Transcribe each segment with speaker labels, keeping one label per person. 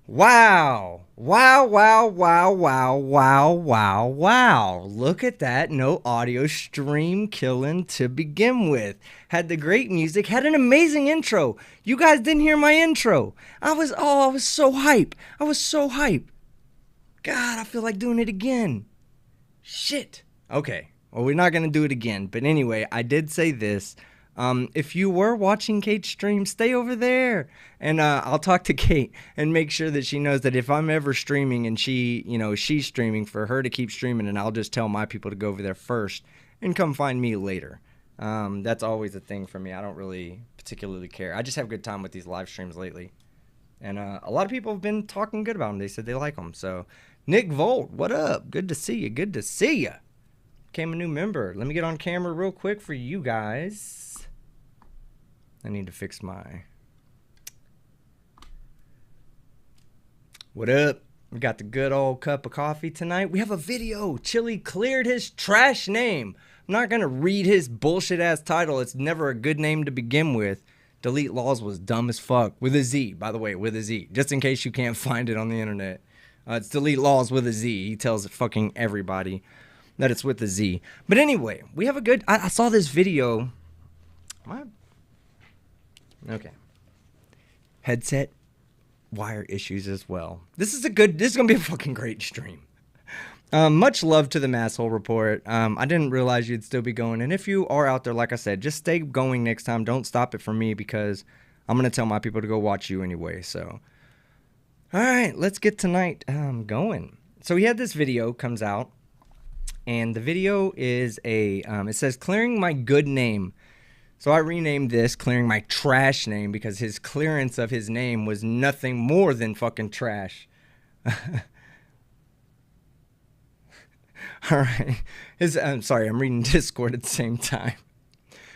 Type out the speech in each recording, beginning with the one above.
Speaker 1: Wow. Wow, wow, wow, wow, wow, wow, wow. Look at that. No audio stream killing to begin with. Had the great music, had an amazing intro. You guys didn't hear my intro. I was so hype. I was so hype. God, I feel like doing it again. Shit. Okay. Well, we're not going to do it again. But anyway, I did say this. If you were watching Kate's stream, stay over there. And I'll talk to Kate and make sure that she knows that if I'm ever streaming and she's streaming, for her to keep streaming, and I'll just tell my people to go over there first and come find me later. That's always a thing for me. I don't really particularly care. I just have a good time with these live streams lately. And a lot of people have been talking good about them. They said they like them. So, Nick Volt, what up? Good to see you. Good to see you. Became a new member. Let me get on camera real quick for you guys. I need to fix my... What up? We got the good old cup of coffee tonight. We have a video. Chili cleared his trash name. I'm not going to read his bullshit-ass title. It's never a good name to begin with. DeleteLawZ was dumb as fuck. With a Z, by the way, with a Z. Just in case you can't find it on the internet. It's DeleteLawZ with a Z. He tells fucking everybody that it's with a Z. But anyway, we have a good... I saw this video. What? Okay. Headset wire issues as well. This is going to be a fucking great stream. Much love to the Masshole Report. I didn't realize you'd still be going. And if you are out there, like I said, just stay going next time. Don't stop it for me because I'm going to tell my people to go watch you anyway. So, all right, let's get tonight going. So he had this video comes out. And the video is it says, clearing my good name. So I renamed this clearing my trash name because his clearance of his name was nothing more than fucking trash. All right. I'm sorry, I'm reading Discord at the same time.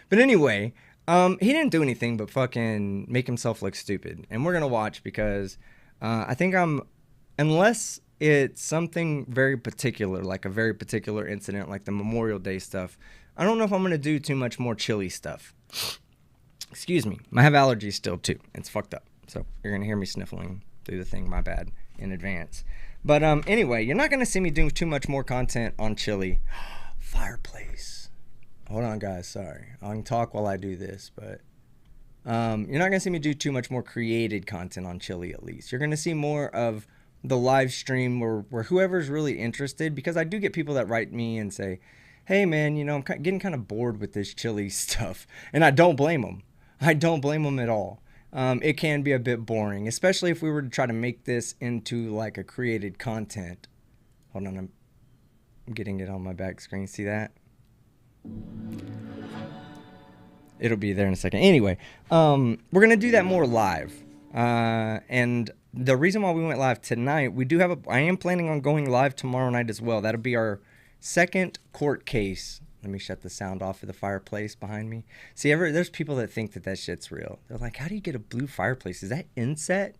Speaker 1: But anyway, he didn't do anything but fucking make himself look stupid. And we're going to watch because I think unless it's something very particular, like a very particular incident, like the Memorial Day stuff, I don't know if I'm going to do too much more chilly stuff. Excuse me. I have allergies still, too. It's fucked up. So you're going to hear me sniffling through the thing. My bad in advance. But anyway, you're not going to see me do too much more content on chili. Fireplace. Hold on, guys. Sorry. I can talk while I do this, but you're not going to see me do too much more created content on chili, at least. You're going to see more of the live stream where whoever's really interested, because I do get people that write me and say, hey man, I'm getting kind of bored with this chili stuff. And I don't blame them. I don't blame them at all. It can be a bit boring, especially if we were to try to make this into like a created content. Hold on, I'm getting it on my back screen. See that? It'll be there in a second. Anyway, we're going to do that more live. And the reason why we went live tonight, I am planning on going live tomorrow night as well. That'll be our second court case. Let me shut the sound off of the fireplace behind me. See, there's people that think that shit's real. They're like, how do you get a blue fireplace? Is that inset?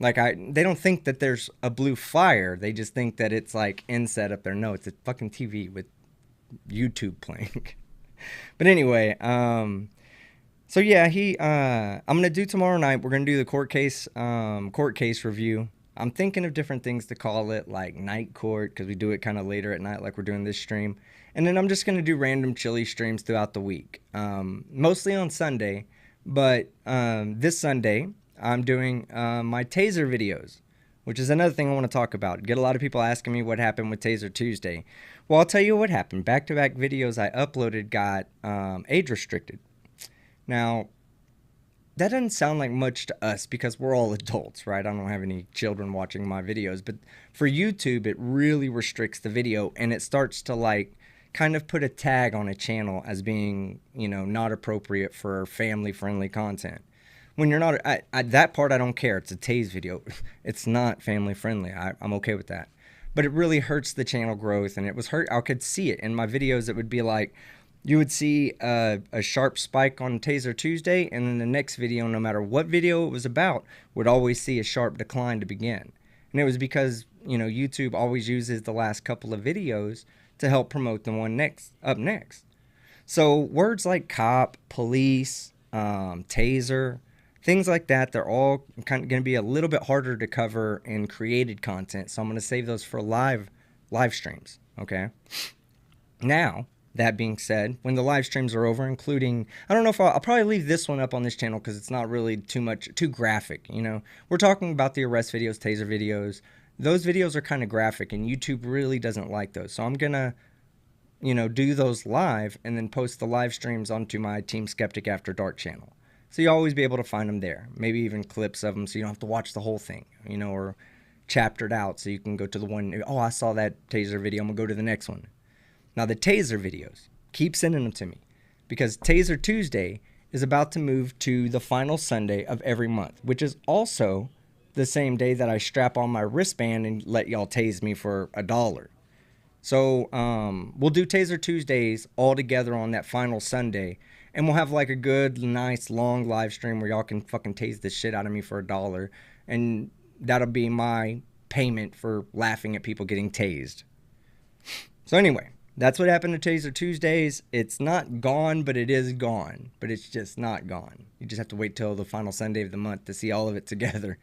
Speaker 1: Like, they don't think that there's a blue fire. They just think that it's like inset up there. No, it's a fucking TV with YouTube playing. But anyway, so yeah, I'm gonna do tomorrow night. We're gonna do the court case review. I'm thinking of different things to call it, like night court, because we do it kind of later at night, like we're doing this stream. And then I'm just gonna do random chili streams throughout the week, mostly on Sunday. But this Sunday, I'm doing my Taser videos, which is another thing I want to talk about. Get a lot of people asking me what happened with Taser Tuesday. Well, I'll tell you what happened. Back-to-back videos I uploaded got age restricted. Now, that doesn't sound like much to us because we're all adults, right? I don't have any children watching my videos. But for YouTube, it really restricts the video, and it starts to like kind of put a tag on a channel as being, not appropriate for family-friendly content. When you're not, that part I don't care. It's a Tase video. It's not family-friendly. I'm okay with that. But it really hurts the channel growth, and it was hurt. I could see it in my videos. It would be like, you would see a sharp spike on Taser Tuesday, and then the next video, no matter what video it was about, would always see a sharp decline to begin. And it was because, YouTube always uses the last couple of videos to help promote the one up next. So words like cop, police, taser, things like that. They're all kind of going to be a little bit harder to cover in created content. So I'm going to save those for live streams. Okay. Now, that being said, when the live streams are over, including, I don't know if I'll probably leave this one up on this channel because it's not really too graphic, you know. We're talking about the arrest videos, taser videos. Those videos are kind of graphic, and YouTube really doesn't like those. So I'm going to, you know, do those live and then post the live streams onto my Team Skeptic After Dark channel. So you'll always be able to find them there. Maybe even clips of them so you don't have to watch the whole thing, you know, or chaptered out so you can go to the one, oh, I saw that taser video, I'm going to go to the next one. Now, the Taser videos, keep sending them to me because Taser Tuesday is about to move to the final Sunday of every month, which is also the same day that I strap on my wristband and let y'all tase me for $1. So we'll do Taser Tuesdays all together on that final Sunday, and we'll have like a good, nice, long live stream where y'all can fucking tase the shit out of me for $1, and that'll be my payment for laughing at people getting tased. So anyway. That's what happened to Taser Tuesdays. It's not gone, but it is gone. But it's just not gone. You just have to wait till the final Sunday of the month to see all of it together.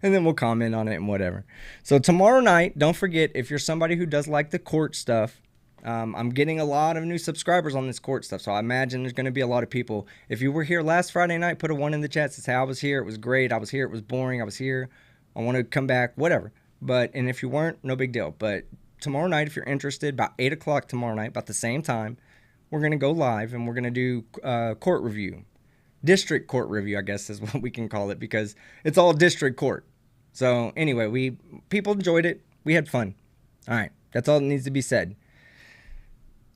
Speaker 1: And then we'll comment on it and whatever. So tomorrow night, don't forget, if you're somebody who does like the court stuff, I'm getting a lot of new subscribers on this court stuff. So I imagine there's going to be a lot of people. If you were here last Friday night, put a 1 in the chat. Say, I was here. It was great. I was here. It was boring. I was here. I want to come back. Whatever. And if you weren't, no big deal. But tomorrow night, if you're interested, about 8 o'clock tomorrow night, about the same time, we're going to go live and we're going to do court review. District court review, I guess is what we can call it, because it's all district court. So anyway, people enjoyed it. We had fun. All right. That's all that needs to be said.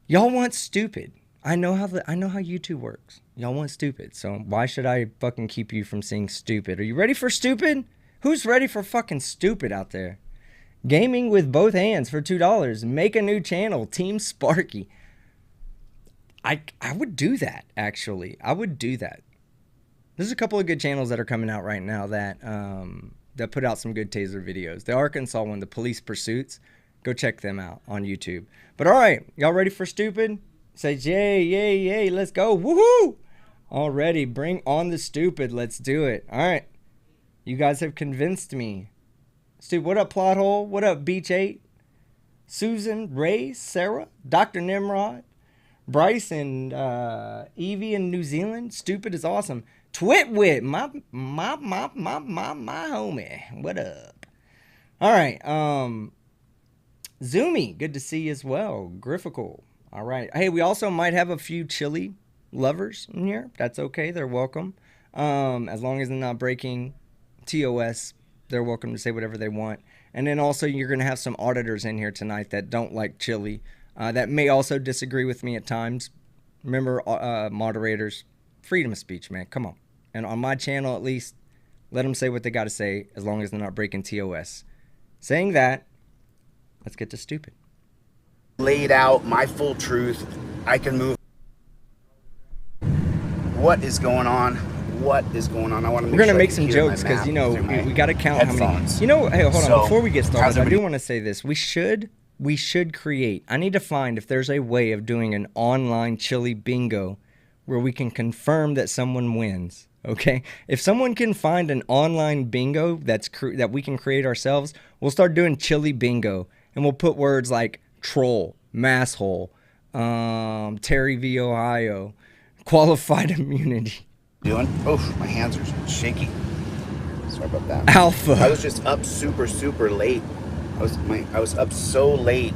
Speaker 1: Y'all want stupid. I know how YouTube works. Y'all want stupid. So why should I fucking keep you from seeing stupid? Are you ready for stupid? Who's ready for fucking stupid out there? Gaming with both hands for $2. Make a new channel. Team Sparky. I would do that, actually. I would do that. There's a couple of good channels that are coming out right now that that put out some good taser videos. The Arkansas one, the Police Pursuits. Go check them out on YouTube. But all right, y'all ready for stupid? Say yay, yay, yay. Let's go. Woohoo! Already, bring on the stupid. Let's do it. All right. You guys have convinced me. Dude, what up, Plot Hole? What up, Beach 8? Susan, Ray, Sarah, Dr. Nimrod, Bryce, and Evie in New Zealand. Stupid is awesome. Twitwit, my homie. What up? All right. Zoomy, good to see you as well. Griffical. All right. Hey, we also might have a few chili lovers in here. That's okay. They're welcome. As long as they're not breaking TOS, they're welcome to say whatever they want. And then also you're going to have some auditors in here tonight that don't like chili, that may also disagree with me at times. Remember, moderators, freedom of speech, man. Come on. And on my channel, at least, let them say what they got to say as long as they're not breaking TOS. Saying that, let's get to stupid.
Speaker 2: Laid out my full truth. I can move. What is going on? What is going on? I want to
Speaker 1: We're going to make some jokes because, you know, we got to count how many. You know, hey, hold on. Before we get started, I do want to say this. We should create. I need to find if there's a way of doing an online chili bingo where we can confirm that someone wins. Okay? If someone can find an online bingo that we can create ourselves, we'll start doing chili bingo. And we'll put words like troll, masshole, Terry v. Ohio, qualified immunity.
Speaker 2: Doing? Oh, my hands are shaky. Sorry about that.
Speaker 1: Alpha.
Speaker 2: I was just up super late. I was up so late,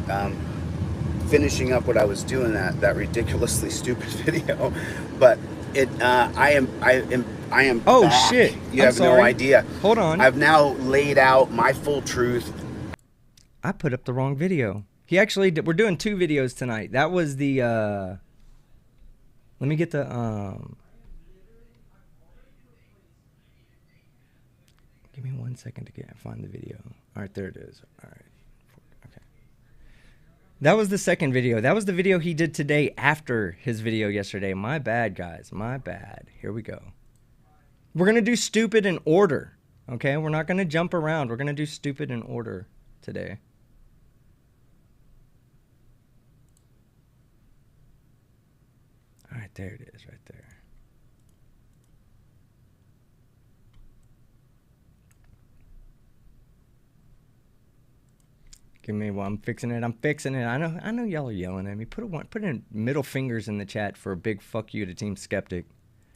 Speaker 2: finishing up what I was doing, that ridiculously stupid video. But I am.
Speaker 1: Oh
Speaker 2: back.
Speaker 1: shit!
Speaker 2: You have no idea.
Speaker 1: Hold on.
Speaker 2: I've now laid out my full truth.
Speaker 1: I put up the wrong video. He actually did. We're doing 2 videos tonight. That was the. Let me get the. Give me 1 second to find the video. All right, there it is. All right. Okay. That was the second video. That was the video he did today after his video yesterday. My bad, guys. My bad. Here we go. We're going to do stupid in order. Okay? We're not going to jump around. We're going to do stupid in order today. All right, there it is right there. Give me one. I'm fixing it. I'm fixing it. I know y'all are yelling at me. Put in middle fingers in the chat for a big fuck you to Team Skeptic.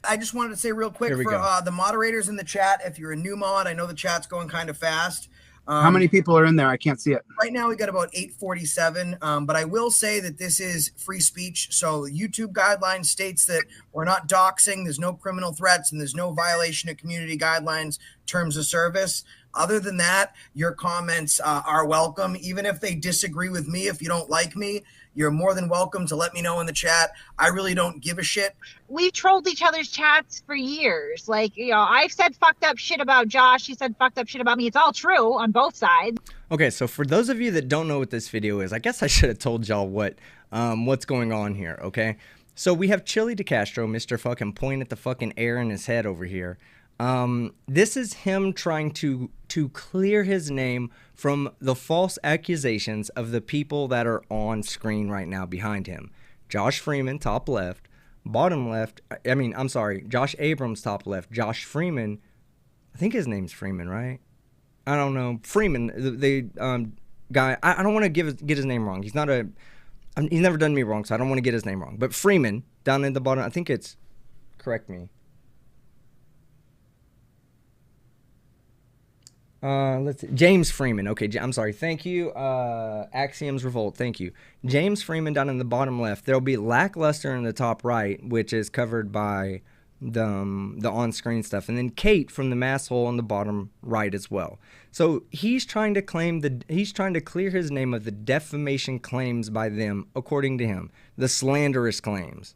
Speaker 3: I just wanted to say real quick for the moderators in the chat, if you're a new mod, I know the chat's going kind of fast.
Speaker 2: How many people are in there? I can't see it.
Speaker 3: Right now we got about 847, but I will say that this is free speech. So YouTube guidelines states that we're not doxing, there's no criminal threats, and there's no violation of community guidelines, terms of service. Other than that, your comments are welcome. Even if they disagree with me, if you don't like me, you're more than welcome to let me know in the chat. I really don't give a shit.
Speaker 4: We've trolled each other's chats for years. Like, you know, I've said fucked up shit about Josh. He said fucked up shit about me. It's all true on both sides.
Speaker 1: Okay, so for those of you that don't know what this video is, I guess I should have told y'all what's going on here, okay? So we have Chili DeCastro, Mr. fucking point at the fucking air in his head over here. This is him trying to clear his name from the false accusations of the people that are on screen right now behind him. Josh Freeman, top left. Bottom left, I'm sorry, Josh Abrams, top left. Josh Freeman, I think his name's Freeman, right? I don't know. Freeman, the guy, I don't want to get his name wrong. He's never done me wrong, so I don't want to get his name wrong. But Freeman, down at the bottom, I think it's, correct me. Let's see. James Freeman. Okay, I'm sorry. Thank you. Axiom's Revolt. Thank you. James Freeman down in the bottom left. There'll be Lackluster in the top right, which is covered by the on-screen stuff, and then Kate from the mass hole on the bottom right as well. So he's trying to clear his name of the defamation claims by them, according to him, the slanderous claims.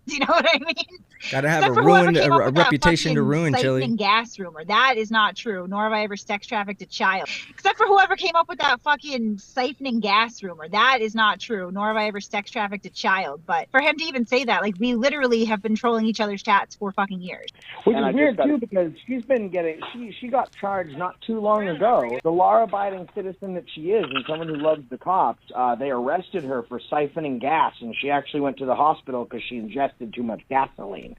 Speaker 4: Do you know what I mean?
Speaker 1: Gotta have a reputation to ruin, Chili.
Speaker 4: Gas rumor. That is not true. Nor have I ever sex trafficked a child. Except for whoever came up with that fucking siphoning gas rumor. That is not true. Nor have I ever sex trafficked a child. But for him to even say that, like, we literally have been trolling each other's chats for fucking years.
Speaker 5: Which is weird too, because she's been getting she got charged not too long ago. The law-abiding citizen that she is, and someone who loves the cops, they arrested her for siphoning gas, and she actually went to the hospital because she ingested too much gasoline.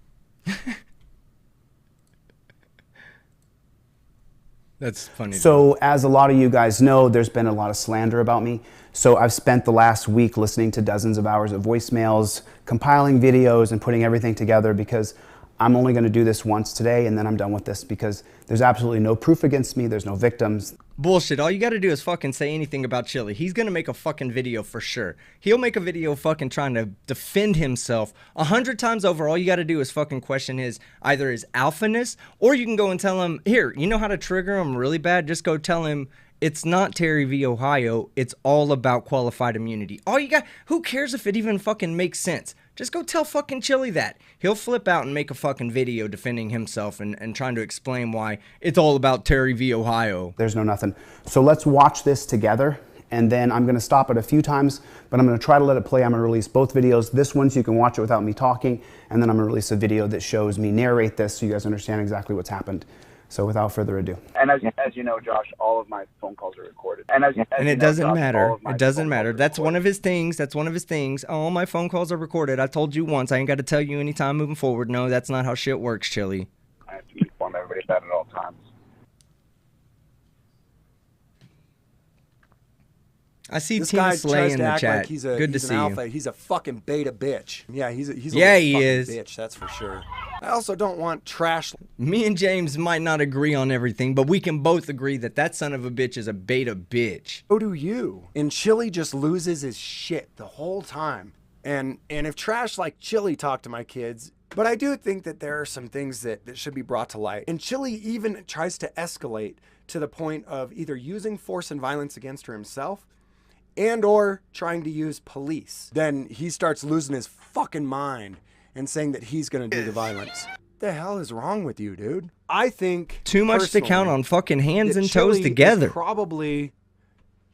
Speaker 1: That's funny.
Speaker 2: So as a lot of you guys know, there's been a lot of slander about me. So I've spent the last week listening to dozens of hours of voicemails, compiling videos, and putting everything together because I'm only going to do this once today and then I'm done with this because there's absolutely no proof against me. There's no victims.
Speaker 1: Bullshit. All you got to do is fucking say anything about Chili. He's going to make a fucking video for sure. He'll make a video fucking trying to defend himself 100 times over. All you got to do is fucking question either his alphaness, or you can go and tell him, here, you know how to trigger him really bad? Just go tell him it's not Terry v. Ohio. It's all about qualified immunity. All you got, who cares if it even fucking makes sense? Just go tell fucking Chili that. He'll flip out and make a fucking video defending himself and trying to explain why it's all about Terry v. Ohio.
Speaker 2: There's no nothing. So let's watch this together, and then I'm going to stop it a few times, but I'm going to try to let it play. I'm going to release both videos. This one so you can watch it without me talking, and then I'm going to release a video that shows me narrate this so you guys understand exactly what's happened. So without further ado.
Speaker 6: And as you know, Josh, all of my phone calls are recorded. And
Speaker 1: it doesn't matter. It doesn't matter. That's one of his things. That's one of his things. All my phone calls are recorded. I told you once. I ain't got to tell you anytime moving forward. No, that's not how shit works, Chili.
Speaker 6: I have to inform everybody of that at all times.
Speaker 1: I see Team Slay in the chat.
Speaker 7: Like he's
Speaker 1: Good to see
Speaker 7: alpha.
Speaker 1: you.
Speaker 7: He's a fucking beta bitch. Yeah, he's a
Speaker 1: he
Speaker 7: fucking
Speaker 1: is.
Speaker 7: bitch, that's for sure. I also don't want trash.
Speaker 1: Me and James might not agree on everything, but we can both agree that that son of a bitch is a beta bitch.
Speaker 7: So do you. And Chili just loses his shit the whole time. And if trash like Chili talk to my kids, but I do think that there are some things that should be brought to light. And Chili even tries to escalate to the point of either using force and violence against her himself and or trying to use police. Then he starts losing his fucking mind and saying that he's gonna do the violence. What the hell is wrong with you, dude? I think
Speaker 1: too much to count on fucking hands and toes together.
Speaker 7: Probably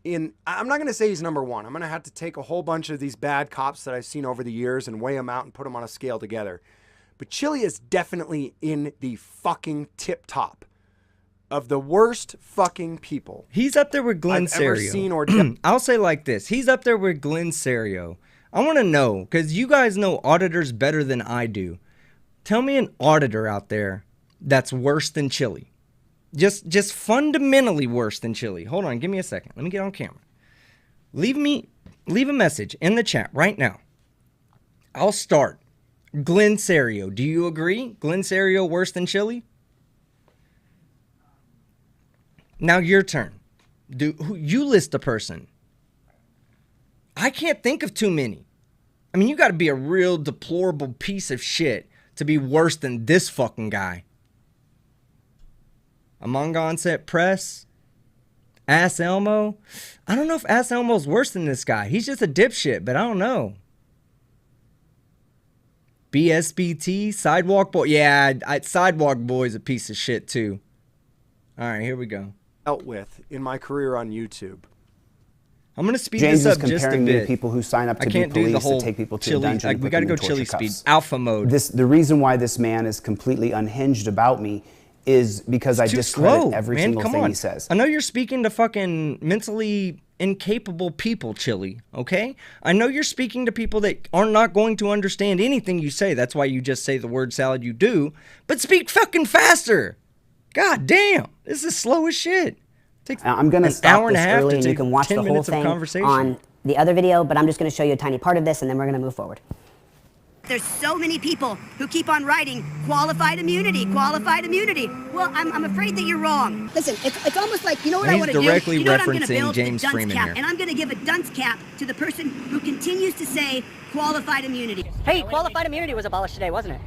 Speaker 7: I'm not gonna say he's number one. I'm gonna have to take a whole bunch of these bad cops that I've seen over the years and weigh them out and put them on a scale together. But Chili is definitely in the fucking tip top of the worst fucking people.
Speaker 1: He's up there with Glenn Serio. I'll say like this. He's up there with Glenn Serio. I want to know, because you guys know auditors better than I do. Tell me an auditor out there that's worse than Chili. Just fundamentally worse than Chili. Hold on, give me a second. Let me get on camera. Leave a message in the chat right now. I'll start. Glenn Serio, do you agree? Glenn Serio worse than Chili? Now your turn. You list a person. I can't think of too many. I mean, you got to be a real deplorable piece of shit to be worse than this fucking guy. Among Onset Press. Ass Elmo. I don't know if Ass Elmo's worse than this guy. He's just a dipshit, but I don't know. BSBT, Sidewalk Boy. Yeah, Sidewalk Boy's a piece of shit too. All right, here we go.
Speaker 7: Dealt with in my career on YouTube.
Speaker 1: I'm gonna speed
Speaker 2: James
Speaker 1: this
Speaker 2: is
Speaker 1: up just a
Speaker 2: comparing me to
Speaker 1: bit.
Speaker 2: people who sign up to
Speaker 1: I
Speaker 2: be
Speaker 1: can't do the
Speaker 2: police
Speaker 1: whole
Speaker 2: to take people to
Speaker 1: Chili.
Speaker 2: a dungeon.
Speaker 1: Like,
Speaker 2: and
Speaker 1: we
Speaker 2: put
Speaker 1: got to
Speaker 2: them
Speaker 1: go
Speaker 2: in
Speaker 1: Chili
Speaker 2: torture
Speaker 1: speed.
Speaker 2: cuffs.
Speaker 1: Alpha mode.
Speaker 2: The reason why this man is completely unhinged about me is because I
Speaker 1: Too
Speaker 2: discredit
Speaker 1: slow,
Speaker 2: every
Speaker 1: man.
Speaker 2: single
Speaker 1: Come
Speaker 2: thing
Speaker 1: on.
Speaker 2: he says.
Speaker 1: I know you're speaking to fucking mentally incapable people, Chili, okay? I know you're speaking to people that are not going to understand anything you say. That's why you just say the word salad you do. But speak fucking faster. God damn. This is slow as shit. Takes
Speaker 8: I'm going to
Speaker 1: an
Speaker 8: stop
Speaker 1: hour and a
Speaker 8: this
Speaker 1: half
Speaker 8: early
Speaker 1: to
Speaker 8: and you
Speaker 1: take
Speaker 8: can watch
Speaker 1: 10
Speaker 8: the whole
Speaker 1: minutes of
Speaker 8: thing
Speaker 1: conversation.
Speaker 8: on the other video, but I'm just going to show you a tiny part of this and then we're going to move forward.
Speaker 9: There's so many people who keep on writing qualified immunity, qualified immunity. Well, I'm afraid that you're wrong. Listen, it's almost like, you know what I
Speaker 1: He's
Speaker 9: want to do?
Speaker 1: directly
Speaker 9: You know what I'm gonna
Speaker 1: referencing
Speaker 9: build?
Speaker 1: James
Speaker 9: A dunce
Speaker 1: Freeman
Speaker 9: cap,
Speaker 1: here.
Speaker 9: and I'm going to give a dunce cap to the person who continues to say qualified immunity.
Speaker 10: Hey, qualified immunity was abolished today, wasn't it?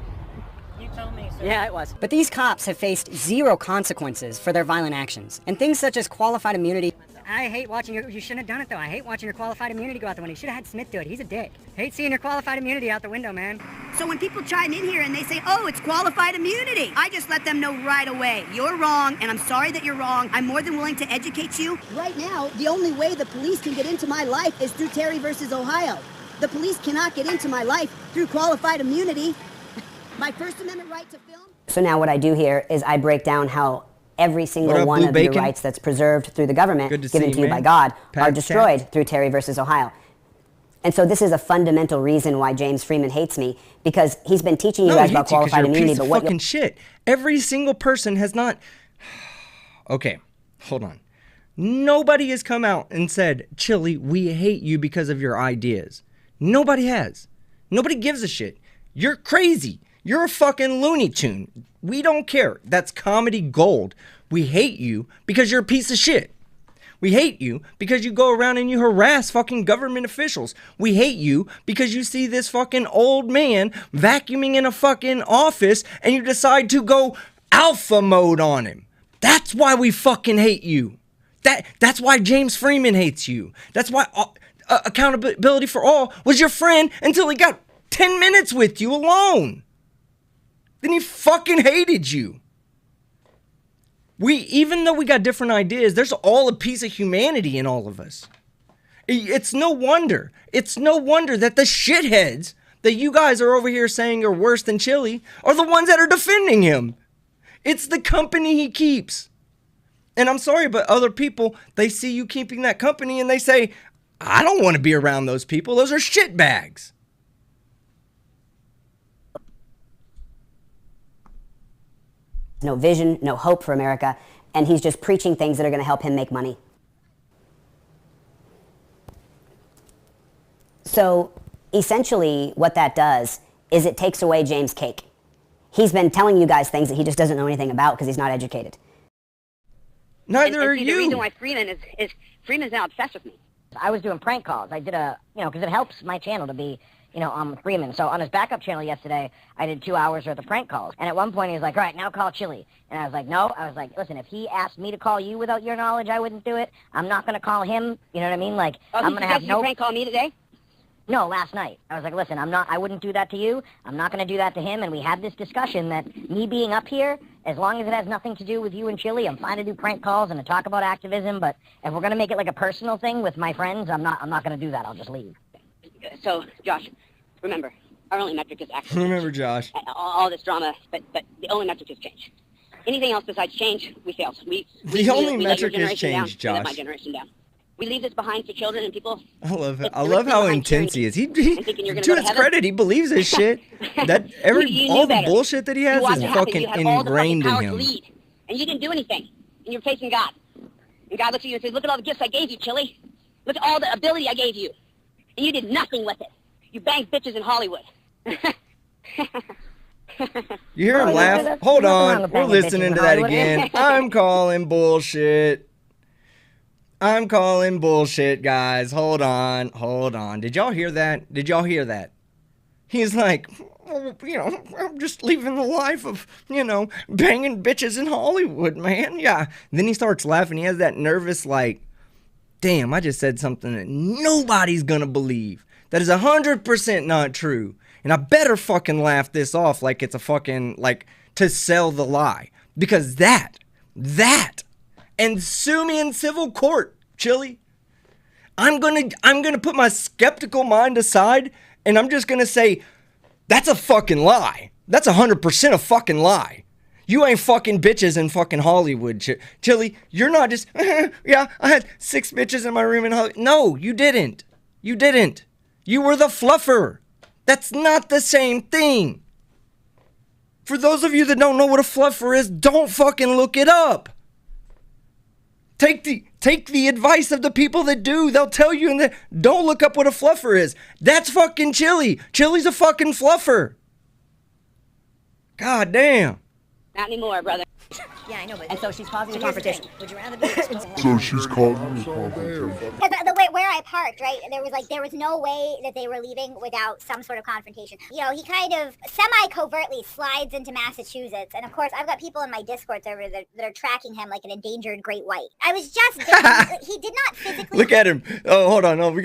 Speaker 11: You told me, sir.
Speaker 10: Yeah, it was. But these cops have faced zero consequences for their violent actions. And things such as qualified immunity... I hate watching you shouldn't have done it, though. I hate watching your qualified immunity go out the window. You should have had Smith do it. He's a dick. Hate seeing your qualified immunity out the window, man.
Speaker 9: So when people chime in here and they say, oh, it's qualified immunity, I just let them know right away. You're wrong, and I'm sorry that you're wrong. I'm more than willing to educate you. Right now, the only way the police can get into my life is through Terry versus Ohio. The police cannot get into my life through qualified immunity. My First Amendment right to film.
Speaker 8: So now what I do here is I break down how every single
Speaker 1: What up,
Speaker 8: one
Speaker 1: Blue
Speaker 8: of
Speaker 1: Bacon?
Speaker 8: your rights that's preserved through the government,
Speaker 1: Good to
Speaker 8: given
Speaker 1: see
Speaker 8: to you
Speaker 1: you,
Speaker 8: by
Speaker 1: man.
Speaker 8: God,
Speaker 1: Pat
Speaker 8: are destroyed
Speaker 1: chat.
Speaker 8: through Terry versus Ohio. And so this is a fundamental reason why James Freeman hates me, because he's been teaching you guys
Speaker 1: he
Speaker 8: about
Speaker 1: hates you 'cause
Speaker 8: qualified
Speaker 1: you're a
Speaker 8: immunity,
Speaker 1: piece
Speaker 8: but
Speaker 1: of
Speaker 8: what
Speaker 1: fucking shit. Every single person has not... Okay, hold on. Nobody has come out and said, Chili, we hate you because of your ideas. Nobody has. Nobody gives a shit. You're crazy. You're a fucking Looney Tune. We don't care. That's comedy gold. We hate you because you're a piece of shit. We hate you because you go around and you harass fucking government officials. We hate you because you see this fucking old man vacuuming in a fucking office and you decide to go alpha mode on him. That's why we fucking hate you. That's why James Freeman hates you. That's why Accountability for All was your friend until he got 10 minutes with you alone. Then he fucking hated you. Even though we got different ideas, there's all a piece of humanity in all of us. It's no wonder. It's no wonder that the shitheads that you guys are over here saying are worse than Chili are the ones that are defending him. It's the company he keeps. And I'm sorry, but other people, they see you keeping that company and they say, I don't want to be around those people. Those are shitbags.
Speaker 8: no vision, no hope for America, and he's just preaching things that are going to help him make money. So essentially what that does is it takes away James' cake. He's been telling you guys things that he just doesn't know anything about because he's not educated.
Speaker 1: Neither are
Speaker 10: see,
Speaker 1: you.
Speaker 10: The reason why Freeman is Freeman's now obsessed with me. I was doing prank calls. I did because it helps my channel to be, Freeman. So on his backup channel yesterday, I did 2 hours worth of prank calls. And at one point he was like, all right, now call Chili. And I was like, no. I was like, listen, if he asked me to call you without your knowledge, I wouldn't do it. I'm not going to call him. You know what I mean? Like, I'm going to have no...
Speaker 11: prank call me today?
Speaker 10: No, last night. I was like, listen, I wouldn't do that to you. I'm not going to do that to him. And we had this discussion that me being up here, as long as it has nothing to do with you and Chili, I'm fine to do prank calls and to talk about activism. But if we're going to make it like a personal thing with my friends, I'm not going to do that. I'll just leave.
Speaker 11: So, Josh, remember, our only metric is actually
Speaker 1: Remember, Josh.
Speaker 11: all this drama, but the only metric is change. Anything else besides change, we failed.
Speaker 1: The only
Speaker 11: we let your
Speaker 1: metric is
Speaker 11: generation down,
Speaker 1: change,
Speaker 11: we let
Speaker 1: Josh.
Speaker 11: my generation down. We leave this behind for children and people.
Speaker 1: I love it.
Speaker 11: It's
Speaker 1: I
Speaker 11: the
Speaker 1: love
Speaker 11: reason
Speaker 1: how
Speaker 11: behind
Speaker 1: intense he is.
Speaker 11: tyranny and thinking you're gonna
Speaker 1: To
Speaker 11: go to
Speaker 1: his
Speaker 11: heaven.
Speaker 1: credit, he believes this shit. That
Speaker 11: You knew
Speaker 1: all the
Speaker 11: better.
Speaker 1: bullshit that he has
Speaker 11: You watched
Speaker 1: is
Speaker 11: it happen.
Speaker 1: fucking
Speaker 11: You had all the
Speaker 1: ingrained in
Speaker 11: fucking power to
Speaker 1: him.
Speaker 11: lead, and you didn't do anything. and you're facing God. And God looks at you and says, look at all the gifts I gave you, Chili. Look at all the ability I gave you. And you did nothing with it. You banged bitches in Hollywood.
Speaker 1: You hear him laugh? Hold on. We're listening to that again. I'm calling bullshit. I'm calling bullshit, guys. Hold on. Hold on. Did y'all hear that? Did y'all hear that? He's like, oh, you know, I'm just living the life of, you know, banging bitches in Hollywood, man. Yeah. And then he starts laughing. He has that nervous, like, damn, I just said something that nobody's gonna believe. That is 100% not true. And I better fucking laugh this off like it's a fucking, like, to sell the lie. Because that, and sue me in civil court, Chili. I'm gonna put my skeptical mind aside, and I'm just gonna say, that's a fucking lie. That's 100% a fucking lie. You ain't fucking bitches in fucking Hollywood, Chili. You're not just, yeah, I had 6 bitches in my room in Hollywood. No, you didn't. You didn't. You were the fluffer. That's not the same thing. For those of you that don't know what a fluffer is, don't fucking look it up. Take the advice of the people that do. They'll tell you, and don't look up what a fluffer is. That's fucking Chili. Chili's a fucking fluffer. God damn.
Speaker 11: Not anymore, brother.
Speaker 10: Yeah, I know, but... And so she's causing a confrontation. Would you rather be...
Speaker 12: So she's causing a confrontation.
Speaker 13: The way where I parked, right, there was no way that they were leaving without some sort of confrontation. You know, he kind of semi-covertly slides into Massachusetts, and of course, I've got people in my Discord server that are tracking him like an endangered great white. I was just... he did not physically...
Speaker 1: Look at him. Oh, hold on. Oh,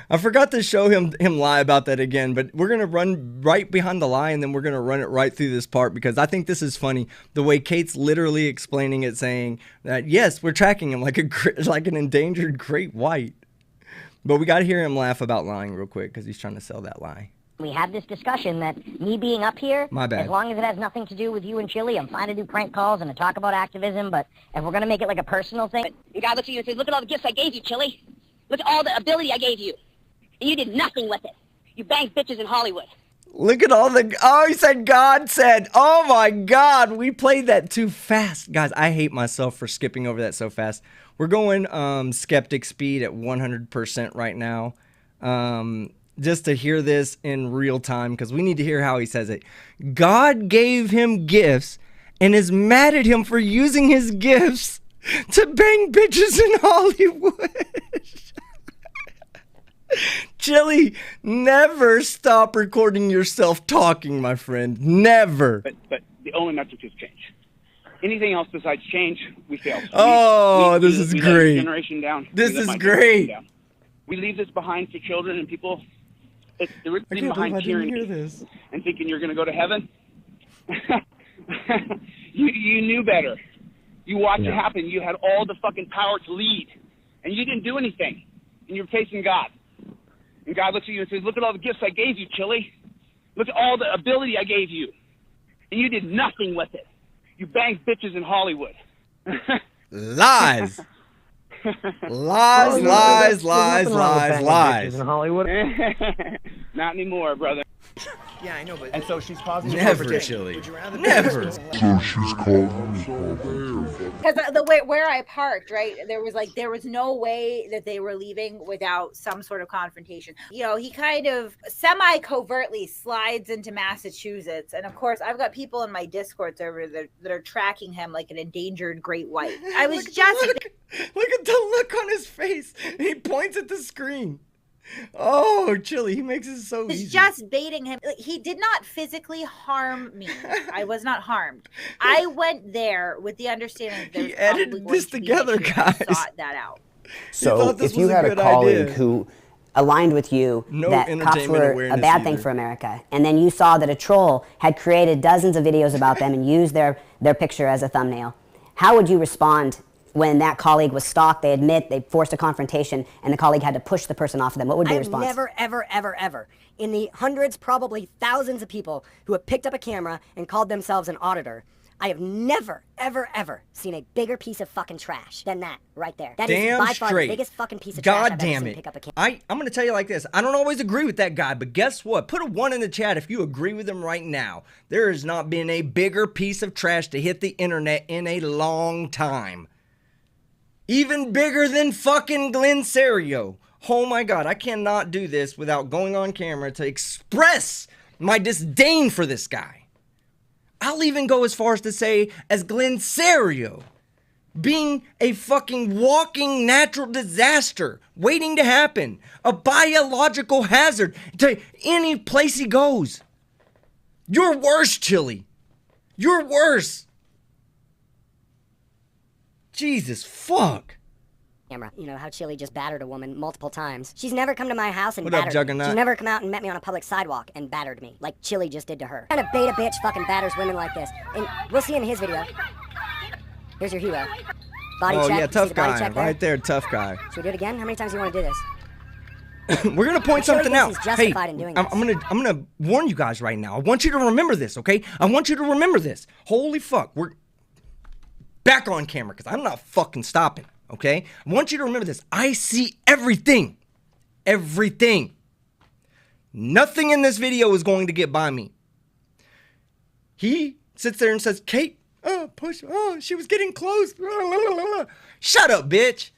Speaker 1: I forgot to show him lie about that again, but we're going to run right behind the lie, and then we're going to run it right through this part, because I think this is funny. The way Kate's literally explaining it, saying that, yes, we're tracking him like an endangered great white. But we got to hear him laugh about lying real quick, because he's trying to sell that lie.
Speaker 10: We had this discussion that me being up here,
Speaker 1: my bad,
Speaker 10: as long as it has nothing to do with you and Chili, I'm fine to do prank calls and to talk about activism, but if we're going to make it like a personal thing...
Speaker 11: And God looks at you and says, look at all the gifts I gave you, Chili. Look at all the ability I gave you. And you did nothing with it. You banged bitches in Hollywood.
Speaker 1: Look at all the... Oh, he said God said. Oh, my God. We played that too fast. Guys, I hate myself for skipping over that so fast. We're going skeptic speed at 100% right now. Just to hear this in real time, because we need to hear how he says it. God gave him gifts and is mad at him for using his gifts to bang bitches in Hollywood. Chili, never stop recording yourself talking, my friend. Never.
Speaker 6: But the only metric is change. Anything else besides change, we fail.
Speaker 1: Oh, this is great.
Speaker 6: Generation down.
Speaker 1: This is great.
Speaker 6: We leave this behind for children and people. They're leaving behind tyranny and thinking you're going to go to heaven. You knew better. You watched it happen. You had all the fucking power to lead, and you didn't do anything. And you're facing God. And God looks at you and says, look at all the gifts I gave you, Chili. Look at all the ability I gave you. And you did nothing with it. You banged bitches in Hollywood.
Speaker 1: Lies. Lies.
Speaker 5: In Hollywood.
Speaker 6: Not anymore, brother.
Speaker 5: Yeah, I know, but...
Speaker 6: And so she's causing...
Speaker 1: Never, Chili. Never.
Speaker 12: So she's causing...
Speaker 4: Because the way where I parked, right, there was no way that they were leaving without some sort of confrontation. You know, he kind of semi-covertly slides into Massachusetts, and of course, I've got people in my Discord server that are tracking him like an endangered great white. I was look
Speaker 1: at the look on his face. He points at the screen. Oh, Chili, he makes it so easy.
Speaker 4: It's just baiting him. He did not physically harm me. I was not harmed. I went there with the understanding that
Speaker 1: he edited this together, guys.
Speaker 4: Sought that out.
Speaker 8: So if you had a colleague who aligned with you that cops were a bad thing for America, and then you saw that a troll had created dozens of videos about them and used their picture as a thumbnail, how would you respond when that colleague was stalked, they admit, they forced a confrontation, and the colleague had to push the person off of them? What would be your response?
Speaker 14: Never, ever, ever, ever, in the hundreds, probably thousands of people who have picked up a camera and called themselves an auditor,
Speaker 10: I have never, ever, ever seen a bigger piece of fucking trash than that right there. That is
Speaker 1: Damn
Speaker 10: by far
Speaker 1: straight.
Speaker 10: the biggest fucking piece of trash
Speaker 1: God
Speaker 10: I've
Speaker 1: damn
Speaker 10: ever
Speaker 1: it.
Speaker 10: seen pick up a can.
Speaker 1: I'm going to tell you like this. I don't always agree with that guy, but guess what? Put a 1 in the chat if you agree with him right now. There has not been a bigger piece of trash to hit the internet in a long time. Even bigger than fucking Glenn Serio. Oh my God, I cannot do this without going on camera to express my disdain for this guy. I'll even go as far as to say as Glenn Serio being a fucking walking natural disaster waiting to happen, a biological hazard to any place he goes. You're worse, Chili. You're worse. Jesus fuck.
Speaker 10: You know how Chili just battered a woman multiple times. She's never come to my house and
Speaker 1: What up,
Speaker 10: battered
Speaker 1: Juggernaut?
Speaker 10: me. She's never come out and met me on a public sidewalk and battered me like Chili just did to her. What kind of beta bitch fucking batters women like this? And we'll see in his video. Here's your hero. Body check.
Speaker 1: Yeah,
Speaker 10: You see
Speaker 1: tough
Speaker 10: the body
Speaker 1: guy.
Speaker 10: check there?
Speaker 1: Right there, tough guy.
Speaker 10: Should we do it again? How many times do you want to do this?
Speaker 1: We're gonna point
Speaker 10: Chili
Speaker 1: something
Speaker 10: thinks
Speaker 1: out.
Speaker 10: he's
Speaker 1: Hey,
Speaker 10: justified in doing
Speaker 1: I'm gonna warn you guys right now. I want you to remember this, okay? I want you to remember this. Holy fuck, we're back on camera because I'm not fucking stopping, okay? I want you to remember this. I see everything. Everything. Nothing in this video is going to get by me. He sits there and says, Kate, she was getting close. Shut up, bitch.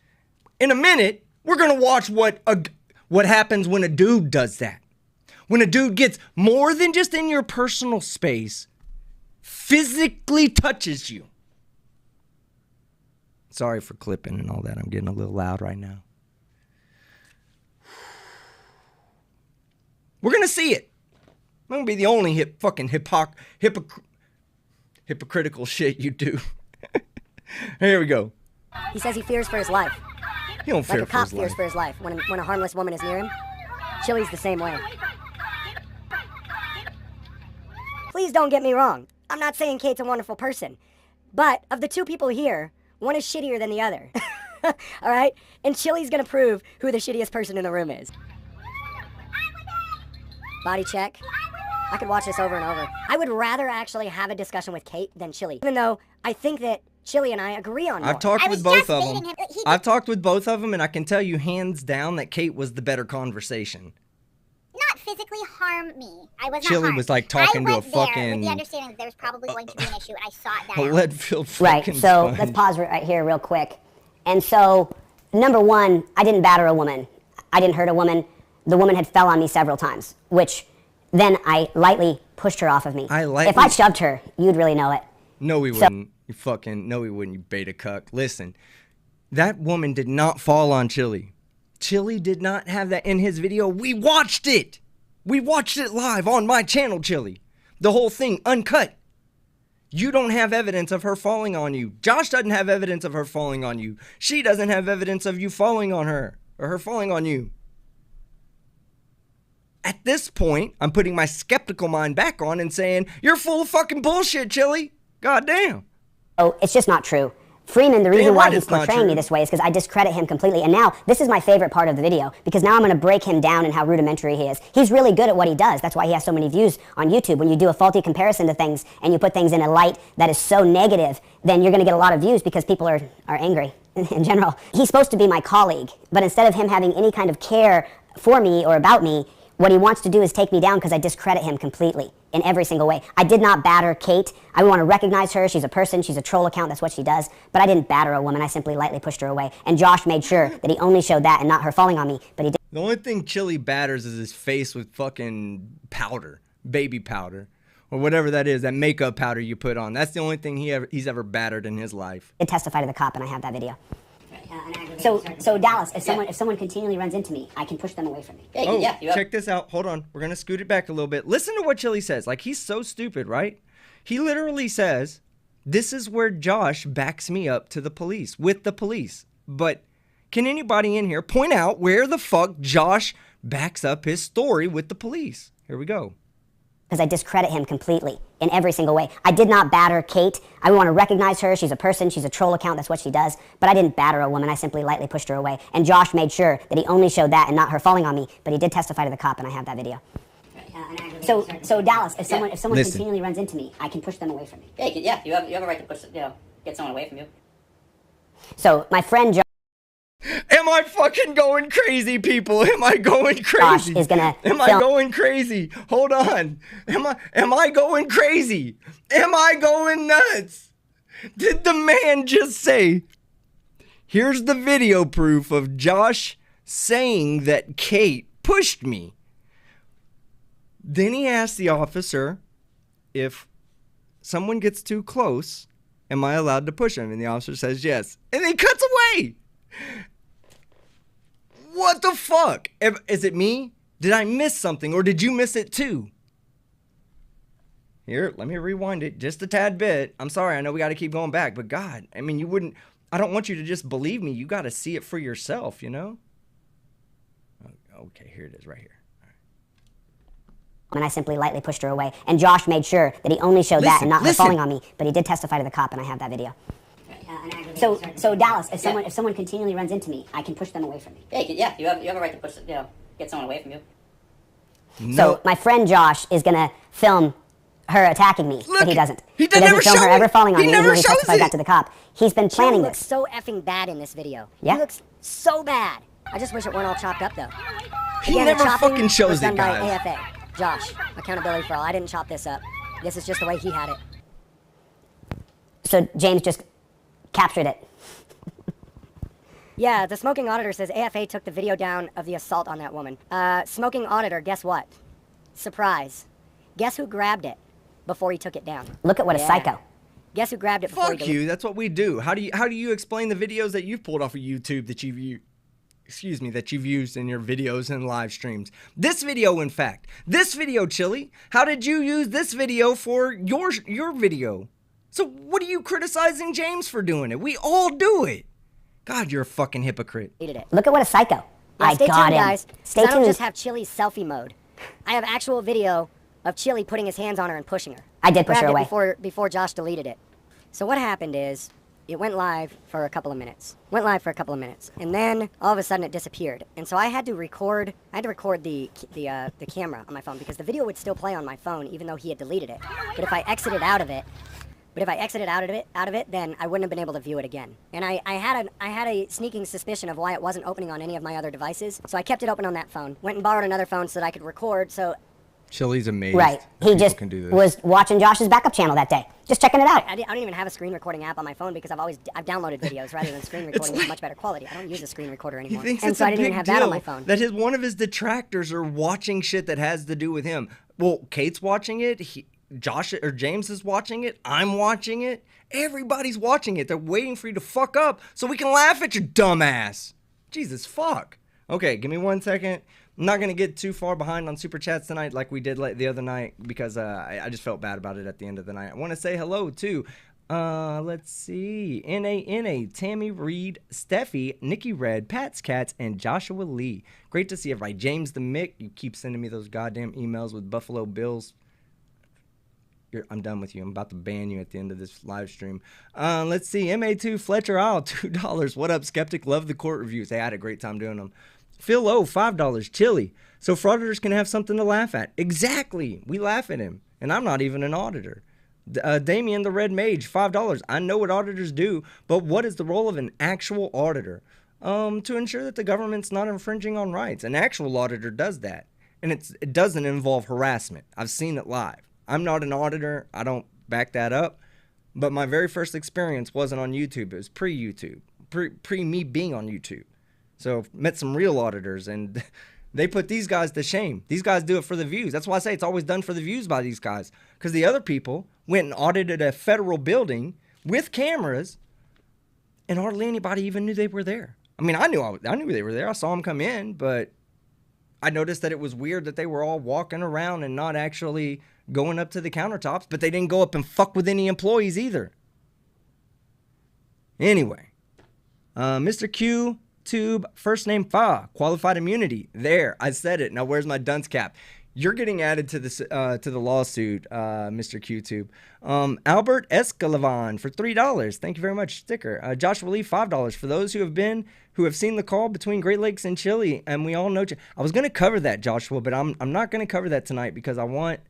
Speaker 1: In a minute, we're gonna watch what happens when a dude does that. When a dude gets more than just in your personal space, physically touches you. Sorry for clipping and all that. I'm getting a little loud right now. We're gonna see it. I'm gonna be the only hypocritical shit you do. Here we go.
Speaker 10: He says he fears for his life.
Speaker 1: He don't fear
Speaker 10: like a cop
Speaker 1: for his
Speaker 10: fears
Speaker 1: life.
Speaker 10: for his life when a harmless woman is near him. Chili's the same way. Please don't get me wrong. I'm not saying Kate's a wonderful person. But of the two people here, one is shittier than the other. All right? And Chili's gonna prove who the shittiest person in the room is. Body check. I could watch this over and over. I would rather actually have a discussion with Kate than Chili, even though I think that Chili and I agree on more.
Speaker 1: I've talked with both of them. I've talked with both of them, and I can tell you hands down that Kate was the better conversation.
Speaker 13: Not physically harm me. I was
Speaker 1: Chili
Speaker 13: not harmed.
Speaker 1: was like talking to a
Speaker 13: I went there
Speaker 1: fucking
Speaker 13: with the understanding that there was probably going to be an issue, and I sought that
Speaker 1: a
Speaker 13: out.
Speaker 1: lead-filled
Speaker 8: Right,
Speaker 1: fucking
Speaker 8: so
Speaker 1: sponge.
Speaker 8: let's pause right here real quick. And so, number one, I didn't batter a woman. I didn't hurt a woman. The woman had fell on me several times, which then I lightly pushed her off of me. If I shoved her, you'd really know it.
Speaker 1: No, we wouldn't. You fucking, no, we wouldn't, you beta cuck. Listen, that woman did not fall on Chili. Chili did not have that in his video. We watched it. We watched it live on my channel, Chili. The whole thing, uncut. You don't have evidence of her falling on you. Josh doesn't have evidence of her falling on you. She doesn't have evidence of you falling on her, or her falling on you. At this point, I'm putting my skeptical mind back on and saying, you're full of fucking bullshit, Chili. God damn.
Speaker 8: Oh, it's just not true. Freeman, the reason why he's portraying me this way is because I discredit him completely. And now, this is my favorite part of the video, because now I'm going to break him down and how rudimentary he is. He's really good at what he does. That's why he has so many views on YouTube. When you do a faulty comparison to things and you put things in a light that is so negative, then you're going to get a lot of views because people are angry in general. He's supposed to be my colleague, but instead of him having any kind of care for me or about me, what he wants to do is take me down because I discredit him completely in every single way. I did not batter Kate. I want to recognize her. She's a person. She's a troll account. That's what she does. But I didn't batter a woman. I simply lightly pushed her away. And Josh made sure that he only showed that and not her falling on me. But he did.
Speaker 1: The only thing Chili batters is his face with fucking powder, baby powder, or whatever that is, that makeup powder you put on. That's the only thing he's ever battered in his life.
Speaker 8: Did testify to the cop, and I have that video. So Dallas, if someone continually runs into me, I can push them away from me.
Speaker 1: Oh, check this out. Hold on. We're going to scoot it back a little bit. Listen to what Chili says. Like, he's so stupid, right? He literally says, this is where Josh backs me up to the police, with the police. But can anybody in here point out where the fuck Josh backs up his story with the police? Here we go.
Speaker 8: Because I discredit him completely in every single way. I did not batter Kate. I want to recognize her. She's a person. She's a troll account. That's what she does. But I didn't batter a woman. I simply lightly pushed her away. And Josh made sure that he only showed that and not her falling on me. But he did testify to the cop, and I have that video. So Dallas, if someone
Speaker 1: Listen.
Speaker 8: continually runs into me, I can push them away from me.
Speaker 10: Yeah, you have a right to push, get someone away from you.
Speaker 8: So my friend
Speaker 1: Am I fucking going crazy, people? Am I going crazy?
Speaker 8: Josh is gonna
Speaker 1: Am I going crazy? Hold on. Am I going crazy? Am I going nuts? Did the man just say, here's the video proof of Josh saying that Kate pushed me? Then he asked the officer, if someone gets too close, am I allowed to push him? And the officer says yes. And then he cuts away. What the fuck? Is it me? Did I miss something, or did you miss it too? Here, let me rewind it just a tad bit. I'm sorry, I know we got to keep going back, but God, I mean, I don't want you to just believe me. You got to see it for yourself, you know? Okay, here it is right here.
Speaker 8: and I simply lightly pushed her away. And Josh made sure that he only showed that and not her falling on me, but he did testify to the cop, and I have that video. So Dallas, if someone continually runs into me, I can push them away from me.
Speaker 10: Yeah, you have a right to push, get someone away from you.
Speaker 1: No.
Speaker 8: So my friend Josh is gonna film her attacking me, but he doesn't.
Speaker 1: He
Speaker 8: doesn't film her ever falling on me, even though he
Speaker 13: shows
Speaker 8: testified that to the cop. He's been planning
Speaker 13: looks
Speaker 8: this.
Speaker 13: so effing bad in this video.
Speaker 8: Yeah.
Speaker 13: He looks so bad. I just wish it weren't all chopped up though.
Speaker 1: He never fucking shows it, guys.
Speaker 13: By AFA. Josh, accountability for all. I didn't chop this up. This is just the way he had it.
Speaker 8: So James just captured it.
Speaker 13: Yeah, the smoking auditor says AFA took the video down of the assault on that woman. Smoking auditor, guess what? Surprise. Guess who grabbed it before he took it down?
Speaker 8: Look at what a psycho.
Speaker 13: Guess who grabbed it before he
Speaker 1: Fuck you, that's what we do. How do you explain the videos that you've pulled off of YouTube that you've used in your videos and live streams? This video, in fact. This video, Chili. How did you use this video for your video? So what are you criticizing James for doing it? We all do it. God, you're a fucking hypocrite.
Speaker 8: Look at what a psycho.
Speaker 13: Yeah,
Speaker 8: I
Speaker 13: stay
Speaker 8: got
Speaker 13: tuned,
Speaker 8: him.
Speaker 13: guys.
Speaker 8: Stay
Speaker 13: I don't
Speaker 8: tuned.
Speaker 13: just have Chili's selfie mode. I have actual video of Chili putting his hands on her and pushing her.
Speaker 8: I did push her
Speaker 13: Grabbed
Speaker 8: away.
Speaker 13: it before Josh deleted it. So what happened is, it went live for a couple of minutes. And then all of a sudden it disappeared. And so I had to record the camera on my phone because the video would still play on my phone even though he had deleted it. But if I exited out of it, then I wouldn't have been able to view it again. And I had a sneaking suspicion of why it wasn't opening on any of my other devices. So I kept it open on that phone. Went and borrowed another phone so that I could record. So
Speaker 1: Chili's amazed.
Speaker 8: Right. He just was watching Josh's backup channel that day. Just checking it out.
Speaker 13: I don't even have a screen recording app on my phone because I've downloaded videos rather than screen recording with much better quality. I don't use a screen recorder anymore.
Speaker 1: He thinks
Speaker 13: and
Speaker 1: it's
Speaker 13: so
Speaker 1: a
Speaker 13: I didn't even
Speaker 1: big
Speaker 13: have
Speaker 1: deal
Speaker 13: that on my phone.
Speaker 1: that one of his detractors are watching shit that has to do with him. Well, Kate's watching it. Josh or James is watching it. I'm watching it. Everybody's watching it. They're waiting for you to fuck up so we can laugh at your dumb ass. Jesus fuck. Okay, give me 1 second. I'm not going to get too far behind on Super Chats tonight like we did the other night because I just felt bad about it at the end of the night. I want to say hello to, let's see, N-A, Tammy Reed, Steffi, Nikki Red, Pat's Cats, and Joshua Lee. Great to see everybody. James the Mick, you keep sending me those goddamn emails with Buffalo Bills. I'm done with you. I'm about to ban you at the end of this live stream. Let's see. MA2 Fletcher Isle, $2. What up, Skeptic? Love the court reviews. Hey, I had a great time doing them. Phil O, $5. Chili. So frauditors can have something to laugh at. Exactly. We laugh at him. And I'm not even an auditor. Damien the Red Mage, $5. I know what auditors do, but what is the role of an actual auditor? To ensure that the government's not infringing on rights. An actual auditor does that. And it doesn't involve harassment. I've seen it live. I'm not an auditor. I don't back that up. But my very first experience wasn't on YouTube. It was pre-YouTube. Pre me being on YouTube. So met some real auditors, and they put these guys to shame. These guys do it for the views. That's why I say it's always done for the views by these guys. Because the other people went and audited a federal building with cameras, and hardly anybody even knew they were there. I mean, I knew they were there. I saw them come in, but I noticed that it was weird that they were all walking around and not actually going up to the countertops, but they didn't go up and fuck with any employees either. Anyway, Mr. Q Tube, first name Fa, qualified immunity. There, I said it. Now where's my dunce cap? You're getting added to this to the lawsuit, Mr. QTube. Albert Escalavan for $3. Thank you very much. Sticker. Joshua Lee, $5. For those who have seen the call between Great Lakes and Chile, and we all know. I was going to cover that, Joshua, but I'm not going to cover that tonight because I want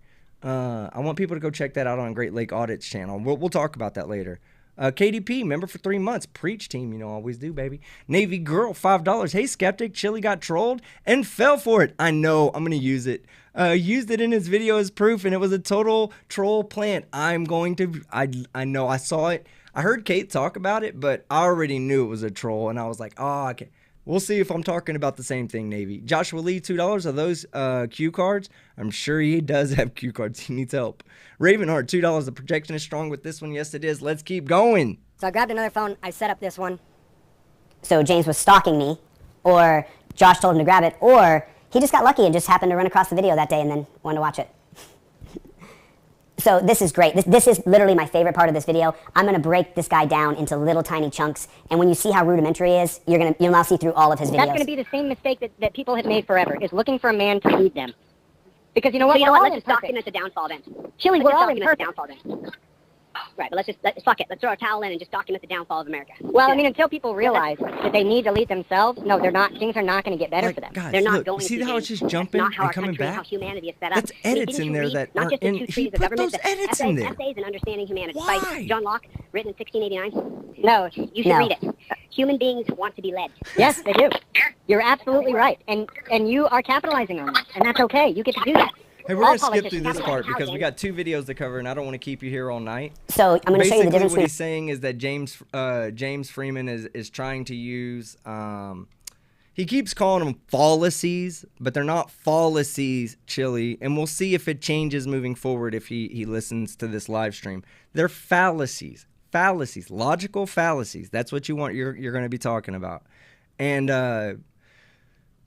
Speaker 1: people to go check that out on Great Lake Audit's channel. We'll talk about that later. KDP, member for 3 months. Preach team, always do, baby. Navy Girl, $5. Hey, Skeptic, Chili got trolled and fell for it. I know, I'm going to use it. Used it in his video as proof, and it was a total troll plant. I know, I saw it. I heard Kate talk about it, but I already knew it was a troll, and I was like, okay. We'll see if I'm talking about the same thing, Navy. Joshua Lee, $2. Are those cue cards? I'm sure he does have cue cards. He needs help. Ravenheart, $2. The projection is strong with this one. Yes, it is. Let's keep going.
Speaker 10: So I grabbed another phone. I set up this one.
Speaker 8: So James was stalking me, or Josh told him to grab it, or he just got lucky and just happened to run across the video that day and then wanted to watch it. So this is great. This is literally my favorite part of this video. I'm going to break this guy down into little tiny chunks, and when you see how rudimentary he is, you'll now see through all of his videos.
Speaker 10: That's going to be the same mistake that people have made forever, is looking for a man to lead them. Because you know what?
Speaker 11: Let's just document the downfall then.
Speaker 10: Chili, we're already perfect.
Speaker 11: The downfall then. Right, but fuck it. Let's throw a towel in and just document the downfall of America.
Speaker 10: Well, I mean, until people realize that they need to lead themselves, no, they're not. Things are not going to get better for them.
Speaker 1: Guys,
Speaker 11: they're not
Speaker 1: look,
Speaker 11: going
Speaker 1: see
Speaker 11: to.
Speaker 1: how it's just jumping and coming back?
Speaker 11: How humanity is set up.
Speaker 1: That's edits in there that
Speaker 11: not
Speaker 1: aren't
Speaker 11: just the
Speaker 1: in.
Speaker 11: two
Speaker 1: He
Speaker 11: trees of
Speaker 1: put
Speaker 11: government.
Speaker 1: those edits in there.
Speaker 11: Essays in Understanding Humanity
Speaker 1: Why?
Speaker 11: by John Locke, written in 1689. No, you should read it. Human beings want to be led.
Speaker 10: Yes, they do. You're absolutely right, and you are capitalizing on that, and that's okay. You get to do that.
Speaker 1: Hey, we're going to skip through this part because we got 2 videos to cover, and I don't want to keep you here all night.
Speaker 8: So I'm going to show you the difference.
Speaker 1: Basically, what he's saying is that James Freeman is trying to use. He keeps calling them fallacies, but they're not fallacies, Chili. And we'll see if it changes moving forward if he listens to this live stream. They're fallacies, logical fallacies. That's what you want. You're going to be talking about, and.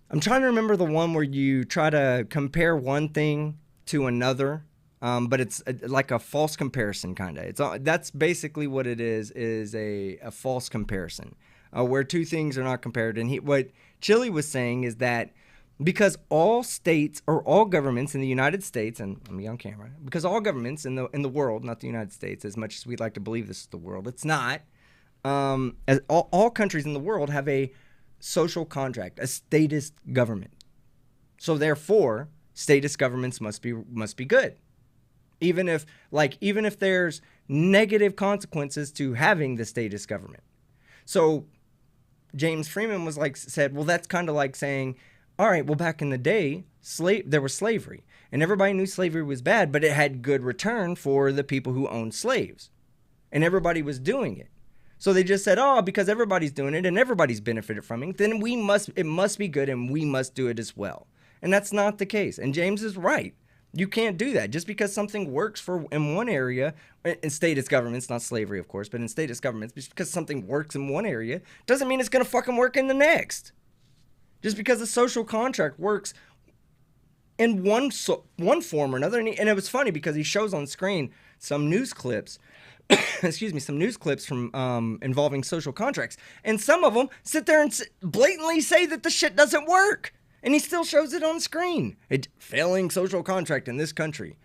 Speaker 1: I'm trying to remember the one where you try to compare one thing to another, but it's like a false comparison kind of. That's basically what it is a false comparison, where 2 things are not compared. And what Chili was saying is that because all states or all governments in the United States, and let me on camera, because all governments in the world, not the United States, as much as we'd like to believe this is the world, it's not. As all countries in the world have a social contract, a statist government. So therefore, statist governments must be good. Even if there's negative consequences to having the statist government. So James Freeman said, well, that's kind of like saying, all right, well, back in the day, there was slavery, and everybody knew slavery was bad, but it had good return for the people who owned slaves, and everybody was doing it. So they just said, oh, because everybody's doing it and everybody's benefited from it, then it must be good and we must do it as well. And that's not the case. And James is right. You can't do that. Just because something works in one area, in statist governments, not slavery, of course, but in statist governments, just because something works in one area doesn't mean it's going to fucking work in the next. Just because a social contract works in one form or another. And it was funny because he shows on screen some news clips some news clips from involving social contracts, and some of them sit there and blatantly say that the shit doesn't work, and he still shows it on screen. Failing social contract in this country.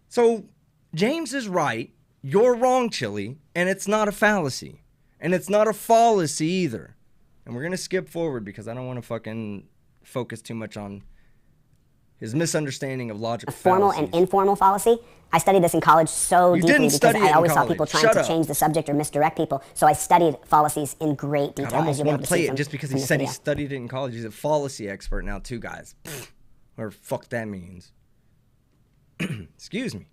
Speaker 1: So James is right, you're wrong, Chili, and it's not a fallacy, and it's not a fallacy either. And we're gonna skip forward because I don't want to fucking focus too much on his misunderstanding of logical
Speaker 8: formal
Speaker 1: fallacies.
Speaker 8: And informal fallacy. I studied this in college so deeply because I always saw people trying to change the subject or misdirect people. So I studied fallacies in great detail.
Speaker 1: God, I almost want to play it just because he said
Speaker 8: he
Speaker 1: studied it in college. He's a fallacy expert now too, guys. Whatever the fuck that means. Excuse me.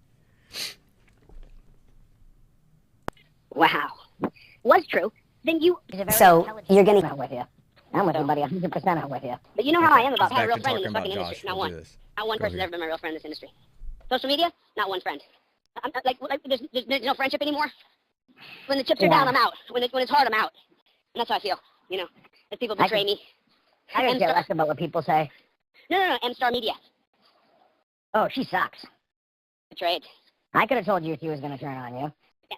Speaker 11: Wow. Was true. Then you...
Speaker 8: So you're going
Speaker 10: I'm with you. I'm with you, buddy. 100% I'm with you.
Speaker 11: But you know how I am about having a real friend in this fucking industry. Not one. Not one person's ever been my real friend in this industry. Social media, not one friend. There's no friendship anymore. When the chips are down, I'm out. When it's hard, I'm out. And that's how I feel. If people betray me.
Speaker 10: I don't care less about what people say.
Speaker 11: No. M-Star Media.
Speaker 10: Oh, she sucks.
Speaker 11: Betrayed.
Speaker 10: I could have told you she was going to turn on you.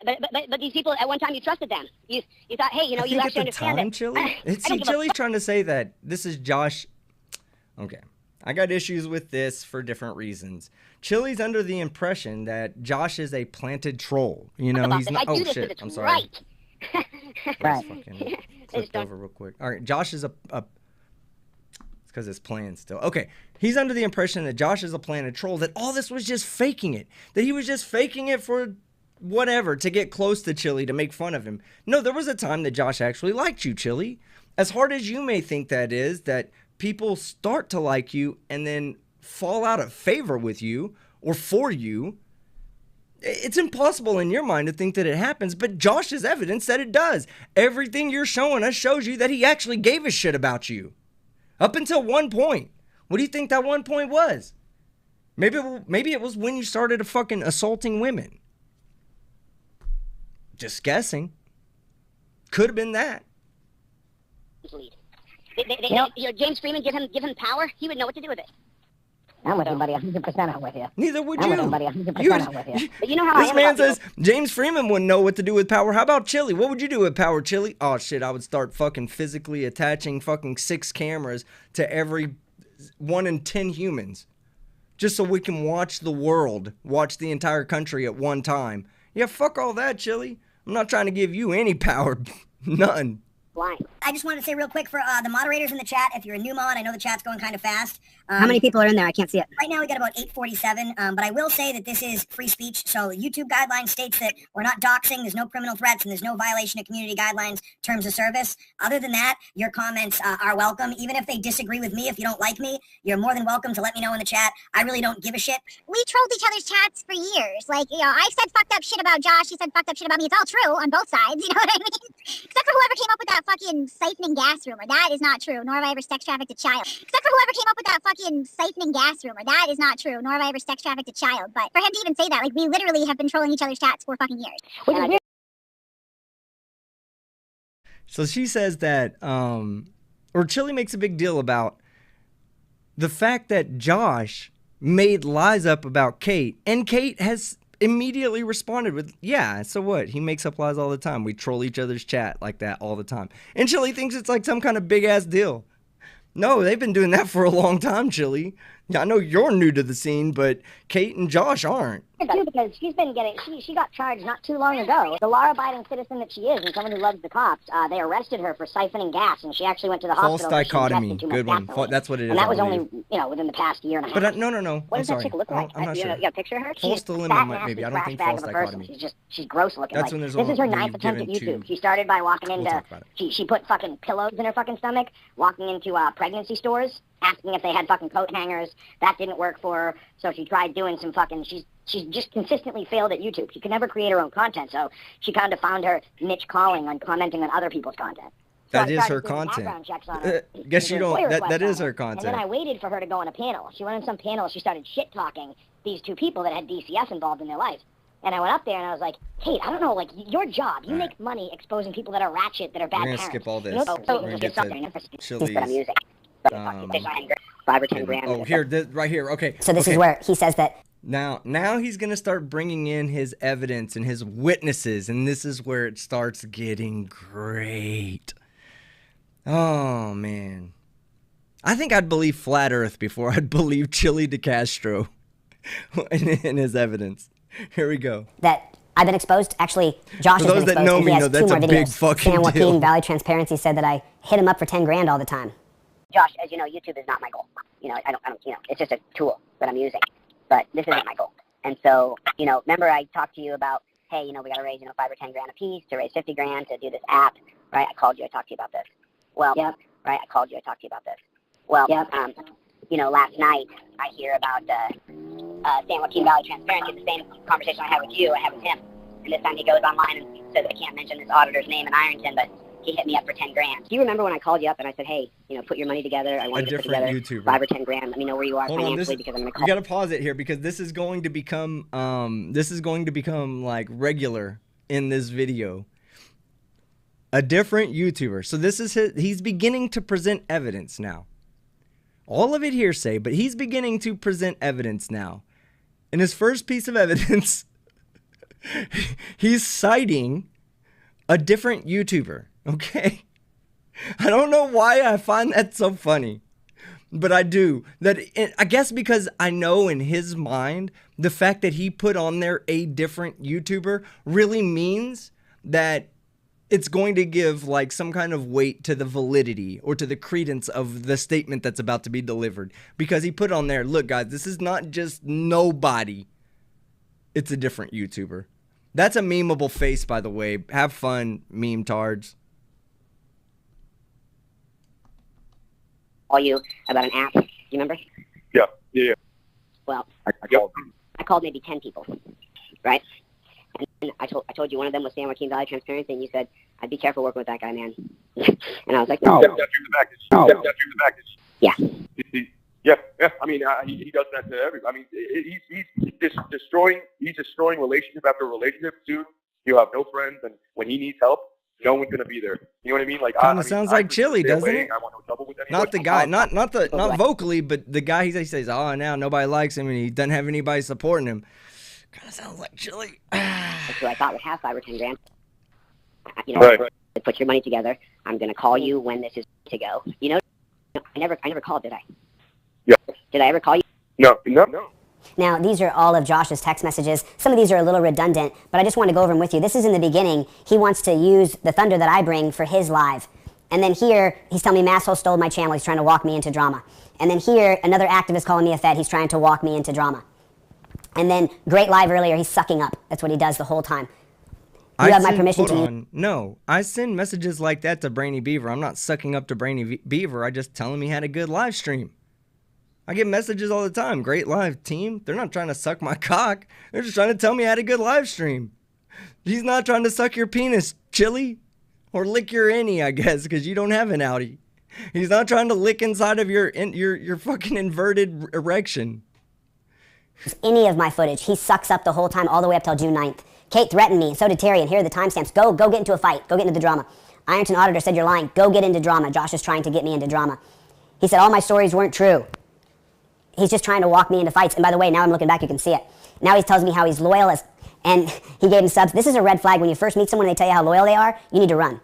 Speaker 11: But these people, at one time you trusted them. You thought, hey, you actually understand it.
Speaker 1: Chili? Chili's trying to say that this is Josh. Okay. I got issues with this for different reasons. Chili's under the impression that Josh is a planted troll. You know, he's not. Oh shit! I'm sorry.
Speaker 11: Right.
Speaker 1: Fucking flipped over real quick. All right, Josh is a it's because it's playing still. Okay, he's under the impression that Josh is a planted troll. That all this was just faking it. That he was just faking it for whatever, to get close to Chili, to make fun of him. No, there was a time that Josh actually liked you, Chili. As hard as you may think that is, that people start to like you and then fall out of favor with you or for you, it's impossible in your mind to think that it happens, but Josh is evidence that it does. Everything you're showing us shows you that he actually gave a shit about you. Up until one point. What do you think that one point was? Maybe it was when you started fucking assaulting women. Just guessing. Could have been that.
Speaker 11: James Freeman, give him power. He would know what to do with it.
Speaker 10: I'm with you, buddy. 100% I'm with you.
Speaker 1: Neither would
Speaker 10: I'm
Speaker 1: you.
Speaker 10: With you, buddy. 100% I'm with you.
Speaker 11: But you know how
Speaker 1: this man says James Freeman wouldn't know what to do with power. How about Chili? What would you do with power, Chili? Oh shit, I would start fucking physically attaching fucking 6 cameras to every 1 in 10 humans. Just so we can watch the world, watch the entire country at one time. Yeah, fuck all that, Chili. I'm not trying to give you any power. None.
Speaker 9: I just wanted to say real quick for the moderators in the chat, if you're a new mod, I know the chat's going kind of fast.
Speaker 10: How many people are in there? I can't see it.
Speaker 9: Right now we got about 847, but I will say that this is free speech. So YouTube guidelines states that we're not doxing, there's no criminal threats, and there's no violation of community guidelines, terms of service. Other than that, your comments are welcome. Even if they disagree with me, if you don't like me, you're more than welcome to let me know in the chat. I really don't give a shit.
Speaker 13: We trolled each other's chats for years. Like, you know, I said fucked up shit about Josh, he said fucked up shit about me. It's all true on both sides, you know what I mean? Except for whoever came up with that fucking siphoning gas rumor. That is not true, nor have I ever sex trafficked a child. Except for whoever came up with that fucking siphoning gas rumor. That is not true, nor have I ever sex trafficked a child. But for him to even say that, like, we literally have been trolling each other's chats for fucking years.
Speaker 1: So she says that, or Chili makes a big deal about the fact that Josh made lies up about Kate, and Kate has immediately responded with, yeah, so what? He makes up lies all the time. We troll each other's chat like that all the time. And Chili thinks it's like some kind of big-ass deal. No, they've been doing that for a long time, Chili. I know you're new to the scene, but Kate and Josh aren't.
Speaker 10: Because she's been getting, she got charged not too long ago. The law-abiding citizen that she is, and someone who loves the cops, they arrested her for siphoning gas, and she actually went to the hospital.
Speaker 1: False dichotomy. Good one. That's what it is.
Speaker 10: And that was only, within the past year and a half.
Speaker 1: But no.
Speaker 10: What does that chick look like?
Speaker 1: I'm not sure.
Speaker 10: You got a picture of her?
Speaker 1: False dilemma, maybe. I don't think false dichotomy.
Speaker 10: She's gross looking.
Speaker 1: That's when there's
Speaker 10: this is her 9th attempt at YouTube. She started by walking into, she put fucking pillows in her fucking stomach, walking into pregnancy stores, asking if they had fucking coat hangers. That didn't work for her, so she tried doing some fucking, she's just consistently failed at YouTube. She could never create her own content, so she kind of found her niche calling on commenting on other people's content. So
Speaker 1: that is her content. Guess you don't, that is her content.
Speaker 10: And then I waited for her to go on a panel. She went on some panel, she started shit-talking these 2 people that had DCS involved in their life. And I went up there and I was like, Kate, I don't know, like, your job, you make money exposing people that are ratchet, that are bad parents.
Speaker 1: We're going to skip all this.
Speaker 10: So
Speaker 1: we're going to get to Chili's.
Speaker 10: I'm using. 5 or 10 grand.
Speaker 1: Oh, here, right here. Okay.
Speaker 8: So this is where he says that.
Speaker 1: Now he's going to start bringing in his evidence and his witnesses, and this is where it starts getting great. Oh, man. I think I'd believe Flat Earth before I'd believe Chili DeCastro in his evidence. Here we go.
Speaker 8: That I've been exposed. Actually, Josh has been exposed.
Speaker 1: For those that know me, know that's a big fucking
Speaker 8: San Joaquin
Speaker 1: deal.
Speaker 8: Valley Transparency said that I hit him up for 10 grand all the time.
Speaker 10: Josh, as you know, YouTube is not my goal. I don't, it's just a tool that I'm using. But this isn't my goal. And so, remember I talked to you about, hey, we got to raise, 5 or 10 grand a piece to raise 50 grand to do this app, right? I called you, I talked to you about this. Well, right, I called you, I talked to you about this. Well, last night I hear about San Joaquin Valley Transparency, the same conversation I had with you, I had with him. And this time he goes online and says I can't mention this auditor's name in Ironton, but he hit me up for 10 grand. Do you remember when I called you up and I said, hey, put your money together. I want to put together
Speaker 1: YouTuber.
Speaker 10: 5 or 10 grand. Let me know where you are financially because I'm going to call.
Speaker 1: You got to pause it here because this is going to become like regular in this video. A different YouTuber. So this is he's beginning to present evidence now. All of it hearsay, but he's beginning to present evidence now. In his first piece of evidence, he's citing a different YouTuber. Okay? I don't know why I find that so funny. but I do. I guess because I know in his mind, the fact that he put on there a different YouTuber really means that it's going to give like some kind of weight to the validity or to the credence of the statement that's about to be delivered. Because he put on there, look guys, this is not just nobody. It's a different YouTuber. That's a memeable face, by the way. Have fun, meme tards.
Speaker 11: Call you about an app. Do you remember?
Speaker 14: Yeah.
Speaker 11: Well, I called maybe 10 people, right? And I told you one of them was San Joaquin Valley Transparency, and you said, I'd be careful working with that guy, man. And I was like, no.
Speaker 14: That's through the package.
Speaker 11: No.
Speaker 14: That's through the package.
Speaker 11: Yeah.
Speaker 14: Yeah. I mean, he does that to everybody. I mean, he's destroying relationship after relationship. Soon he'll have no friends, and when he needs help, no one's gonna be there. You know what I mean? Like,
Speaker 1: kind of sounds like Chili, doesn't it?
Speaker 14: I want no trouble with anybody.
Speaker 1: Not the guy, not vocally, but the guy. He says, "Oh, now nobody likes him, and he doesn't have anybody supporting him." Kind of sounds like Chili.
Speaker 11: That's what I thought would have $5 or $10 grand.
Speaker 14: Right.
Speaker 11: Put your money together. I'm gonna call you when this is to go. You know, I never called, did I?
Speaker 14: Yeah.
Speaker 11: Did I ever call you?
Speaker 14: No.
Speaker 8: Now, these are all of Josh's text messages. Some of these are a little redundant, but I just want to go over them with you. This is in the beginning. He wants to use the thunder that I bring for his live. And then here, he's telling me Masshole stole my channel. He's trying to walk me into drama. And then here, another activist calling me a fed. He's trying to walk me into drama. And then, great live earlier, he's sucking up. That's what he does the whole time. You have my permission to use...
Speaker 1: No, I send messages like that to Brainy Beaver. I'm not sucking up to Brainy Beaver. I just tell him he had a good live stream. I get messages all the time. Great live, team. They're not trying to suck my cock. They're just trying to tell me I had a good live stream. He's not trying to suck your penis, Chili. Or lick your innie, I guess, because you don't have an outie. He's not trying to lick inside of your fucking inverted erection.
Speaker 8: Any of my footage. He sucks up the whole time, all the way up till June 9th. Kate threatened me, so did Terry, and here are the timestamps. Go get into a fight. Go get into the drama. Ironton Auditor said you're lying. Go get into drama. Josh is trying to get me into drama. He said all my stories weren't true. He's just trying to walk me into fights. And by the way, now I'm looking back, you can see it. Now he tells me how he's loyal, and he gave him subs. This is a red flag. When you first meet someone and they tell you how loyal they are, you need to run.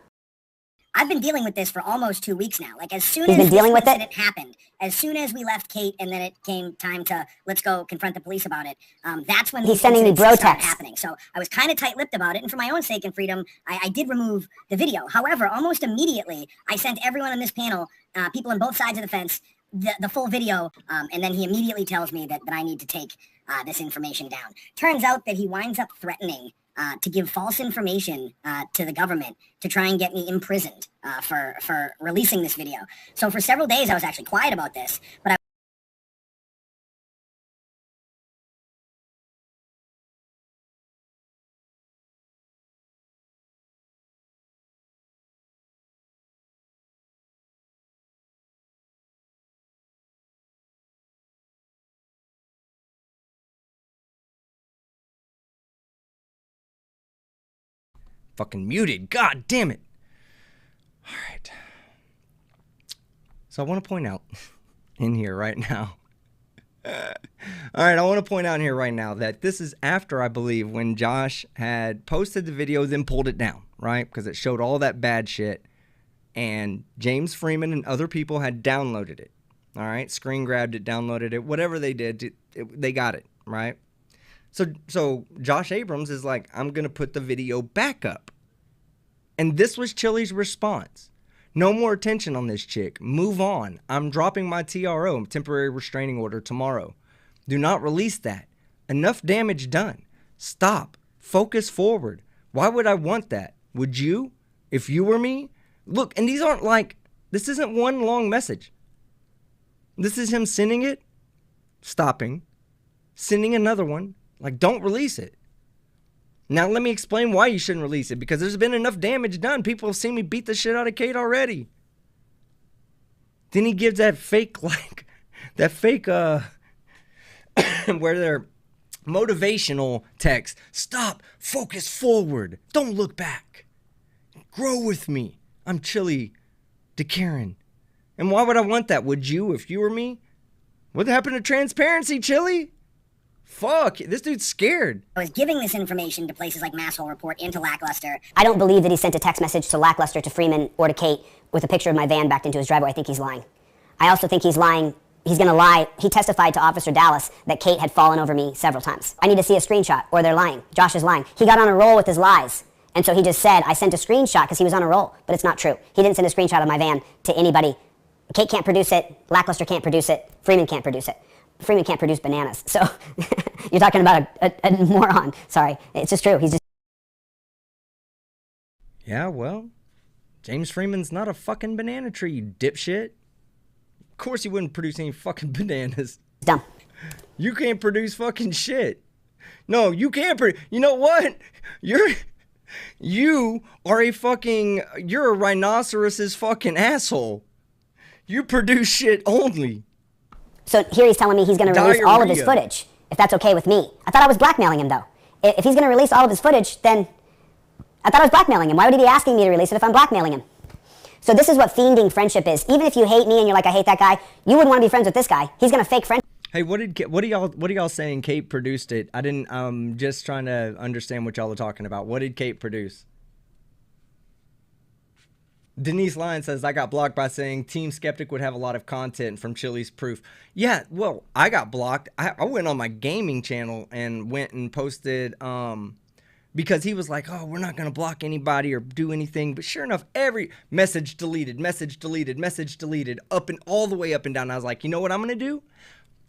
Speaker 9: I've been dealing with this for almost 2 weeks now. Like, as soon
Speaker 8: as this
Speaker 9: incident happened, as soon as we left Kate and then it came time to, let's go confront the police about it, that's when
Speaker 8: he's sending me bro texts
Speaker 9: happening. So I was kind of tight-lipped about it, and for my own sake and freedom, I did remove the video. However, almost immediately, I sent everyone on this panel, people on both sides of the fence, the full video, and then he immediately tells me that I need to take this information down. Turns out that he winds up threatening to give false information to the government to try and get me imprisoned for releasing this video. So for several days, I was actually quiet about this, but
Speaker 1: Fucking muted. God damn it. All right. So I want to point out in here right now. All right, I want to point out here right now that this is after, I believe, when Josh had posted the video, then pulled it down, right? Because it showed all that bad shit. And James Freeman and other people had downloaded it. All right, screen grabbed it, downloaded it, whatever they did, they got it, right? So Josh Abrams is like, I'm going to put the video back up. And this was Chili's response. No more attention on this chick. Move on. I'm dropping my TRO, temporary restraining order, tomorrow. Do not release that. Enough damage done. Stop. Focus forward. Why would I want that? Would you? If you were me? Look, and these aren't like, this isn't one long message. This is him sending it, stopping, sending another one. Like, don't release it. Now, let me explain why you shouldn't release it. Because there's been enough damage done. People have seen me beat the shit out of Kate already. Then he gives that fake, like, that fake, where they're motivational text. Stop. Focus forward. Don't look back. Grow with me. I'm Chili DeCaren. And why would I want that? Would you, if you were me? What happened to transparency, Chili? Fuck, this dude's scared.
Speaker 9: I was giving this information to places like Masshole Report and to Lackluster.
Speaker 8: I don't believe that he sent a text message to Lackluster, to Freeman, or to Kate with a picture of my van backed into his driveway. I think he's lying. I also think he's lying. He's going to lie. He testified to Officer Dallas that Kate had fallen over me several times. I need to see a screenshot, or they're lying. Josh is lying. He got on a roll with his lies. And so he just said, I sent a screenshot because he was on a roll. But it's not true. He didn't send a screenshot of my van to anybody. Kate can't produce it. Lackluster can't produce it. Freeman can't produce it. Freeman can't produce bananas. So you're talking about a moron. Sorry. It's just true. He's just...
Speaker 1: Yeah, well, James Freeman's not a fucking banana tree, you dipshit. Of course he wouldn't produce any fucking bananas.
Speaker 8: Dumb.
Speaker 1: You can't produce fucking shit. No, you can't produce... You know what? You are you're a rhinoceros's fucking asshole. You produce shit only.
Speaker 8: So here he's telling me he's going to release all of his footage, if that's okay with me. I thought I was blackmailing him, though. If he's going to release all of his footage, then I thought I was blackmailing him. Why would he be asking me to release it if I'm blackmailing him? So this is what fiending friendship is. Even if you hate me and you're like, I hate that guy, you wouldn't want to be friends with this guy. He's going to fake friendship.
Speaker 1: Hey, what are y'all saying? Kate produced it. I didn't. Just trying to understand what y'all are talking about. What did Kate produce? Denise Lyon says, I got blocked by saying Team Skeptic would have a lot of content from Chili's proof. Yeah, well, I got blocked. I went on my gaming channel and went and posted, because he was like, oh, we're not going to block anybody or do anything. But sure enough, every message deleted, message deleted, message deleted, up and all the way up and down. I was like, you know what I'm going to do?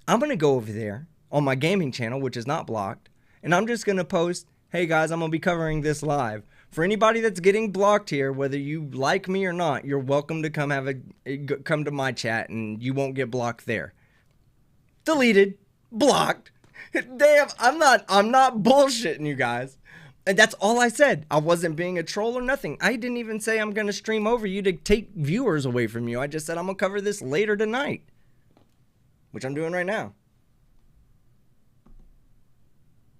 Speaker 1: I'm going to go over there on my gaming channel, which is not blocked, and I'm just going to post, hey guys, I'm going to be covering this live. For anybody that's getting blocked here, whether you like me or not, you're welcome to come to my chat, and you won't get blocked there. Deleted, blocked. Damn, I'm not bullshitting you guys. And that's all I said. I wasn't being a troll or nothing. I didn't even say I'm going to stream over you to take viewers away from you. I just said I'm going to cover this later tonight, which I'm doing right now.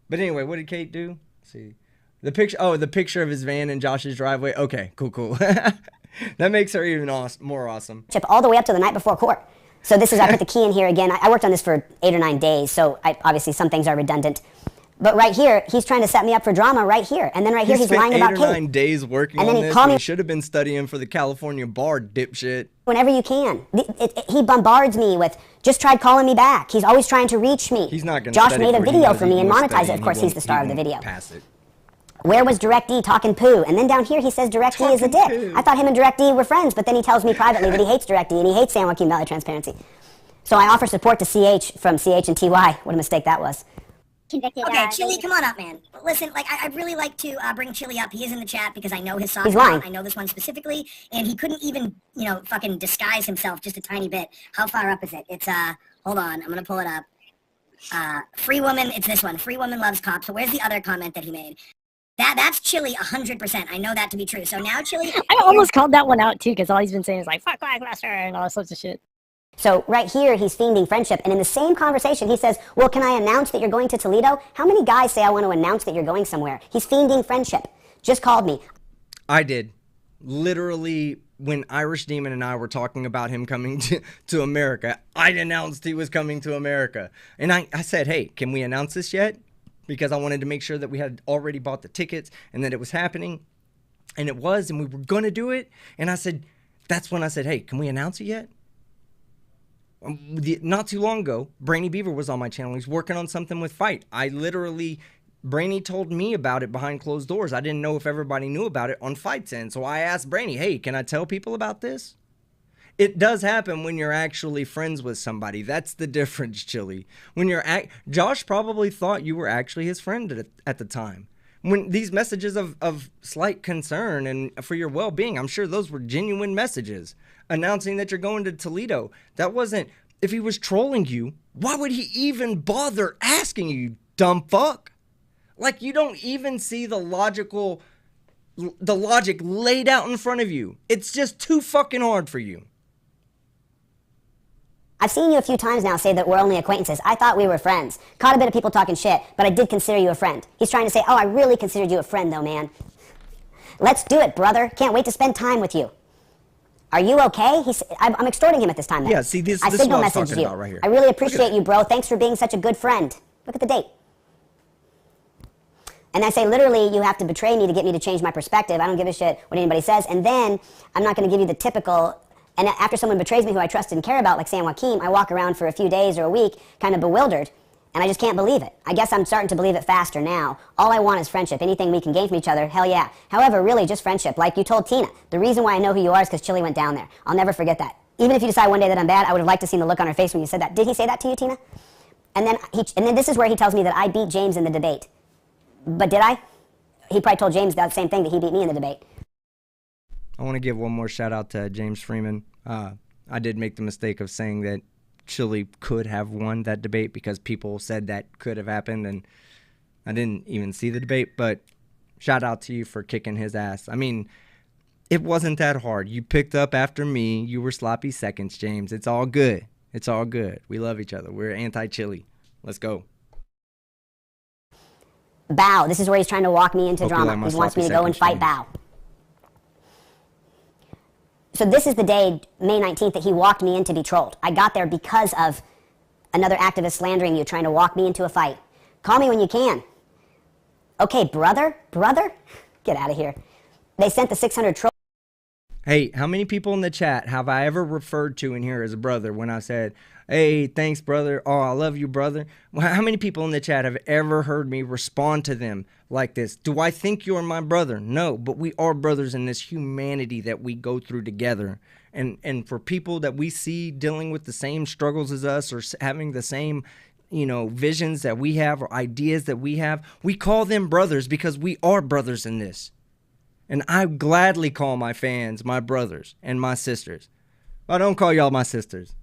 Speaker 1: But anyway, what did Kate do? Let's see. The picture of his van in Josh's driveway. Okay, cool. That makes her even more awesome.
Speaker 8: All the way up to the night before court. So this is, I put the key in here again. I worked on this for 8 or 9 days, so obviously some things are redundant. But right here, he's trying to set me up for drama right here. And then right here, he's lying about Kate.
Speaker 1: 8 or 9 days working on this. He should have been studying for the California bar, dipshit.
Speaker 8: Whenever you can. He bombards me with, just tried calling me back. He's always trying to reach me.
Speaker 1: He's not going to
Speaker 8: Josh made a video for me and monetized it. Of course, he's the star of the video.
Speaker 1: Pass it.
Speaker 8: Where was DirectD talking poo? And then down here he says DirectD is a dick. I thought him and DirectD were friends, but then he tells me privately that he hates DirectD and he hates San Joaquin Valley Transparency. So I offer support to CH from CH and TY. What a mistake that was.
Speaker 13: Okay, Chili, come on up, man. Listen, I'd really like to bring Chili up. He is in the chat because I know his song.
Speaker 8: He's lying.
Speaker 13: I know this one specifically, and he couldn't even, fucking disguise himself just a tiny bit. How far up is it? It's, hold on, I'm gonna pull it up. Free Woman, it's this one. Free Woman Loves Cops. So where's the other comment that he made? That's Chili 100%. I know that to be true. So now Chili...
Speaker 15: I almost called that one out, too, because all he's been saying is like, fuck Lackluster and all sorts of shit.
Speaker 8: So right here, he's fiending friendship. And in the same conversation, he says, well, can I announce that you're going to Toledo? How many guys say I want to announce that you're going somewhere? He's fiending friendship. Just called me.
Speaker 1: I did. Literally, when Irish Demon and I were talking about him coming to America, I announced he was coming to America. And I said, hey, can we announce this yet? Because I wanted to make sure that we had already bought the tickets and that it was happening. And it was, and we were going to do it. And I said, that's when I said, hey, can we announce it yet? Not too long ago, Brainy Beaver was on my channel. He's working on something with Fight. Brainy told me about it behind closed doors. I didn't know if everybody knew about it on Fight's end. So I asked Brainy, hey, can I tell people about this? It does happen when you're actually friends with somebody. That's the difference, Chili. Josh probably thought you were actually his friend at the time. When these messages of slight concern and for your well-being, I'm sure those were genuine messages announcing that you're going to Toledo. That wasn't, if he was trolling you, why would he even bother asking you, dumb fuck? Like, you don't even see the logic laid out in front of you. It's just too fucking hard for you.
Speaker 8: I've seen you a few times now say that we're only acquaintances. I thought we were friends. Caught a bit of people talking shit, but I did consider you a friend. He's trying to say, oh, I really considered you a friend though, man. Let's do it, brother. Can't wait to spend time with you. Are you okay? I'm extorting him at this time. Then.
Speaker 1: Yeah, see, this is what I was talking about right here.
Speaker 8: I really appreciate you, bro. Thanks for being such a good friend. Look at the date. And I say, literally, you have to betray me to get me to change my perspective. I don't give a shit what anybody says. And then I'm not going to give you the typical And after someone betrays me who I trust and care about, like San Joaquin, I walk around for a few days or a week kind of bewildered, and I just can't believe it. I guess I'm starting to believe it faster now. All I want is friendship. Anything we can gain from each other, hell yeah. However, really just friendship. Like you told Tina, the reason why I know who you are is because Chili went down there. I'll never forget that. Even if you decide one day that I'm bad, I would have liked to see the look on her face when you said that. Did he say that to you, Tina? And then this is where he tells me that I beat James in the debate. But did I? He probably told James that same thing, that he beat me in the debate.
Speaker 1: I want to give one more shout out to James Freeman. I did make the mistake of saying that Chili could have won that debate because people said that could have happened, and I didn't even see the debate, but shout out to you for kicking his ass. I mean, it wasn't that hard. You picked up after me. You were sloppy seconds, James. It's all good. It's all good. We love each other. We're anti-Chili. Let's go.
Speaker 8: Bao. This is where he's trying to walk me into drama. He wants me to go and fight Bao. So this is the day, May 19th, that he walked me in to be trolled. I got there because of another activist slandering you, trying to walk me into a fight. Call me when you can. Okay, brother? Get out of here. They sent the 600 trolls.
Speaker 1: Hey, how many people in the chat have I ever referred to in here as a brother when I said, hey, thanks, brother. Oh, I love you, brother. Well, how many people in the chat have ever heard me respond to them like this? Do I think you're my brother? No, but we are brothers in this humanity that we go through together. And for people that we see dealing with the same struggles as us or having the same, visions that we have or ideas that we have, we call them brothers because we are brothers in this. And I gladly call my fans my brothers and my sisters. I don't call y'all my sisters.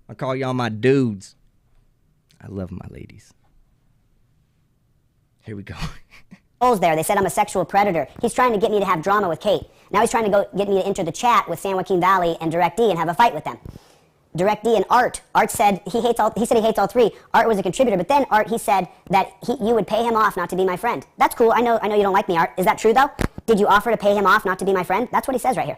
Speaker 1: I call y'all my dudes. I love my ladies. Here we go.
Speaker 8: There. They said I'm a sexual predator. He's trying to get me to have drama with Kate. Now he's trying to get me to enter the chat with San Joaquin Valley and Direct D and have a fight with them. Direct D and Art. Art said he hates all three. Art was a contributor, but then Art, he said that you would pay him off not to be my friend. That's cool. I know you don't like me, Art. Is that true though? Did you offer to pay him off not to be my friend? That's what he says right here.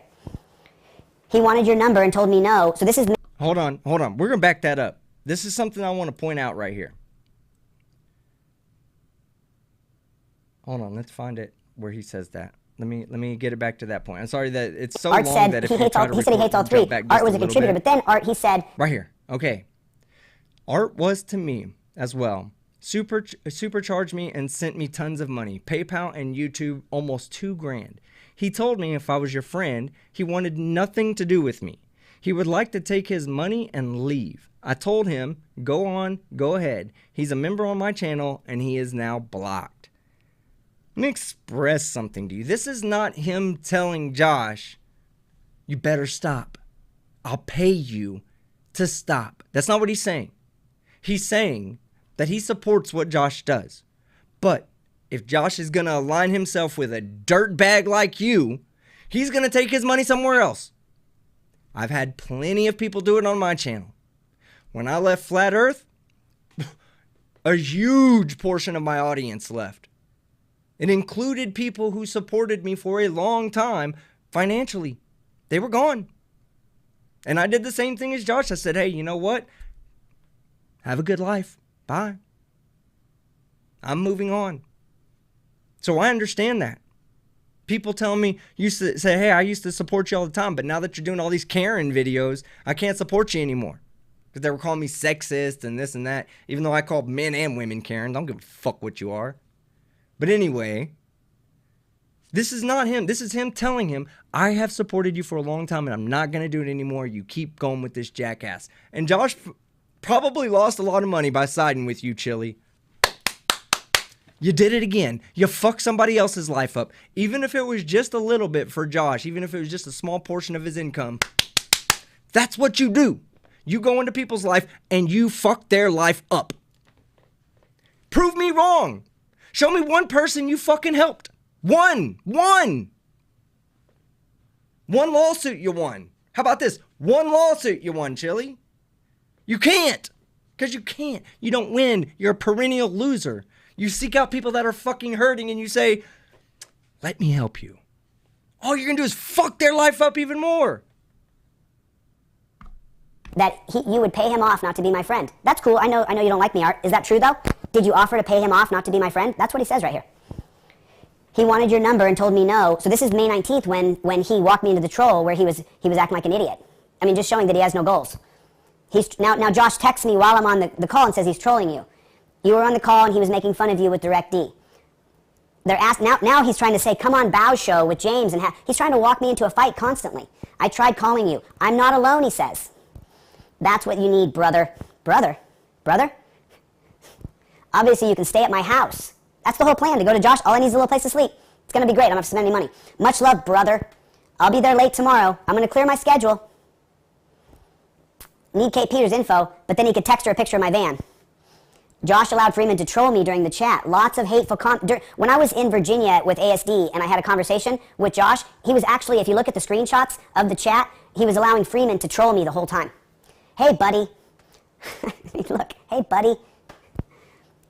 Speaker 8: He wanted your number and told me no. So this is...
Speaker 1: Hold on. We're going to back that up. This is something I want to point out right here. Hold on. Let's find it where he says that. Let me get it back to that point. I'm sorry that it's so
Speaker 8: Art
Speaker 1: long
Speaker 8: said
Speaker 1: that if
Speaker 8: he
Speaker 1: you try to
Speaker 8: he said he hates all three. Art was a contributor, but then Art, he said...
Speaker 1: Right here. Okay. Art was to me as well. Supercharged me and sent me tons of money. PayPal and YouTube, almost $2,000. He told me if I was your friend, he wanted nothing to do with me. He would like to take his money and leave. I told him, go on, go ahead. He's a member on my channel and he is now blocked. Let me express something to you. This is not him telling Josh, you better stop. I'll pay you to stop. That's not what he's saying. He's saying that he supports what Josh does. But if Josh is going to align himself with a dirtbag like you, he's going to take his money somewhere else. I've had plenty of people do it on my channel. When I left Flat Earth, a huge portion of my audience left. It included people who supported me for a long time financially. They were gone. And I did the same thing as Josh. I said, hey, you know what? Have a good life. Bye. I'm moving on. So I understand that. People tell me, used to say, hey, I used to support you all the time, but now that you're doing all these Karen videos, I can't support you anymore. Because they were calling me sexist and this and that, even though I called men and women Karen. Don't give a fuck what you are. But anyway, this is not him. This is him telling him, I have supported you for a long time and I'm not going to do it anymore. You keep going with this jackass. And Josh probably lost a lot of money by siding with you, Chili. You did it again. You fucked somebody else's life up. Even if it was just a little bit for Josh, even if it was just a small portion of his income, that's what you do. You go into people's life and you fuck their life up. Prove me wrong. Show me one person you fucking helped. One lawsuit you won. How about this? One lawsuit you won, Chili. You can't. Because you can't. You don't win. You're a perennial loser. You seek out people that are fucking hurting and you say, let me help you. All you're going to do is fuck their life up even more.
Speaker 8: That you would pay him off not to be my friend. That's cool. I know you don't like me, Art. Is that true, though? Did you offer to pay him off not to be my friend? That's what he says right here. He wanted your number and told me no. So this is May 19th when he walked me into the troll where he was acting like an idiot. I mean, just showing that he has no goals. Now Josh texts me while I'm on the call and says he's trolling you. You were on the call and he was making fun of you with DirectD. Now he's trying to say, come on, Bow's show with James. And he's trying to walk me into a fight constantly. I tried calling you. I'm not alone, he says. That's what you need, brother. Brother? Obviously, you can stay at my house. That's the whole plan, to go to Josh. All I need is a little place to sleep. It's going to be great. I don't have to spend any money. Much love, brother. I'll be there late tomorrow. I'm going to clear my schedule. Need Kate Peters' info, but then he could text her a picture of my van. Josh allowed Freeman to troll me during the chat. Lots of hateful when I was in Virginia with ASD and I had a conversation with Josh, he was actually, if you look at the screenshots of the chat, he was allowing Freeman to troll me the whole time. Hey, buddy. Look, hey, buddy.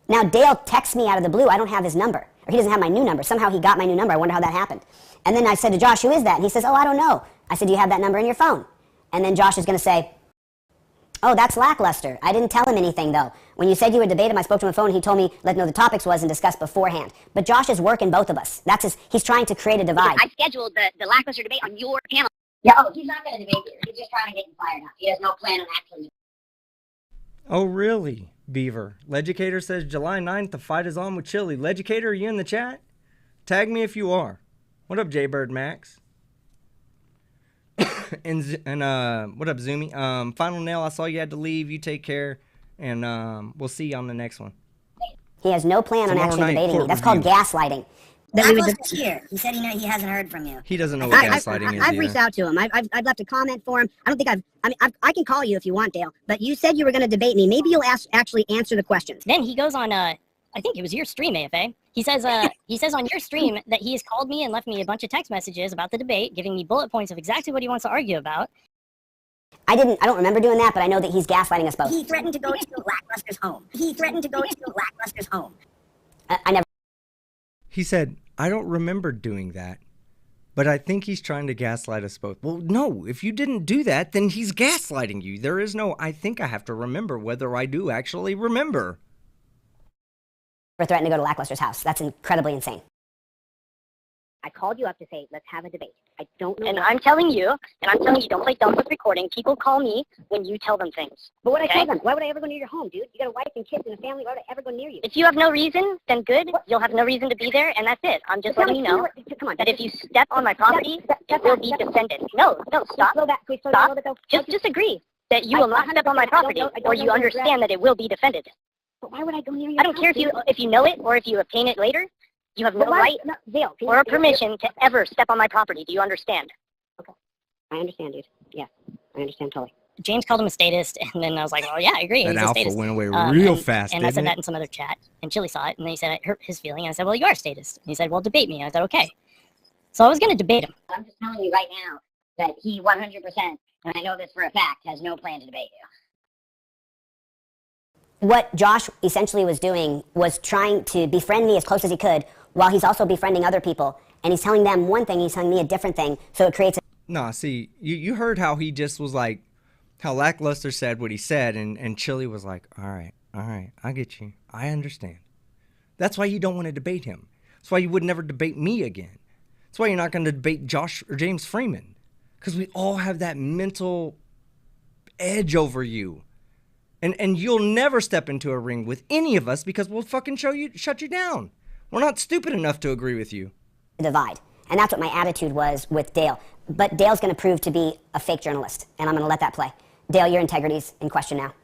Speaker 8: Now, Dale texts me out of the blue. I don't have his number. Or he doesn't have my new number. Somehow he got my new number. I wonder how that happened. And then I said to Josh, who is that? And he says, oh, I don't know. I said, do you have that number in your phone? And then Josh is going to say, oh, that's Lackluster. I didn't tell him anything, though. When you said you would debate him, I spoke to him on the phone, and he told me, let know the topics was and discussed beforehand. But Josh is working both of us. He's trying to create a divide.
Speaker 11: I scheduled the Lackluster debate on your panel. Yeah, he's not going to debate you. He's just trying to get you fired up. He has no plan on actually.
Speaker 1: Oh, really, Beaver? Legicator says July 9th, the fight is on with Chili. Legicator, are you in the chat? Tag me if you are. What up, Jaybird Max? and what up, Zoomy? Final Nail, I saw you had to leave. You take care, and we'll see you on the next one.
Speaker 8: He has no plan on actually debating me. That's called gaslighting.
Speaker 9: Lackluster's here. He said he hasn't heard from you.
Speaker 1: He doesn't know what gaslighting is.
Speaker 9: I've reached out to him. I've left a comment for him. I don't think I can call you if you want, Dale. But you said you were going to debate me. Maybe you'll actually answer the questions.
Speaker 15: Then he goes on, I think it was your stream, AFA. He says on your stream that he has called me and left me a bunch of text messages about the debate, giving me bullet points of exactly what he wants to argue about.
Speaker 8: I don't remember doing that, but I know that he's gaslighting us both.
Speaker 9: He threatened to go to Lackluster's home.
Speaker 8: I never.
Speaker 1: He said, I don't remember doing that, but I think he's trying to gaslight us both. Well, no, if you didn't do that, then he's gaslighting you. There is no, I think I have to remember whether I do actually remember.
Speaker 8: Threatened to go to Lackluster's house. That's incredibly insane.
Speaker 11: I called you up to say, let's have a debate. I don't know.
Speaker 15: And I'm telling you, don't play dumb with recording. People call me when you tell them things.
Speaker 11: But what I tell them, why would I ever go near your home, dude? You got a wife and kids and a family. Why would I ever go near you?
Speaker 15: If you have no reason, then good. You'll have no reason to be there, and that's it. I'm just letting you know that if you step on my property, it will be defended. No, stop. Stop. Just agree that you will not step on my property, or you understand that it will be defended.
Speaker 11: But why would I go near your
Speaker 15: I don't care if you know it or if you obtain it later. You have no right or permission to ever step on my property. Do you understand?
Speaker 11: Okay. I understand, dude. Yeah, I understand totally.
Speaker 15: James called him a statist, and then I was like, well, yeah, I agree.
Speaker 1: That
Speaker 15: he's
Speaker 1: alpha
Speaker 15: a statist.
Speaker 1: went away real fast,
Speaker 15: and I said that in some other chat, and Chili saw it, and then he said it hurt his feeling. And I said, well, you are a statist. And he said, well, debate me. And I said, okay. So I was going to debate him.
Speaker 11: I'm just telling you right now that he 100%, and I know this for a fact, has no plan to debate you.
Speaker 8: What Josh essentially was doing was trying to befriend me as close as he could, while he's also befriending other people. And he's telling them one thing, he's telling me a different thing. So it creates a...
Speaker 1: Nah, see, you heard how he just was like, how Lackluster said what he said, and Chili was like, all right, I get you. I understand. That's why you don't want to debate him. That's why you would never debate me again. That's why you're not going to debate Josh or James Freeman. Because we all have that mental edge over you. And you'll never step into a ring with any of us because we'll fucking shut you down. We're not stupid enough to agree with you.
Speaker 8: Divide. And that's what my attitude was with Dale. But Dale's going to prove to be a fake journalist, and I'm going to let that play. Dale, your integrity's in question now.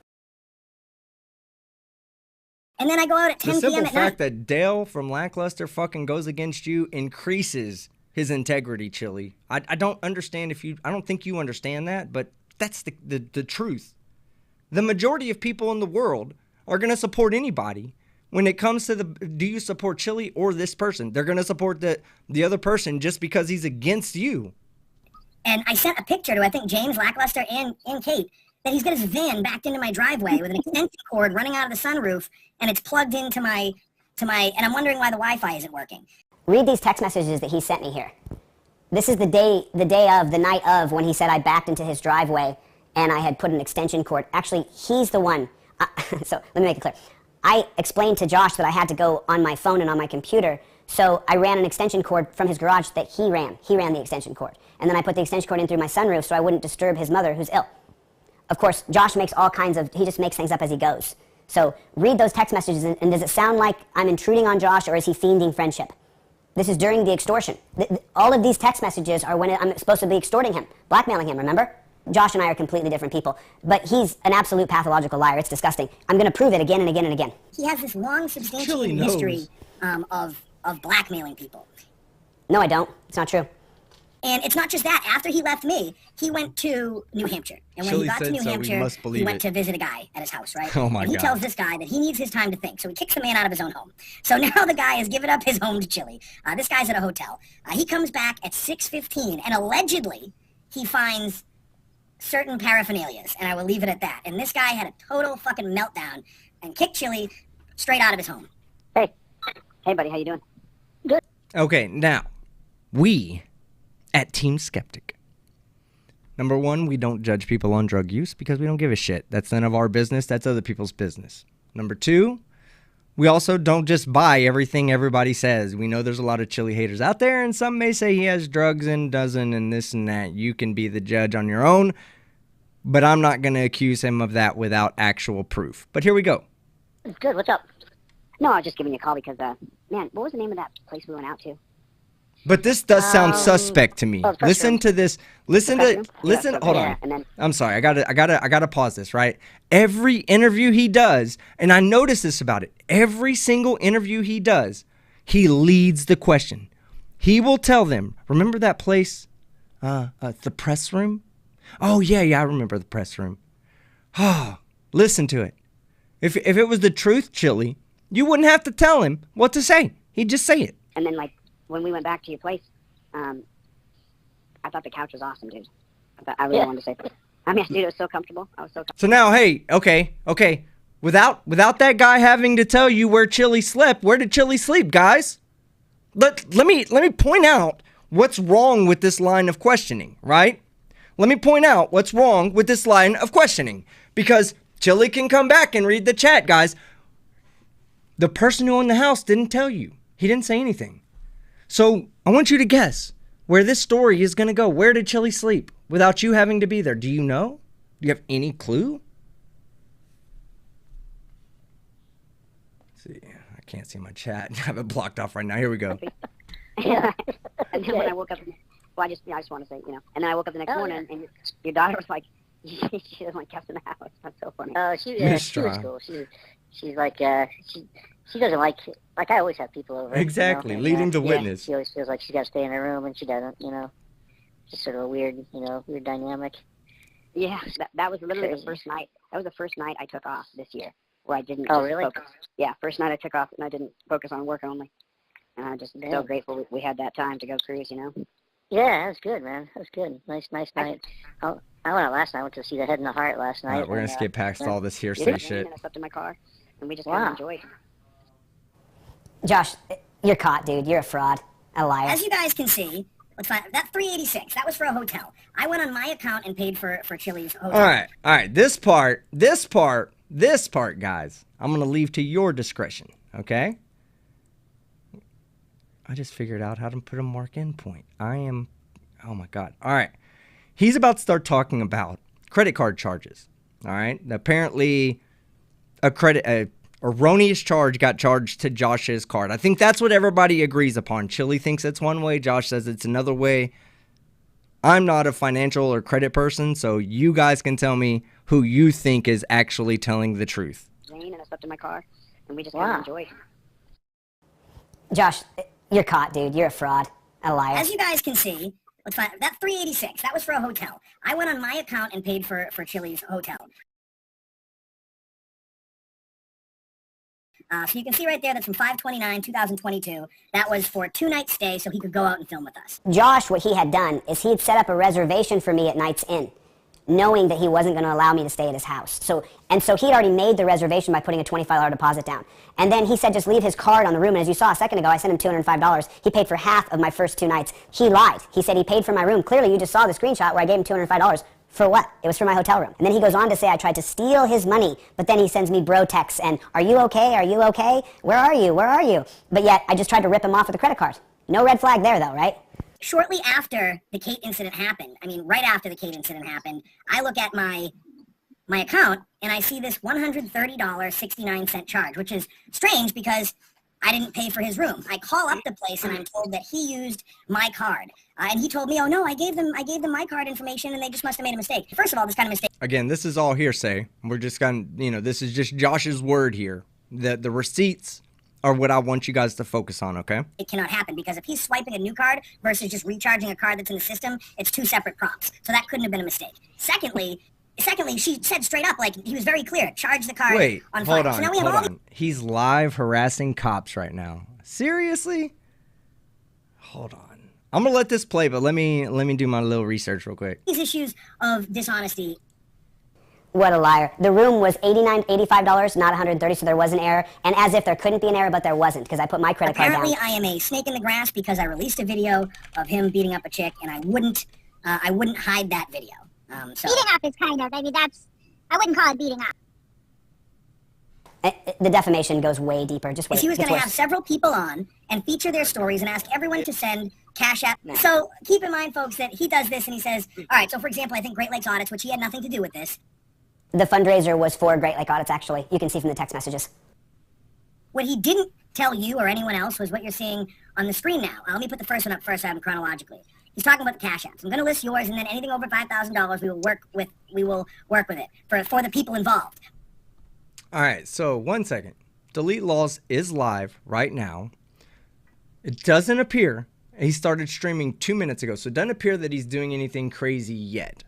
Speaker 9: And then I go out at 10 p.m.
Speaker 1: The simple
Speaker 9: at
Speaker 1: fact
Speaker 9: night.
Speaker 1: that Dale from Lackluster fucking goes against you increases his integrity, Chili. I don't understand I don't think you understand that, but that's the truth. The majority of people in the world are going to support anybody. When it comes to do you support Chili or this person? They're going to support the other person just because he's against you.
Speaker 9: And I sent a picture to, I think, James, Lackluster, and Kate, that he's got his van backed into my driveway with an extension cord running out of the sunroof, and it's plugged into my, and I'm wondering why the Wi-Fi isn't working.
Speaker 8: Read these text messages that he sent me here. This is the night of, when he said I backed into his driveway and I had put an extension cord. Actually, he's the one. So let me make it clear. I explained to Josh that I had to go on my phone and on my computer, so I ran an extension cord from his garage that he ran. He ran the extension cord. And then I put the extension cord in through my sunroof so I wouldn't disturb his mother, who's ill. Of course, Josh makes all kinds of, he just makes things up as he goes. So read those text messages, and does it sound like I'm intruding on Josh, or is he fiending friendship? This is during the extortion. All of these text messages are when I'm supposed to be extorting him, blackmailing him, remember? Josh and I are completely different people, but he's an absolute pathological liar. It's disgusting. I'm going to prove it again and again and again.
Speaker 13: He has this long, substantiated history of blackmailing people.
Speaker 8: No, I don't. It's not true.
Speaker 13: And it's not just that. After he left me, he went to New Hampshire. And when he got to New Hampshire, he went to visit a guy at his house, right?
Speaker 1: Oh, my
Speaker 13: and he
Speaker 1: God.
Speaker 13: tells this guy that he needs his time to think. So he kicks the man out of his own home. So now the guy has given up his home to Chili. This guy's at a hotel. He comes back at 6:15, and allegedly he finds certain paraphernalias, and I will leave it at that. And this guy had a total fucking meltdown and kicked Chili straight out of his home.
Speaker 10: Hey, buddy, how you doing?
Speaker 13: Good.
Speaker 1: Okay, now, we at Team Skeptic. Number one, we don't judge people on drug use because we don't give a shit. That's none of our business. That's other people's business. Number two, we also don't just buy everything everybody says. We know there's a lot of Chili haters out there, and some may say he has drugs and doesn't and this and that. You can be the judge on your own, but I'm not going to accuse him of that without actual proof. But here we go.
Speaker 10: It's good. What's up? No, I was just giving you a call because, man, what was the name of that place we went out to?
Speaker 1: But this does sound suspect to me. Listen to this. Listen. Hold on. I'm sorry. I gotta pause this, right? Every interview he does, and I notice this about it. Every single interview he does, he leads the question. He will tell them, remember that place? The press room? Oh, yeah, I remember the press room. Oh, listen to it. If it was the truth, Chili, you wouldn't have to tell him what to say. He'd just say it.
Speaker 10: And then, like, when we went back to your place, I thought the couch was awesome, dude. I really wanted to say that. I mean, dude, it was so comfortable. I was so comfortable.
Speaker 1: So now, hey, okay. Without that guy having to tell you where Chili slept, where did Chili sleep, guys? Let me point out what's wrong with this line of questioning, right? Let me point out what's wrong with this line of questioning, because Chili can come back and read the chat, guys. The person who owned the house didn't tell you. He didn't say anything. So I want you to guess where this story is going to go. Where did Chili sleep without you having to be there? Do you know? Do you have any clue? Let's see, I can't see my chat. I have it blocked off right now. Here we go.
Speaker 10: Yeah. And then when I woke up, I just want to say, and then I woke up the next morning, and your daughter was like, she doesn't want cats in the house. That's so funny.
Speaker 15: Oh, she was cool. She's like, she doesn't like I always have people over.
Speaker 1: Exactly, leading the witness.
Speaker 15: She always feels like she's got to stay in her room, and she doesn't, Just sort of a weird dynamic.
Speaker 10: Yeah, that was literally the first night. That was the first night I took off this year, where I didn't focus. Yeah, first night I took off, and I didn't focus on work only. And I'm just so grateful we had that time to go cruise,
Speaker 15: Yeah, that was good, man. That was good. Nice night. I went out last night. I went to see The Head and the Heart last night.
Speaker 1: All right, we're going to skip past all this hearsay shit.
Speaker 10: And I slept in my car, and we just kind of enjoyed.
Speaker 8: Josh, you're caught, dude. You're a fraud. A liar.
Speaker 13: As you guys can see, let's find that $386. That was for a hotel. I went on my account and paid for Chili's hotel.
Speaker 1: All right. This part, guys, I'm going to leave to your discretion, okay? I just figured out how to put a mark in point. Oh my God. All right. He's about to start talking about credit card charges. All right. Apparently, a erroneous charge got charged to Josh's card. I think that's what everybody agrees upon. Chili thinks it's one way. Josh says it's another way. I'm not a financial or credit person, so you guys can tell me who you think is actually telling the truth.
Speaker 10: And I slept in my car, and we just kind of enjoyed.
Speaker 8: Josh, you're caught, dude. You're a fraud. A liar.
Speaker 13: As you guys can see, let's find that $386. That was for a hotel. I went on my account and paid for Chili's hotel. So you can see right there that's from 5/29/2022. That was for a 2-night stay so he could go out and film with us.
Speaker 8: Josh, what he had done is he had set up a reservation for me at Night's Inn, knowing that he wasn't going to allow me to stay at his house. So he'd already made the reservation by putting a $25 deposit down. And then he said just leave his card on the room. And as you saw a second ago, I sent him $205. He paid for half of my first 2 nights. He lied. He said he paid for my room. Clearly, you just saw the screenshot where I gave him $205 For what? It was for my hotel room. And then he goes on to say I tried to steal his money, but then he sends me bro texts and, are you okay? Are you okay? Where are you? Where are you? But yet, I just tried to rip him off with a credit card. No red flag there, though, right?
Speaker 10: Shortly after the Kate incident happened, I mean, right after the Kate incident happened, I look at my account and I see this $130.69 charge, which is strange because I didn't pay for his room. I call up the place and I'm told that he used my card. And he told me, oh no, I gave them my card information and they just must have made a mistake. First of all, this kind of mistake.
Speaker 1: Again, this is all hearsay. We're just going to, this is just Josh's word here. The receipts are what I want you guys to focus on, okay?
Speaker 10: It cannot happen because if he's swiping a new card versus just recharging a card that's in the system, it's two separate prompts. So that couldn't have been a mistake. Secondly, she said straight up, like, he was very clear, charge the card on file.
Speaker 1: Hold on, hold on. He's live harassing cops right now. Seriously? Hold on. I'm going to let this play, but let me do my little research real quick.
Speaker 10: These issues of dishonesty.
Speaker 8: What a liar. The room was $85, not $130, so there was an error. And as if there couldn't be an error, but there wasn't, because I put my credit card down.
Speaker 10: Apparently, I am a snake in the grass because I released a video of him beating up a chick, and I wouldn't hide that video. So.
Speaker 13: Beating up is kind of, I mean, I wouldn't call it beating up.
Speaker 8: The defamation goes way deeper. Just wait.
Speaker 10: He was going to have several people on and feature their stories and ask everyone to send Cash App. No. So keep in mind, folks, that he does this and he says, all right, so for example, I think Great Lakes Audits, which he had nothing to do with this.
Speaker 8: The fundraiser was for Great Lake Audits, actually. You can see from the text messages.
Speaker 10: What he didn't tell you or anyone else was what you're seeing on the screen now. Let me put the first one up first chronologically. He's talking about the Cash Apps. I'm going to list yours, and then anything over $5,000, we will work with it for the people involved.
Speaker 1: All right, so 1 second. DeleteLawZ is live right now. It doesn't appear, he started streaming 2 minutes ago, so it doesn't appear that he's doing anything crazy yet.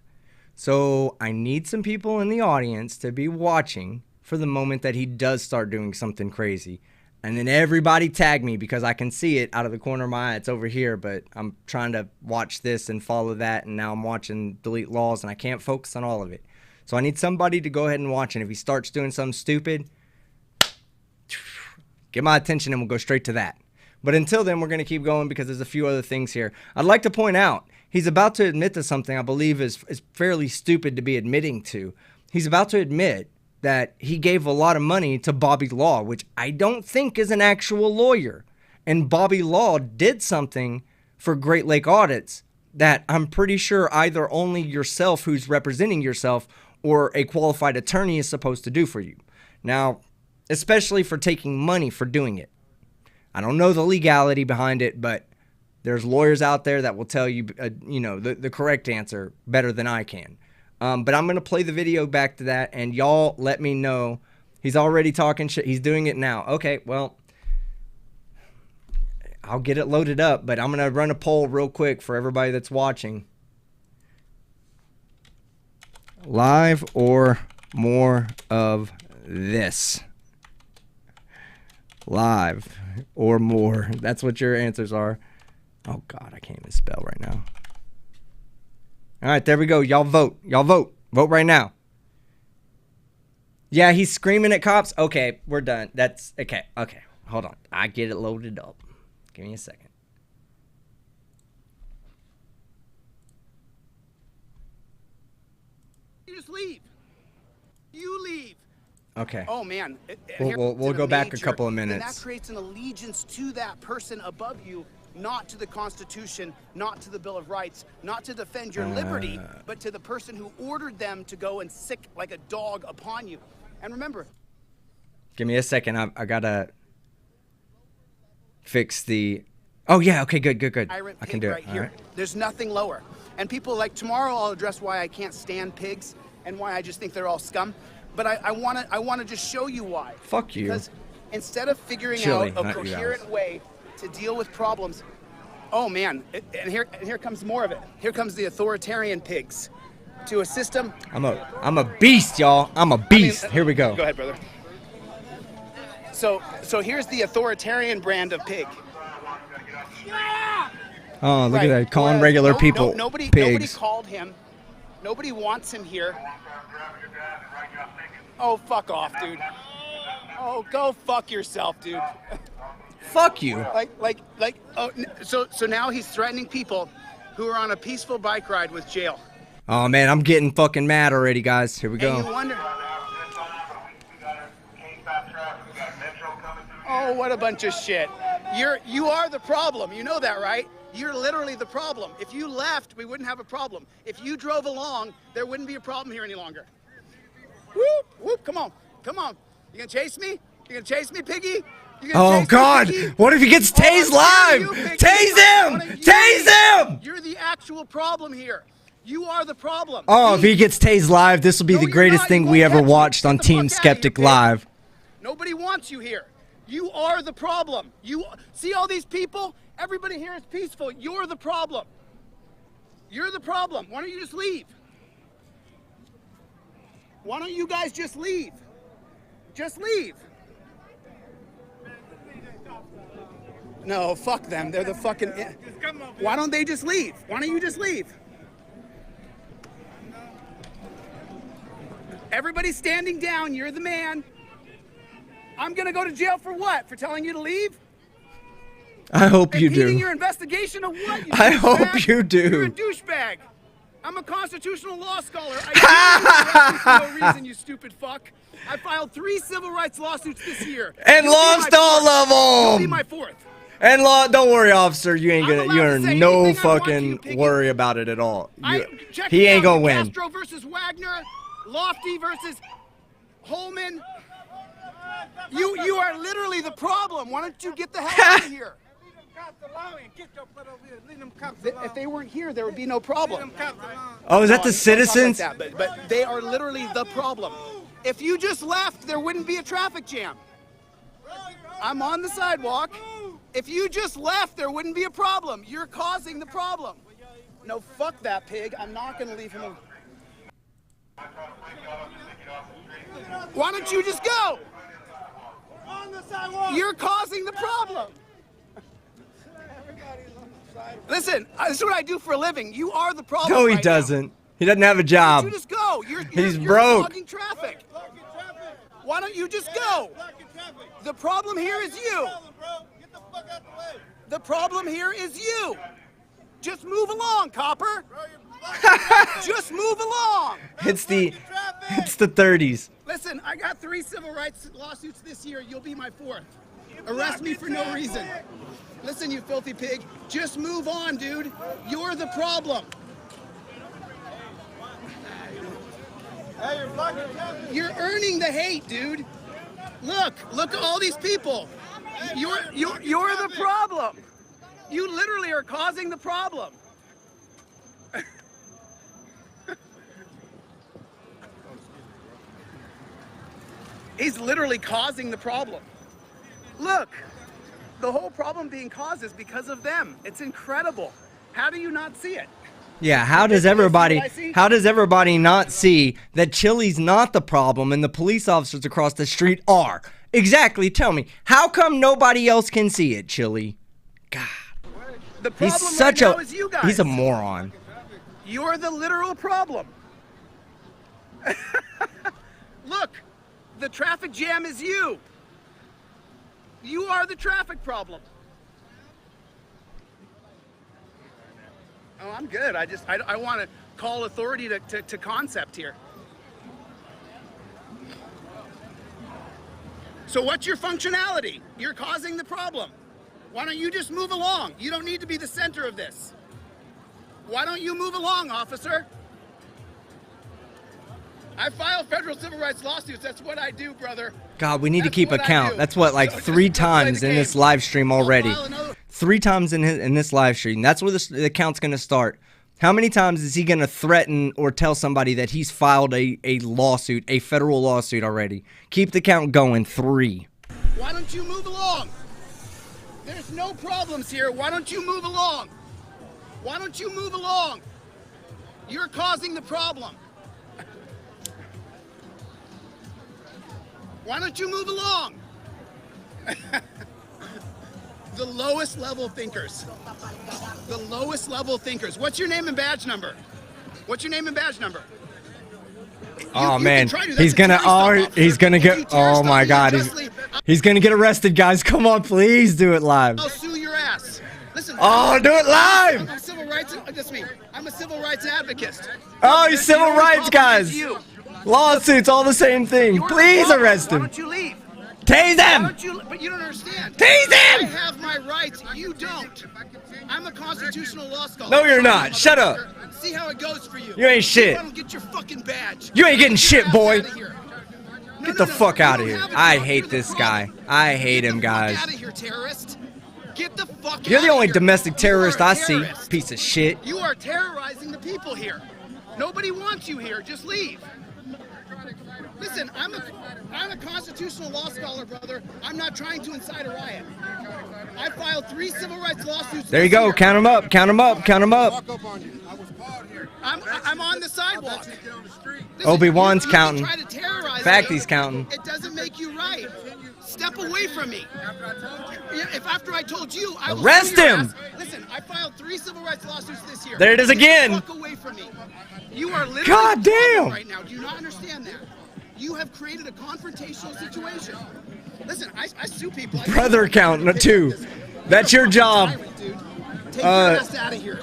Speaker 1: So I need some people in the audience to be watching for the moment that he does start doing something crazy. And then everybody tag me because I can see it out of the corner of my eye. It's over here, but I'm trying to watch this and follow that, and now I'm watching DeleteLawZ, and I can't focus on all of it. So I need somebody to go ahead and watch, and if he starts doing something stupid, get my attention and we'll go straight to that. But until then, we're going to keep going because there's a few other things here. I'd like to point out, he's about to admit to something I believe is fairly stupid to be admitting to. He's about to admit that he gave a lot of money to Bobby Law, which I don't think is an actual lawyer. And Bobby Law did something for Great Lake Audits that I'm pretty sure either only yourself who's representing yourself or a qualified attorney is supposed to do for you. Now, especially for taking money for doing it. I don't know the legality behind it, but there's lawyers out there that will tell you, the correct answer better than I can. But I'm going to play the video back to that, and y'all let me know. He's already talking shit. He's doing it now. Okay, well, I'll get it loaded up, but I'm going to run a poll real quick for everybody that's watching. Live or more of this? Live or more? That's what your answers are. Oh, God, I can't even spell right now. All right, there we go. Y'all vote. Y'all vote. Vote right now. Yeah, he's screaming at cops. Okay, we're done. That's okay. Okay, hold on. I get it loaded up. Give me a second.
Speaker 6: You just leave. You leave.
Speaker 1: Okay.
Speaker 6: Oh man.
Speaker 1: We'll go back a couple of minutes.
Speaker 6: And that creates an allegiance to that person above you, not to the Constitution, not to the Bill of Rights, not to defend your liberty, but to the person who ordered them to go and sick like a dog upon you. And remember.
Speaker 1: Give me a second. I gotta fix the. Oh yeah. Okay. Good. I can do it.
Speaker 6: Right here. Right. There's nothing lower. And people like tomorrow I'll address why I can't stand pigs and why I just think they're all scum. But I want to just show you why.
Speaker 1: Fuck you.
Speaker 6: Because instead of figuring out a coherent way to deal with problems, oh man, and here comes more of it. Here comes the authoritarian pigs to a system.
Speaker 1: I'm a beast, y'all. I'm a beast. Here we go.
Speaker 6: Go ahead, brother. So here's the authoritarian brand of pig.
Speaker 1: Oh, look at that. Calling regular people
Speaker 6: nobody called him. Nobody wants him here. Oh, fuck off, dude. Oh, go fuck yourself, dude.
Speaker 1: Fuck you.
Speaker 6: Oh, so now he's threatening people who are on a peaceful bike ride with jail.
Speaker 1: Oh man, I'm getting fucking mad already, guys. Here we go.
Speaker 6: Oh, what a bunch of shit. You are the problem. You know that, right? You're literally the problem. If you left, we wouldn't have a problem. If you drove along, there wouldn't be a problem here any longer. Whoop, whoop, come on. Come on. You gonna chase me? You gonna chase me, Piggy?
Speaker 1: Oh God! What if he gets tased live? Tase him! Tase him!
Speaker 6: You're the actual problem here. You are the problem.
Speaker 1: Oh, if he gets tased live, this will be the greatest thing we ever watched on Team Skeptic Live.
Speaker 6: Nobody wants you here. You are the problem. You see all these people? Everybody here is peaceful. You're the problem. You're the problem. Why don't you just leave? Why don't you guys just leave? Just leave. No, fuck them. They're the fucking... Why don't they just leave? Why don't you just leave? Everybody's standing down. You're the man. I'm gonna go to jail for what? For telling you to leave?
Speaker 1: I hope you do.
Speaker 6: Impeding your investigation of what?
Speaker 1: I hope you do.
Speaker 6: You're a douchebag. I'm a constitutional law scholar. I didn't for no reason, you stupid fuck. I filed 3 civil rights lawsuits this year.
Speaker 1: And lost all of them.
Speaker 6: You'll be my 4th.
Speaker 1: And don't worry, officer. You ain't gonna. You're no fucking worry about it at all. He ain't gonna win.
Speaker 6: Castro versus Wagner, Lofty versus Holman. You are literally the problem. Why don't you get the hell out of here? If they weren't here, there would be no problem.
Speaker 1: Oh, is that the citizens?
Speaker 6: But they are literally the problem. If you just left, there wouldn't be a traffic jam. I'm on the sidewalk. If you just left, there wouldn't be a problem. You're causing the problem. No, fuck that pig. I'm not going to leave him alone. Why don't you just go? You're causing the problem. Listen, this is what I do for a living. You are the problem.
Speaker 1: No, he doesn't. He doesn't have a job.
Speaker 6: Why don't you just go?
Speaker 1: He's broke.
Speaker 6: Blocking traffic. Why don't you just go? The problem here is you. The problem here is you. Just move along, copper. Just move along.
Speaker 1: It's the 30s.
Speaker 6: Listen, I got 3 civil rights lawsuits this year. You'll be my 4th. Arrest me for no reason. Listen, you filthy pig. Just move on, dude. You're the problem. You're earning the hate, dude. Look at all these people. You're the problem. You literally are causing the problem. He's literally causing the problem. Look, the whole problem being caused is because of them. It's incredible. How do you not see it?
Speaker 1: Yeah, how does everybody not see that Chili's not the problem and the police officers across the street are? Exactly, tell me. How come nobody else can see it, Chili? God.
Speaker 6: The problem
Speaker 1: He's such
Speaker 6: right now is you guys.
Speaker 1: He's a moron.
Speaker 6: You're the literal problem. Look, the traffic jam is you. You are the traffic problem. Oh, I'm good. I want to call authority to concept here. So what's your functionality? You're causing the problem. Why don't you just move along? You don't need to be the center of this. Why don't you move along, officer? I file federal civil rights lawsuits. That's what I do, brother.
Speaker 1: God, we need to keep a count. That's what, like 3 times in this live stream already. 3 times in this live stream. That's where the count's going to start. How many times is he going to threaten or tell somebody that he's filed a lawsuit, a federal lawsuit already? Keep the count going. 3.
Speaker 6: Why don't you move along? There's no problems here. Why don't you move along? Why don't you move along? You're causing the problem. Why don't you move along? The lowest level thinkers. The lowest level thinkers. What's your name and badge number? What's your name and badge number?
Speaker 1: Oh man, he's gonna get. Oh my God, he's gonna get arrested, guys. Come on, please do it live.
Speaker 6: I'll sue your ass. Listen.
Speaker 1: Oh, do it live.
Speaker 6: I'm civil rights. That's me.
Speaker 16: I'm a civil rights advocate.
Speaker 1: Oh, you civil rights guys. Lawsuits, all the same thing. Please arrest him.
Speaker 16: Why don't you leave?
Speaker 1: Tase him!
Speaker 16: But you don't understand.
Speaker 1: Tase him!
Speaker 16: I have my rights. You don't. I'm a constitutional law scholar.
Speaker 1: No, you're not. Shut up.
Speaker 16: See how it goes for you.
Speaker 1: You ain't shit.
Speaker 16: I don't get your fucking badge.
Speaker 1: You ain't getting shit, boy. Get the fuck out of here. I hate this guy. I hate him, guys.
Speaker 16: Get out of here, terrorist. Get the fuck
Speaker 1: You're the only
Speaker 16: here.
Speaker 1: domestic terrorist I see. Piece of shit.
Speaker 16: You are terrorizing the people here. Nobody wants you here. Just leave. Listen, I'm a constitutional law scholar, brother. I'm not trying to incite a riot. I filed 3 civil rights lawsuits.
Speaker 1: There you go. Count them up. Count them up. Count them up.
Speaker 16: I'm on the sidewalk.
Speaker 1: Obi-Wan's counting. In fact, he's counting.
Speaker 16: It doesn't make you right. Step away from me. If after I told you, I will
Speaker 1: arrest him.
Speaker 16: Listen, I filed 3 civil rights lawsuits this year.
Speaker 1: There it is again.
Speaker 16: Walk away from me. You are literally
Speaker 1: God damn.
Speaker 16: right now. Do you not understand that? You have created a confrontational situation. Listen, I sue people.
Speaker 1: Brother count 2. That's your job.
Speaker 16: Take your ass out of here.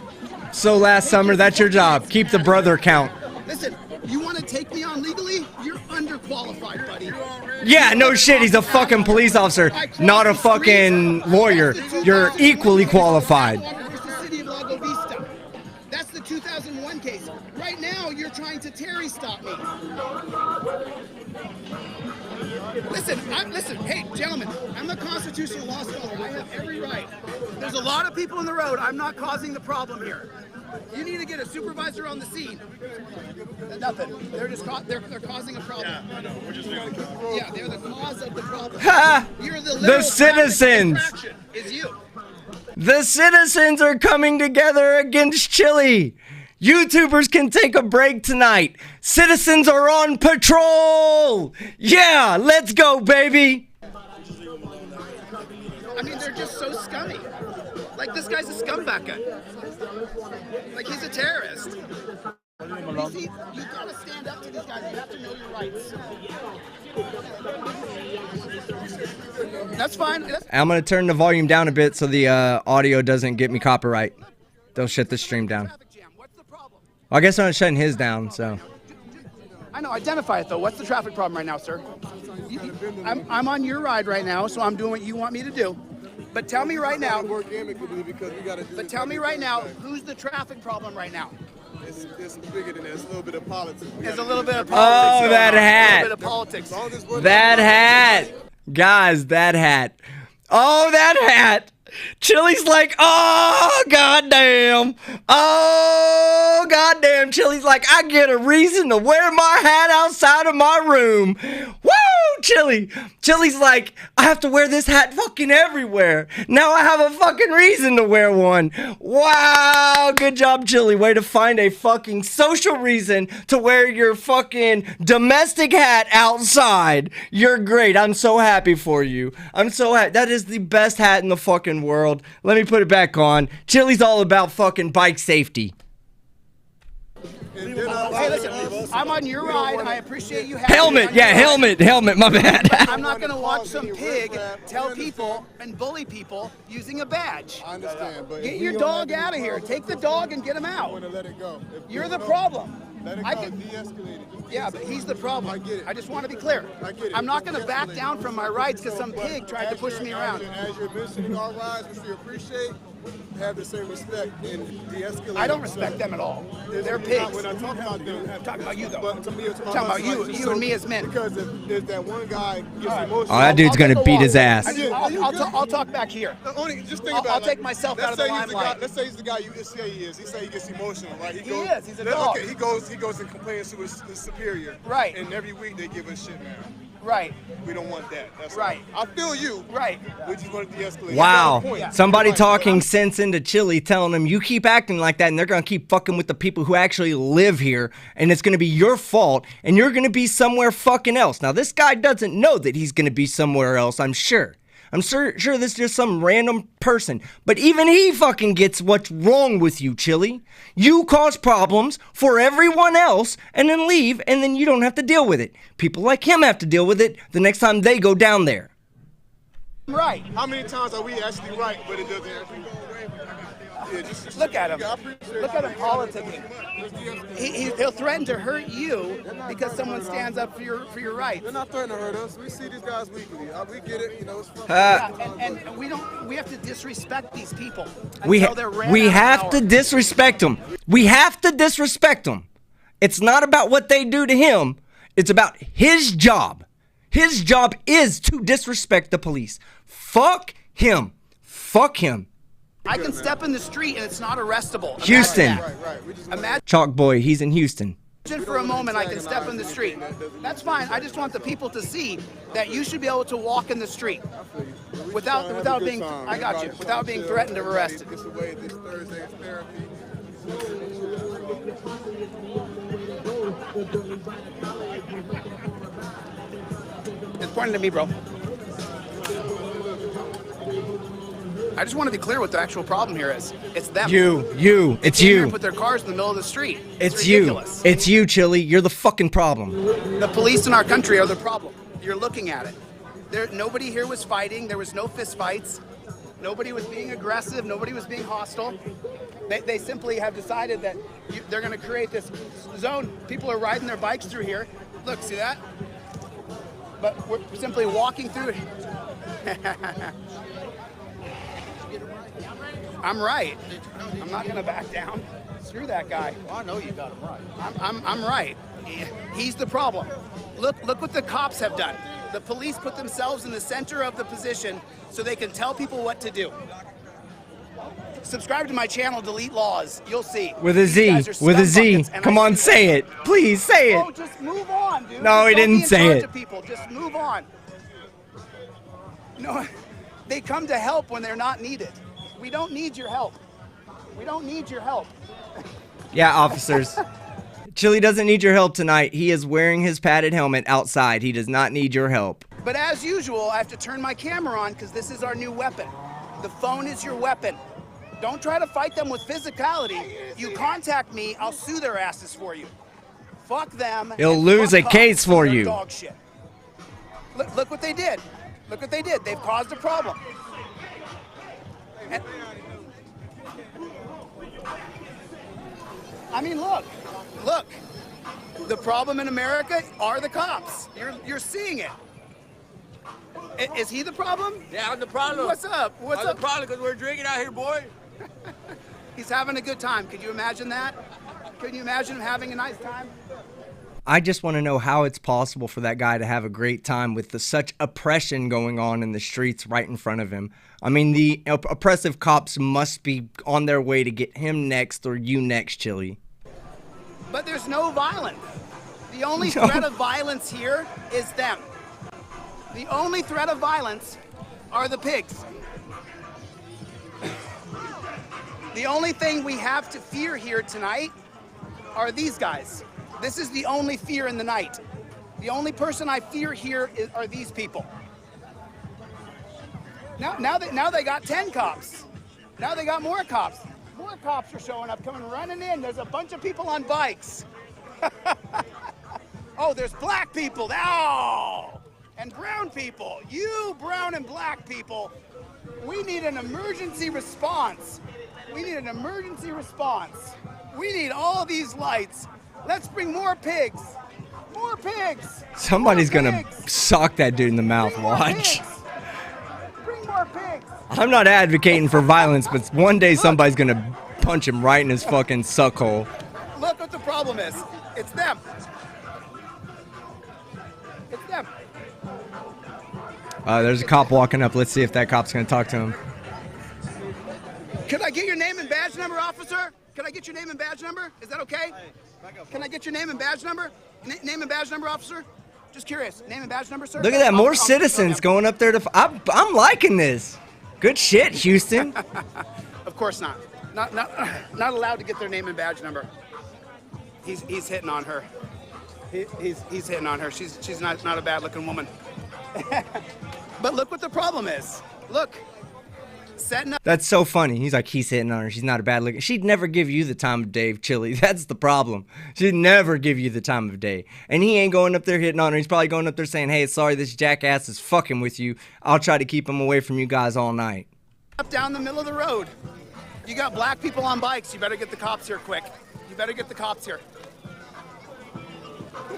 Speaker 1: So last summer, that's your job. Keep the brother count.
Speaker 16: Listen, you want to take me on legally? You're underqualified, buddy.
Speaker 1: Yeah, no shit. He's a fucking police officer, not a fucking lawyer. You're equally qualified.
Speaker 16: That's the 2001 case. Right now, you're trying to Terry stop me. Listen, hey, gentlemen, I'm a constitutional law scholar. I have every right. There's a lot of people in the road. I'm not causing the problem here. You need to get a supervisor on the scene. Nothing. They're just they're causing a problem. Yeah, I know. We're just yeah, they're the cause of the problem.
Speaker 1: Ha!
Speaker 16: You're the
Speaker 1: citizens.
Speaker 16: Is you.
Speaker 1: The citizens are coming together against Chile. YouTubers can take a break tonight. Citizens are on patrol. Yeah, let's go, baby.
Speaker 16: I mean, they're just so scummy. Like, this guy's a scumbag guy. Like, he's a terrorist. You see, you gotta stand up to these guys. You have to know your rights. That's fine.
Speaker 1: I'm gonna turn the volume down a bit so the audio doesn't get me copyright. They'll shut the stream down. Well, I guess I'm not shutting his down, so.
Speaker 16: I know, identify it though. What's the traffic problem right now, sir? I'm on your ride right now, so I'm doing what you want me to do. But tell me right now. But tell me right now, who's the traffic problem right now?
Speaker 17: It's bigger than that. It's a little bit of politics.
Speaker 16: There's a little bit of politics.
Speaker 1: Oh, that hat.
Speaker 16: A little bit of politics.
Speaker 1: That hat. Guys, that hat. Oh, that hat. Chili's like, oh, goddamn. Oh, goddamn. Chili's like, I get a reason to wear my hat outside of my room. Woo, Chili. Chili's like, I have to wear this hat fucking everywhere. Now I have a fucking reason to wear one. Wow, good job, Chili. Way to find a fucking social reason to wear your fucking domestic hat outside. You're great. I'm so happy for you. I'm so happy. That is the best hat in the fucking world. Let me put it back on. Chili's all about fucking bike safety.
Speaker 16: Hey, listen, I'm on your ride. I appreciate you having
Speaker 1: helmet. Yeah, helmet. My bad.
Speaker 16: I'm not going to watch some pig tell people and bully people using a badge.
Speaker 17: I understand, but
Speaker 16: get your dog out of here. Take the dog and get him out.
Speaker 17: I want to let it go.
Speaker 16: You're the problem.
Speaker 17: Let it go. De-escalate it.
Speaker 16: Yeah, but he's the problem.
Speaker 17: I get it.
Speaker 16: I just want to be clear.
Speaker 17: I get it.
Speaker 16: I'm not going to back down from my rights because some pig tried to push me around.
Speaker 17: As you're mentioning our rights, which we appreciate, have the same respect and de-escalate.
Speaker 16: I don't respect them at all. They're pigs.
Speaker 17: When I talk about them,
Speaker 16: I'm talking about you though.
Speaker 17: But to me, it's
Speaker 16: I'm talking about you and me as men.
Speaker 17: Because if that one guy gets emotional,
Speaker 1: Oh, that dude's gonna beat his ass.
Speaker 16: I'll talk back here.
Speaker 17: Just think about it.
Speaker 16: I'll take myself out of the limelight.
Speaker 17: Let's say he's the guy you say he is. He say he gets emotional, right?
Speaker 16: He is. He's a dog.
Speaker 17: Okay, he goes and complains to his superior.
Speaker 16: Right.
Speaker 17: And every week they give us shit, man.
Speaker 16: Right.
Speaker 17: We don't want that. That's
Speaker 16: right.
Speaker 17: I feel you.
Speaker 16: Right.
Speaker 17: We just want to de-escalate.
Speaker 1: Wow. Somebody talking sense into Chili, telling him you keep acting like that and they're going to keep fucking with the people who actually live here and it's going to be your fault and you're going to be somewhere fucking else. Now, this guy doesn't know that he's going to be somewhere else, I'm sure. I'm sure this is just some random person. But even he fucking gets what's wrong with you, Chili. You cause problems for everyone else and then leave and then you don't have to deal with it. People like him have to deal with it the next time they go down there.
Speaker 16: Right.
Speaker 17: How many times are we actually right, but it doesn't actually go away? Yeah, just
Speaker 16: Look at him.
Speaker 17: Yeah, I appreciate
Speaker 16: Look at him
Speaker 17: that.
Speaker 16: politicking. He'll threaten to hurt you because someone stands up for your rights.
Speaker 17: They're not threatening to hurt us. We see these guys weekly. We get it. You know, it's fun.
Speaker 16: And we have to disrespect these people.
Speaker 1: We
Speaker 16: until they're ran
Speaker 1: we
Speaker 16: out of
Speaker 1: have
Speaker 16: power.
Speaker 1: to disrespect them. We have to disrespect them. It's not about what they do to him. It's about his job. His job is to disrespect the police. Fuck him. Fuck him.
Speaker 16: I can step in the street and it's not arrestable.
Speaker 1: Houston.
Speaker 16: Imagine
Speaker 1: Chalk boy, he's in Houston.
Speaker 16: for a moment I can step in the street. That's fine. I just want the people to see that you should be able to walk in the street without being. I got you. Without being threatened or arrested. It's pointing at me, bro. I just want to be clear what the actual problem here is. It's them.
Speaker 1: It's
Speaker 16: They
Speaker 1: you.
Speaker 16: put their cars in the middle of the street.
Speaker 1: It's
Speaker 16: ridiculous.
Speaker 1: you. It's you, Chili. You're the fucking problem.
Speaker 16: The police in our country are the problem. You're looking at it. Nobody here was fighting. There was no fist fights. Nobody was being aggressive. Nobody was being hostile. They simply have decided that they're going to create this zone. People are riding their bikes through here. Look, see that? But we're simply walking through it. I'm right. I'm not going to back down. Screw that guy.
Speaker 18: Well, I know you got him right.
Speaker 16: I'm right. He's the problem. Look what the cops have done. The police put themselves in the center of the position so they can tell people what to do. Subscribe to my channel, DeleteLawZ. You'll see.
Speaker 1: With a Z. With a Z. Come on, say it. Please say it.
Speaker 16: Oh, just move on, dude.
Speaker 1: No, he
Speaker 16: Don't
Speaker 1: didn't
Speaker 16: be in
Speaker 1: say
Speaker 16: charge
Speaker 1: it.
Speaker 16: of people. Just move on. No, they come to help when they're not needed. We don't need your help. We don't need your help.
Speaker 1: Yeah, officers. Chili doesn't need your help tonight. He is wearing his padded helmet outside. He does not need your help.
Speaker 16: But as usual, I have to turn my camera on because this is our new weapon. The phone is your weapon. Don't try to fight them with physicality. You contact me, I'll sue their asses for you. Fuck them.
Speaker 1: He'll
Speaker 16: and
Speaker 1: lose
Speaker 16: fuck
Speaker 1: a case
Speaker 16: cops
Speaker 1: for
Speaker 16: their
Speaker 1: you.
Speaker 16: Dog shit. Look what they did. Look what they did. They've caused a problem. And, I mean, look. The problem in America are the cops. You're seeing it. Is he the problem?
Speaker 18: Yeah, I'm the problem.
Speaker 16: What's up? What's
Speaker 18: I'm
Speaker 16: up?
Speaker 18: the problem because we're drinking out here, boy.
Speaker 16: He's having a good time. Could you imagine that? Could you imagine him having a nice time?
Speaker 1: I just want to know how it's possible for that guy to have a great time with such oppression going on in the streets right in front of him. I mean, the oppressive cops must be on their way to get him next or you next, Chili.
Speaker 16: But there's no violence. The only threat of violence here is them. The only threat of violence are the pigs. The only thing we have to fear here tonight are these guys. This is the only fear in the night. The only person I fear here are these people. Now they got 10 cops. Now they got more cops. More cops are showing up, coming running in. There's a bunch of people on bikes. Oh, there's black people. Oh! And brown people. You brown and black people. We need an emergency response. We need an emergency response. We need all these lights. Let's bring more pigs. More pigs.
Speaker 1: Somebody's gonna sock that dude in the mouth. Watch.
Speaker 16: Bring more pigs.
Speaker 1: I'm not advocating for violence, but one day somebody's gonna punch him right in his fucking suck hole.
Speaker 16: Look what the problem is. It's them. It's them.
Speaker 1: There's a cop walking up. Let's see if that cop's gonna talk to him.
Speaker 16: Could I get your name and badge number, officer? Can I get your name and badge number? Is that okay? Can I get your name and badge number? Name and badge number, officer? Just curious. Name and badge number, sir?
Speaker 1: Look at that, more citizens going up there to. I'm liking this. Good shit, Houston.
Speaker 16: Of course not. Not allowed to get their name and badge number. He's hitting on her. He's hitting on her. She's not a bad looking woman. But look what the problem is. Look. setting up.
Speaker 1: That's so funny. He's like, he's hitting on her. She's not a bad looker. She'd never give you the time of day, Chili. That's the problem. She'd never give you the time of day. And he ain't going up there hitting on her. He's probably going up there saying, hey, sorry, this jackass is fucking with you. I'll try to keep him away from you guys all night.
Speaker 16: Up down the middle of the road. You got black people on bikes. You better get the cops here quick. You better get the cops here.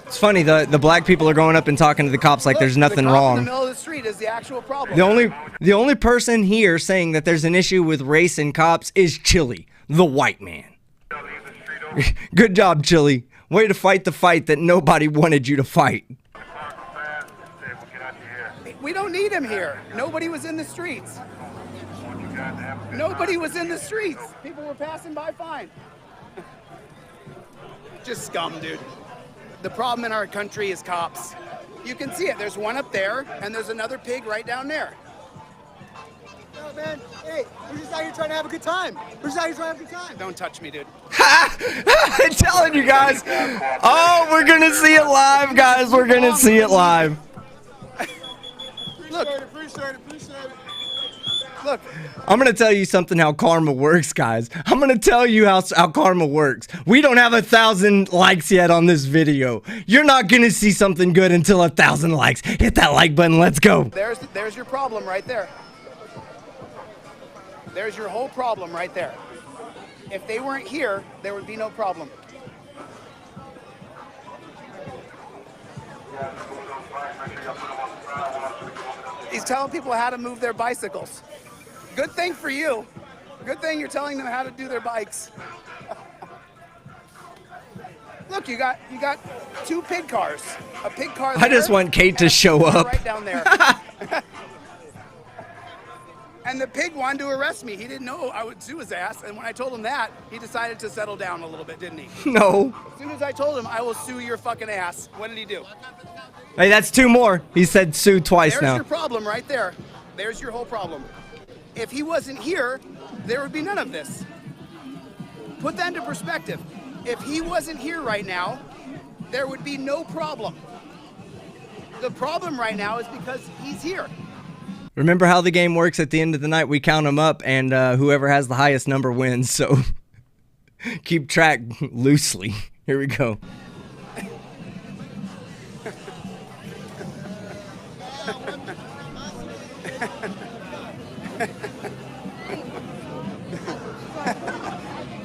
Speaker 1: It's funny, the black people are going up and talking to the cops like there's nothing wrong.
Speaker 16: In the middle of the street is the actual problem.
Speaker 1: The only person here saying that there's an issue with race and cops is Chili, the white man. Good job, Chili. Way to fight the fight that nobody wanted you to fight.
Speaker 16: We don't need him here. Nobody was in the streets. Nobody was in the streets. People were passing by fine. Just scum, dude. The problem in our country is cops. You can see it. There's one up there, and there's another pig right down there.
Speaker 19: No, man. Hey, we're just out here trying to have a good time. We're just out here trying to have a good time.
Speaker 16: Don't touch me, dude.
Speaker 1: I'm telling you guys. Oh, we're going to see it live, guys. We're going to see it live.
Speaker 16: Look.
Speaker 19: Appreciate it.
Speaker 16: Look.
Speaker 1: I'm going to tell you something how karma works, guys. I'm going to tell you how karma works. We don't have 1,000 likes yet on this video. You're not going to see something good until 1,000 likes. Hit that like button. Let's go.
Speaker 16: There's your problem right there. There's your whole problem right there. If they weren't here, there would be no problem. He's telling people how to move their bicycles. Good thing for you. Good thing you're telling them how to do their bikes. Look, you got 2 pig cars. A pig car there,
Speaker 1: I just want Kate to show up.
Speaker 16: right down there. And the pig wanted to arrest me. He didn't know I would sue his ass. And when I told him that, he decided to settle down a little bit, didn't he?
Speaker 1: No.
Speaker 16: As soon as I told him, I will sue your fucking ass, what did he do?
Speaker 1: Hey, that's 2 more. He said sue twice
Speaker 16: There's
Speaker 1: now.
Speaker 16: your problem right there. There's your whole problem. If he wasn't here, there would be none of this. Put that into perspective. If he wasn't here right now, there would be no problem. The problem right now is because he's here.
Speaker 1: Remember how the game works at the end of the night? We count them up, and whoever has the highest number wins. So keep track loosely. Here we go.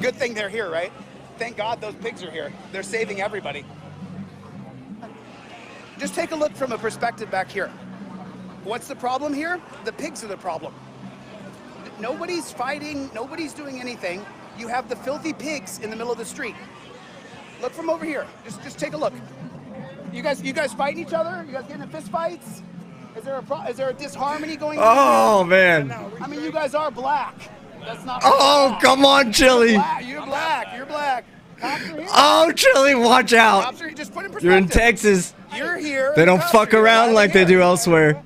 Speaker 16: Good thing they're here, right? Thank God those pigs are here. They're saving everybody. Just take a look from a perspective back here. What's the problem here? The pigs are the problem. Nobody's fighting, nobody's doing anything. You have the filthy pigs in the middle of the street. Look from over here. Just take a look. You guys fighting each other? You guys getting in fist fights? Is there a disharmony going on?
Speaker 1: Oh, man.
Speaker 16: I mean, you guys are black. That's not.
Speaker 1: Oh, come on, Chili.
Speaker 16: You're black. You're black.
Speaker 1: Oh, Chili, watch out.
Speaker 16: Just put in perspective.
Speaker 1: You're in Texas.
Speaker 16: You're here.
Speaker 1: They don't fuck around like they do elsewhere.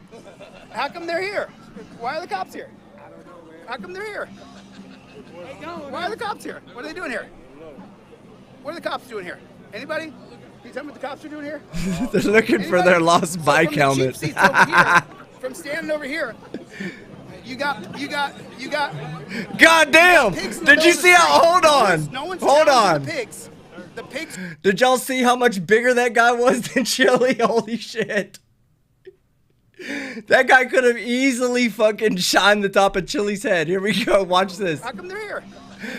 Speaker 16: How come they're here? Why are the cops here? How come they're here? Why are the cops here? What are they doing here? What are the cops doing here? Anybody? Can you tell me what the cops are doing here?
Speaker 1: They're looking for their lost bike helmet.
Speaker 16: From standing over here, you got.
Speaker 1: God damn! Did you see how? Hold on. Hold on.
Speaker 16: The pigs.
Speaker 1: Did y'all see how much bigger that guy was than Chili? Holy shit. That guy could have easily fucking shined the top of Chili's head. Here we go. Watch this.
Speaker 16: How come they're here?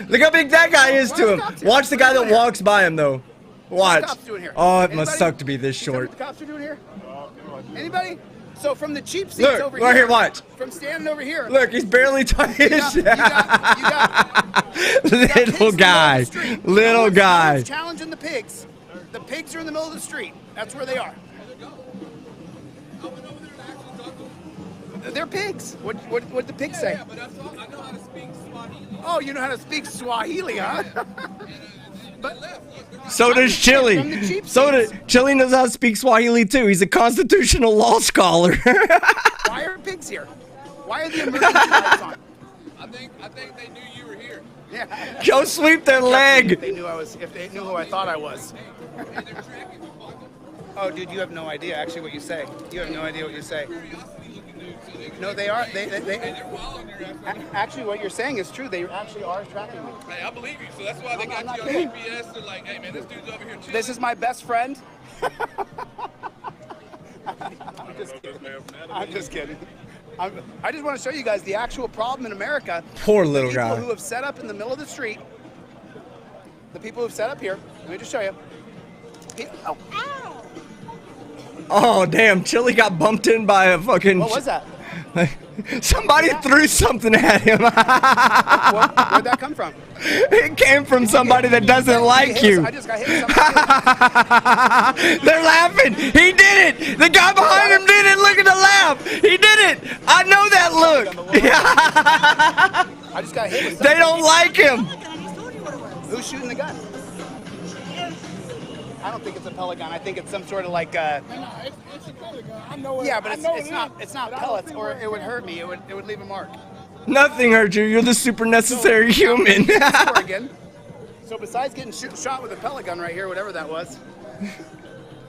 Speaker 1: Look how big that guy is to him. Watch the guy that walks by him, though. Watch.
Speaker 16: What are the cops doing here?
Speaker 1: Oh, it must suck to be this
Speaker 16: You know
Speaker 1: short.
Speaker 16: what the cops are doing here? Anybody? So from the cheap seats over
Speaker 1: Look, right here, watch.
Speaker 16: From standing over here.
Speaker 1: Look, he's barely touching his
Speaker 16: You got
Speaker 1: little guy. Little guy.
Speaker 16: Challenging the pigs. The pigs are in the middle of the street. That's where they are. They're pigs. What'd the pigs say? Oh, you know how to speak Swahili, huh?
Speaker 1: So does Chili. Chili knows how to speak Swahili too. He's a constitutional law scholar.
Speaker 16: Why are pigs here? Why are the emergency lights on?
Speaker 18: I think they knew you were here.
Speaker 16: Yeah.
Speaker 1: Go sweep their leg.
Speaker 16: If they knew who I thought I was. Oh, dude, you have no idea actually what you say. You have no idea what you say.
Speaker 6: No, they are. Actually, what you're saying is true. They actually are tracking me.
Speaker 18: Hey, I believe you. So that's why they got you on GPS. They're like, hey man, this dude's over here chilling.
Speaker 6: This is my best friend. I'm just kidding. I just want to show you guys the actual problem in America.
Speaker 1: Poor little guy.
Speaker 6: The people who have set up in the middle of the street. The people who have set up here. Let me just show you.
Speaker 1: Oh damn! Chili got bumped in by a fucking.
Speaker 6: What was that?
Speaker 1: Somebody threw something at him.
Speaker 6: Where'd that come from?
Speaker 1: It came from somebody that doesn't like you.
Speaker 6: I just got hit with
Speaker 1: They're laughing. He did it. The guy behind him did it. Look at the laugh. He did it. I know that look.
Speaker 6: I just got hit with
Speaker 1: something. They don't like him.
Speaker 6: Who's shooting the gun? I don't think it's a pellet gun. I think it's some sort of like.
Speaker 19: It's a pellet gun. I know it.
Speaker 6: Yeah, but it's not pellets, or it would hurt me. It would leave a mark.
Speaker 1: Nothing hurt you. You're the super necessary human.
Speaker 6: Oregon. So besides getting shot with a pellet gun right here, whatever that was.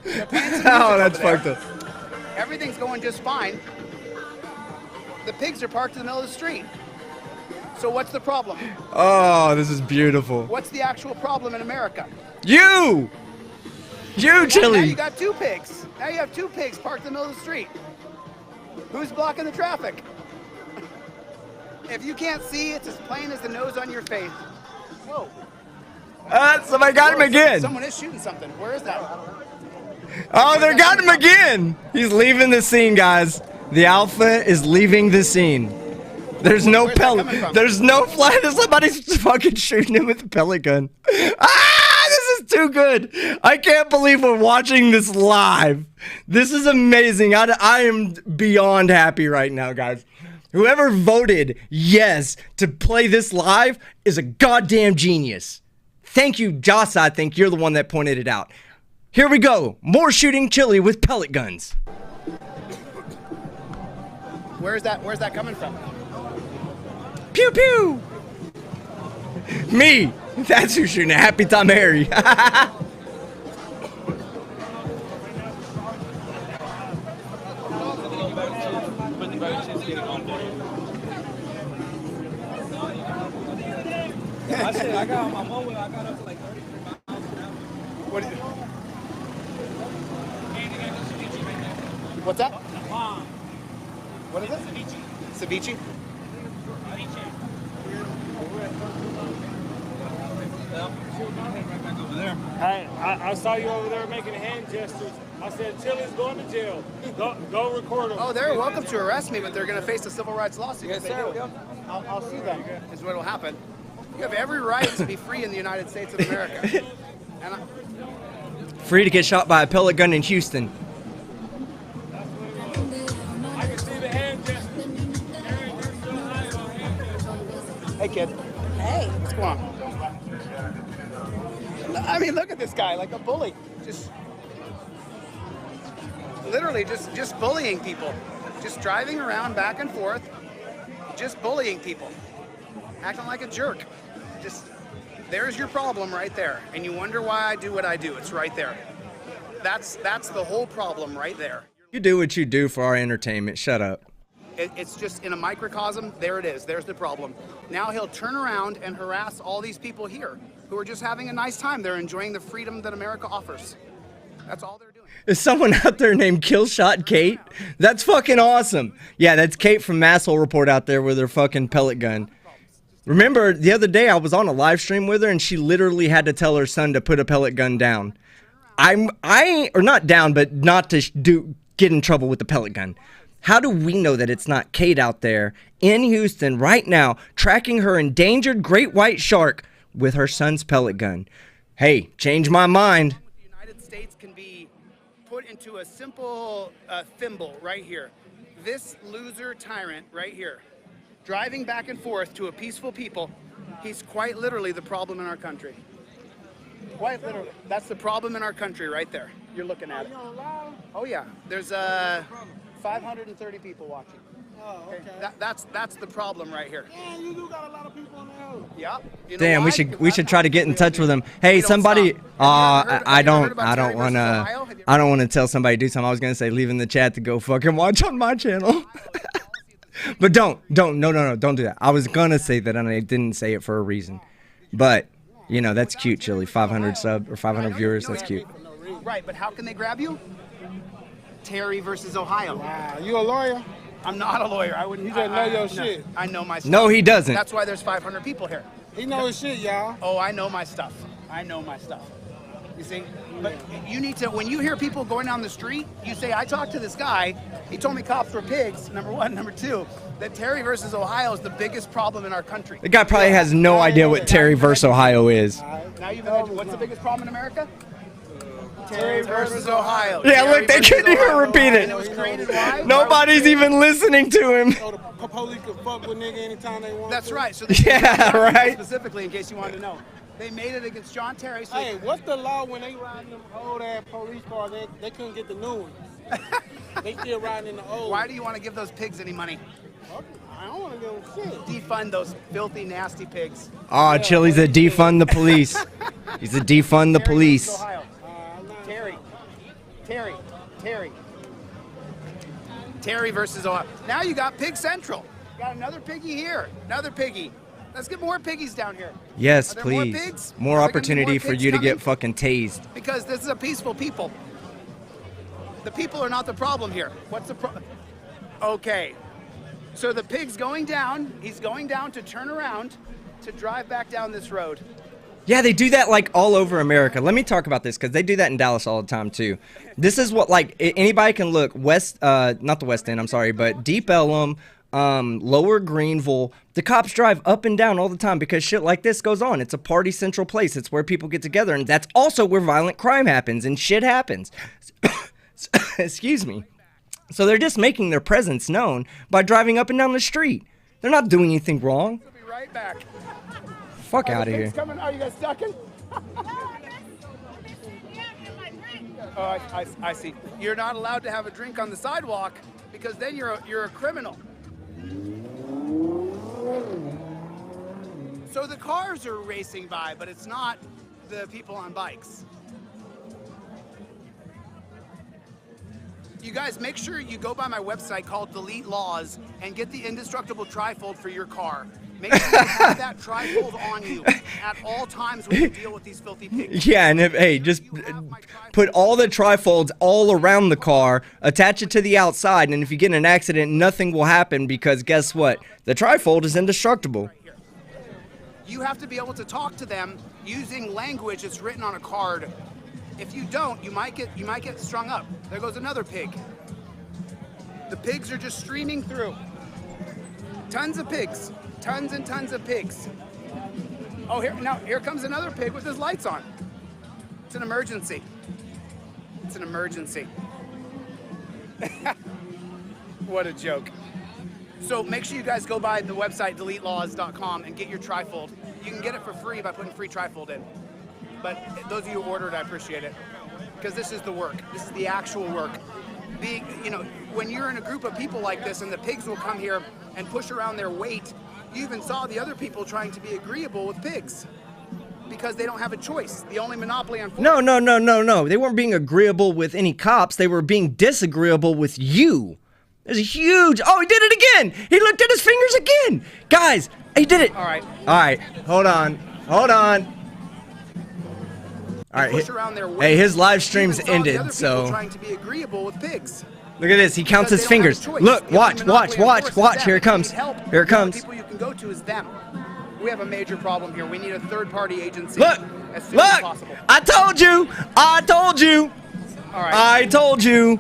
Speaker 1: Oh, that's fucked up.
Speaker 6: Everything's going just fine. The pigs are parked in the middle of the street. So what's the problem?
Speaker 1: Oh, this is beautiful.
Speaker 6: What's the actual problem in America?
Speaker 1: You, Chili.
Speaker 6: Now you got two pigs. Now you have two pigs parked in the middle of the street. Who's blocking the traffic? If you can't see, it's as plain as the nose on your face. Whoa.
Speaker 1: Somebody got him again.
Speaker 6: Someone is shooting something. Where is that?
Speaker 1: Oh, they got him again. He's leaving the scene, guys. The alpha is leaving the scene. There's no pellet. There's no fly. Somebody's fucking shooting him with a pellet gun. This is too good. I can't believe we're watching this live. This is amazing. I am beyond happy right now, guys. Whoever voted yes to play this live is a goddamn genius. Thank you, Joss. I think you're the one that pointed it out. Here we go. More shooting Chili with pellet guns.
Speaker 6: Where's that coming from?
Speaker 1: Pew pew. Me. That's who's shooting. Happy Tom Harry.
Speaker 20: I got on my mobile, I got up to like 33 miles an hour.
Speaker 6: What's that? What is it? Ceviche.
Speaker 20: I saw you over there making hand gestures. I said, Chili's going to jail. Go record him.
Speaker 6: Oh, they're welcome to arrest me, but they're going to face a civil rights lawsuit.
Speaker 20: Yes, sir.
Speaker 6: I'll see them, is what will happen. You have every right to be free in the United States of America.
Speaker 1: Free to get shot by a pellet gun in Houston.
Speaker 20: I can see the hand gestures.
Speaker 6: Hey, kid.
Speaker 21: Hey.
Speaker 6: What's going on? I mean, look at this guy, like a bully. Just literally just bullying people. Just driving around back and forth, just bullying people. Acting like a jerk. Just, there's your problem right there. And you wonder why I do what I do. It's right there. That's the whole problem right there.
Speaker 1: You do what you do for our entertainment. Shut up.
Speaker 6: It's just in a microcosm. There it is. There's the problem. Now he'll turn around and harass all these people here who are just having a nice time. They're enjoying the freedom that America offers. That's all they're doing.
Speaker 1: Is someone out there named Killshot Kate? That's fucking awesome. Yeah, that's Kate from Masshole Report out there with her fucking pellet gun. Remember, the other day I was on a live stream with her and she literally had to tell her son to put a pellet gun down. Or not down, but not to get in trouble with the pellet gun. How do we know that it's not Kate out there in Houston right now tracking her endangered great white shark with her son's pellet gun? Hey, change my mind.
Speaker 6: The United States can be put into a simple thimble right here. This loser tyrant right here, driving back and forth to a peaceful people, he's quite literally the problem in our country. Quite literally. That's the problem in our country right there. You're looking at it. Oh yeah. There's 530 people watching.
Speaker 19: Oh, okay.
Speaker 6: That's the problem right here.
Speaker 19: Yeah, you do got a lot of people on the road.
Speaker 6: Yep. You know
Speaker 1: Damn,
Speaker 6: why?
Speaker 1: we should try to get in touch with him. Hey, somebody. I don't want to tell somebody to do something. I was gonna say leave in the chat to go fucking watch on my channel. But no, don't do that. I was gonna say that, and I didn't say it for a reason. But you know, that's cute, Chili. 500 sub or 500 viewers. That's cute.
Speaker 16: Right, but how can they grab you? Terry versus Ohio.
Speaker 19: Wow, you a lawyer?
Speaker 16: I'm not a lawyer. I wouldn't.
Speaker 19: You just know your shit.
Speaker 16: I know my stuff.
Speaker 1: No, he doesn't.
Speaker 16: That's why there's 500 people here.
Speaker 19: He knows his shit, y'all.
Speaker 16: Oh, I know my stuff. I know my stuff. You see? But you need to, when you hear people going down the street, you say, I talked to this guy. He told me cops were pigs, number one. Number two, that Terry versus Ohio is the biggest problem in our country.
Speaker 1: The guy probably has no idea what Terry versus Ohio is.
Speaker 16: Now you've been, what's the biggest problem in America? Terry versus Ohio.
Speaker 1: Yeah,
Speaker 16: Terry
Speaker 1: look, they couldn't even repeat it.
Speaker 16: And it was created why?
Speaker 1: Nobody's even listening to him.
Speaker 19: So the police can fuck with nigga anytime they want.
Speaker 16: That's right. So
Speaker 1: yeah, right.
Speaker 16: Specifically, in case you wanted to know, they made it against John Terry. So
Speaker 19: hey, what's the law when they riding them old ass police cars? They couldn't get the new ones. They still riding in the old.
Speaker 16: Why do you want to give those pigs any money?
Speaker 19: I don't want to give them shit.
Speaker 16: Defund those filthy, nasty pigs.
Speaker 1: Oh, Chili's a defund the police. He's a defund the police.
Speaker 16: Terry versus Ohio. Now you got Pig Central. Got another piggy here. Another piggy. Let's get more piggies down here.
Speaker 1: Yes,
Speaker 16: More
Speaker 1: please.
Speaker 16: pigs?
Speaker 1: More opportunity for you to
Speaker 16: coming?
Speaker 1: get fucking tased.
Speaker 16: Because this is a peaceful people. The people are not the problem here. What's the problem? Okay. So the pig's going down. He's going down to turn around to drive back down this road.
Speaker 1: Yeah, they do that like all over America. Let me talk about this because they do that in Dallas all the time too. This is what like anybody can look not the West End, I'm sorry, but Deep Ellum, Lower Greenville. The cops drive up and down all the time because shit like this goes on. It's a party central place. It's where people get together, and that's also where violent crime happens and shit happens. Excuse me. So they're just making their presence known by driving up and down the street. They're not doing anything wrong.
Speaker 16: We'll be right back.
Speaker 1: Fuck out of here.
Speaker 16: Coming? Are you guys ducking? Oh, I see. You're not allowed to have a drink on the sidewalk because then you're a criminal. So the cars are racing by, but it's not the people on bikes. You guys, make sure you go by my website called DeleteLawZ and get the indestructible trifold for your car. Make sure you have that trifold on you at all times when you deal with these filthy pigs.
Speaker 1: Yeah, and just put all the trifolds all around the car, attach it to the outside, and if you get in an accident, nothing will happen because guess what? The trifold is indestructible.
Speaker 16: You have to be able to talk to them using language that's written on a card. If you don't, you might get strung up. There goes another pig. The pigs are just streaming through. Tons of pigs. Tons and tons of pigs. Oh, here comes another pig with his lights on. It's an emergency. It's an emergency. What a joke. So make sure you guys go by the website DeleteLawZ.com and get your trifold. You can get it for free by putting free trifold in. But those of you who ordered, I appreciate it. Because this is the work. This is the actual work. When you're in a group of people like this and the pigs will come here and push around their weight, you even saw the other people trying to be agreeable with pigs because they don't have a choice. The only monopoly on...
Speaker 1: No. They weren't being agreeable with any cops. They were being disagreeable with you. There's a huge... Oh, he did it again. He looked at his fingers again. Guys, he did it.
Speaker 16: All right.
Speaker 1: Hold on. All right. Hey, his live stream's ended, so...
Speaker 16: trying to be agreeable with pigs.
Speaker 1: Look at this. He counts his fingers. Look, watch. Here it comes. Here it comes.
Speaker 16: The people you can go to is them. We have a major problem here. We need a third-party agency.
Speaker 1: Look.
Speaker 16: As soon as possible.
Speaker 1: I told you.
Speaker 16: All right.
Speaker 1: I told you.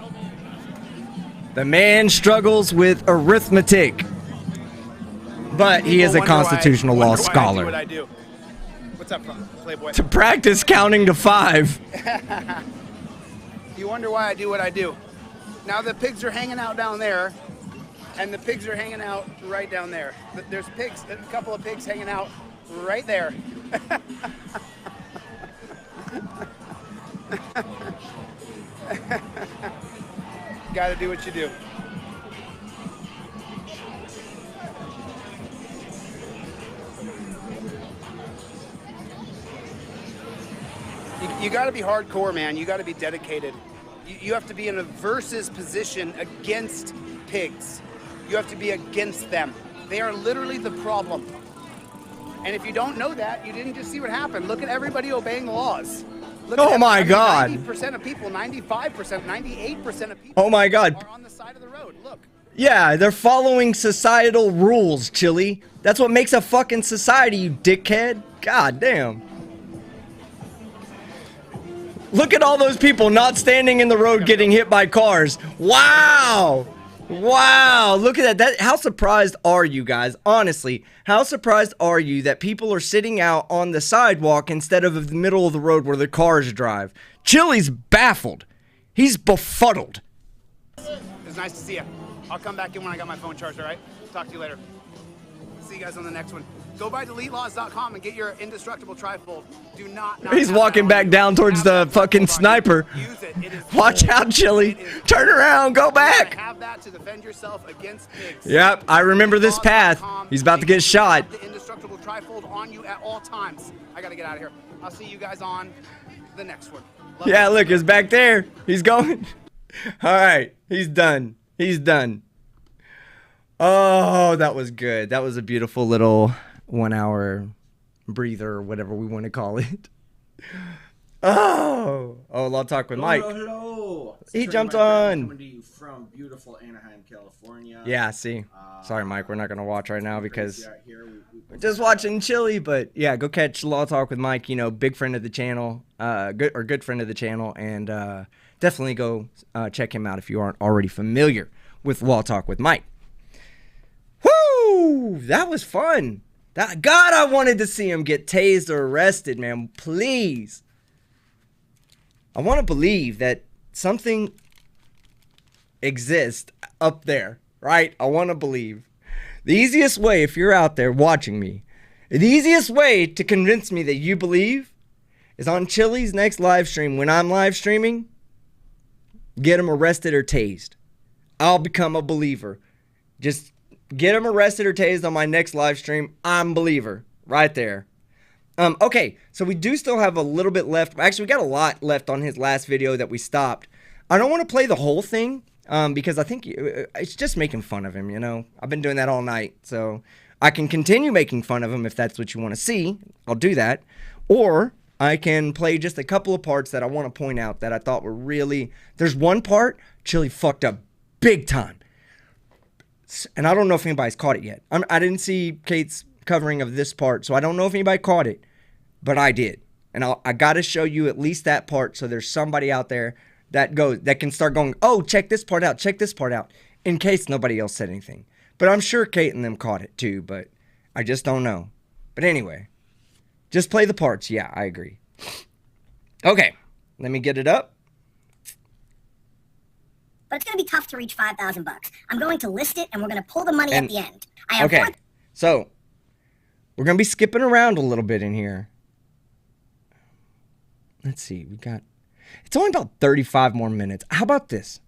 Speaker 1: The man struggles with arithmetic, but he is a constitutional law scholar.
Speaker 16: What I do. What's up, Playboy?
Speaker 1: To practice counting to 5.
Speaker 16: You wonder why I do what I do. Now the pigs are hanging out down there, and the pigs are hanging out right down there. There's pigs, a couple of pigs hanging out right there. Gotta do what you do. You gotta be hardcore, man. You gotta be dedicated. You have to be in a versus position against pigs.
Speaker 6: You have to be against them. They are literally the problem. And if you don't know that, you didn't just see what happened. Look at everybody obeying the laws. Look
Speaker 1: Oh my God.
Speaker 6: 90% of people, 95%, 98% of people
Speaker 1: Oh my God.
Speaker 6: are on the side of the road. Look.
Speaker 1: Yeah, they're following societal rules, Chili. That's what makes a fucking society, you dickhead. God damn. Look at all those people not standing in the road getting hit by cars. Wow. Wow. Look at that. How surprised are you guys? Honestly, how surprised are you that people are sitting out on the sidewalk instead of the middle of the road where the cars drive? Chili's baffled. He's befuddled.
Speaker 6: It's nice to see you. I'll come back in when I got my phone charged, all right? Talk to you later. See you guys on the next one. Go by DeleteLawZ.com and get your indestructible trifold. Do not
Speaker 1: He's walking back down towards the fucking sniper. Watch out, Chili. Turn around. Go back.
Speaker 6: Have that to defend yourself against pigs.
Speaker 1: Yep, I remember this path. He's about to get shot.
Speaker 6: The indestructible trifold on you at all times. I got to get out of here. I'll see you guys on the next one.
Speaker 1: Yeah, look, it's back there. He's going. All right, he's done. He's done. Oh, that was good. That was a beautiful little 1 hour breather or whatever we want to call it. Oh, Law Talk with Mike.
Speaker 21: Hello.
Speaker 1: He jumped on.
Speaker 21: Coming to you from beautiful Anaheim, California.
Speaker 1: Yeah, see. Sorry, Mike. We're not going to watch right now because we're just watching Chili. But yeah, go catch Law Talk with Mike. You know, big friend of the channel, good friend of the channel, and definitely go check him out if you aren't already familiar with Law Talk with Mike. Woo! That was fun. God, I wanted to see him get tased or arrested, man. Please. I want to believe that something exists up there, right? I want to believe. The easiest way, if you're out there watching me, the easiest way to convince me that you believe is on Chili's next live stream. When I'm live streaming, get him arrested or tased. I'll become a believer. Just get him arrested or tased on my next live stream. I'm a believer right there. Okay, so we do still have a little bit left. Actually, we got a lot left on his last video that we stopped. I don't want to play the whole thing because I think it's just making fun of him, you know. I've been doing that all night, so I can continue making fun of him if that's what you want to see. I'll do that. Or I can play just a couple of parts that I want to point out that I thought were really... There's one part Chili fucked up big time. And I don't know if anybody's caught it yet. I didn't see Kate's covering of this part, so I don't know if anybody caught it, but I did. And I got to show you at least that part so there's somebody out there that can start going, oh, check this part out, in case nobody else said anything. But I'm sure Kate and them caught it too, but I just don't know. But anyway, just play the parts. Yeah, I agree. Okay, let me get it up.
Speaker 9: But it's going to be tough to reach $5,000. I'm going to list it, and we're going to pull the money at the end.
Speaker 1: Okay, so we're going to be skipping around a little bit in here. Let's see, it's only about 35 more minutes. How about this?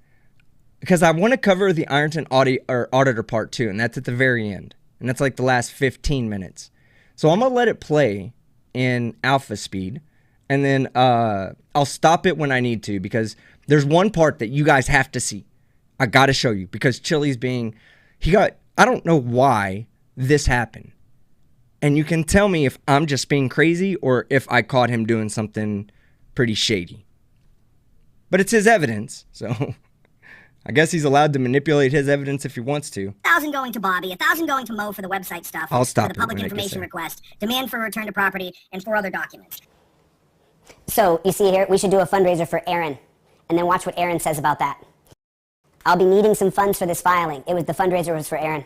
Speaker 1: Because I want to cover the Ironton auditor part too, and that's at the very end. And that's like the last 15 minutes. So I'm going to let it play in alpha speed, and then I'll stop it when I need to, because there's one part that you guys have to see. I got to show you, because Chili's I don't know why this happened. And you can tell me if I'm just being crazy or if I caught him doing something pretty shady. But it's his evidence, so I guess he's allowed to manipulate his evidence if he wants to.
Speaker 9: 1,000 going to Bobby, 1,000 going to Mo for the website stuff.
Speaker 1: I'll stop
Speaker 9: for the public information request, demand for return to property, and 4 other documents.
Speaker 8: So, you see here, we should do a fundraiser for Aaron, and then watch what Aaron says about that. I'll be needing some funds for this filing. The fundraiser was for Aaron.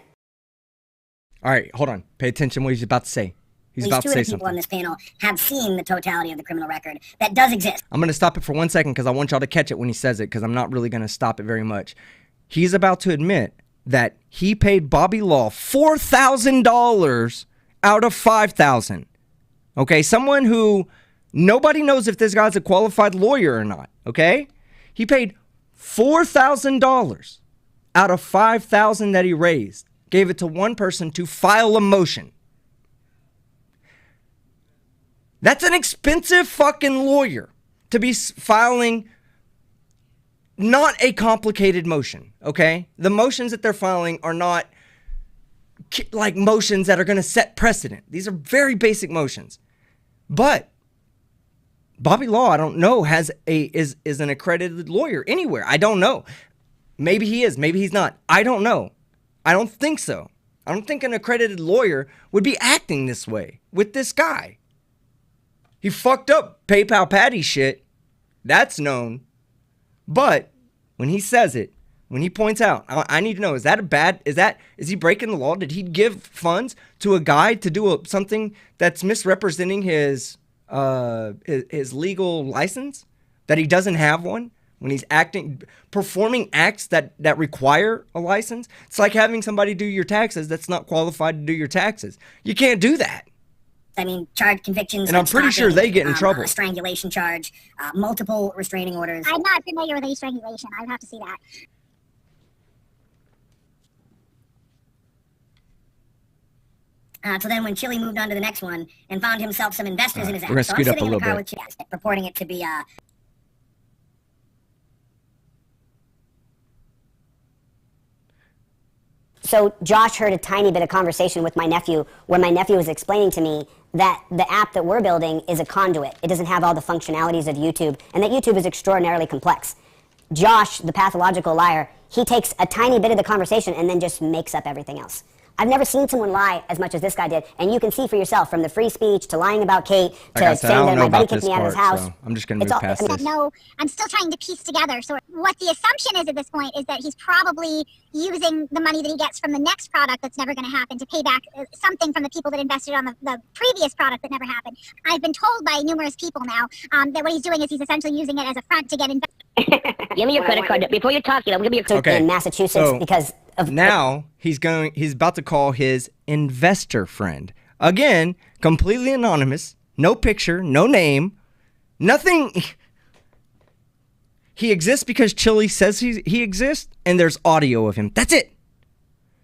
Speaker 1: All right, hold on. Pay attention to what he's about to say. He's about to say something.
Speaker 9: At least 2 of the people on this panel have seen the totality of the criminal record that does exist.
Speaker 1: I'm going to stop it for 1 second because I want y'all to catch it when he says it, because I'm not really going to stop it very much. He's about to admit that he paid Bobby Law $4,000 out of $5,000. Okay, someone who nobody knows if this guy's a qualified lawyer or not, okay? He paid $4,000 out of $5,000 that he raised. Gave it to one person to file a motion. That's an expensive fucking lawyer to be filing not a complicated motion, okay? The motions that they're filing are not like motions that are going to set precedent. These are very basic motions. But Bobby Law, I don't know, is an accredited lawyer anywhere. I don't know. Maybe he is, maybe he's not. I don't know. I don't think so. I don't think an accredited lawyer would be acting this way with this guy. He fucked up PayPal Patty shit. That's known. But when he says it, when he points out, I need to know, is he breaking the law? Did he give funds to a guy to do something that's misrepresenting his legal license? That he doesn't have one? When he's performing acts that require a license? It's like having somebody do your taxes that's not qualified to do your taxes. You can't do that.
Speaker 10: I mean, charge convictions.
Speaker 1: And I'm pretty sure they get in trouble.
Speaker 10: A strangulation charge, multiple restraining orders.
Speaker 13: I'm not familiar with any strangulation. I would have to see that.
Speaker 10: So then when Chili moved on to the next one and found himself some investors in his app.
Speaker 1: We're gonna
Speaker 10: so
Speaker 1: scoot
Speaker 10: I'm
Speaker 1: up a
Speaker 10: sitting in the
Speaker 1: little
Speaker 10: car
Speaker 1: bit.
Speaker 10: with Chili, purporting it to be
Speaker 8: So Josh heard a tiny bit of conversation with my nephew where my nephew was explaining to me that the app that we're building is a conduit. It doesn't have all the functionalities of YouTube, and that YouTube is extraordinarily complex. Josh, the pathological liar, he takes a tiny bit of the conversation and then just makes up everything else. I've never seen someone lie as much as this guy did, and you can see for yourself, from the free speech to lying about Kate to saying that my buddy kicked me out of his house.
Speaker 1: So I'm just going to move past this.
Speaker 13: No, I'm still trying to piece together. So what the assumption is at this point is that he's probably using the money that he gets from the next product that's never going to happen to pay back something from the people that invested on the previous product that never happened. I've been told by numerous people now that what he's doing is he's essentially using it as a front to get investors.
Speaker 10: Give me your credit card. Before you talk, I'm going to be your credit
Speaker 1: Okay.
Speaker 8: In Massachusetts
Speaker 1: So,
Speaker 8: because of
Speaker 1: now he's about to call his investor friend. Again, completely anonymous, no picture, no name, nothing. He exists because Chili says he exists, and there's audio of him. That's it.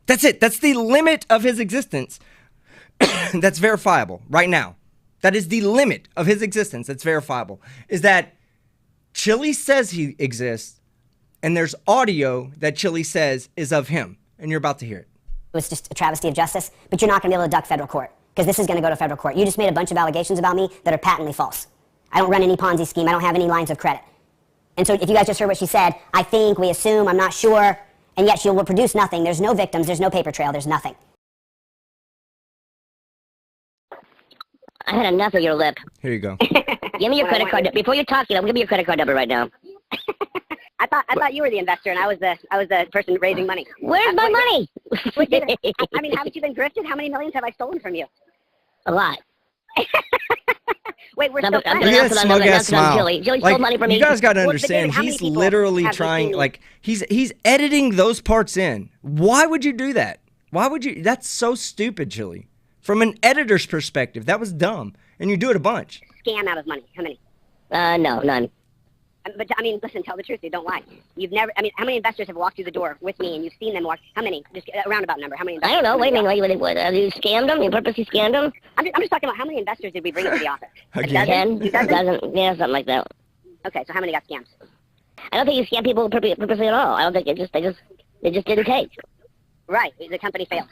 Speaker 1: That's it. That's the limit of his existence. That's verifiable right now. That is the limit of his existence that's verifiable. Is that Chili says he exists, and there's audio that Chili says is of him, and you're about to hear it.
Speaker 8: it was just a travesty of justice, but you're not going to be able to duck federal court because this is going to go to federal court. You just made a bunch of allegations about me that are patently false. I don't run any Ponzi scheme. I don't have any lines of credit. And so if you guys just heard what she said, I think, we assume, I'm not sure, and yet she will produce nothing. There's no victims. There's no paper trail. There's nothing.
Speaker 10: I had enough of your lip.
Speaker 1: Here you go.
Speaker 10: Give me your credit card. Before you talk, give me your credit card number right now.
Speaker 11: I thought you were the investor and I was the person raising money.
Speaker 10: Where's my money?
Speaker 11: I mean, haven't you been grifted? How many millions have I stolen from you?
Speaker 10: A lot.
Speaker 11: Wait, we're still
Speaker 1: Look at that smug ass smile.
Speaker 10: Jilly
Speaker 1: Like,
Speaker 10: stole money from me.
Speaker 1: you guys got to
Speaker 11: Well, but
Speaker 1: understand,
Speaker 11: David, how many
Speaker 1: he's
Speaker 11: people
Speaker 1: literally
Speaker 11: have you
Speaker 1: trying,
Speaker 11: seen?
Speaker 1: like, he's editing those parts in. Why would you do that? Why would you? That's so stupid, Chili. From an editor's perspective, that was dumb. And you do it a bunch.
Speaker 11: Scam out of money. How many?
Speaker 10: No, none.
Speaker 11: But I mean, listen, tell the truth, dude. Don't lie. You've never. I mean, how many investors have walked through the door with me and you've seen them walk? How many? Just a roundabout number. How many?
Speaker 10: I don't know. Wait a minute. What? You scammed them? You purposely scammed them?
Speaker 11: I'm just talking about how many investors did we bring into the office?
Speaker 1: Again?
Speaker 10: A dozen? Yeah, something like that.
Speaker 11: Okay, so how many got scammed?
Speaker 10: I don't think you scam people purposely at all. I don't think they just didn't take.
Speaker 11: Right. The company failed.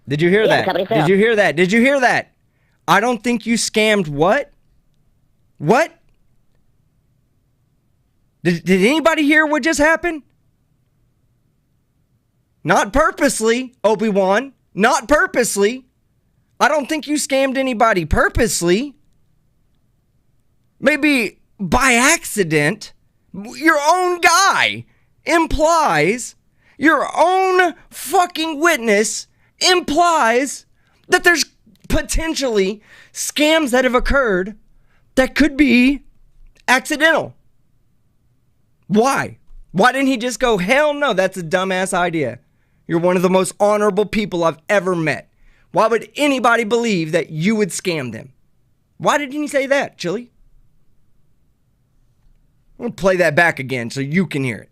Speaker 1: Did you hear
Speaker 10: Yeah,
Speaker 1: that?
Speaker 10: the company
Speaker 1: Did
Speaker 10: failed.
Speaker 1: you hear that? Did you hear that? I don't think you scammed what? What? Did anybody hear what just happened? Not purposely, Obi-Wan. Not purposely. I don't think you scammed anybody purposely. Maybe by accident. Your own guy implies, your own fucking witness implies that there's potentially scams that have occurred that could be accidental. Why? Why didn't he just go, hell no, that's a dumbass idea. You're one of the most honorable people I've ever met. Why would anybody believe that you would scam them? Why didn't he say that, Chili? I'm going to play that back again so you can hear it.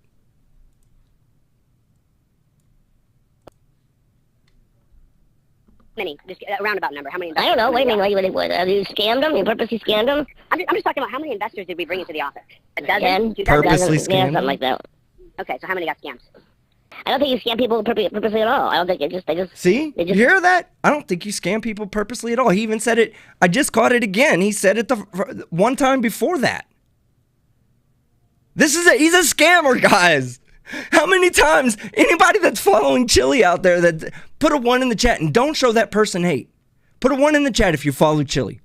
Speaker 11: Many? Just a roundabout number. How many?
Speaker 10: I don't know. Wait a minute. What? You scammed them? You purposely scammed them?
Speaker 11: I'm just talking about how many investors did we bring into the office? A dozen?
Speaker 10: Again?
Speaker 11: 2 dozen?
Speaker 1: Purposely
Speaker 10: Yeah,
Speaker 1: scammed
Speaker 10: something like that.
Speaker 15: Okay, so how many got scams? I don't think you scam people purposely at all. I don't think they just.
Speaker 1: See?
Speaker 15: They
Speaker 1: You hear that? I don't think you scam people purposely at all. He even said it. I just caught it again. He said it the one time before that. He's a scammer, guys. How many times, anybody that's following Chili out there, that put a 1 in the chat and don't show that person hate. Put a 1 in the chat if you follow Chili.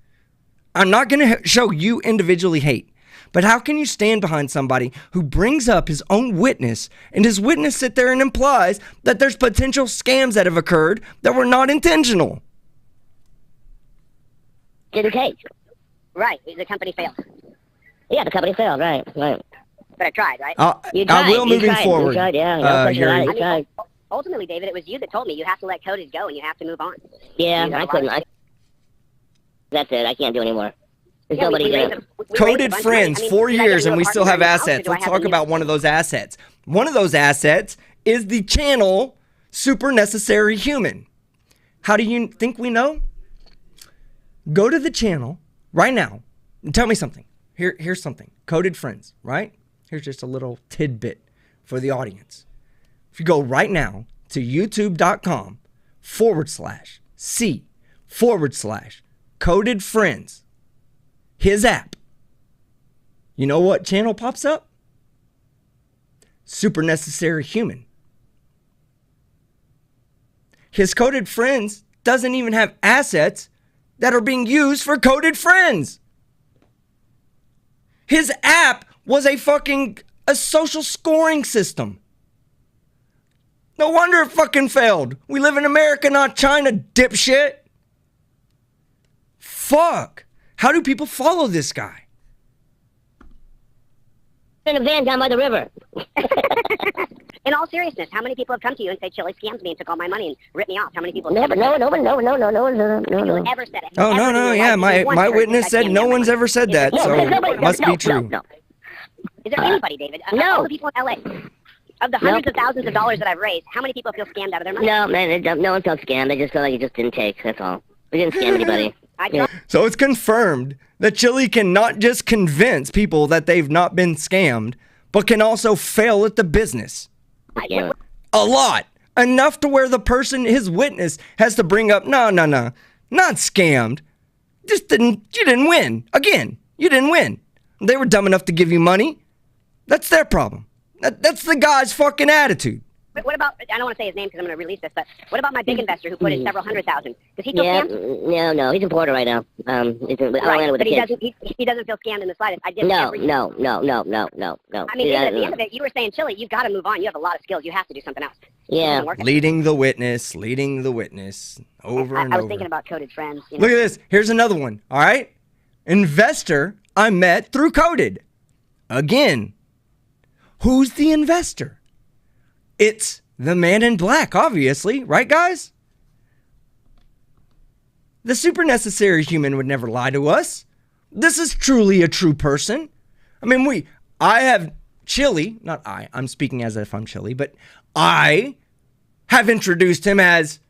Speaker 1: I'm not going to show you individually hate. But how can you stand behind somebody who brings up his own witness, and his witness sit there and implies that there's potential scams that have occurred that were not intentional?
Speaker 15: Didn't take. Right, the company failed. Yeah, the company failed, right. But I tried, right?
Speaker 1: I will moving forward.
Speaker 15: You tried, yeah. No question about it. You tried.
Speaker 11: Ultimately, David, it was you that told me you have to let Coded go and you have to move on.
Speaker 15: Yeah, I couldn't. That's it. I can't do anymore. There's nobody there.
Speaker 1: Coded Friends, 4 years, and we still have assets. Let's talk about one of those assets. One of those assets is the channel Super Necessary Human. How do you think we know? Go to the channel right now and tell me something. Here's something. Coded Friends, right? Here's just a little tidbit for the audience. If you go right now to youtube.com/C/Coded Friends, his app, you know what channel pops up? Super Necessary Human. His Coded Friends doesn't even have assets that are being used for Coded Friends. His app was a social scoring system. No wonder it fucking failed. We live in America, not China, dipshit. Fuck. How do people follow this guy?
Speaker 15: In a van down by the river.
Speaker 11: In all seriousness, how many people have come to you and say Chili scams me and took all my money and ripped me off? How many people?
Speaker 15: No.
Speaker 11: Have you ever said it?
Speaker 1: Oh, no, yeah. My witness said no one's ever said that, so it must be true.
Speaker 11: No. Is there anybody, David?
Speaker 15: No.
Speaker 11: All the people in LA, of the hundreds of thousands of dollars that I've raised, how many people feel scammed out of their money?
Speaker 15: No, man, no one felt scammed. They just felt like it just didn't take. That's all. We didn't scam anybody.
Speaker 1: So it's confirmed that Chili can not just convince people that they've not been scammed, but can also fail at the business. A lot. Enough to where the person, his witness, has to bring up, no, not scammed. You didn't win. Again, you didn't win. They were dumb enough to give you money. That's their problem. That's the guy's fucking attitude.
Speaker 11: What about, I don't want to say his name because I'm going to release this, but what about my big investor who put in several $100,000? Does he feel scammed?
Speaker 15: No, he's in Florida right now. He's in Atlanta with
Speaker 11: but
Speaker 15: the kids.
Speaker 11: he doesn't feel scammed in the slightest.
Speaker 15: No.
Speaker 11: I mean, at the end of it, you were saying, Chili, you've got to move on. You have a lot of skills. You have to do something else.
Speaker 15: Yeah.
Speaker 1: Leading the witness over and over.
Speaker 11: I was thinking about Coded Friends.
Speaker 1: Look at this. Here's another one. All right. Investor I met through Coded. Again. Who's the investor? It's the man in black, obviously. Right, guys? The Super Necessary Human would never lie to us. This is truly a true person. I mean, I have Chili, not I'm speaking as if I'm Chili, but I have introduced him as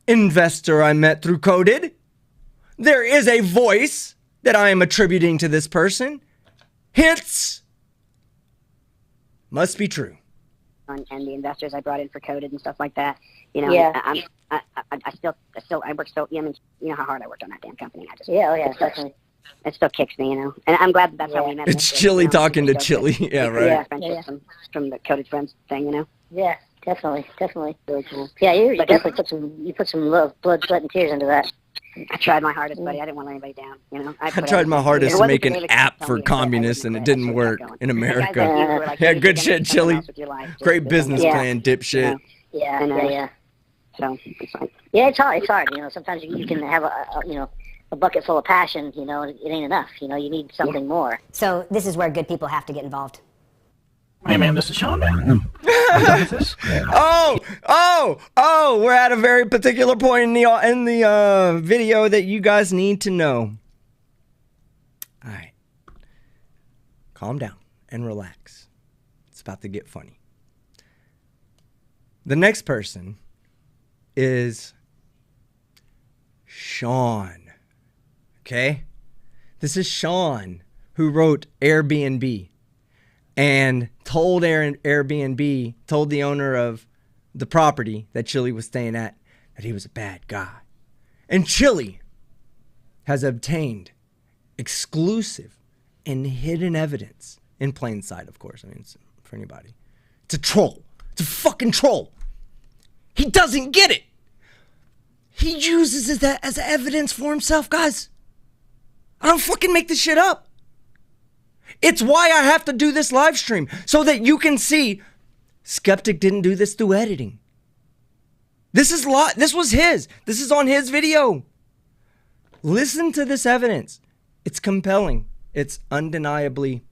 Speaker 1: investor I met through Coded. There is a voice that I am attributing to this person. Hence, must be true.
Speaker 11: And the investors I brought in for Coded and stuff like that. You know,
Speaker 15: Yeah.
Speaker 11: I work so, you know how hard I worked on that damn company.
Speaker 15: Definitely.
Speaker 11: It still kicks me, you know. And I'm glad that's how we met.
Speaker 1: It's Chili talking to Chili. Yeah, right.
Speaker 11: From the Coded Friends thing, you know.
Speaker 15: Yeah, definitely. Very cool. Yeah, you definitely put some love, blood, sweat, and tears into that.
Speaker 11: I tried my hardest, buddy. I didn't want to let anybody down, you know.
Speaker 1: I tried my hardest to make an app for communists, and it didn't work in America. Yeah, good shit, Chili. Great business plan, dipshit.
Speaker 15: Yeah.
Speaker 11: So it's like,
Speaker 15: yeah, it's hard. You know, sometimes you can have a bucket full of passion. You know, it ain't enough. You know, you need something more.
Speaker 8: So this is where good people have to get involved.
Speaker 3: Hey man, this is Sean, man.
Speaker 1: Oh, we're at a very particular point in the video that you guys need to know. All right. Calm down and relax. It's about to get funny. The next person is Sean. Okay? This is Sean who wrote Airbnb. and told Airbnb, told the owner of the property that Chili was staying at, that he was a bad guy. And Chili has obtained exclusive and hidden evidence in plain sight, of course. I mean, it's for anybody. It's a troll. It's a fucking troll. He doesn't get it. He uses that as evidence for himself, guys. I don't fucking make this shit up. It's why I have to do this live stream, so that you can see Skeptic didn't do this through editing. This was his. This is on his video. Listen to this evidence. It's compelling. It's undeniably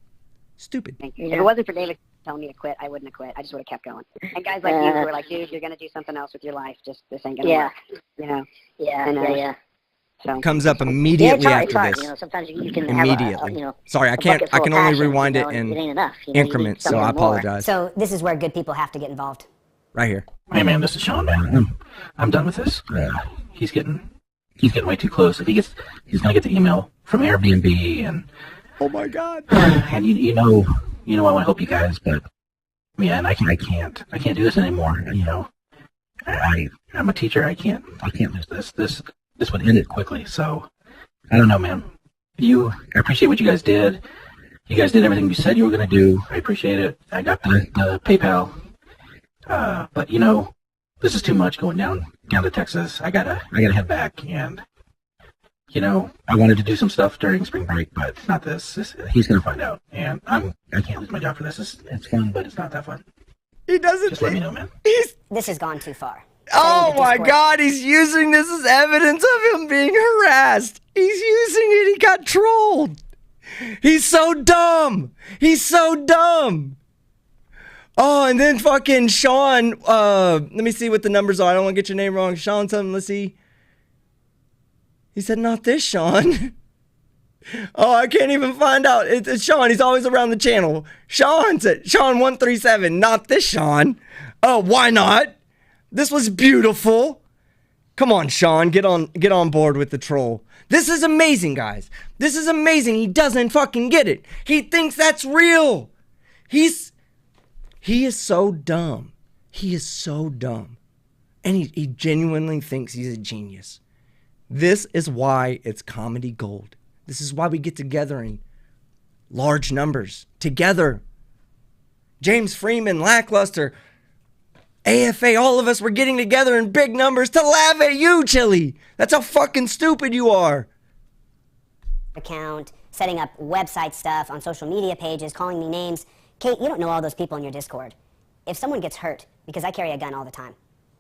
Speaker 1: stupid.
Speaker 10: Thank you. If it wasn't for David telling me to quit, I wouldn't have quit. I just would have kept going. And guys like you who are like, dude, you're going to do something else with your life. Just this ain't going to work. You know? Yeah. So.
Speaker 1: Comes up immediately
Speaker 10: it's hard.
Speaker 1: after this.
Speaker 10: You know, sometimes you can
Speaker 1: Immediately.
Speaker 10: have
Speaker 1: Sorry, I can't. I can only rewind it in
Speaker 10: it ain't enough. You know,
Speaker 1: increments, so I apologize.
Speaker 8: So this is where good people have to get involved.
Speaker 1: Right here.
Speaker 3: Hey man, this is Sean, man. I'm done with this. He's getting way too close. If he's gonna get the email from Airbnb and
Speaker 1: oh my god.
Speaker 3: And you know I want to help you guys, but man, I can't do this anymore. You know, I'm a teacher. I can't lose this. This would end it quickly. So I don't know, man. I appreciate what you guys did. You guys did everything you said you were gonna do. I appreciate it. I got the PayPal. But you know, this is too much going down to Texas. I gotta head back, and you know, I wanted to do some stuff during spring break, but not this. He's gonna find out, and I can't lose my job for this. It's fun, but it's not that fun.
Speaker 1: He doesn't.
Speaker 3: Just let me know, man.
Speaker 8: This has gone too far.
Speaker 1: Oh my god, he's using this as evidence of him being harassed. He's using it. He got trolled. He's so dumb. He's so dumb. Oh, and then fucking Sean, let me see what the numbers are. I don't want to get your name wrong. Sean, something, let's see. He said, not this Sean. Oh, I can't even find out. It's Sean. He's always around the channel. Sean said, Sean137, not this Sean. Oh, why not? This was beautiful. Come on, Sean, get on board with the troll. This is amazing, guys. This is amazing. He doesn't fucking get it. He thinks that's real. He is so dumb. He is so dumb. And he genuinely thinks he's a genius. This is why it's comedy gold. This is why we get together in large numbers. Together. James Freeman, Lackluster, AFA, all of us were getting together in big numbers to laugh at you, Chili. That's how fucking stupid you are.
Speaker 8: Account, setting up website stuff on social media pages, calling me names. Kate, you don't know all those people in your Discord. If someone gets hurt, because I carry a gun all the time,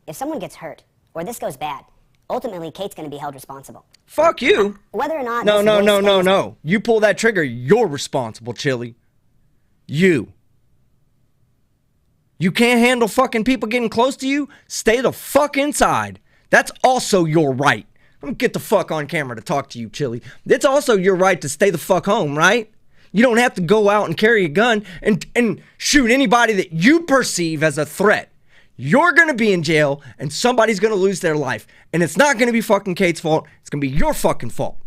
Speaker 8: if someone gets hurt, or this goes bad, ultimately Kate's going to be held responsible.
Speaker 1: Fuck you.
Speaker 8: Whether or not...
Speaker 1: No. You pull that trigger, you're responsible, Chili. You can't handle fucking people getting close to you? Stay the fuck inside. That's also your right. I'm gonna get the fuck on camera to talk to you, Chili. It's also your right to stay the fuck home, right? You don't have to go out and carry a gun and shoot anybody that you perceive as a threat. You're gonna be in jail and somebody's gonna lose their life. And it's not gonna be fucking Kate's fault. It's gonna be your fucking fault.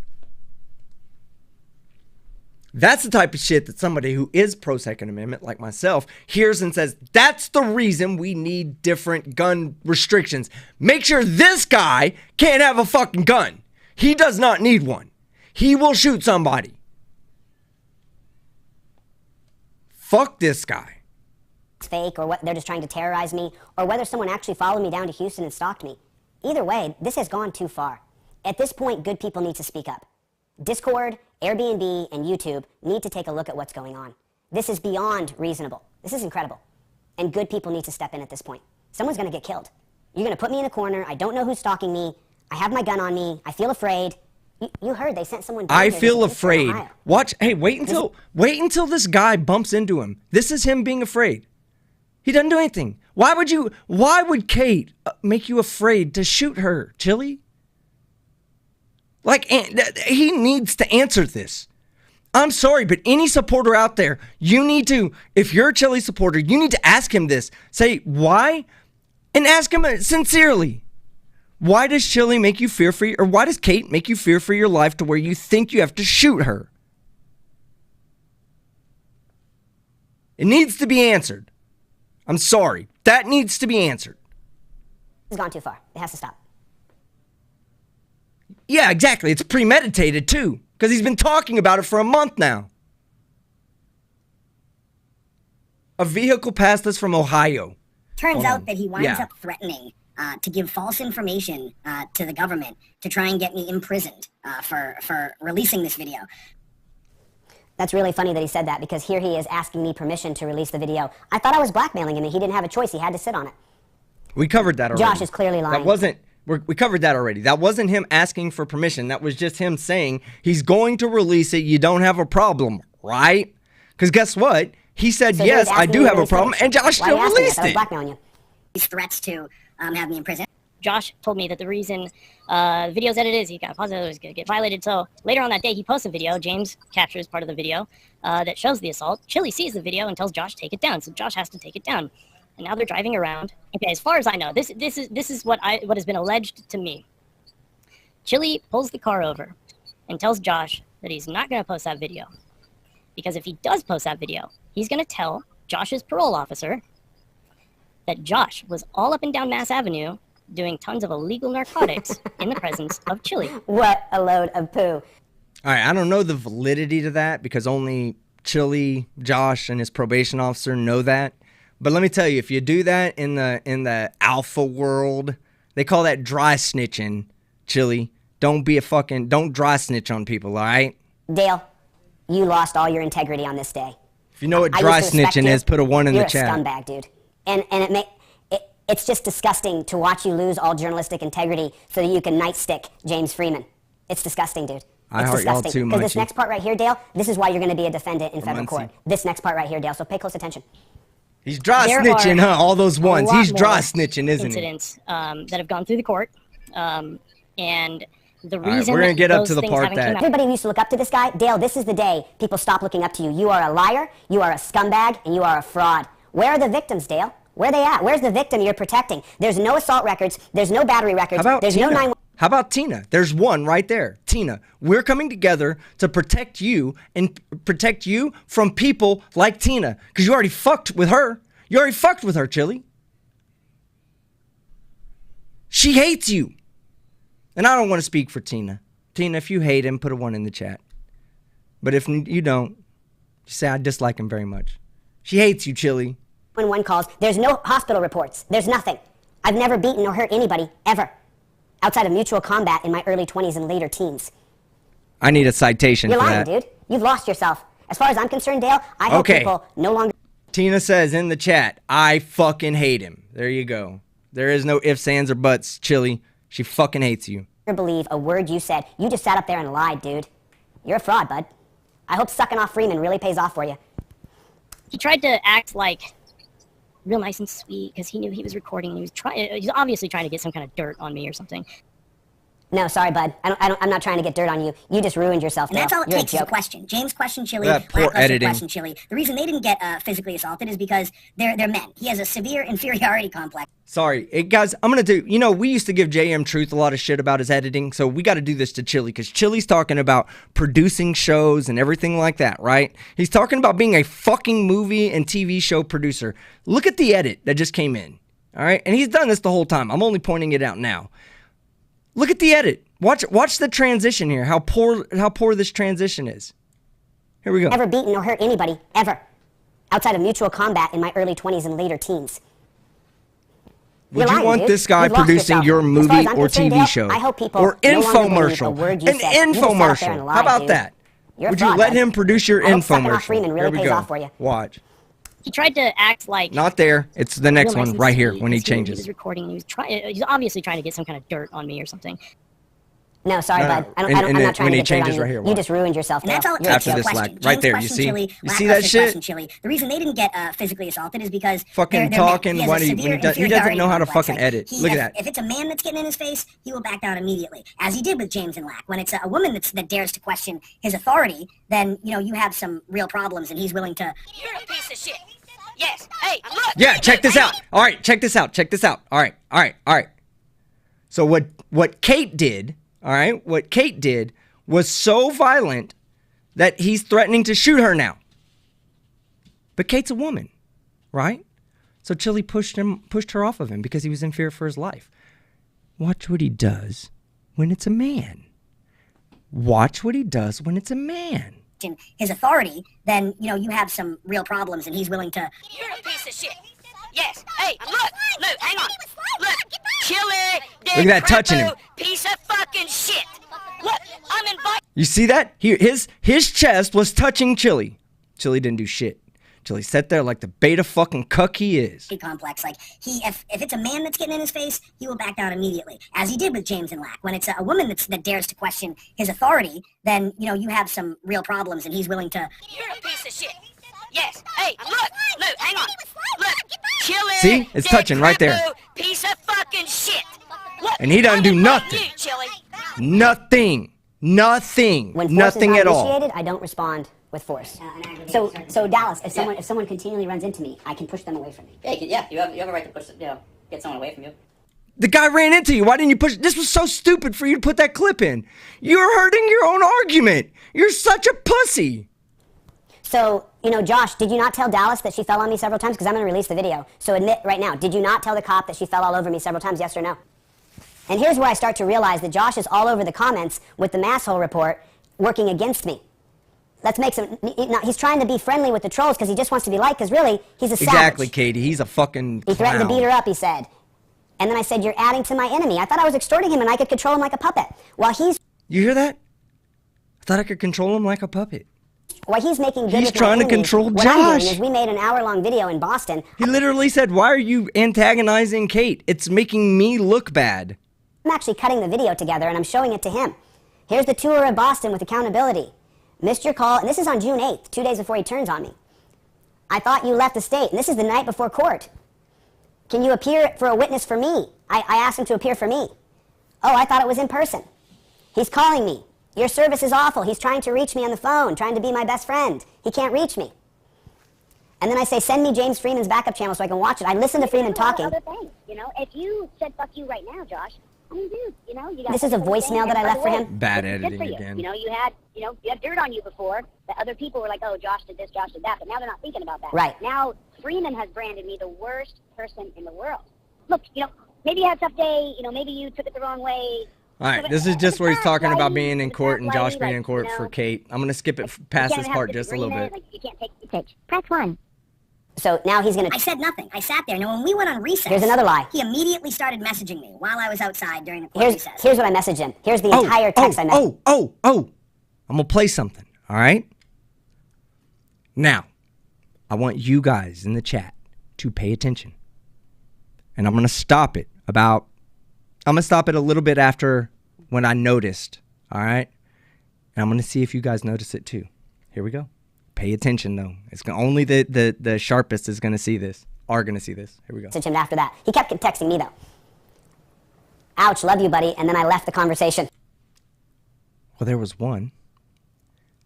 Speaker 1: That's the type of shit that somebody who is pro-Second Amendment, like myself, hears and says, that's the reason we need different gun restrictions. Make sure this guy can't have a fucking gun. He does not need one. He will shoot somebody. Fuck this guy.
Speaker 8: It's fake, or what, they're just trying to terrorize me, or whether someone actually followed me down to Houston and stalked me. Either way, this has gone too far. At this point, good people need to speak up. Discord, Airbnb, and YouTube need to take a look at what's going on. This is beyond reasonable. This is incredible. And good people need to step in at this point. Someone's going to get killed. You're going to put me in a corner. I don't know who's stalking me. I have my gun on me. I feel afraid. You heard they sent someone down
Speaker 1: I
Speaker 8: here
Speaker 1: feel
Speaker 8: to
Speaker 1: afraid.
Speaker 8: Ohio.
Speaker 1: Watch. Hey, wait until this guy bumps into him. This is him being afraid. He doesn't do anything. Why would Kate make you afraid to shoot her, Chili? Like, he needs to answer this. I'm sorry, but any supporter out there, you need to, if you're a Chili supporter, you need to ask him this. Say, why? And ask him sincerely. Why does Chili make you fear for or why does Kate make you fear for your life to where you think you have to shoot her? It needs to be answered. I'm sorry. That needs to be answered.
Speaker 8: It's gone too far. It has to stop.
Speaker 1: Yeah, exactly. It's premeditated, too, because he's been talking about it for a month now. A vehicle passed us from Ohio.
Speaker 10: Turns out that he winds up threatening to give false information to the government to try and get me imprisoned for releasing this video.
Speaker 8: That's really funny that he said that, because here he is asking me permission to release the video. I thought I was blackmailing him, and he didn't have a choice. He had to sit on it.
Speaker 1: We covered that already.
Speaker 8: Josh is clearly lying.
Speaker 1: That wasn't... We covered that already. That wasn't him asking for permission. That was just him saying he's going to release it. You don't have a problem, right? Because guess what? He said, so yes, I do have a problem, and Josh still released it.
Speaker 10: These threats to have me in prison.
Speaker 15: Josh told me that the reason the video's edited is he got positive, it was going to get violated. So later on that day, he posts a video. James captures part of the video that shows the assault. Chili sees the video and tells Josh, take it down. So Josh has to take it down. And now they're driving around. Okay, as far as I know, this is what has been alleged to me. Chili pulls the car over and tells Josh that he's not going to post that video. Because if he does post that video, he's going to tell Josh's parole officer that Josh was all up and down Mass Avenue doing tons of illegal narcotics in the presence of Chili.
Speaker 8: What a load of poo.
Speaker 1: All right, I don't know the validity to that because only Chili, Josh, and his probation officer know that. But let me tell you, if you do that in the alpha world, they call that dry snitching, Chili. Don't dry snitch on people, all right?
Speaker 8: Dale, you lost all your integrity on this day.
Speaker 1: If you know what dry snitching is, put a 1 in the chat.
Speaker 8: You're a scumbag, dude. And it's just disgusting to watch you lose all journalistic integrity so that you can nightstick James Freeman. It's disgusting, dude.
Speaker 1: I heart y'all too much.
Speaker 8: Because this next part right here, Dale, this is why you're going to be a defendant in federal court. This next part right here, Dale, so pay close attention.
Speaker 1: He's dry snitching, huh? All those ones. He's dry snitching, isn't he?
Speaker 15: Incidents that have gone through the court. And the reason
Speaker 1: we're going to get up to the part that...
Speaker 8: Everybody used to look up to this guy. Dale, this is the day people stop looking up to you. You are a liar, you are a scumbag, and you are a fraud. Where are the victims, Dale? Where are they at? Where's the victim you're protecting? There's no assault records. There's no battery records. There's
Speaker 1: Tina?
Speaker 8: no 911.
Speaker 1: How about Tina? There's one right there. Tina, we're coming together to protect you and protect you from people like Tina because you already fucked with her. You already fucked with her, Chili. She hates you. And I don't want to speak for Tina. Tina, if you hate him, put a 1 in the chat. But if you don't, just say I dislike him very much. She hates you, Chili.
Speaker 8: When one calls, there's no hospital reports. There's nothing. I've never beaten or hurt anybody, ever. Outside of mutual combat in my early 20s and later teens.
Speaker 1: I need a citation for that.
Speaker 8: You're lying, dude. You've lost yourself. As far as I'm concerned, Dale, I hope people no longer...
Speaker 1: Tina says in the chat, I fucking hate him. There you go. There is no ifs, ands, or buts, Chili. She fucking hates you.
Speaker 8: ...believe a word you said. You just sat up there and lied, dude. You're a fraud, bud. I hope sucking off Freeman really pays off for you.
Speaker 15: He tried to act like real nice and sweet because he knew he was recording and he's obviously trying to get some kind of dirt on me or something.
Speaker 8: No, sorry, bud. I'm not trying to get dirt on you. You just ruined yourself,
Speaker 10: And that's all it takes is a question. James questioned Chili.
Speaker 1: That poor editing.
Speaker 10: Questioned Chili. The reason they didn't get physically assaulted is because they're men. He has a severe inferiority complex.
Speaker 1: Sorry. Guys, I'm going to do... we used to give JM Truth a lot of shit about his editing, so we got to do this to Chili, because Chili's talking about producing shows and everything like that, right? He's talking about being a fucking movie and TV show producer. Look at the edit that just came in, all right? And he's done this the whole time. I'm only pointing it out now. Look at the edit. Watch the transition here, how poor this transition is. Here we go.
Speaker 8: Never beaten or hurt anybody, ever. Outside of mutual combat in my early 20s and later teens.
Speaker 1: Would you want this guy producing your movie or TV show?
Speaker 8: I hope people
Speaker 1: or infomercial. An infomercial. How about that? Would you let him produce your infomercial? Here we go. Watch.
Speaker 15: He tried to act like...
Speaker 1: Not there. It's the next one right here when he changes.
Speaker 15: He was recording and he's obviously trying to get some kind of dirt on me or something.
Speaker 8: No, sorry, bud. I'm not trying to get dirt on you.
Speaker 1: Right here,
Speaker 8: you just ruined yourself.
Speaker 10: And that's all it takes.
Speaker 1: After this lag. Right there, you see? You see that shit?
Speaker 10: Chili. The reason they didn't get physically assaulted is because
Speaker 1: fucking talking. He doesn't know how to fucking edit. Look at that.
Speaker 10: If it's a man that's getting in his face, he will back down immediately, as he did with James and Lack. When it's a woman that dares to question his authority, then you have some real problems, and he's willing to.
Speaker 11: You're a piece of shit. Yes. Hey, look.
Speaker 1: Yeah, check this out. All right, check this out. All right. So what Kate did, all right, what Kate did was so violent that he's threatening to shoot her now. But Kate's a woman, right? So Chili pushed her off of him because he was in fear for his life. Watch what he does when it's a man. Watch what he does when it's a man.
Speaker 10: His authority, then, you know, you have some real problems and he's willing to...
Speaker 11: You're a piece of shit. Yes. Hey, look, hang on. Look, Chili,
Speaker 1: look at that touching him.
Speaker 11: Piece of fucking shit. Look, I'm inviting...
Speaker 1: You see that? His chest was touching Chili. Chili didn't do shit. Chili sat there like the beta fucking cuck he is.
Speaker 10: Complex, like, if it's a man that's getting in his face, he will back down immediately, as he did with James and Lack. When it's a woman that dares to question his authority, then, you know, you have some real problems and he's willing to...
Speaker 11: You're a piece of shit. Yes. Hey, look, hang on. Look, Chili...
Speaker 1: See? It's touching right there.
Speaker 11: Piece of fucking shit. Look,
Speaker 1: and he doesn't do nothing.
Speaker 11: You, Chili.
Speaker 1: Nothing. Nothing.
Speaker 8: When
Speaker 1: nothing
Speaker 8: force is
Speaker 1: at
Speaker 8: not
Speaker 1: all.
Speaker 8: initiated, I don't respond with force. So Dallas, if someone continually runs into me, I can push them away from me.
Speaker 7: Yeah, you have a right to push, get someone away from you.
Speaker 1: The guy ran into you. Why didn't you push? This was so stupid for you to put that clip in. You're hurting your own argument. You're such a pussy.
Speaker 8: So, you know, Josh, did you not tell Dallas that she fell on me several times? Because I'm going to release the video. So admit right now, did you not tell the cop that she fell all over me several times, yes or no? And here's where I start to realize that Josh is all over the comments with the Masshole report working against me. Let's make some... He's trying to be friendly with the trolls because he just wants to be liked, because really, he's a savage.
Speaker 1: Exactly, Katie. He's a fucking
Speaker 8: He threatened to
Speaker 1: clown.
Speaker 8: beat her up, he said. And then I said, you're adding to my enemy. I thought I was extorting him and I could control him like a puppet. While he's...
Speaker 1: You hear that? I thought I could control him like a puppet.
Speaker 8: While he's making good
Speaker 1: He's
Speaker 8: with my
Speaker 1: trying to
Speaker 8: enemy,
Speaker 1: control
Speaker 8: what I'm
Speaker 1: Josh.
Speaker 8: doing is we made an hour-long video in Boston.
Speaker 1: He literally said, why are you antagonizing Kate? It's making me look bad.
Speaker 8: I'm actually cutting the video together and I'm showing it to him. Here's the tour of Boston with accountability. Missed your call, and this is on June 8th, 2 days before he turns on me. I thought you left the state, and this is the night before court. Can you appear for a witness for me? I asked him to appear for me. Oh, I thought it was in person. He's calling me. Your service is awful. He's trying to reach me on the phone, trying to be my best friend. He can't reach me. And then I say, send me James Freeman's backup channel so I can watch it. I listen to Freeman talking.
Speaker 11: Other things, you know, if you said fuck you right now, Josh, I mean, dude, you know, you got...
Speaker 8: This is a voicemail that I left for him?
Speaker 1: Bad
Speaker 11: Good
Speaker 1: editing
Speaker 11: for you.
Speaker 1: again.
Speaker 11: You know, you had dirt on you before that other people were like, oh, Josh did this, Josh did that, but now they're not thinking about that.
Speaker 8: Right.
Speaker 11: Now, Freeman has branded me the worst person in the world. Look, you know, maybe you had a tough day, you know, maybe you took it the wrong way.
Speaker 1: All right, this is just where he's talking about being in court and Josh being in court for Kate. I'm going to skip it past this part just a little bit.
Speaker 11: Like, you can't take the pitch. Press 1.
Speaker 8: So now he's going to...
Speaker 10: I said nothing. I sat there. Now, when we went on recess...
Speaker 8: Here's another lie.
Speaker 10: He immediately started messaging me while I was outside during the court recess.
Speaker 8: Here's what I messaged him. Here's the entire text I messaged.
Speaker 1: I'm going to play something, all right? Now, I want you guys in the chat to pay attention. And I'm going to stop it I'm going to stop it a little bit after when I noticed, all right? And I'm going to see if you guys notice it too. Here we go. Pay attention, though. It's only the sharpest is going to see this, are going to see this. Here we go.
Speaker 8: Him after that. He kept texting me, though. Ouch, love you, buddy. And then I left the conversation.
Speaker 1: Well, there was one.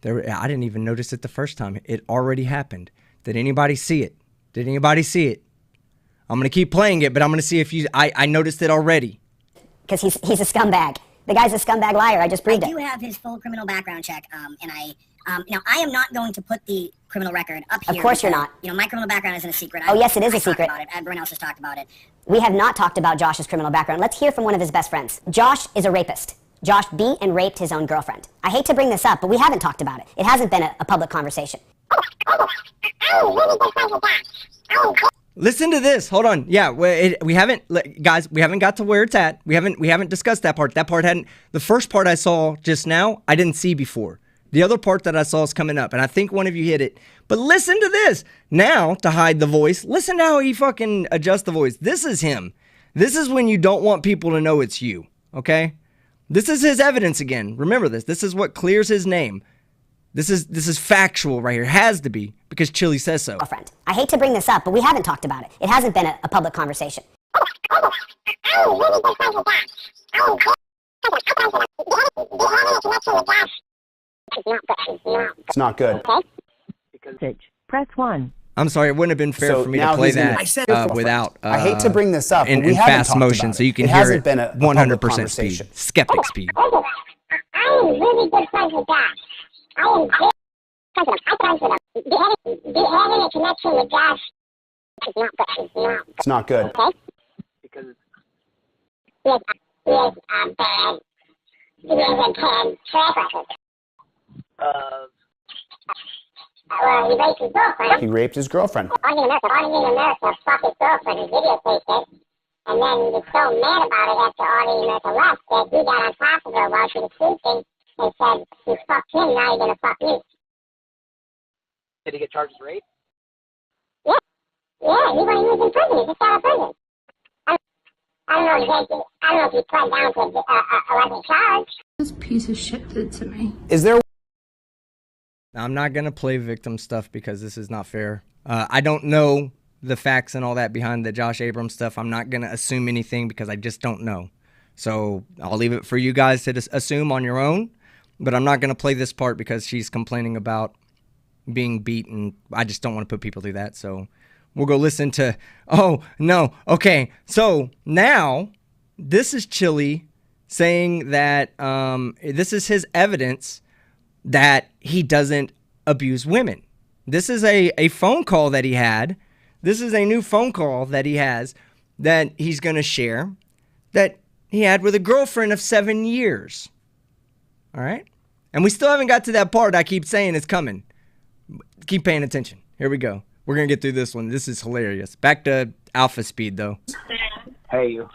Speaker 1: I didn't even notice it the first time. It already happened. Did anybody see it? Did anybody see it? I'm going to keep playing it, but I'm going to see if you... I noticed it already.
Speaker 8: Because he's a scumbag. The guy's a scumbag liar. I just proved it.
Speaker 10: I do have his full criminal background check, and I... now, I am not going to put the criminal record up here.
Speaker 8: Of course you're not.
Speaker 10: You know, my criminal background isn't a secret.
Speaker 8: Oh, yes, it is a secret.
Speaker 10: About it. Everyone else has talked about it.
Speaker 8: We have not talked about Josh's criminal background. Let's hear from one of his best friends. Josh is a rapist. Josh beat and raped his own girlfriend. I hate to bring this up, but we haven't talked about it. It hasn't been a public conversation.
Speaker 1: Listen to this. Hold on. Yeah, we haven't, guys. We haven't got to where it's at. We haven't discussed that part. That part hadn't. The first part I saw just now, I didn't see before. The other part that I saw is coming up, and I think one of you hit it. But listen to this. Now, to hide the voice, listen to how he fucking adjusts the voice. This is him. This is when you don't want people to know it's you, okay? This is his evidence again. Remember this. This is what clears his name. This is factual right here. Has to be, because Chili says so.
Speaker 8: Girlfriend. I hate to bring this up, but we haven't talked about it. It hasn't been a public conversation.
Speaker 2: It's not good.
Speaker 22: Press 1.
Speaker 1: I'm sorry, it wouldn't have been fair for me to play that without
Speaker 2: I hate to bring this up, but
Speaker 1: in
Speaker 2: we haven't
Speaker 1: fast
Speaker 2: talked
Speaker 1: motion,
Speaker 2: about
Speaker 1: so you can
Speaker 2: it
Speaker 1: hear
Speaker 2: hasn't
Speaker 1: it
Speaker 2: been a
Speaker 1: 100% speed. Skeptic speed.
Speaker 11: I am really good friends with Josh. I am good friends with him. Having a connection with Josh is not good.
Speaker 2: It's not good.
Speaker 11: Okay?
Speaker 6: Because
Speaker 11: He has a bad track record. Well, he raped his girlfriend.
Speaker 2: He raped his girlfriend.
Speaker 11: All in America fuck his girlfriend and videotaped it. And then he was so mad about it after all in America left that he got on top of her while she was sleeping and said, you fucked him, now you're gonna fuck me.
Speaker 6: did he get charged with rape?
Speaker 11: Yeah, he was in prison. He just got out of prison. I don't know if he pled down to a lesser charge.
Speaker 5: This piece of shit did to me.
Speaker 2: Is there...
Speaker 1: Now, I'm not going to play victim stuff because this is not fair. I don't know the facts and all that behind the Josh Abrams stuff. I'm not going to assume anything because I just don't know. So I'll leave it for you guys to assume on your own. But I'm not going to play this part because she's complaining about being beaten. I just don't want to put people through that. So we'll go listen to... Oh, no. Okay. So now this is Chili saying that this is his evidence that he doesn't abuse women. This is a phone call that he had. This is a new phone call that he has that he's going to share that he had with a girlfriend of 7 years. All right? And we still haven't got to that part I keep saying is coming. Keep paying attention. Here we go. We're going to get through this one. This is hilarious. Back to alpha speed, though.
Speaker 6: Hey, you.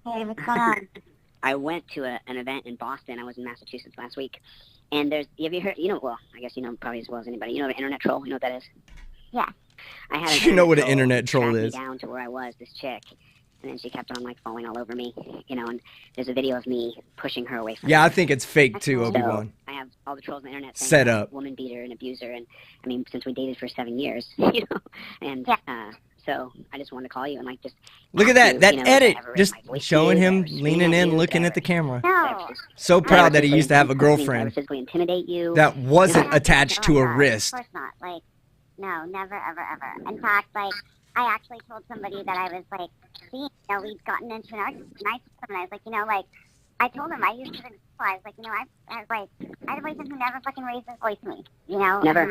Speaker 11: Hey, what's going on?
Speaker 7: I went to an event in Boston. I was in Massachusetts last week. And have you heard, well, I guess you know probably as well as anybody. You know an internet troll? You know what that is?
Speaker 11: Yeah.
Speaker 7: I had
Speaker 1: You know what an internet troll is.
Speaker 7: Track me down to where I was, this chick. And then she kept on, falling all over me, and there's a video of me pushing her away from
Speaker 1: Yeah,
Speaker 7: me.
Speaker 1: I think it's fake, too, Obi-Wan.
Speaker 7: So I have all the trolls on the internet saying
Speaker 1: Set
Speaker 7: I'm a
Speaker 1: up.
Speaker 7: woman beater and abuser, and, since we dated for 7 years, and, so I just wanted to call you and, just...
Speaker 1: Look at that. That edit. Just
Speaker 7: my voice
Speaker 1: showing
Speaker 7: is,
Speaker 1: him
Speaker 7: or scream
Speaker 1: leaning
Speaker 7: at
Speaker 1: in,
Speaker 7: you,
Speaker 1: looking
Speaker 7: or-
Speaker 1: at the camera.
Speaker 11: No.
Speaker 1: So proud that he used to have a
Speaker 7: I
Speaker 1: girlfriend
Speaker 7: would physically intimidate you.
Speaker 1: that wasn't
Speaker 11: Yeah.
Speaker 1: attached to a
Speaker 11: Of
Speaker 1: wrist.
Speaker 11: course not. No, never, ever, ever. In fact, I actually told somebody that I was, seeing, we'd gotten into an argument, and I was I told him I used to, I was I had a boyfriend who never fucking raised his voice to me,
Speaker 7: Never.
Speaker 11: Ever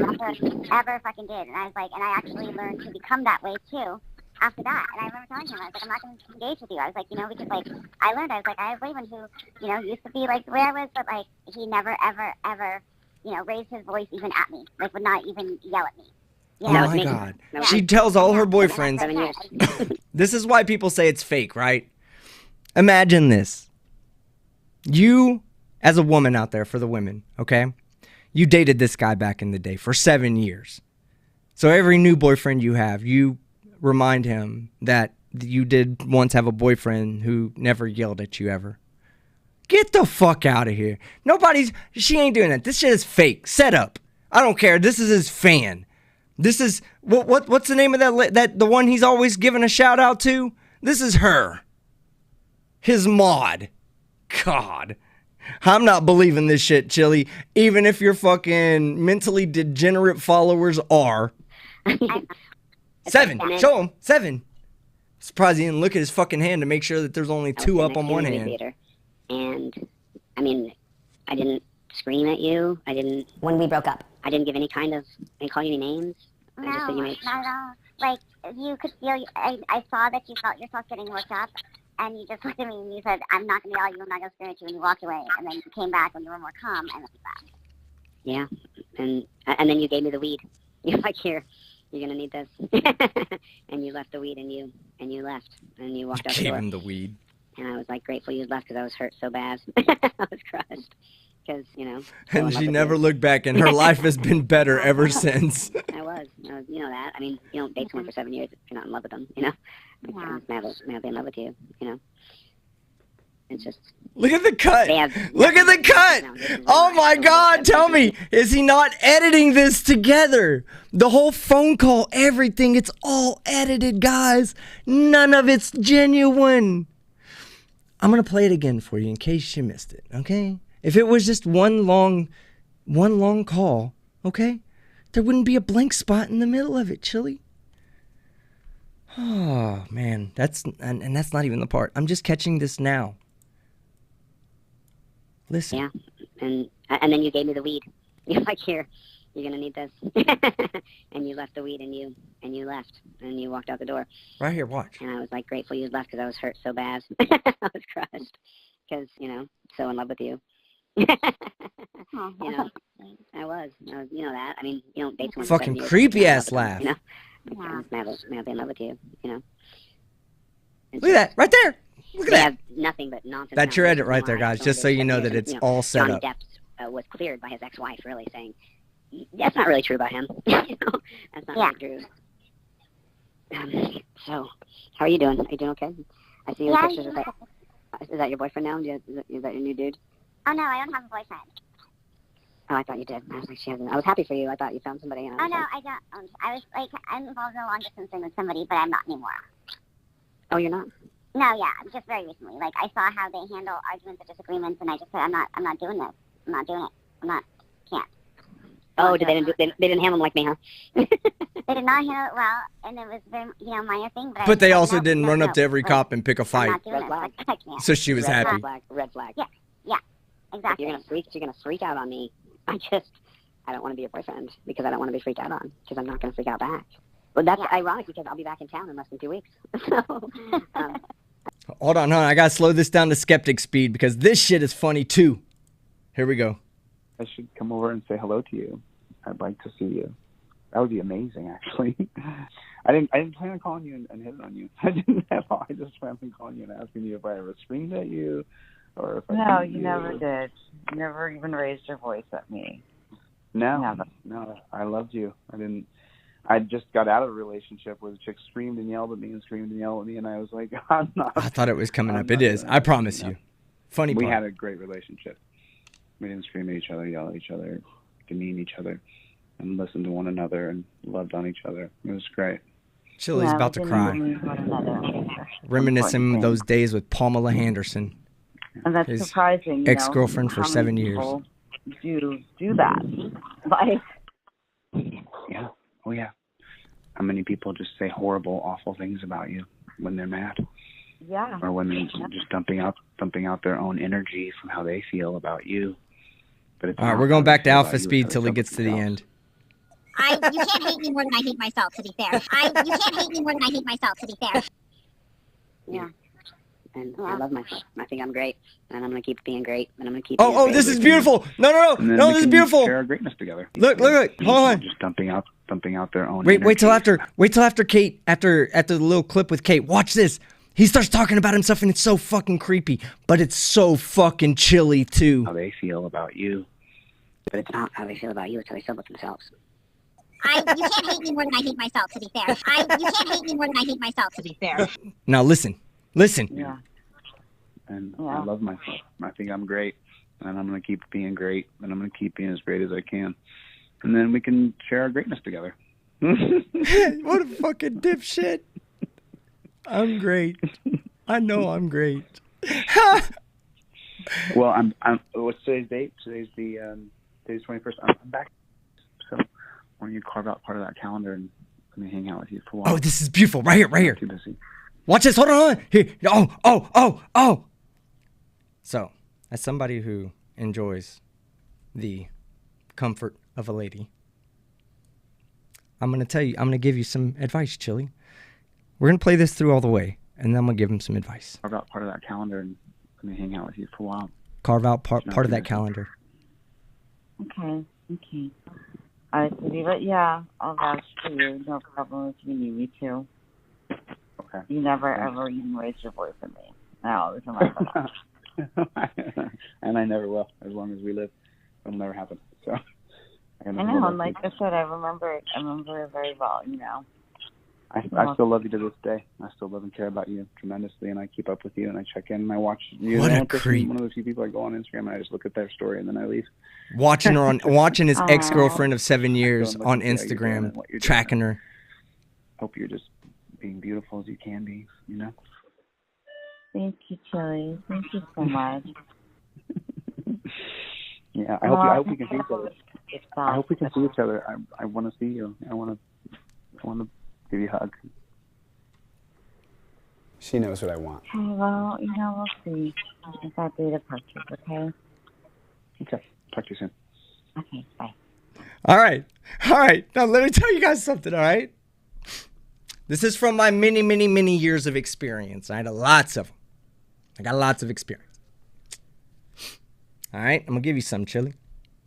Speaker 11: fucking did. And I was and I actually learned to become that way, too, after that. And I remember telling him, I was I'm not going to engage with you. I was because, I learned, I have a boyfriend who, used to be, the way I was, but, he never, ever, ever, raised his voice even at me, would not even yell at me.
Speaker 1: Oh my God. She tells all her boyfriends. This is why people say it's fake, right? Imagine this. You, as a woman out there, for the women, okay? You dated this guy back in the day for 7 years. So every new boyfriend you have, you remind him that you did once have a boyfriend who never yelled at you ever. Get the fuck out of here. She ain't doing that. This shit is fake. Set up. I don't care. This is his fan. This is, what's the name of that the one he's always giving a shout out to? This is her. His mod. God. I'm not believing this shit, Chili. Even if your fucking mentally degenerate followers are. 7. Show him. 7. Surprised he didn't look at his fucking hand to make sure that there's only 2 up on one hand.
Speaker 7: Theater. And, I didn't scream at you. I didn't...
Speaker 8: When we broke up.
Speaker 7: I didn't give any kind of... I didn't call you any names.
Speaker 11: No,
Speaker 7: I just said you made...
Speaker 11: not at all. You could feel, I saw that you felt yourself getting worked up, and you just looked at me and you said, I'm not going to yell at you, I'm not going to scream at you, and you walked away, and then you came back when you were more calm, and went back.
Speaker 7: Yeah, and then you gave me the weed. You're here, you're going to need this. And you left the weed, and you left, and you walked out the door.
Speaker 1: Gave him the weed.
Speaker 7: And I was, grateful you left because I was hurt so bad. I was crushed. Because,
Speaker 1: And she never looked back, and her life has been better ever since.
Speaker 7: I was, you know that. You don't date someone for 7 years if you're not in love with them, May I be in love with you, It's just...
Speaker 1: Look at the cut. Look at the cut. Oh my God. Tell me, is he not editing this together? The whole phone call, everything, it's all edited, guys. None of it's genuine. I'm going to play it again for you in case you missed it, okay? If it was just one long call, okay? There wouldn't be a blank spot in the middle of it, Chili. Oh, man. That's not even the part. I'm just catching this now. Listen.
Speaker 7: Yeah, and then you gave me the weed. You're here, You're gonna need this. And you left the weed, and you left, and you walked out the door.
Speaker 1: Right here, watch.
Speaker 7: And I was like grateful you left because I was hurt so bad. I was crushed because so in love with you. You know, I was. You know that. I mean, you don't date someone.
Speaker 1: Fucking creepy ass laugh.
Speaker 7: You know, may I be in love with you. You know.
Speaker 1: Look at that, right there. Look at
Speaker 7: they
Speaker 1: that.
Speaker 7: have nothing but nonsense.
Speaker 1: That's your edit right there, guys. Just so you know that it's all set
Speaker 7: Johnny
Speaker 1: up.
Speaker 7: Depp was cleared by his ex-wife, really saying that's not really true about him. You know, that's not really true. So, how are you doing? Are you doing okay? I see your pictures. Is that your boyfriend now? Is that your new dude?
Speaker 13: Oh no, I don't have a boyfriend.
Speaker 7: Oh, I thought you did. I was like, she hasn't. I was happy for you. I thought you found somebody. And
Speaker 13: Oh no, I don't. I was like, I'm involved in a long distance thing with somebody, but I'm not anymore.
Speaker 7: Oh, you're not?
Speaker 13: No, yeah, just very recently. Like, I saw how they handle arguments or disagreements, and I just said, I'm not doing this. I'm not doing it. Can't.
Speaker 7: Oh, they didn't handle them like me, huh?
Speaker 13: They did not handle it well, and it was very, minor thing.
Speaker 1: But they also didn't run up to every cop and pick a fight.
Speaker 13: I'm not doing it. Like, I can't.
Speaker 1: So she was happy.
Speaker 7: Red flag.
Speaker 13: Yeah, exactly.
Speaker 7: You're gonna freak out on me. I don't want to be your boyfriend because I don't want to be freaked out on because I'm not gonna freak out back. Well, that's ironic because I'll be back in town in less than 2 weeks. So,
Speaker 1: Hold on. I gotta slow this down to Skeptic speed because this shit is funny too. Here we go.
Speaker 4: I should come over and say hello to you. I'd like to see you. That would be amazing, actually. I didn't plan on calling you and hitting on you. I didn't at all. I just planned on calling you and asking you if I ever screamed at you or if I
Speaker 12: No, you never did. You never even raised your voice at me.
Speaker 4: No, I loved you. I just got out of a relationship where the chick screamed and yelled at me and I was like, I'm not.
Speaker 1: I thought it was coming up. It is. I promise you. Funny part.
Speaker 4: We had a great relationship. We didn't scream at each other, yell at each other, demean each other, and listen to one another and loved on each other. It was great.
Speaker 1: Chili's about to cry. Reminiscing those days with Pamela Henderson.
Speaker 12: And that's
Speaker 1: his
Speaker 12: surprising.
Speaker 1: Ex-girlfriend for 7 years.
Speaker 12: Do that. Like.
Speaker 4: Yeah. Oh, yeah. How many people just say horrible, awful things about you when they're mad?
Speaker 12: Yeah.
Speaker 4: Or when they're just dumping out their own energy from how they feel about you. But it's
Speaker 1: all right, we're going back to alpha speed till it gets to the end.
Speaker 13: You can't hate me more than I hate myself, to be fair. You can't hate me more than I hate myself, to be fair.
Speaker 7: Yeah. And I love myself. I think I'm great. And I'm going to keep being great. And I'm going to keep
Speaker 1: Oh, this is beautiful. No, this is beautiful.
Speaker 4: Share our greatness together.
Speaker 1: Look. Hold on.
Speaker 4: Just dumping out their own
Speaker 1: Wait till after Kate, after the little clip with Kate. Watch this. He starts talking about himself and it's so fucking creepy, but it's so fucking chilly too.
Speaker 4: How they feel about you.
Speaker 7: But it's not how they feel about you, it's how they feel about themselves.
Speaker 13: You can't hate me more than I hate myself, to be fair. You can't hate me more than I hate myself, to be fair.
Speaker 1: Now listen.
Speaker 4: Yeah. And I love myself. I think I'm great. And I'm going to keep being great. And I'm going to keep being as great as I can. And then we can share our greatness together.
Speaker 1: What a fucking dipshit. I'm great. I know I'm great.
Speaker 4: Well, I'm what's today's date? Today's 21st. I'm back. So why don't you carve out part of that calendar and let me hang out with you for a while?
Speaker 1: Oh, this is beautiful. Right here.
Speaker 4: Too busy.
Speaker 1: Watch this. Hold on. Here. Oh. So, as somebody who enjoys the comfort of a lady, I'm going to give you some advice, Chili. We're going to play this through all the way, and then I'm going to give him some advice.
Speaker 4: Carve out part of that calendar and let me hang out with you for a while.
Speaker 1: Carve out part of that calendar.
Speaker 12: Okay. All right, sweetie, but yeah, I'll vouch for you. No problem if you need me to.
Speaker 4: Okay.
Speaker 12: You never ever even raised your voice at me. I always remember that.
Speaker 4: And I never will, as long as we live. It'll never happen. So
Speaker 12: I know, and like I said, I remember it very well,
Speaker 4: I still love you to this day. I still love and care about you tremendously, and I keep up with you, and I check in, and I watch you.
Speaker 1: What a creep.
Speaker 4: One of those few people I go on Instagram, and I just look at their story, and then I leave.
Speaker 1: Watching his ex-girlfriend of 7 years on Instagram, tracking her.
Speaker 4: Hope you're just being beautiful as you can be,
Speaker 12: Thank you, Chili. Thank you so much.
Speaker 4: Yeah, I hope we can see each other. I hope we can see each other. I want to see you. I want to give you a hug.
Speaker 2: She knows what I want.
Speaker 12: Well, we'll see. If that date approaches, okay?
Speaker 4: Okay. Talk to you soon.
Speaker 12: Okay, bye.
Speaker 1: All right. Now let me tell you guys something, all right? This is from my many years of experience. I had lots of them. I got lots of experience. All right, I'm going to give you some, Chili.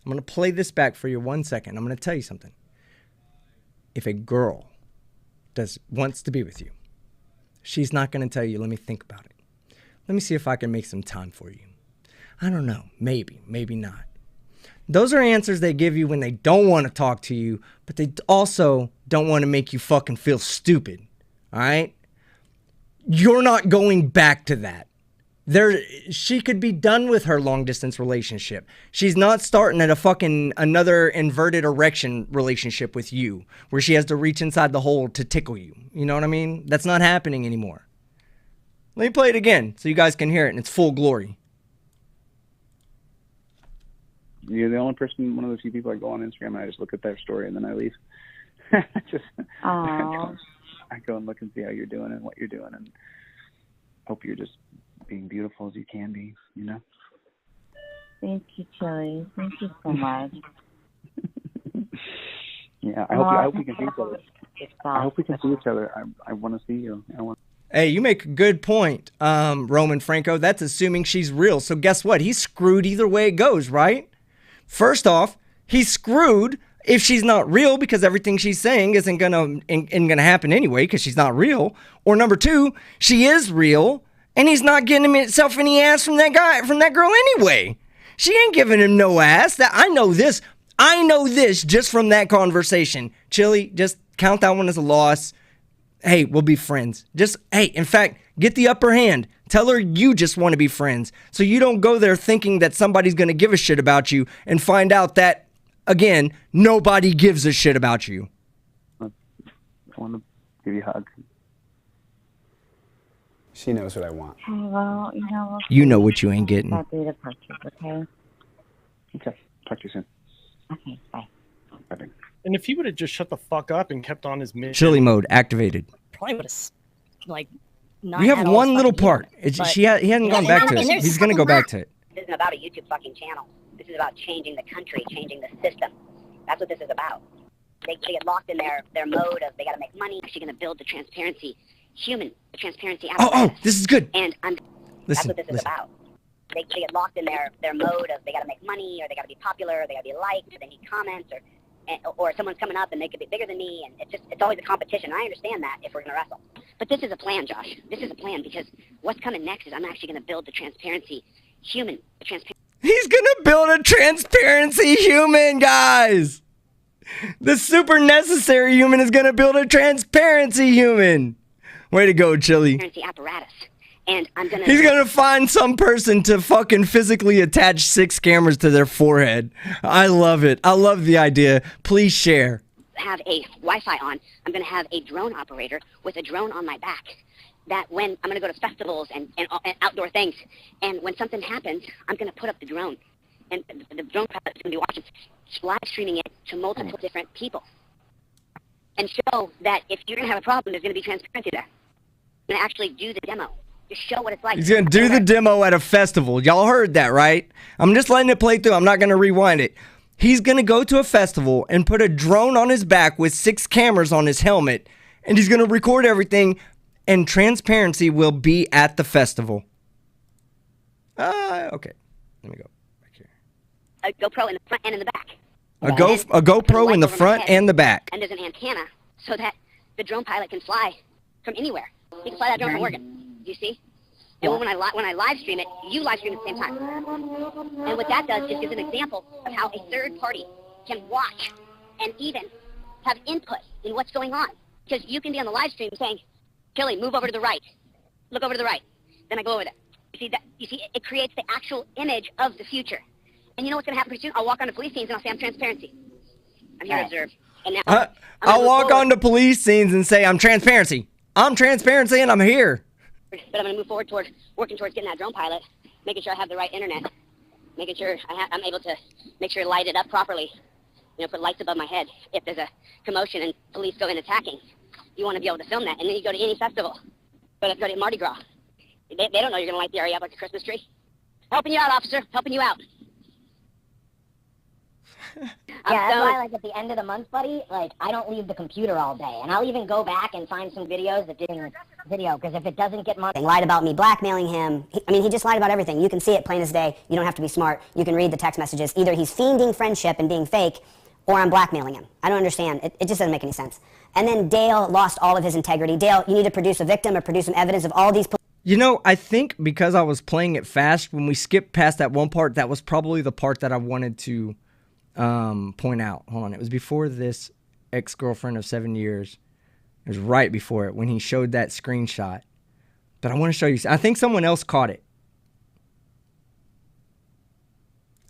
Speaker 1: I'm going to play this back for you 1 second. I'm going to tell you something. If a girl wants to be with you, she's not going to tell you, let me think about it. Let me see if I can make some time for you. I don't know. Maybe not. Those are answers they give you when they don't want to talk to you, but they also don't want to make you fucking feel stupid. All right? You're not going back to that. She could be done with her long distance relationship. She's not starting at another inverted erection relationship with you where she has to reach inside the hole to tickle you. You know what I mean? That's not happening anymore. Let me play it again so you guys can hear it in its full glory.
Speaker 4: You're the only person, one of the few people I go on Instagram and I just look at their story and then I leave. I go and look and see how you're doing and what you're doing and hope you're just being beautiful as you can be, you know?
Speaker 12: Thank you, Chili. Thank you so much.
Speaker 4: Yeah, I hope we can see each other. I hope we can see each other. I want to see you.
Speaker 1: Hey, you make a good point, Roman Franco. That's assuming she's real. So guess what? He's screwed either way it goes, right? First off, he's screwed if she's not real because everything she's saying isn't gonna happen anyway because she's not real. Or number two, she is real and he's not getting himself any ass from that girl anyway. She ain't giving him no ass. I know this just from that conversation. Chili, just count that one as a loss. Hey, we'll be friends. In fact, get the upper hand. Tell her you just want to be friends. So you don't go there thinking that somebody's going to give a shit about you and find out that, again, nobody gives a shit about you.
Speaker 4: I want to give you a hug.
Speaker 2: She knows what I want.
Speaker 12: Well,
Speaker 1: you know what you ain't getting.
Speaker 12: Happy to purchase, okay?
Speaker 4: Okay. Talk to you soon.
Speaker 12: Okay, bye.
Speaker 4: Bye.
Speaker 14: And if he would have just shut the fuck up and kept on his mission.
Speaker 1: Chili mode activated.
Speaker 10: Probably would have, not
Speaker 1: We have
Speaker 10: had all
Speaker 1: one
Speaker 10: this
Speaker 1: little
Speaker 10: fucking
Speaker 1: part.
Speaker 10: humor,
Speaker 1: He hadn't gone back to it. He's going to go back to it.
Speaker 7: This isn't about a YouTube fucking channel. This is about changing the country, changing the system. That's what this is about. They get locked in their mode of they got to make money. Actually going to build the transparency
Speaker 1: Oh, this is good.
Speaker 7: And that's what this is about. They get locked in their mode of they got to make money or they got to be popular or they got to be liked or they need comments or someone's coming up and they could be bigger than me and it's always a competition. I understand that if we're going to wrestle. But this is a plan, Josh. This is a plan because what's coming next is I'm actually going to build the transparency human.
Speaker 1: He's going to build a transparency human, guys. The super necessary human is going to build a transparency human. Way to go, Chili.
Speaker 7: Apparatus. And
Speaker 1: He's going to find some person to fucking physically attach 6 cameras to their forehead. I love it. I love the idea. Please share.
Speaker 7: Have a Wi-Fi on. I'm going to have a drone operator with a drone on my back. That when I'm going to go to festivals and outdoor things, and when something happens, I'm going to put up the drone. And the drone pilot is going to be watching, live streaming it to multiple different people. And show that if you're going to have a problem, there's going to be transparency there. I'm going to actually do the demo. Just show what it's like.
Speaker 1: He's going to do the demo at a festival. Y'all heard that, right? I'm just letting it play through. I'm not going to rewind it. He's going to go to a festival and put a drone on his back with 6 cameras on his helmet, and he's going to record everything, and transparency will be at the festival. Okay. Let me go back here.
Speaker 7: A GoPro in the front and in the back.
Speaker 1: A GoPro in the front and the back.
Speaker 7: And there's an antenna so that the drone pilot can fly from anywhere. He can fly that drone from Oregon. Do you see? And when I live stream it, you live stream at the same time. And what that does is an example of how a third party can watch and even have input in what's going on. Because you can be on the live stream saying, Chili, move over to the right. Look over to the right. Then I go over there. You see, it creates the actual image of the future. And you know what's going to happen pretty soon? I'll walk onto police scenes and I'll say, I'm transparency. I'm here to observe. And now
Speaker 1: I'll walk onto police scenes and say, I'm transparency. I'm transparency and I'm here.
Speaker 7: But I'm going to move forward towards working towards getting that drone pilot, making sure I have the right internet, making sure I'm able to make sure to light it up properly, put lights above my head. If there's a commotion and police go in attacking, you want to be able to film that. And then you go to any festival. Go to Mardi Gras. They don't know you're going to light the area up like a Christmas tree. Helping you out, officer. Helping you out.
Speaker 10: Yeah, that's why, like, at the end of the month, buddy, like, I don't leave the computer all day. And I'll even go back and find some videos that didn't video, because if it doesn't get money...
Speaker 8: They lied about me blackmailing him. He just lied about everything. You can see it plain as day. You don't have to be smart. You can read the text messages. Either he's fiending friendship and being fake, or I'm blackmailing him. I don't understand. It just doesn't make any sense. And then Dale lost all of his integrity. Dale, you need to produce a victim or produce some evidence of all these...
Speaker 1: You know, I think because I was playing it fast, when we skipped past that one part, that was probably the part that I wanted to point out. Hold on. It was before this ex-girlfriend of 7 years. It was right before it when he showed that screenshot. But I want to show you. I think someone else caught it.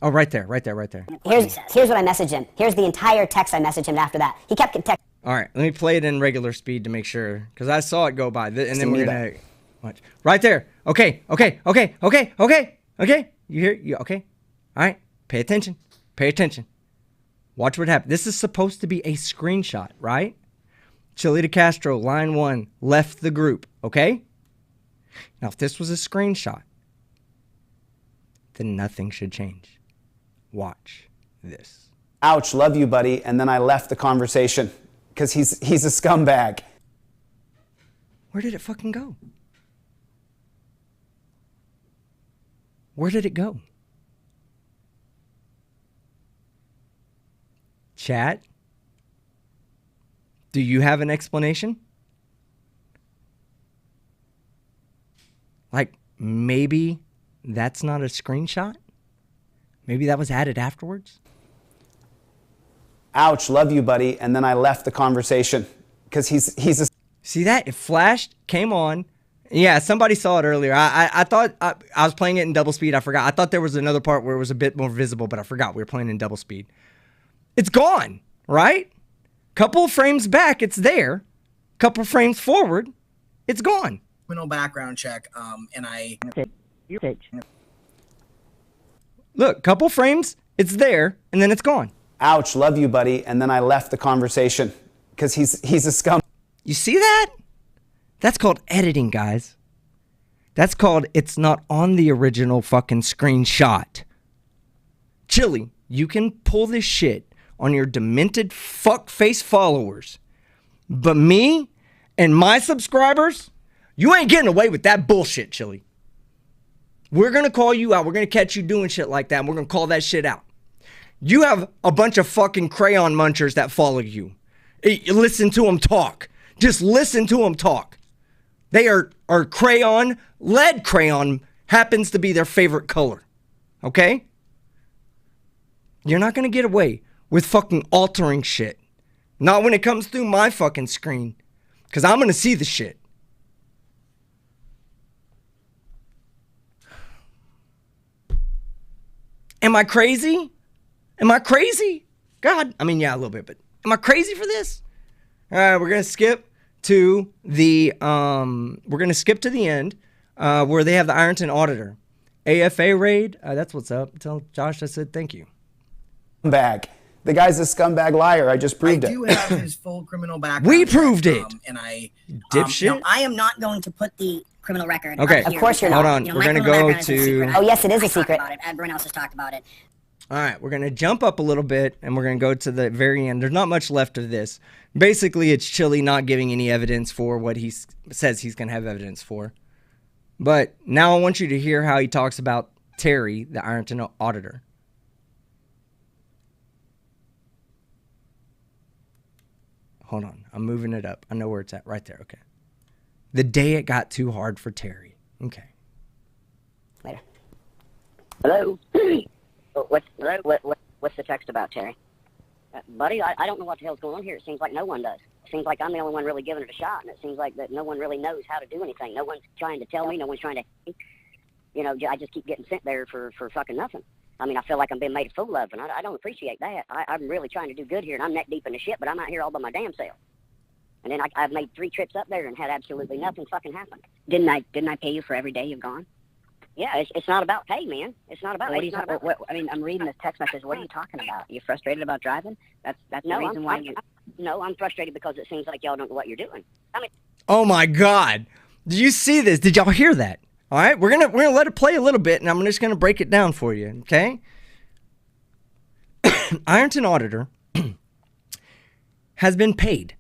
Speaker 1: Oh, right there.
Speaker 8: Here's what I messaged him. Here's the entire text I messaged him after that. He kept texting.
Speaker 1: All right. Let me play it in regular speed to make sure. Because I saw it go by. And then we're going to... Watch. Right there. Okay. You hear? Okay. All right. Pay attention. Watch what happened. This is supposed to be a screenshot, right? Chili de Castro, line 1, left the group. Okay? Now, if this was a screenshot, then nothing should change. Watch this.
Speaker 17: Ouch, love you, buddy. And then I left the conversation because he's a scumbag.
Speaker 1: Where did it fucking go? Where did it go? Chat? Do you have an explanation? Like, maybe that's not a screenshot? Maybe that was added afterwards?
Speaker 17: Ouch, love you, buddy. And then I left the conversation because he's a...
Speaker 1: See that? It flashed, came on. Yeah, somebody saw it earlier. I thought I was playing it in double speed. I forgot. I thought there was another part where it was a bit more visible, but I forgot we were playing in double speed. It's gone, right? Couple of frames back, it's there. Couple of frames forward, it's gone.
Speaker 18: Criminal background check, and I...
Speaker 1: Look, couple frames, it's there, and then it's gone.
Speaker 17: Ouch, love you, buddy. And then I left the conversation because he's a scum.
Speaker 1: You see that? That's called editing, guys. That's called it's not on the original fucking screenshot. Chili, you can pull this shit on your demented fuckface followers. But me and my subscribers, you ain't getting away with that bullshit, Chili. We're going to call you out. We're going to catch you doing shit like that, and we're going to call that shit out. You have a bunch of fucking crayon munchers that follow you. Listen to them talk. Just listen to them talk. They are crayon. Lead crayon happens to be their favorite color. Okay? You're not going to get away with fucking altering shit. Not when it comes through my fucking screen. Because I'm going to see the shit. Am I crazy? Am I crazy? God, I mean, yeah, a little bit, but am I crazy for this? All right, we're going to skip to the end where they have the Ironton auditor. AFA raid, that's what's up. Tell Josh I said thank you.
Speaker 17: Scumbag. The guy's a scumbag liar. I just proved it.
Speaker 18: I do have his full criminal background.
Speaker 1: We proved it.
Speaker 18: And I,
Speaker 1: dipshit.
Speaker 10: No, I am not going to put the criminal record.
Speaker 1: Okay,
Speaker 10: up here
Speaker 8: of course you're not.
Speaker 1: Hold on,
Speaker 10: You know,
Speaker 1: we're
Speaker 10: my
Speaker 1: going to
Speaker 10: criminal
Speaker 1: go
Speaker 10: background is a
Speaker 1: to...
Speaker 10: secret.
Speaker 8: Oh, yes, it is a secret.
Speaker 10: About it. Everyone else has talked about it.
Speaker 1: All right, we're going to jump up a little bit, and we're going to go to the very end. There's not much left of this. Basically, it's Chili not giving any evidence for what he says he's going to have evidence for. But now I want you to hear how he talks about Terry, the Ironton auditor. Hold on. I'm moving it up. I know where it's at. Right there. Okay. The day it got too hard for Terry. Okay.
Speaker 8: Later.
Speaker 7: Hello? What's the text about, Terry? Buddy, I don't know what the hell's going on here. It seems like no one does. It seems like I'm the only one really giving it a shot, and it seems like that no one really knows how to do anything. No one's trying to tell me. No one's trying to... You know, I just keep getting sent there for fucking nothing. I mean, I feel like I'm being made a fool of, and I don't appreciate that. I'm really trying to do good here, and I'm neck deep in the shit, but I'm out here all by my damn self. And then I've made 3 trips up there and had absolutely nothing fucking happen. Didn't I pay you for every day you've gone? Yeah, it's not about pay, man. It's not about. I mean, I'm reading this text message. What are you talking about? You frustrated about driving? That's the reason why you. No, I'm frustrated because it seems like y'all don't know what you're doing. I mean.
Speaker 1: Oh my God! Did you see this? Did y'all hear that? All right, we're gonna let it play a little bit, and I'm just gonna break it down for you. Okay. Ironton Auditor has been paid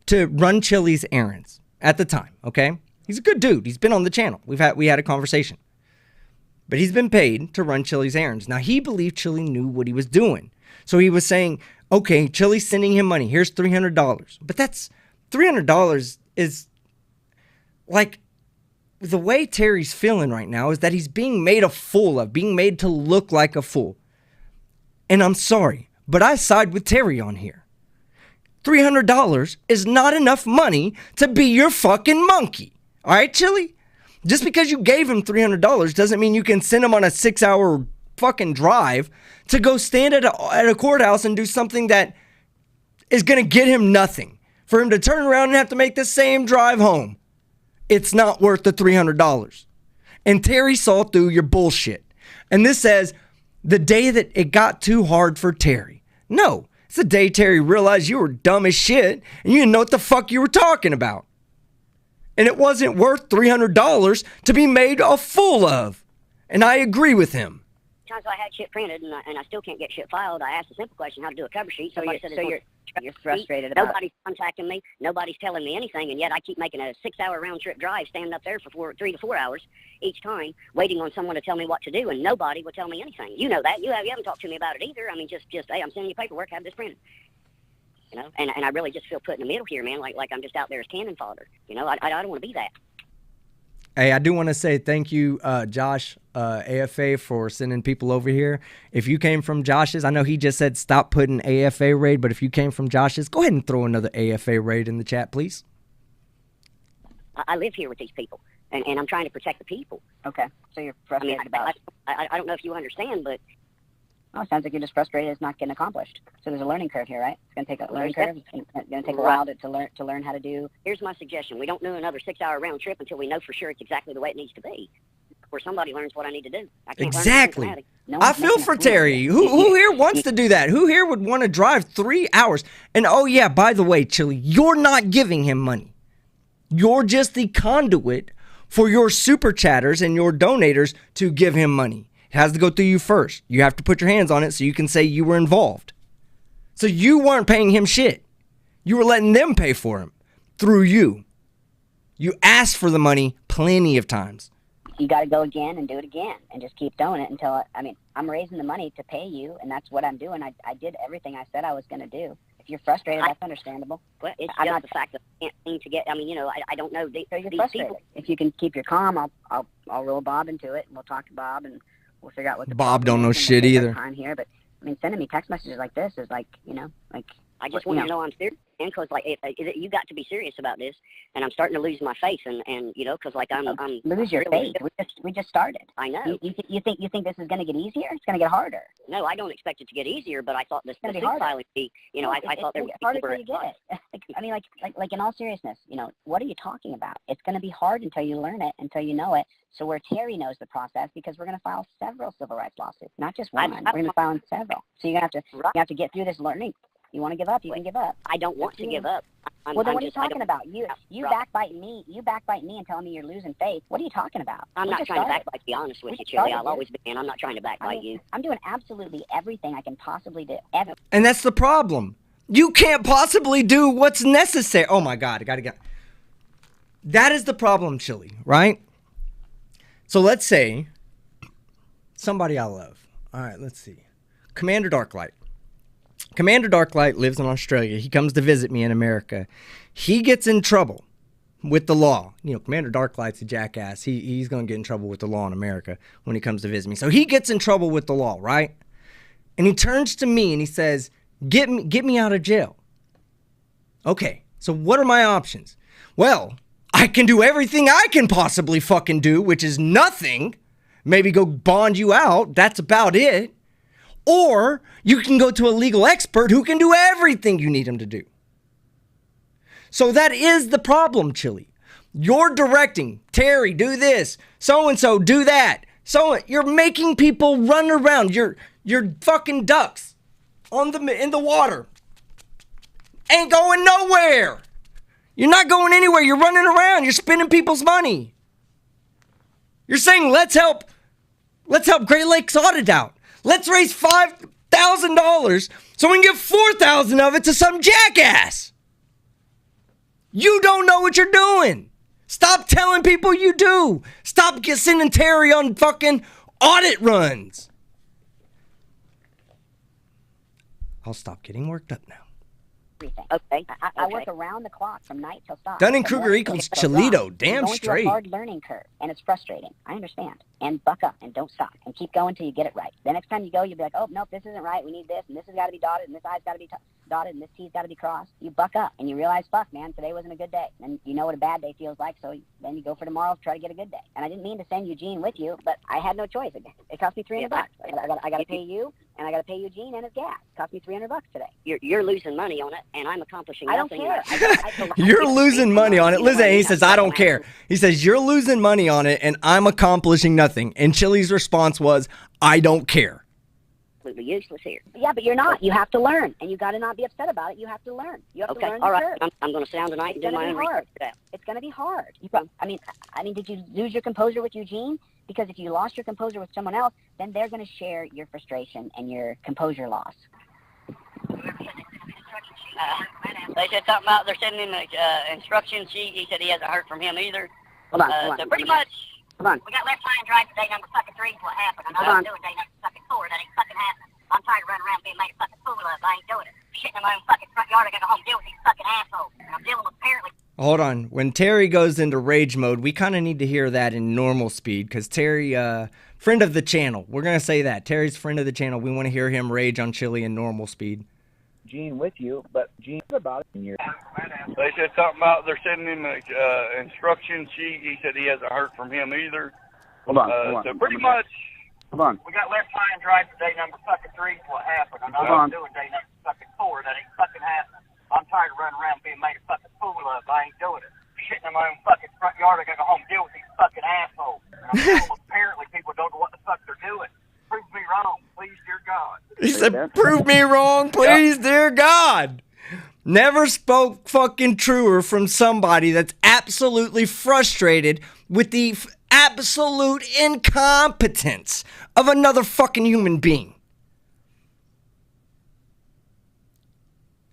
Speaker 1: to run Chili's errands at the time, okay? He's a good dude. He's been on the channel. We had a conversation. But he's been paid to run Chili's errands. Now, he believed Chili knew what he was doing. So he was saying, okay, Chili's sending him money. Here's $300. But that's $300 is like, the way Terry's feeling right now is that he's being made a fool of, being made to look like a fool. And I'm sorry, but I side with Terry on here. $300 is not enough money to be your fucking monkey. All right, Chili? Just because you gave him $300 doesn't mean you can send him on a 6-hour fucking drive to go stand at a courthouse and do something that is going to get him nothing. For him to turn around and have to make the same drive home. It's not worth the $300. And Terry saw through your bullshit. And this says, the day that it got too hard for Terry. No, it's the day Terry realized you were dumb as shit and you didn't know what the fuck you were talking about. And it wasn't worth $300 to be made a fool of. And I agree with him.
Speaker 7: Times I had shit printed and I still can't get shit filed. I asked a simple question, how to do a cover sheet. You're frustrated about. Nobody's contacting me. Nobody's telling me anything, and yet I keep making a 6-hour round trip drive, standing up there for 3 to 4 hours each time, waiting on someone to tell me what to do, and nobody will tell me anything. You know that. You haven't talked to me about it either. I mean, just hey, I'm sending you paperwork. Have this printed. You know, and I really just feel put in the middle here, man. Like I'm just out there as cannon fodder. You know, I don't want to be that.
Speaker 1: Hey, I do want to say thank you, Josh, AFA, for sending people over here. If you came from Josh's, I know he just said stop putting AFA raid, but if you came from Josh's, go ahead and throw another AFA raid in the chat, please.
Speaker 7: I live here with these people, and I'm trying to protect the people.
Speaker 10: Okay, so you're frustrated about.
Speaker 7: I don't know if you understand, but.
Speaker 10: Oh, it sounds like you're just frustrated it's not getting accomplished. So there's a learning curve here, right? It's going to take a learning curve. It's going to take a while to learn how to do.
Speaker 7: Here's my suggestion. We don't do another 6-hour round trip until we know for sure it's exactly the way it needs to be. Where somebody learns what I need to do.
Speaker 1: Exactly. I feel for Terry. Who here wants to do that? Who here would want to drive 3 hours? And oh yeah, by the way, Chili, you're not giving him money. You're just the conduit for your super chatters and your donators to give him money. It has to go through you first. You have to put your hands on it so you can say you were involved. So you weren't paying him shit. You were letting them pay for him through you. You asked for the money plenty of times.
Speaker 10: You got to go again and do it again and just keep doing it until, I'm raising the money to pay you, and that's what I'm doing. I did everything I said I was going to do. If you're frustrated, that's understandable.
Speaker 7: Well, it's just the fact that I can't seem to get, I don't know.
Speaker 10: So you're frustrated. People. If you can keep your calm, I'll roll Bob into it, and we'll talk to Bob, and we'll figure out what the
Speaker 1: Bob don't know shit either.
Speaker 10: Time here, but sending me text messages like this is like,
Speaker 7: I just want to know I'm serious, and because you got to be serious about this, and I'm starting to lose my faith, and because I'm
Speaker 10: lose your faith. We just started.
Speaker 7: I know.
Speaker 10: You think this is going to get easier? It's going to get harder.
Speaker 7: No, I don't expect it to get easier, but I thought this
Speaker 10: going to be harder.
Speaker 7: I thought there would be
Speaker 10: harder until you get it. Like in all seriousness, what are you talking about? It's going to be hard until you learn it, until you know it. So where Terry knows the process, because we're going to file several civil rights lawsuits, not just one. We're going to file several. So you have to get through this learning. You want to give up? You can give up.
Speaker 7: I don't want to give up.
Speaker 10: Well, then what are you talking about? You backbite me. You backbite me and tell me you're losing faith. What are you talking about?
Speaker 7: I'm not trying to backbite. To be honest with you, Chili, I'll always be. And I'm not trying to backbite you.
Speaker 10: I'm doing absolutely everything I can possibly do.
Speaker 1: And that's the problem. You can't possibly do what's necessary. Oh my God, I gotta get. That is the problem, Chili. Right? So let's say somebody I love. All right, let's see. Commander Darklight. Commander Darklight lives in Australia. He comes to visit me in America. He gets in trouble with the law. Commander Darklight's a jackass. He's going to get in trouble with the law in America when he comes to visit me. So he gets in trouble with the law, right? And he turns to me and he says, get me out of jail. Okay, so what are my options? Well, I can do everything I can possibly fucking do, which is nothing. Maybe go bond you out. That's about it. Or you can go to a legal expert who can do everything you need him to do. So that is the problem, Chili. You're directing, Terry, do this, so-and-so, do that. So you're making people run around. You're fucking ducks in the water. Ain't going nowhere. You're not going anywhere. You're running around. You're spending people's money. You're saying, let's help Great Lakes Audit out. Let's raise $5,000 $1,000 so we can give $4,000 of it to some jackass. You don't know what you're doing. Stop telling people you do. Stop sending Terry on fucking audit runs. I'll stop getting worked up now.
Speaker 7: Okay. I work around the clock from night till stop.
Speaker 1: Dunning-Kruger equals Cholito. Damn
Speaker 7: going
Speaker 1: straight.
Speaker 7: Through a hard learning curve, and it's frustrating. I understand. And buck up and don't stop and keep going till you get it right. The next time you go, you'll be like, oh, nope, this isn't right. We need this, and this has got to be dotted, and this I's got to be dotted, and this T's got to be crossed. You buck up, and you realize, fuck, man, today wasn't a good day. And you know what a bad day feels like, so then you go for tomorrow, try to get a good day. And I didn't mean to send Eugene with you, but I had no choice. It cost me $300. I got to pay you, and I got to pay Eugene and his gas. It cost me $300 today.
Speaker 11: You're losing money on it, and I'm accomplishing
Speaker 7: I don't
Speaker 11: nothing.
Speaker 7: care.
Speaker 1: You're losing money on it. Listen, he says, I don't care. He says, you're losing money on it, and I'm accomplishing nothing. And Chili's response was, I don't care.
Speaker 11: Absolutely useless here.
Speaker 7: Yeah, but you're not. You have to learn, and you got to not be upset about it. You have to learn. You have to learn.
Speaker 11: All right.
Speaker 7: The curve.
Speaker 11: I'm going to sit down tonight and do my own research.
Speaker 7: It's going to be hard. I mean, did you lose your composure with Eugene? Because if you lost your composure with someone else, then they're going to share your frustration and your composure loss.
Speaker 11: They said something about they're sending him an instruction sheet. He said he hasn't heard from him either.
Speaker 7: Hold on.
Speaker 11: So pretty much.
Speaker 7: Hold on.
Speaker 11: We got left line drive today, number fucking 3 is what happened. I'm not doing day number fucking 4. That ain't fucking happening. I'm tired of running around being made a fucking fool of. I ain't doing it. Shitting in my own fucking front yard. I gotta go home and deal with these fucking assholes. And I'm dealing with apparently.
Speaker 1: Hold on. When Terry goes into rage mode, we kind of need to hear that in normal speed because Terry, friend of the channel. We're going to say that. Terry's friend of the channel. We want to hear him rage on Chili in normal speed.
Speaker 4: Gene with you, but Gene about it in your.
Speaker 19: They said something about they're sending him an instruction sheet. He said he hasn't heard from him either.
Speaker 4: Hold on.
Speaker 19: So pretty much.
Speaker 4: Hold on.
Speaker 19: We got left line drive today, number fucking 3 is what happened. I'm not doing day number fucking 4. That ain't fucking happening. I'm tired of running around being made a fucking fool of. I ain't doing it. Shitting in my own fucking front yard. I gotta go home and deal with these fucking assholes. And I'm dealing with apparently people don't know what the fuck they're doing. Prove me wrong, please, dear God.
Speaker 1: He said, prove me wrong, please, dear God. Never spoke fucking truer from somebody that's absolutely frustrated with the absolute incompetence of another fucking human being.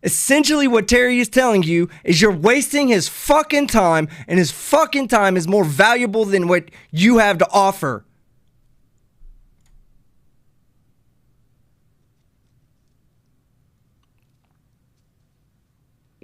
Speaker 1: Essentially what Terry is telling you is you're wasting his fucking time, and his fucking time is more valuable than what you have to offer.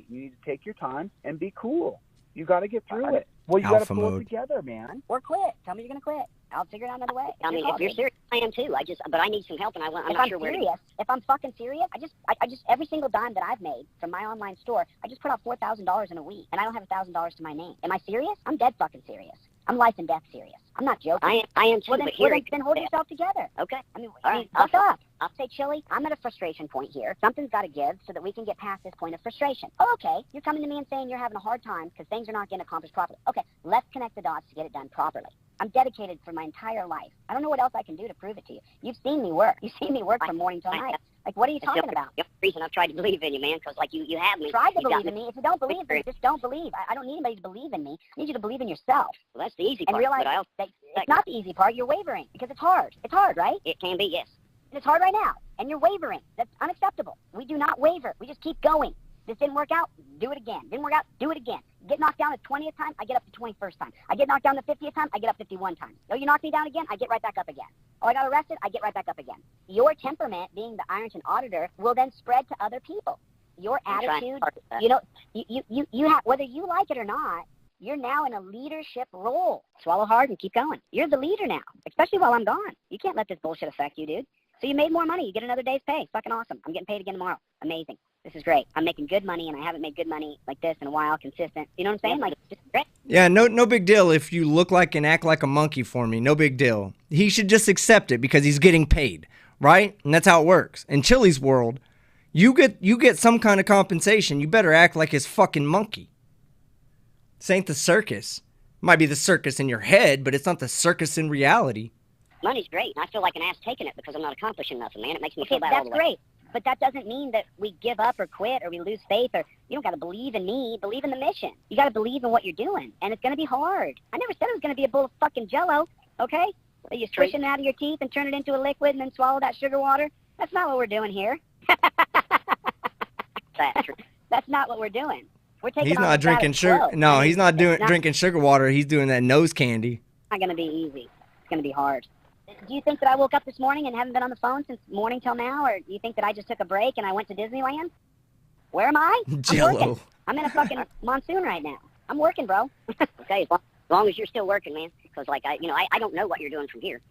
Speaker 4: You need to take your time and be cool. You got to get through it. Well, you got to pull it together, man.
Speaker 7: Or quit. Tell me you're going to quit. I'll figure it out another way.
Speaker 11: I mean, if you're serious, I am too. But I need some help, and I'm not sure where to.
Speaker 7: If I'm fucking serious, I just every single dime that I've made from my online store, I just put out $4,000 in a week, and I don't have $1,000 to my name. Am I serious? I'm dead fucking serious. I'm life and death serious. I'm not joking.
Speaker 11: I am too.
Speaker 7: Well, then hold yourself together.
Speaker 11: Okay.
Speaker 7: I mean, buck up. I'll say, Chili, I'm at a frustration point here. Something's got to give so that we can get past this point of frustration. Oh, okay. You're coming to me and saying you're having a hard time because things are not getting accomplished properly. Okay, let's connect the dots to get it done properly. I'm dedicated for my entire life. I don't know what else I can do to prove it to you. You've seen me work. You've seen me work from morning till night. Like, what are you talking about?
Speaker 11: The reason I've tried to believe in you, man, because, like, you have me.
Speaker 7: Try to believe in me. If you don't believe, then just don't believe. I don't need anybody to believe in me. I need you to believe in yourself.
Speaker 11: Well, that's the easy part.
Speaker 7: And realize that it's not the easy part. You're wavering because it's hard. It's hard, right?
Speaker 11: It can be, yes.
Speaker 7: And it's hard right now. And you're wavering. That's unacceptable. We do not waver. We just keep going. This didn't work out, do it again. Didn't work out, do it again. Get knocked down the 20th time, I get up the 21st time. I get knocked down the 50th time, I get up 51 times. Oh, you knock me down again, I get right back up again. Oh, I got arrested, I get right back up again. Your temperament, being the Ironton auditor, will then spread to other people. Your attitude, you know, you have, whether you like it or not, you're now in a leadership role. Swallow hard and keep going. You're the leader now, especially while I'm gone. You can't let this bullshit affect you, dude. So you made more money. You get another day's pay. Fucking awesome. I'm getting paid again tomorrow. Amazing. This is great. I'm making good money, and I haven't made good money like this in a while, consistent. You know what I'm saying? Like, just great.
Speaker 1: Yeah, no big deal if you look like and act like a monkey for me. No big deal. He should just accept it because he's getting paid, right? And that's how it works. In Chili's world, you get some kind of compensation. You better act like his fucking monkey. This ain't the circus. It might be the circus in your head, but it's not the circus in reality.
Speaker 11: Money's great, and I feel like an ass taking it because I'm not accomplishing nothing, man. It makes me feel bad all the way.
Speaker 7: That's great. But that doesn't mean that we give up or quit or we lose faith, or you don't got to believe in me. Believe in the mission. You got to believe in what you're doing, and it's going to be hard. I never said it was going to be a bowl of fucking Jello, okay? You squish it out of your teeth and turn it into a liquid and then swallow that sugar water. That's not what we're doing here. That's not what we're doing. We're taking
Speaker 1: He's not drinking sugar. No, he's not drinking sugar water. He's doing that nose candy.
Speaker 7: It's not going to be easy. It's going to be hard. Do you think that I woke up this morning and haven't been on the phone since morning till now? Or do you think that I just took a break and I went to Disneyland? Where am I?
Speaker 1: Jello.
Speaker 7: I'm working. I'm in a fucking monsoon right now. I'm working, bro.
Speaker 11: Okay, as long as you're still working, man. Because, like, I don't know what you're doing from here.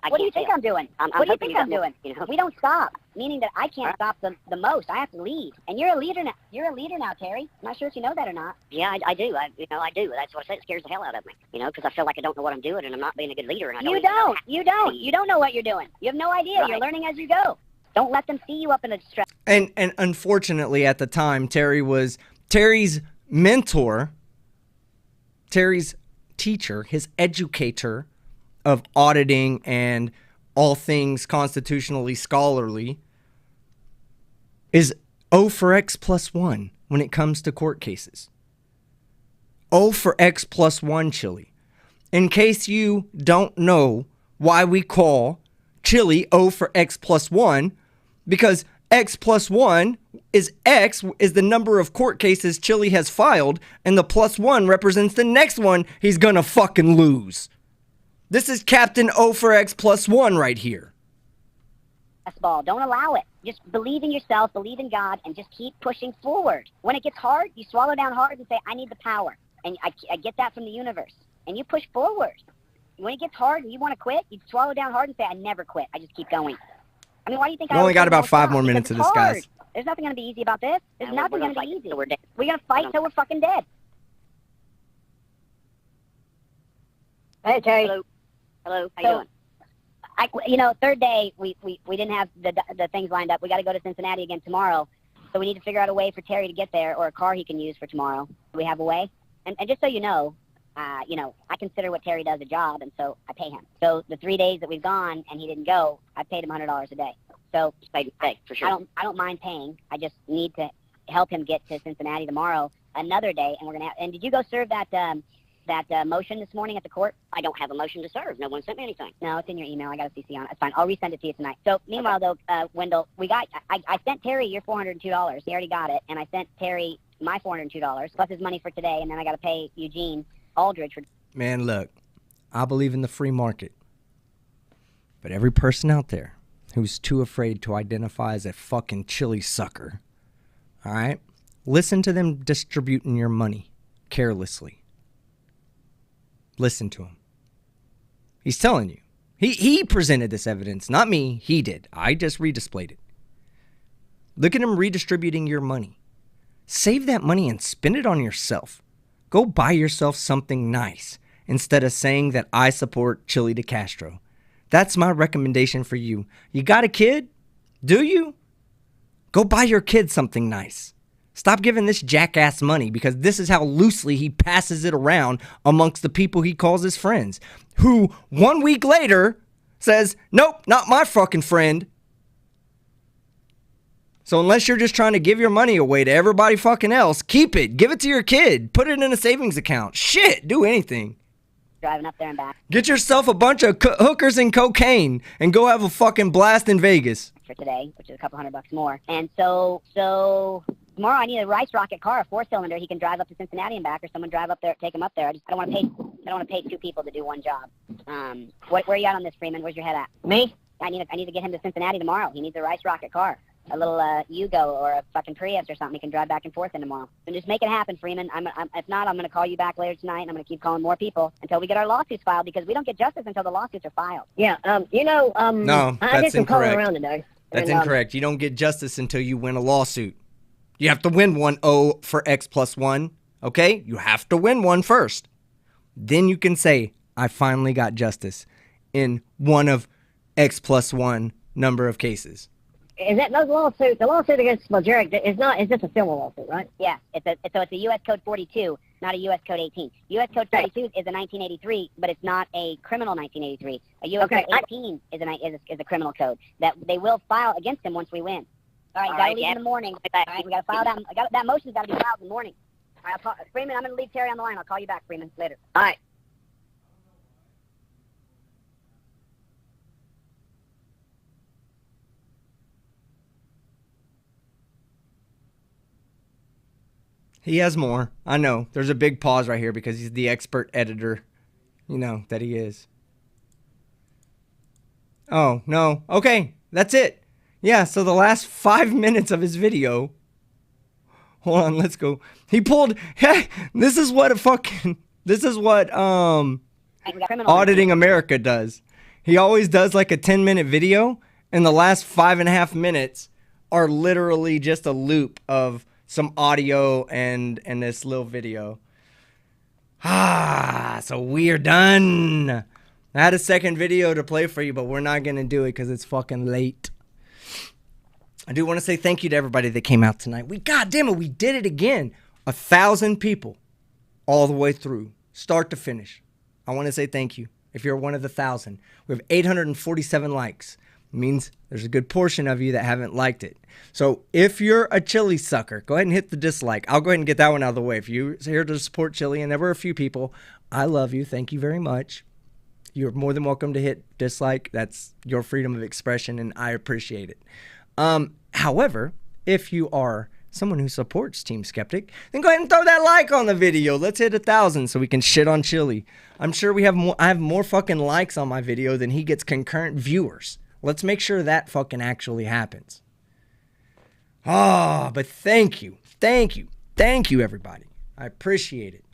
Speaker 7: What do you think I'm doing? What do you think I'm doing?
Speaker 11: You know?
Speaker 7: We don't stop, meaning that I can't stop the most. I have to lead. And you're a leader now. You're a leader now, Terry. I'm not sure if you know that or not.
Speaker 11: Yeah, I do. I do. That's what I said. It scares the hell out of me. Because I feel like I don't know what I'm doing and I'm not being a good leader. And I don't.
Speaker 7: You don't know what you're doing. You have no idea. Right. You're learning as you go. Don't let them see you up in a distress.
Speaker 1: And unfortunately, at the time, Terry was Terry's mentor, Terry's teacher, his educator of auditing and all things constitutionally scholarly, is O for X plus 1 when it comes to court cases. O for X plus 1 Chili. In case you don't know why we call Chili O for X plus 1, because X plus 1 is X is the number of court cases Chili has filed, and the plus 1 represents the next one he's gonna fucking lose. This is Captain O for X plus 1 right here.
Speaker 7: Ball. Don't allow it. Just believe in yourself, believe in God, and just keep pushing forward. When it gets hard, you swallow down hard and say, I need the power. And I get that from the universe. And you push forward. When it gets hard and you want to quit, you swallow down hard and say, I never quit. I just keep going. I mean, why do you think
Speaker 1: we only got about 5 more minutes of this, guys.
Speaker 7: There's nothing going to be easy about this. There's nothing going to be easy. We're going to fight till we're fucking dead. Hey, Terry.
Speaker 11: Hello. How you doing?
Speaker 7: Third day, we didn't have the things lined up. We got to go to Cincinnati again tomorrow. So we need to figure out a way for Terry to get there or a car he can use for tomorrow. Do we have a way? And just so you know, I consider what Terry does a job, and so I pay him. So the 3 days that we've gone and he didn't go, I paid him $100 a day. So
Speaker 11: pay for sure.
Speaker 7: I don't mind paying. I just need to help him get to Cincinnati tomorrow another day, and we're gonna. And did you go serve that motion this morning at the court?
Speaker 11: I don't have a motion to serve. No one sent me anything.
Speaker 7: No, it's in your email. I got a CC on it. It's fine. I'll resend it to you tonight. So meanwhile, though, Wendell, I sent Terry your $402. He already got it, and I sent Terry my $402 plus his money for today, and then I got to pay Eugene Aldridge for.
Speaker 1: Man, look, I believe in the free market, but every person out there who's too afraid to identify as a fucking chili sucker, all right, listen to them distributing your money carelessly. Listen to him. He's telling you. He presented this evidence, not me. He did. I just redisplayed it. Look at him redistributing your money. Save that money and spend it on yourself. Go buy yourself something nice instead of saying that I support Chili de Castro. That's my recommendation for you. You got a kid? Do you? Go buy your kid something nice. Stop giving this jackass money, because this is how loosely he passes it around amongst the people he calls his friends, who 1 week later says, nope, not my fucking friend. So unless you're just trying to give your money away to everybody fucking else, keep it. Give it to your kid. Put it in a savings account. Shit, do anything.
Speaker 7: Driving up there and back.
Speaker 1: Get yourself a bunch of hookers and cocaine and go have a fucking blast in Vegas.
Speaker 7: For today, which is a couple $100 more. And so tomorrow I need a Rice Rocket car, a 4-cylinder. He can drive up to Cincinnati and back, or someone drive up there, take him up there. I don't want to pay 2 people to do one job. Where are you at on this, Freeman? Where's your head at?
Speaker 10: Me?
Speaker 7: I need to get him to Cincinnati tomorrow. He needs a Rice Rocket car, a little Yugo or a fucking Prius or something he can drive back and forth in tomorrow. And just make it happen, Freeman. If not, I'm going to call you back later tonight, and I'm going to keep calling more people until we get our lawsuits filed, because we don't get justice until the lawsuits are filed.
Speaker 10: Yeah.
Speaker 1: No,
Speaker 10: I did
Speaker 1: that's
Speaker 10: some calling
Speaker 1: incorrect.
Speaker 10: around today.
Speaker 1: That's
Speaker 10: And,
Speaker 1: incorrect. You don't get justice until you win a lawsuit. You have to win one O for X plus 1, okay? You have to win one first. Then you can say, I finally got justice in one of X plus 1 number of cases.
Speaker 10: Is that those lawsuits? The lawsuit against Majeric is not. It's just a civil lawsuit, right?
Speaker 7: Yeah, it's a U.S. Code 42, not a U.S. Code 18. U.S. Code 42 is a 1983, but it's not a criminal 1983. A U.S. Code 18 is a criminal code that they will file against him once we win. All right, gotta leave in the morning. All right, we gotta file that. That motion's gotta be filed in the morning. All right, Freeman, I'm gonna leave Terry on the line. I'll call you back, Freeman, later.
Speaker 10: All right.
Speaker 1: He has more. I know. There's a big pause right here because he's the expert editor, you know, that he is. Oh, no. Okay, that's it. Yeah, so the last 5 minutes of his video. Hold on, let's go. He pulled, hey, this is what Auditing America does. He always does like a 10-minute video, and the last 5.5 minutes are literally just a loop of some audio and this little video. So we're done. I had a second video to play for you, but we're not going to do it because it's fucking late. I do want to say thank you to everybody that came out tonight. Goddamn it, we did it again. 1,000 people all the way through, start to finish. I want to say thank you. If you're one of the 1,000, we have 847 likes. It means there's a good portion of you that haven't liked it. So if you're a Chili sucker, go ahead and hit the dislike. I'll go ahead and get that one out of the way. If you're here to support Chili, and there were a few people, I love you. Thank you very much. You're more than welcome to hit dislike. That's your freedom of expression, and I appreciate it. However, if you are someone who supports Team Skeptic, then go ahead and throw that like on the video. Let's hit 1,000 so we can shit on Chili. I'm sure I have more fucking likes on my video than he gets concurrent viewers. Let's make sure that fucking actually happens. But thank you, everybody. I appreciate it.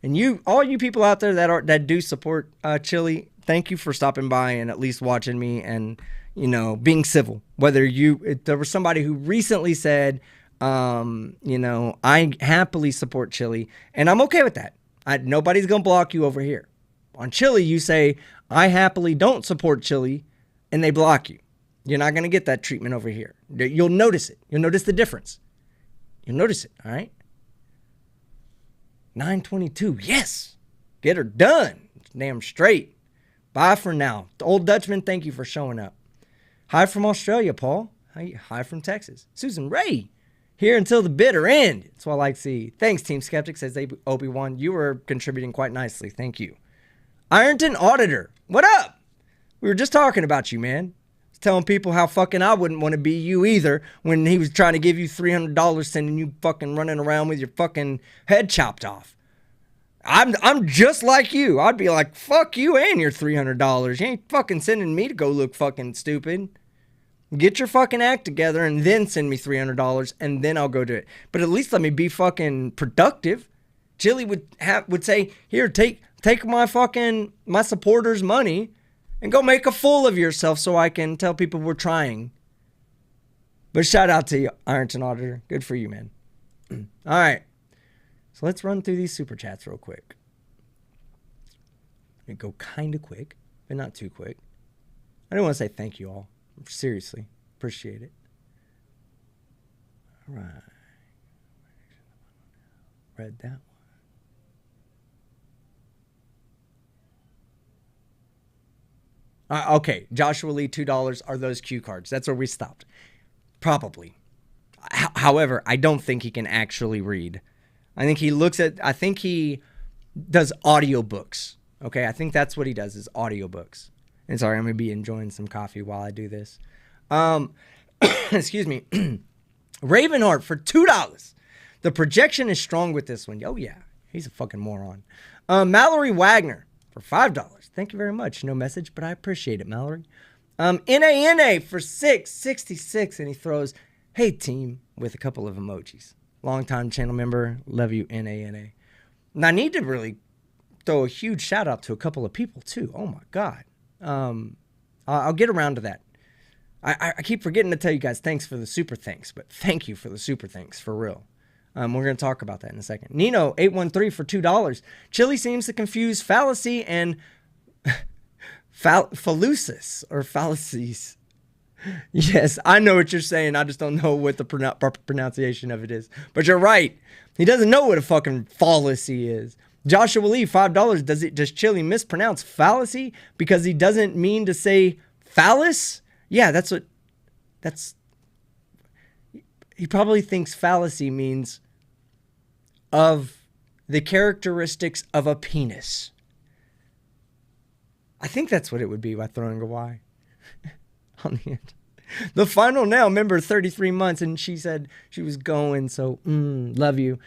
Speaker 1: And all you people out there that do support Chili, thank you for stopping by and at least watching me and, you know, being civil. There was somebody who recently said, you know, I happily support Chili, and I'm okay with that. Nobody's gonna block you over here. On Chili, you say, I happily don't support Chili, and they block you. You're not gonna get that treatment over here. You'll notice it. You'll notice the difference. You'll notice it, all right? 9:22, yes. Get her done. Damn straight. Bye for now. The Old Dutchman, thank you for showing up. Hi from Australia, Paul. Hi from Texas. Susan Ray. Here until the bitter end. That's what I like to see. Thanks, Team Skeptic, says Obi-Wan. You were contributing quite nicely. Thank you. Ironton Auditor. What up? We were just talking about you, man. I was telling people how fucking I wouldn't want to be you either when he was trying to give you $300 sending you fucking running around with your fucking head chopped off. I'm just like you. I'd be like, fuck you and your $300. You ain't fucking sending me to go look fucking stupid. Get your fucking act together and then send me $300 and then I'll go do it. But at least let me be fucking productive. Chili would say, here, take my supporters' money and go make a fool of yourself so I can tell people we're trying. But shout out to you, Ironton Auditor. Good for you, man. All right. So let's run through these super chats real quick. We go kind of quick, but not too quick. I do want to say thank you all. Seriously, appreciate it. All right. Read that one. Okay, Joshua Lee, $2. Are those cue cards? That's where we stopped. Probably. However, I don't think he can actually read. I think he does audiobooks. Okay, I think that's what he does is audiobooks. And sorry, I'm going to be enjoying some coffee while I do this. Excuse me. Ravenheart for $2. The projection is strong with this one. Oh, yeah. He's a fucking moron. Mallory Wagner for $5. Thank you very much. No message, but I appreciate it, Mallory. NANA for $6.66. And he throws, hey, team, with a couple of emojis. Longtime channel member. Love you, NANA. And I need to really throw a huge shout out to a couple of people, too. Oh, my God. I'll get around to that. I keep forgetting to tell you guys thanks for the super thanks, but thank you for the super thanks, for real. We're going to talk about that in a second. Nino813 for $2. Chili seems to confuse fallacy and fallacies or fallacies. Yes, I know what you're saying. I just don't know what the proper pronunciation of it is. But you're right. He doesn't know what a fucking fallacy is. Joshua Lee, $5. Does Chili mispronounce fallacy because he doesn't mean to say phallus? Yeah, he probably thinks fallacy means of the characteristics of a penis. I think that's what it would be by throwing a Y on the end. The final nail, remember, 33 months, and she said she was going, so love you.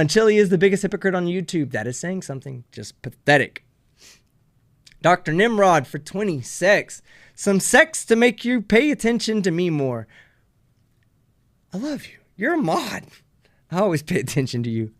Speaker 1: Chili is the biggest hypocrite on YouTube. That is saying something. Just pathetic. Dr. Nimrod for 26. Some sex to make you pay attention to me more. I love you. You're a mod. I always pay attention to you.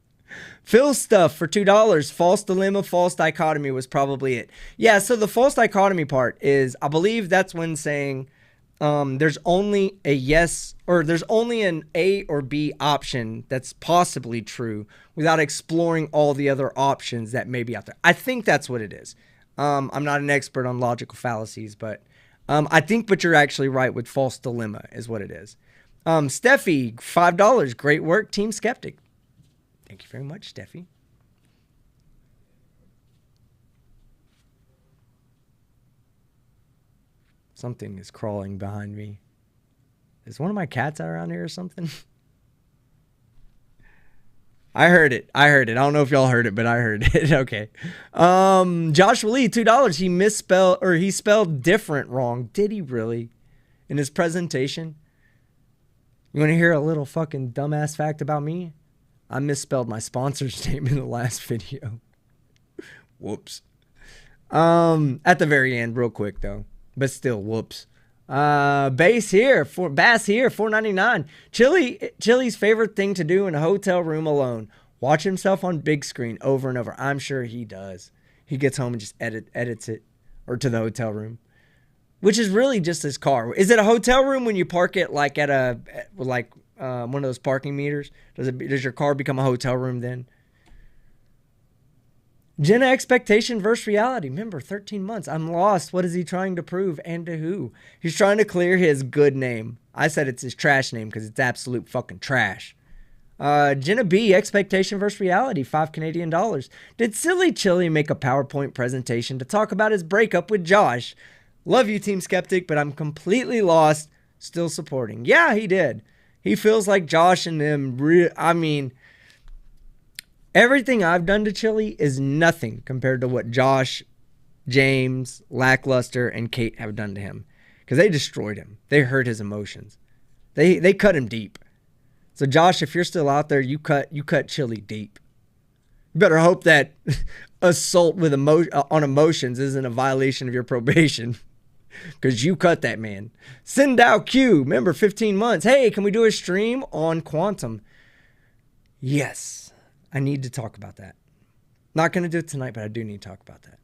Speaker 1: Phil Stuff for $2. False dilemma, false dichotomy was probably it. Yeah, so the false dichotomy part is, I believe that's when saying there's only a yes, or there's only an A or B option that's possibly true without exploring all the other options that may be out there. I think that's what it is. I'm not an expert on logical fallacies, but I think, but you're actually right with false dilemma is what it is. Steffi, $5. Great work, Team Skeptic. Thank you very much, Steffi. Something is crawling behind me. Is one of my cats around here or something? I heard it. I don't know if y'all heard it, but I heard it. Okay. Joshua Lee, $2. He misspelled, or he spelled different wrong. Did he really? In his presentation? You want to hear a little fucking dumbass fact about me? I misspelled my sponsor's name in the last video. Whoops. At the very end, real quick though. But still, whoops. Bass here, $4.99. Chili's favorite thing to do in a hotel room alone. Watch himself on big screen over and over. I'm sure he does. He gets home and just edits it, or to the hotel room, which is really just his car. Is it a hotel room when you park it like at a one of those parking meters? Does your car become a hotel room then? Jenna, expectation versus reality. Remember, 13 months. I'm lost. What is he trying to prove and to who? He's trying to clear his good name. I said it's his trash name because it's absolute fucking trash. Jenna B, expectation versus reality. $5 Canadian. Did Silly Chili make a PowerPoint presentation to talk about his breakup with Josh? Love you, Team Skeptic, but I'm completely lost. Still supporting. Yeah, he did. He feels like Josh and them, everything I've done to Chili is nothing compared to what Josh, James, Lackluster, and Kate have done to him. Because they destroyed him. They hurt his emotions. They cut him deep. So Josh, if you're still out there, you cut Chili deep. You better hope that assault with on emotions isn't a violation of your probation. Because you cut that man. Sindao Q, remember 15 months. Hey, can we do a stream on quantum? Yes. I need to talk about that. Not going to do it tonight, but I do need to talk about that.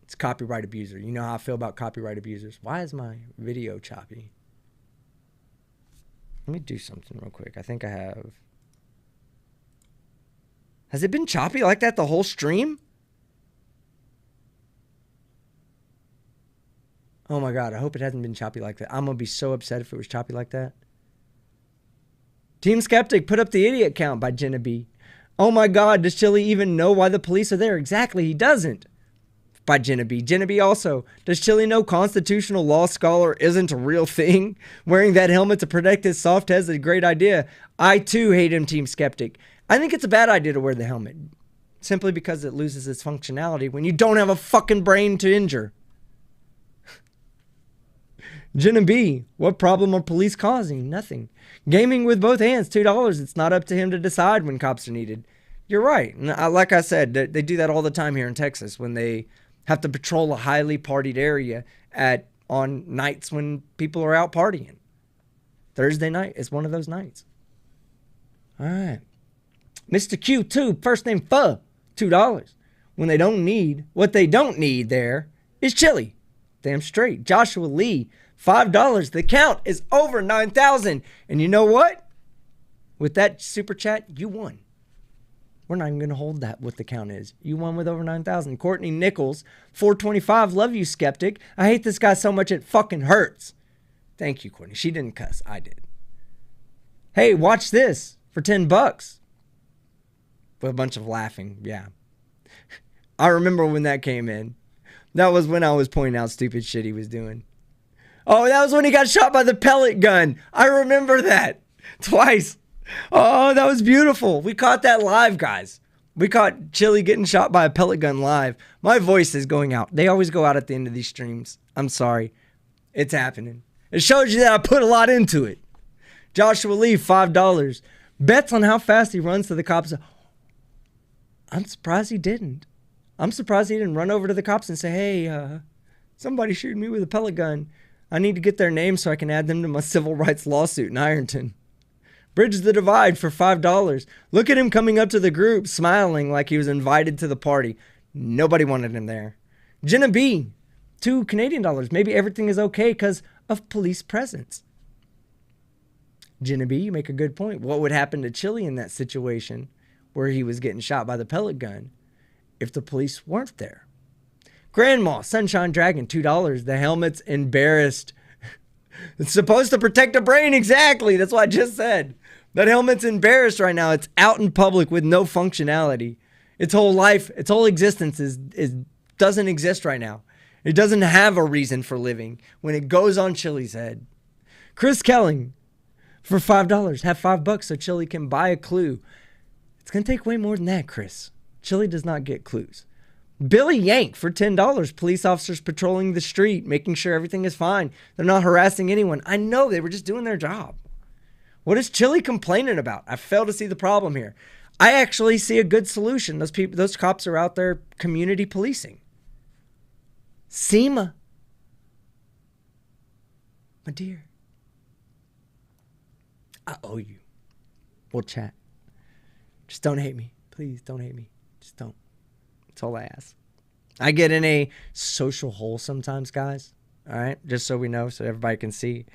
Speaker 1: It's copyright abuser. You know how I feel about copyright abusers. Why is my video choppy? Let me do something real quick. I think I have. Has it been choppy like that the whole stream? Oh my God, I hope it hasn't been choppy like that. I'm going to be so upset if it was choppy like that. Team Skeptic, put up the idiot count by Jenna B. Oh my God, does Chili even know why the police are there? Exactly, he doesn't. By Jenna B. Jenna B also, does Chili know constitutional law scholar isn't a real thing? Wearing that helmet to protect his soft head is a great idea. I too hate him, Team Skeptic. I think it's a bad idea to wear the helmet. Simply because it loses its functionality when you don't have a fucking brain to injure. Jenna B, what problem are police causing? Nothing. Gaming with both hands, $2. It's not up to him to decide when cops are needed. You're right. Like I said, they do that all the time here in Texas when they have to patrol a highly partied area on nights when people are out partying. Thursday night is one of those nights. All right. Mr. Q2, first name Pho, $2. What they don't need there is Chili. Damn straight. Joshua Lee, $5. The count is over 9,000. And you know what? With that super chat, you won. We're not even going to hold that what the count is. You won with over 9,000. Courtney Nichols, $4.25. Love you, Skeptic. I hate this guy so much it fucking hurts. Thank you, Courtney. She didn't cuss. I did. Hey, watch this for $10. With a bunch of laughing. Yeah. I remember when that came in. That was when I was pointing out stupid shit he was doing. Oh, that was when he got shot by the pellet gun. I remember that. Twice. Oh, that was beautiful. We caught that live, guys. We caught Chili getting shot by a pellet gun live. My voice is going out. They always go out at the end of these streams. I'm sorry. It's happening. It shows you that I put a lot into it. Joshua Lee, $5. Bets on how fast he runs to the cops. I'm surprised he didn't. I'm surprised he didn't run over to the cops and say, hey, somebody shooting me with a pellet gun. I need to get their name so I can add them to my civil rights lawsuit in Ironton. Bridge the Divide for $5. Look at him coming up to the group, smiling like he was invited to the party. Nobody wanted him there. Jenna B, $2 Canadian. Maybe everything is okay because of police presence. Jenna B, you make a good point. What would happen to Chili in that situation where he was getting shot by the pellet gun if the police weren't there? Grandma, Sunshine Dragon, $2. The helmet's embarrassed. It's supposed to protect the brain. Exactly. That's what I just said. That helmet's embarrassed right now. It's out in public with no functionality. Its whole life, its whole existence doesn't exist right now. It doesn't have a reason for living when it goes on Chili's head. Chris Kelling for $5. Have $5 so Chili can buy a clue. It's going to take way more than that, Chris. Chili does not get clues. Billy Yank for $10. Police officers patrolling the street, making sure everything is fine. They're not harassing anyone. I know, they were just doing their job. What is Chili complaining about? I fail to see the problem here. I actually see a good solution. Those cops are out there community policing. Seema, my dear, I owe you. We'll chat. Just don't hate me. Please don't hate me. Just don't. That's all I ask. I get in a social hole sometimes, guys. All right? Just so we know, so everybody can see.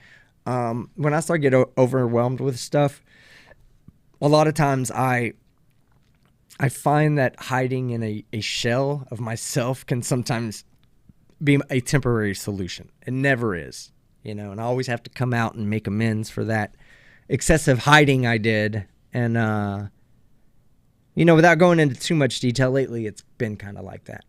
Speaker 1: When I start getting overwhelmed with stuff, a lot of times I find that hiding in a shell of myself can sometimes be a temporary solution. It never is, and I always have to come out and make amends for that excessive hiding I did. And, without going into too much detail lately, it's been kind of like that.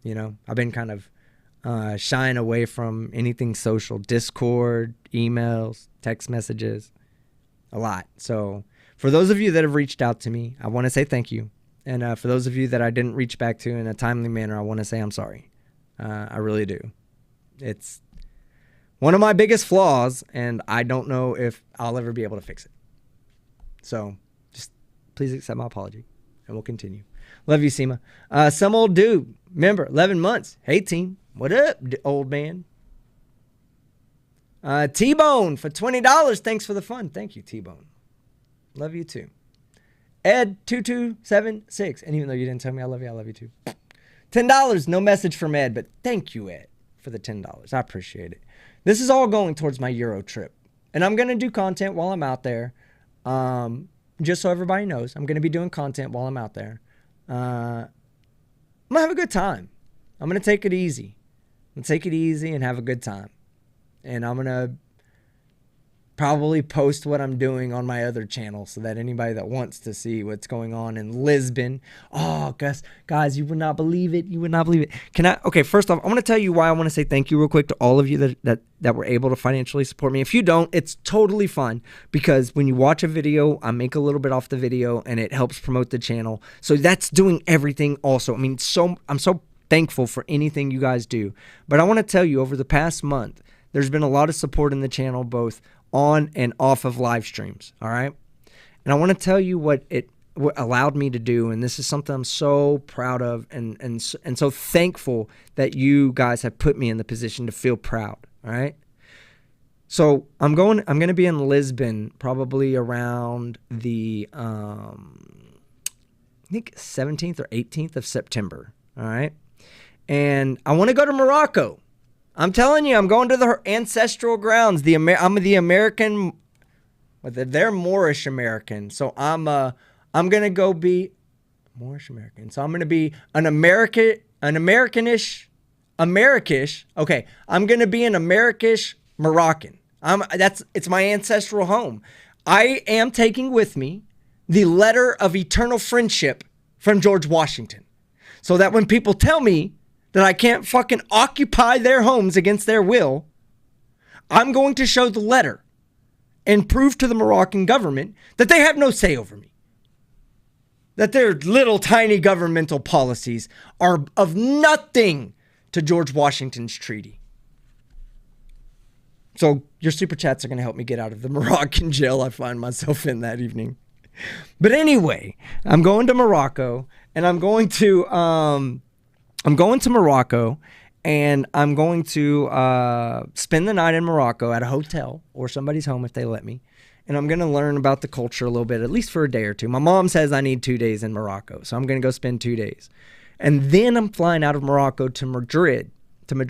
Speaker 1: I've been kind of shying away from anything social, Discord, emails, text messages, a lot. So for those of you that have reached out to me, I want to say thank you. And for those of you that I didn't reach back to in a timely manner, I want to say I'm sorry. I really do. It's one of my biggest flaws, and I don't know if I'll ever be able to fix it. So just please accept my apology, and we'll continue. Love you, Seema. Some old dude, member, 11 months. Hey, team. What up, old man? T-Bone for $20. Thanks for the fun. Thank you, T-Bone. Love you, too. Ed2276. And even though you didn't tell me I love you too. $10. No message from Ed, but thank you, Ed, for the $10. I appreciate it. This is all going towards my Euro trip. And I'm going to do content while I'm out there. Just so everybody knows, I'm going to be doing content while I'm out there. I'm going to have a good time. I'm going to take it easy. I'm going to take it easy and have a good time. And I'm going to probably post what I'm doing on my other channel so that anybody that wants to see what's going on in Lisbon. Oh, guys, you would not believe it. You would not believe it. Okay, first off, I want to tell you why I want to say thank you real quick to all of you that were able to financially support me. If you don't, it's totally fine, because when you watch a video, I make a little bit off the video and it helps promote the channel. So that's doing everything also. I mean, I'm so thankful for anything you guys do. But I want to tell you, over the past month, there's been a lot of support in the channel, both on and off of live streams, all right? And I want to tell you what allowed me to do, and this is something I'm so proud of and so thankful that you guys have put me in the position to feel proud, all right? So I'm going to be in Lisbon probably around the I think 17th or 18th of September, all right? And I want to go to Morocco. I'm telling you, I'm going to the ancestral grounds. I'm the American, they're Moorish American. So I'm gonna go be Moorish American. So I'm gonna be an Americanish. Okay, I'm gonna be an Americish Moroccan. It's my ancestral home. I am taking with me the letter of eternal friendship from George Washington, so that when people tell me that I can't fucking occupy their homes against their will, I'm going to show the letter and prove to the Moroccan government that they have no say over me. That their little tiny governmental policies are of nothing to George Washington's treaty. So your super chats are going to help me get out of the Moroccan jail I find myself in that evening. But anyway, I'm going to Morocco, and I'm going to Morocco, and I'm going to spend the night in Morocco at a hotel or somebody's home if they let me. And I'm going to learn about the culture a little bit, at least for a day or two. My mom says I need 2 days in Morocco, so I'm going to go spend 2 days. And then I'm flying out of Morocco to Madrid, and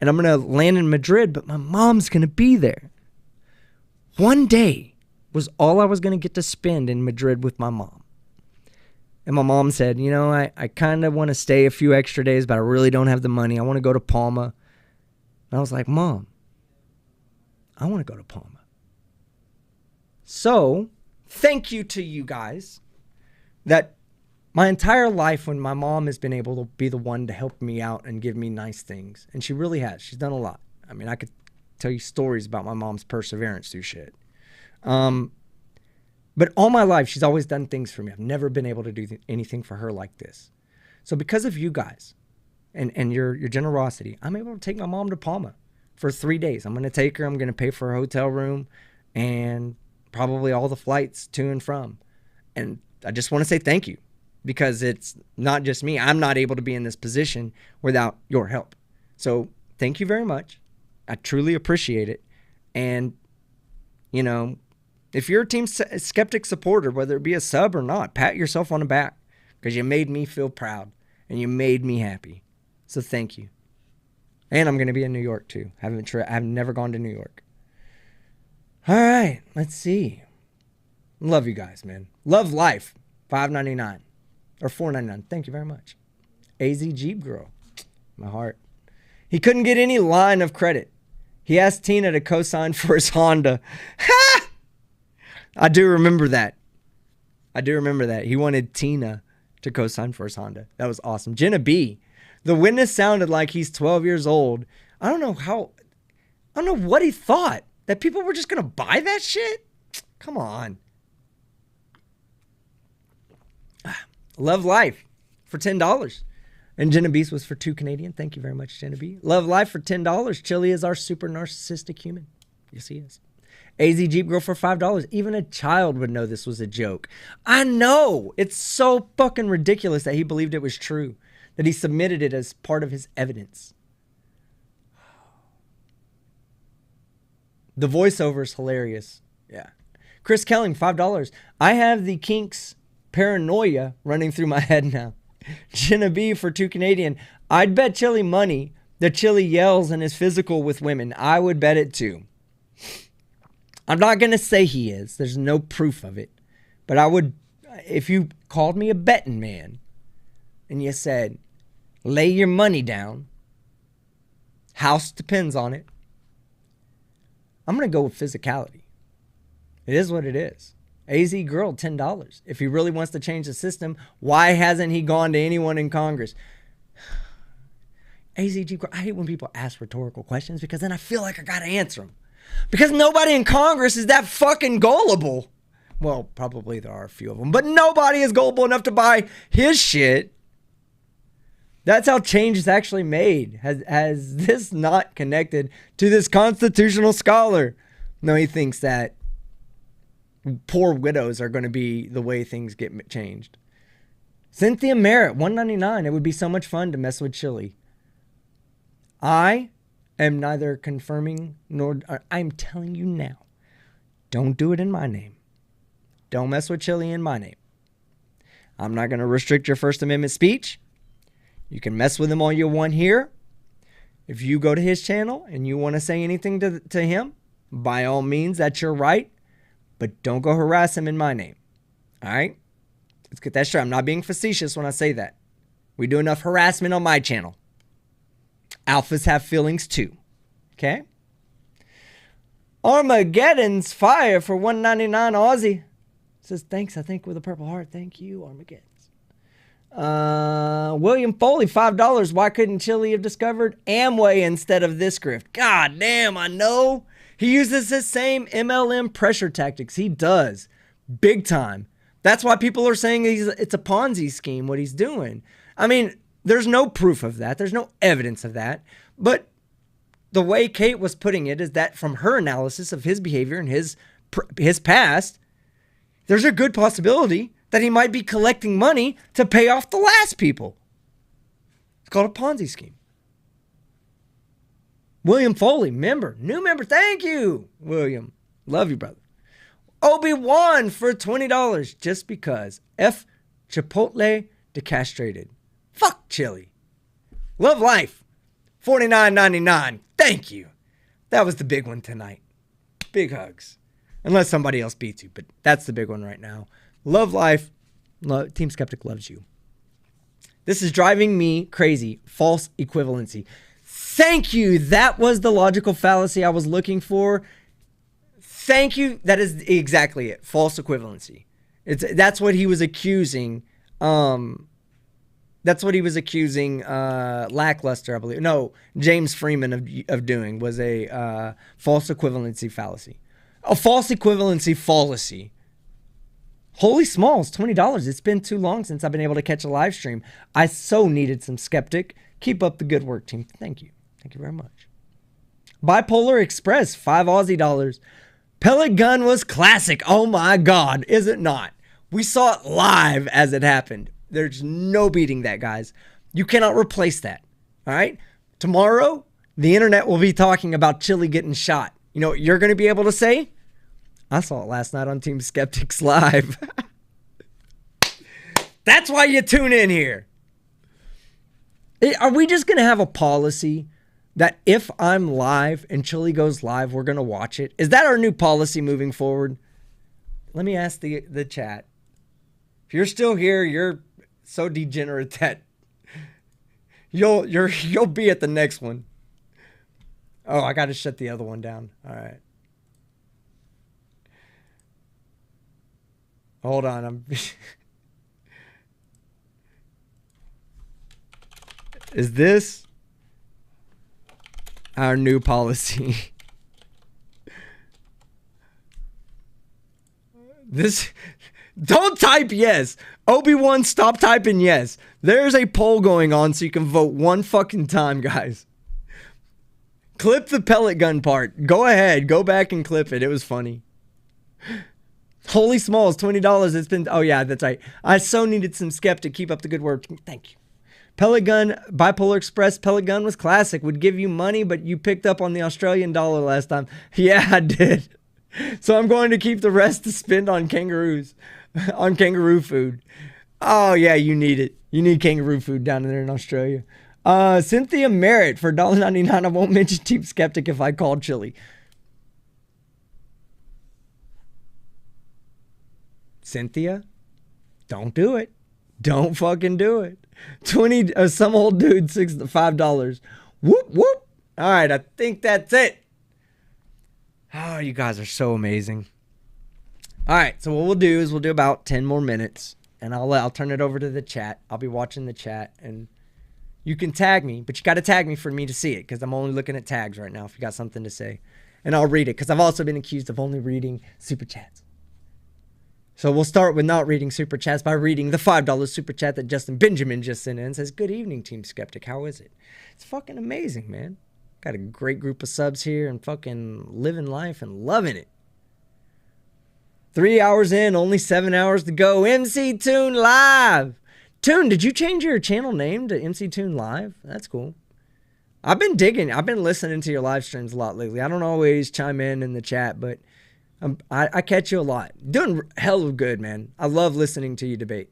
Speaker 1: I'm going to land in Madrid, but my mom's going to be there. 1 day was all I was going to get to spend in Madrid with my mom. And my mom said, you know, I kind of want to stay a few extra days, but I really don't have the money. I want to go to Palma. And I was like, Mom, I want to go to Palma. So, thank you to you guys that my entire life when my mom has been able to be the one to help me out and give me nice things. And she really has. She's done a lot. I mean, I could tell you stories about my mom's perseverance through shit. But all my life, she's always done things for me. I've never been able to do anything for her like this. So because of you guys and your generosity, I'm able to take my mom to Palma for 3 days. I'm going to take her. I'm going to pay for her hotel room and probably all the flights to and from. And I just want to say thank you, because it's not just me. I'm not able to be in this position without your help. So thank you very much. I truly appreciate it. And, you know, if you're a Team Skeptic supporter, whether it be a sub or not, pat yourself on the back, because you made me feel proud and you made me happy. So thank you. And I'm going to be in New York too. I've never gone to New York. All right, let's see. Love you guys, man. Love life. $5.99 or $4.99. Thank you very much. AZ Jeep Girl. My heart. He couldn't get any line of credit. He asked Tina to co-sign for his Honda. Ha! I do remember that. He wanted Tina to co-sign for his Honda. That was awesome. Jenna B. The witness sounded like he's 12 years old. I don't know what he thought. That people were just going to buy that shit? Come on. Love Life for $10. And Jenna Beast was for $2 Canadian. Thank you very much, Jenna B. Love Life for $10. Chili is our super narcissistic human. Yes, he is. AZ Jeep Girl for $5. Even a child would know this was a joke. I know. It's so fucking ridiculous that he believed it was true. That he submitted it as part of his evidence. The voiceover is hilarious. Yeah. Chris Kelling, $5. I have the Kinks paranoia running through my head now. Jenna B for $2 Canadian. I'd bet Chili money that Chili yells and is physical with women. I would bet it too. I'm not going to say he is. There's no proof of it. But I would, if you called me a betting man and you said, lay your money down, house depends on it, I'm going to go with physicality. It is what it is. AZ Girl, $10. If he really wants to change the system, why hasn't he gone to anyone in Congress? AZG Girl, I hate when people ask rhetorical questions because then I feel like I got to answer them. Because nobody in Congress is that fucking gullible. Well, probably there are a few of them, but nobody is gullible enough to buy his shit. That's how change is actually made. Has this not connected to this constitutional scholar? No, he thinks that poor widows are going to be the way things get changed. Cynthia Merritt, $1.99. It would be so much fun to mess with Chili. I am neither confirming nor I'm telling you now. Don't do it in my name. Don't mess with Chili in my name. I'm not going to restrict your First Amendment speech. You can mess with him all you want here. If you go to his channel and you want to say anything to him, by all means, that's your right. But don't go harass him in my name. All right? Let's get that straight. I'm not being facetious when I say that. We do enough harassment on my channel. Alphas have feelings too. Okay? Armageddon's fire for $1.99 Aussie. Says thanks, I think, with a purple heart. Thank you, Armageddon. William Foley, $5. Why couldn't Chili have discovered Amway instead of this grift? God damn, I know. He uses his same MLM pressure tactics. He does. Big time. That's why people are saying it's a Ponzi scheme, what he's doing. I mean, there's no proof of that. There's no evidence of that. But the way Kate was putting it is that from her analysis of his behavior and his past, there's a good possibility that he might be collecting money to pay off the last people. It's called a Ponzi scheme. William Foley, new member. Thank you, William. Love you, brother. Obi-Wan for $20 just because. F Chipotle decastrated. Fuck chili. Love life. $49.99. Thank you. That was the big one tonight. Big hugs. Unless somebody else beats you, but that's the big one right now. Love life. Team Skeptic loves you. This is driving me crazy. False equivalency. Thank you. That was the logical fallacy I was looking for. Thank you. That is exactly it. False equivalency. That's what he was accusing. That's what he was accusing Lackluster, I believe. No, James Freeman of doing was a false equivalency fallacy. A false equivalency fallacy. Holy smalls, $20. It's been too long since I've been able to catch a live stream. I so needed some Skeptic. Keep up the good work, team. Thank you. Thank you very much. Bipolar Express, $5 Aussie. Pellet gun was classic. Oh my God, is it not? We saw it live as it happened. There's no beating that, guys. You cannot replace that. All right? Tomorrow, the internet will be talking about Chili getting shot. You know what you're going to be able to say? I saw it last night on Team Skeptics Live. That's why you tune in here. Are we just going to have a policy that if I'm live and Chili goes live, we're going to watch it? Is that our new policy moving forward? Let me ask the chat. If you're still here, you're so degenerate that you'll be at the next one. Oh, I got to shut the other one down. All right. Hold on. Is this our new policy? Don't type yes. Obi-Wan, stop typing yes. There's a poll going on so you can vote one fucking time, guys. Clip the pellet gun part. Go ahead. Go back and clip it. It was funny. Holy smalls, $20. It's been... Oh, yeah, that's right. I so needed some Skeptic. Keep up the good work. Thank you. Pellet gun, Bipolar Express, pellet gun was classic. Would give you money, but you picked up on the Australian dollar last time. Yeah, I did. So I'm going to keep the rest to spend on kangaroos. On kangaroo food. Oh, yeah, you need it. You need kangaroo food down there in Australia. Cynthia Merritt for $1.99. I won't mention Team Skeptic if I called Chili. Cynthia, don't do it. Don't fucking do it. Some old dude, $5. Whoop, whoop. All right, I think that's it. Oh, you guys are so amazing. All right, so what we'll do is we'll do about 10 more minutes, and I'll turn it over to the chat. I'll be watching the chat, and you can tag me, but you got to tag me for me to see it, because I'm only looking at tags right now if you got something to say. And I'll read it, because I've also been accused of only reading super chats. So we'll start with not reading super chats by reading the $5 super chat that Justin Benjamin just sent in and says, good evening, Team Skeptic. How is it? It's fucking amazing, man. Got a great group of subs here and fucking living life and loving it. 3 hours in, only 7 hours to go. MC Toon Live. Toon, did you change your channel name to MC Toon Live? That's cool. I've been digging. I've been listening to your live streams a lot lately. I don't always chime in the chat, but I catch you a lot. Doing hell of good, man. I love listening to you debate.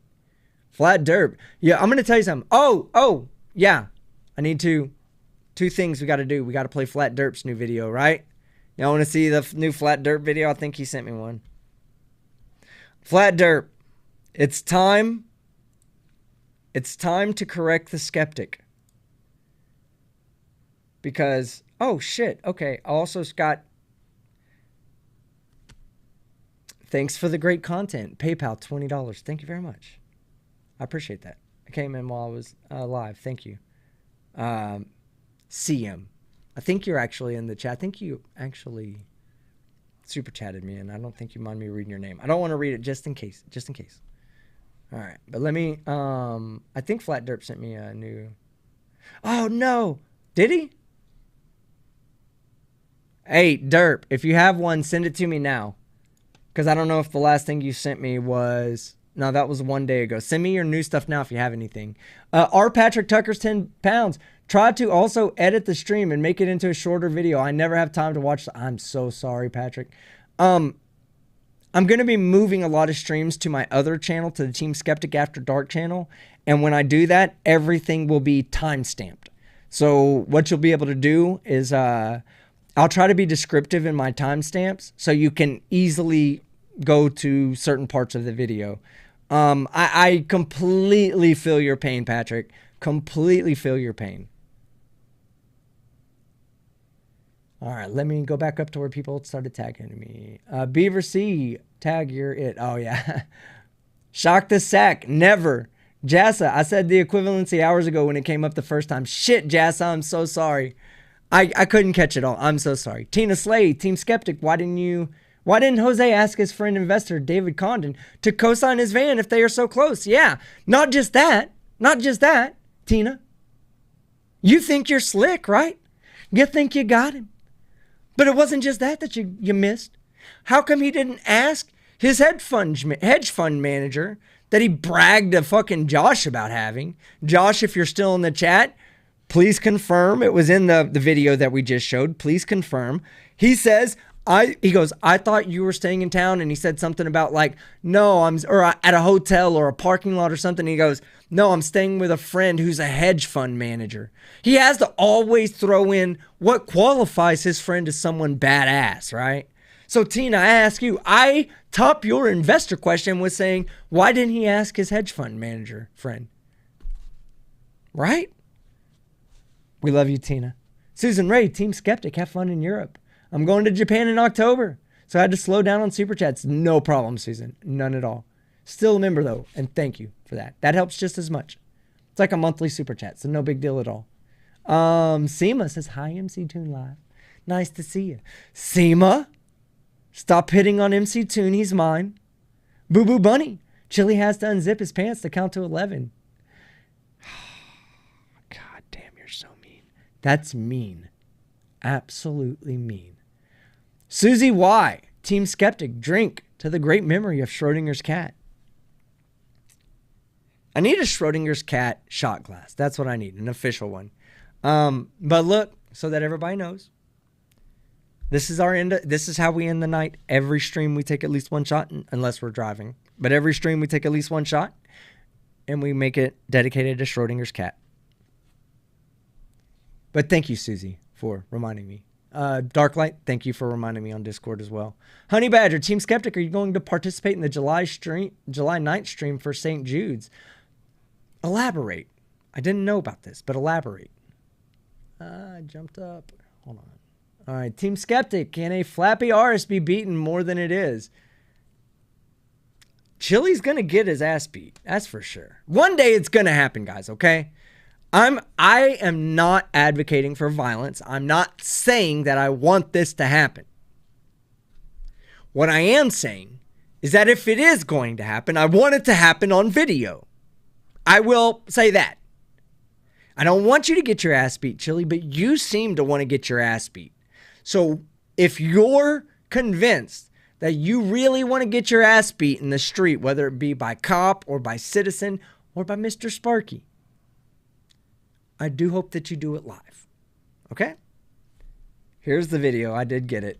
Speaker 1: Flat Derp. Yeah, I'm going to tell you something. Oh, yeah. I need two things we got to do. We got to play Flat Derp's new video, right? Y'all want to see the new Flat Derp video? I think he sent me one. Flat Derp. It's time. It's time to correct the Skeptic. Because, oh shit. Okay. Also, Scott. Thanks for the great content. PayPal, $20. Thank you very much. I appreciate that. I came in while I was live. Thank you. CM. I think you're actually in the chat. I think you actually super chatted me, and I don't think you mind me reading your name. I don't want to read it just in case. Just in case. All right. But let me... I think Flat Derp sent me a new... Oh, no. Did he? Hey, Derp, if you have one, send it to me now. Because I don't know if the last thing you sent me was... No, that was 1 day ago. Send me your new stuff now if you have anything. R. Patrick Tucker's 10 pounds. Try to also edit the stream and make it into a shorter video. I never have time to watch. I'm so sorry, Patrick. I'm going to be moving a lot of streams to my other channel, to the Team Skeptic After Dark channel. And when I do that, everything will be time-stamped. So what you'll be able to do is I'll try to be descriptive in my timestamps so you can easily go to certain parts of the video. I completely feel your pain, Patrick. Completely feel your pain. All right, let me go back up to where people started tagging me. Beaver C, tag your it. Oh, yeah. Shock the sack. Never. Jassa, I said the equivalency hours ago when it came up the first time. Shit, Jassa, I'm so sorry. I couldn't catch it all. I'm so sorry. Tina Slay, Team Skeptic, why didn't Jose ask his friend investor David Condon to co-sign his van if they are so close? Yeah, not just that, Tina. You think you're slick, right? You think you got him. But it wasn't just that you missed. How come he didn't ask his hedge fund manager that he bragged to fucking Josh about having? Josh, if you're still in the chat, please confirm. It was in the video that we just showed. Please confirm. He says... He goes, I thought you were staying in town, and he said something about like, no, or at a hotel or a parking lot or something. He goes, no, I'm staying with a friend who's a hedge fund manager. He has to always throw in what qualifies his friend as someone badass, right? So Tina, I ask you, I top your investor question with saying, why didn't he ask his hedge fund manager friend? Right? We love you, Tina. Susan Ray, Team Skeptic, have fun in Europe. I'm going to Japan in October, so I had to slow down on Super Chats. No problem, Susan. None at all. Still a member, though, and thank you for that. That helps just as much. It's like a monthly Super Chat, so no big deal at all. Seema says, hi, MC Toon Live. Nice to see you. Seema, stop hitting on MC Toon. He's mine. Boo Boo Bunny. Chili has to unzip his pants to count to 11. God damn, you're so mean. That's mean. Absolutely mean. Susie Y, Team Skeptic, drink to the great memory of Schrodinger's cat. I need a Schrodinger's cat shot glass. That's what I need, an official one. But look, so that everybody knows, this is our end. This is how we end the night. Every stream we take at least one shot, unless we're driving. But every stream we take at least one shot, and we make it dedicated to Schrodinger's cat. But thank you, Susie, for reminding me. Darklight, thank you for reminding me on Discord as well. Honey Badger, Team Skeptic, are you going to participate in the July 9th stream for St. Jude's? Elaborate. I didn't know about this, but elaborate. I jumped up. Hold on. All right, Team Skeptic, can a flappy artist be beaten more than it is? Chili's going to get his ass beat. That's for sure. One day it's going to happen, guys, okay? I am not advocating for violence. I'm not saying that I want this to happen. What I am saying is that if it is going to happen, I want it to happen on video. I will say that. I don't want you to get your ass beat, Chili, but you seem to want to get your ass beat. So if you're convinced that you really want to get your ass beat in the street, whether it be by cop or by citizen or by Mr. Sparky, I do hope that you do it live. Okay? Here's the video. I did get it.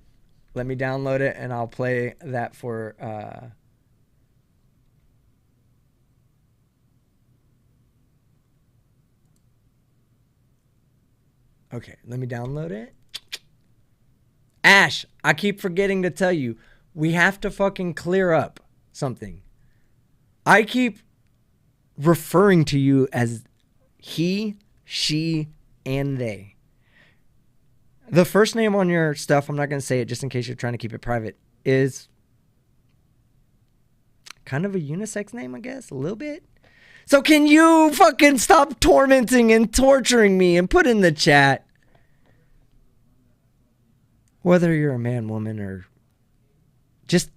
Speaker 1: Let me download it and I'll play that for... Okay, let me download it. Ash, I keep forgetting to tell you, we have to fucking clear up something. I keep referring to you as he, she, and they. The first name on your stuff, I'm not going to say it just in case you're trying to keep it private, is kind of a unisex name, I guess, a little bit. So can you fucking stop tormenting and torturing me and put in the chat whether you're a man, woman, or just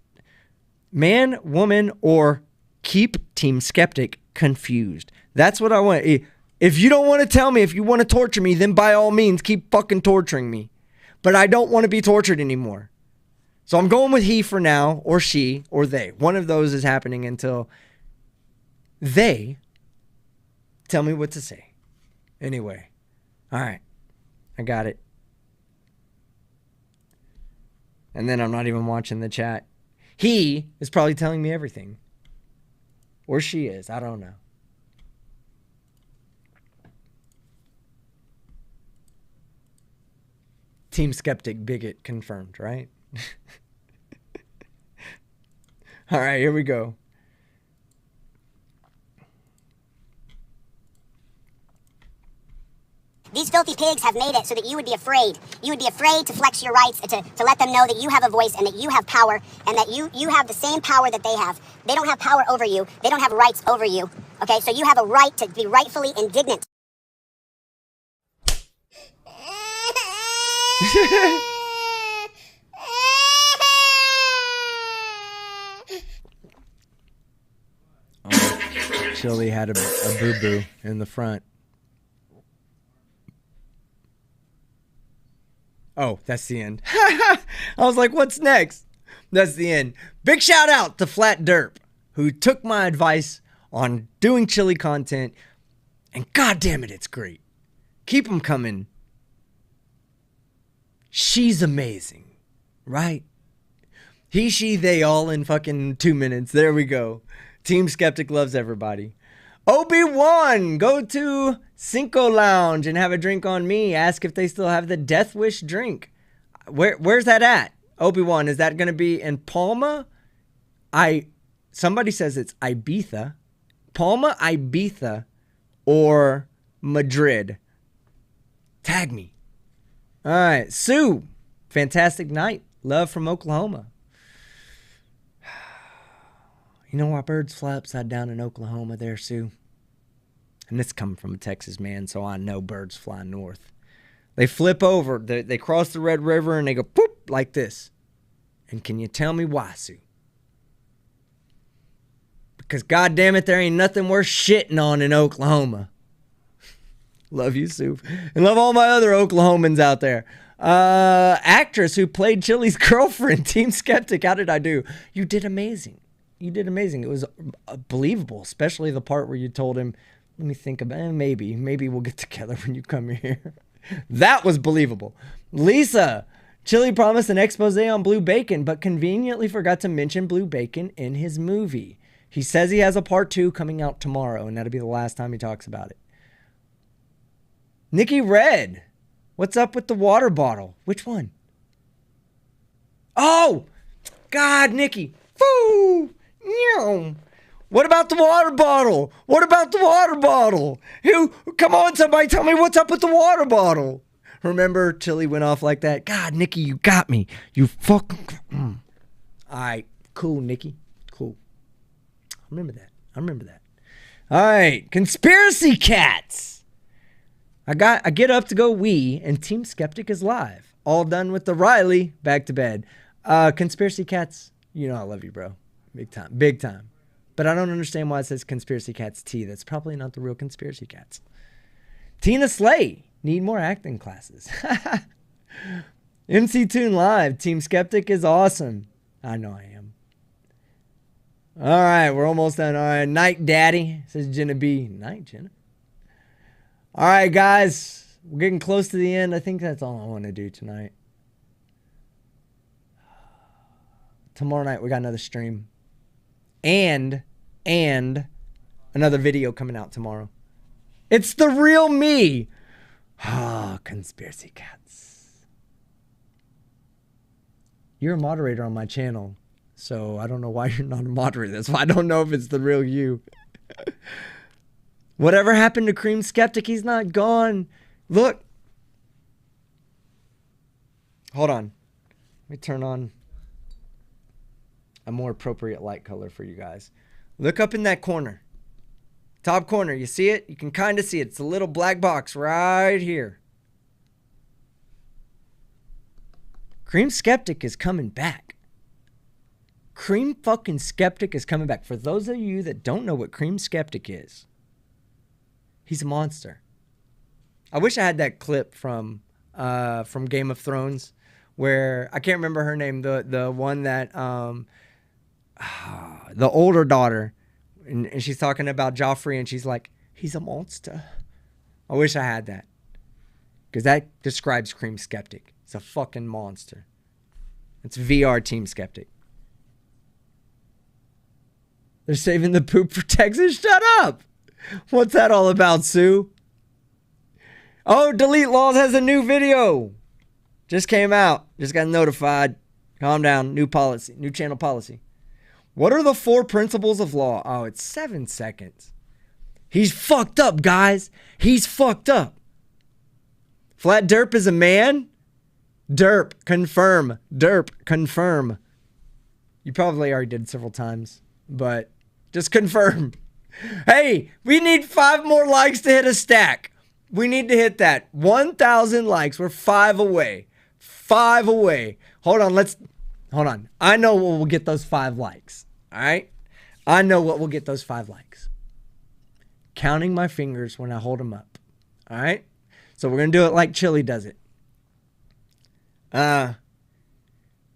Speaker 1: man, woman, or keep Team Skeptic confused. That's what I want. If you don't want to tell me, if you want to torture me, then by all means, keep fucking torturing me. but I don't want to be tortured anymore. So I'm going with he for now, or she, or they. One of those is happening until they tell me what to say. Anyway. All right. I got it. And then I'm not even watching the chat. He is probably telling me everything. Or she is. I don't know. Team Skeptic Bigot confirmed, right? All right, here we go.
Speaker 13: These filthy pigs have made it so that you would be afraid. You would be afraid to flex your rights, to let them know that you have a voice and that you have power and that you have the same power that they have. They don't have power over you. They don't have rights over you. Okay, so you have a right to be rightfully indignant.
Speaker 1: Oh, Chili had a boo-boo in the front. Oh, that's the end. I was like, what's next? That's the end. Big shout out to Flat Derp, who took my advice on doing chili content. And god damn it, it's great. Keep them coming. She's amazing, right? He, she, they, all in fucking 2 minutes. There we go. Team Skeptic loves everybody. Obi-Wan, go to Cinco Lounge and have a drink on me. Ask if they still have the Death Wish drink. Where's that at? Obi-Wan, is that going to be in Palma? Somebody says it's Ibiza. Palma, Ibiza, or Madrid. Tag me. All right, Sue, fantastic night. Love from Oklahoma. You know why birds fly upside down in Oklahoma there, Sue? And this coming from a Texas man, so I know birds fly north. They flip over, they cross the Red River, and they go poop like this. And can you tell me why, Sue? Because goddamn it, there ain't nothing worth shitting on in Oklahoma. Love you, Sue. And love all my other Oklahomans out there. Actress who played Chili's girlfriend, Team Skeptic. How did I do? You did amazing. You did amazing. It was believable, especially the part where you told him, let me think about it. Maybe we'll get together when you come here. That was believable. Lisa, Chili promised an expose on Blue Bacon, but conveniently forgot to mention Blue Bacon in his movie. He says he has a part 2 coming out tomorrow, and that'll be the last time he talks about it. Nikki Red, what's up with the water bottle? Which one? Oh, God, Nikki. Foo! What about the water bottle? What about the water bottle? Come on, somebody tell me what's up with the water bottle. Remember, Chili went off like that. God, Nikki, you got me. You fucking... All right, cool, Nikki. Cool. I remember that. All right, Conspiracy Cats. I get up to go wee, and Team Skeptic is live. All done with the Riley. Back to bed. Conspiracy Cats, you know I love you, bro. Big time. But I don't understand why it says Conspiracy Cats T. That's probably not the real Conspiracy Cats. Tina Slay. Need more acting classes. MC Toon Live. Team Skeptic is awesome. I know I am. All right, we're almost done. All right, Night Daddy, says Jenna B. Night, Jenna. All right, guys. We're getting close to the end. I think that's all I want to do tonight. Tomorrow night, we got another stream. And another video coming out tomorrow. It's the real me. Ah, Conspiracy Cats. You're a moderator on my channel, so I don't know why you're not a moderator. That's why I don't know if it's the real you. Whatever happened to Cream Skeptic? He's not gone. Look. Hold on. Let me turn on a more appropriate light color for you guys. Look up in that corner. Top corner. You see it? You can kind of see it. It's a little black box right here. Cream Skeptic is coming back. Cream fucking Skeptic is coming back. For those of you that don't know what Cream Skeptic is, he's a monster. I wish I had that clip from from Game of Thrones, where I can't remember her name, the one that the older daughter, and she's talking about Joffrey, and she's like, he's a monster. I wish I had that, because that describes Cream Skeptic. It's a fucking monster. It's VR Team Skeptic. They're saving the poop for Texas? Shut up! What's that all about, Sue? Oh, DeleteLawZ has a new video. Just came out. Just got notified. Calm down. New policy. New channel policy. What are the 4 principles of law? Oh, it's 7 seconds. He's fucked up, guys. He's fucked up. Flat Derp is a man? Derp, confirm. Derp, confirm. You probably already did it several times, but just confirm. Hey, we need 5 more likes to hit a stack. We need to hit that. 1,000 likes. We're 5 away. 5 away. Hold on. I know what will get those 5 likes. All right? I know what will get those 5 likes. Counting my fingers when I hold them up. All right? So we're going to do it like Chili does it.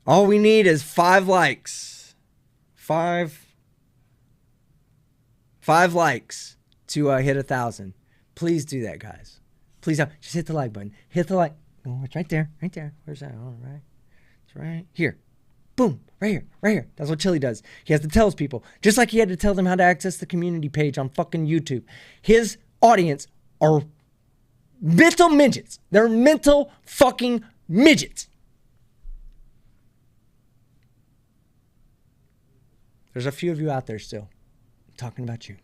Speaker 1: All we need is 5 likes. 5 likes to hit 1,000. Please do that, guys. Please just hit the like button. Hit the like. Oh, it's right there. Right there. Where's that? All right. It's right here. Boom. Right here. Right here. That's what Chili does. He has to tell his people. Just like he had to tell them how to access the community page on fucking YouTube. His audience are mental midgets. They're mental fucking midgets. There's a few of you out there still. I'm talking about you.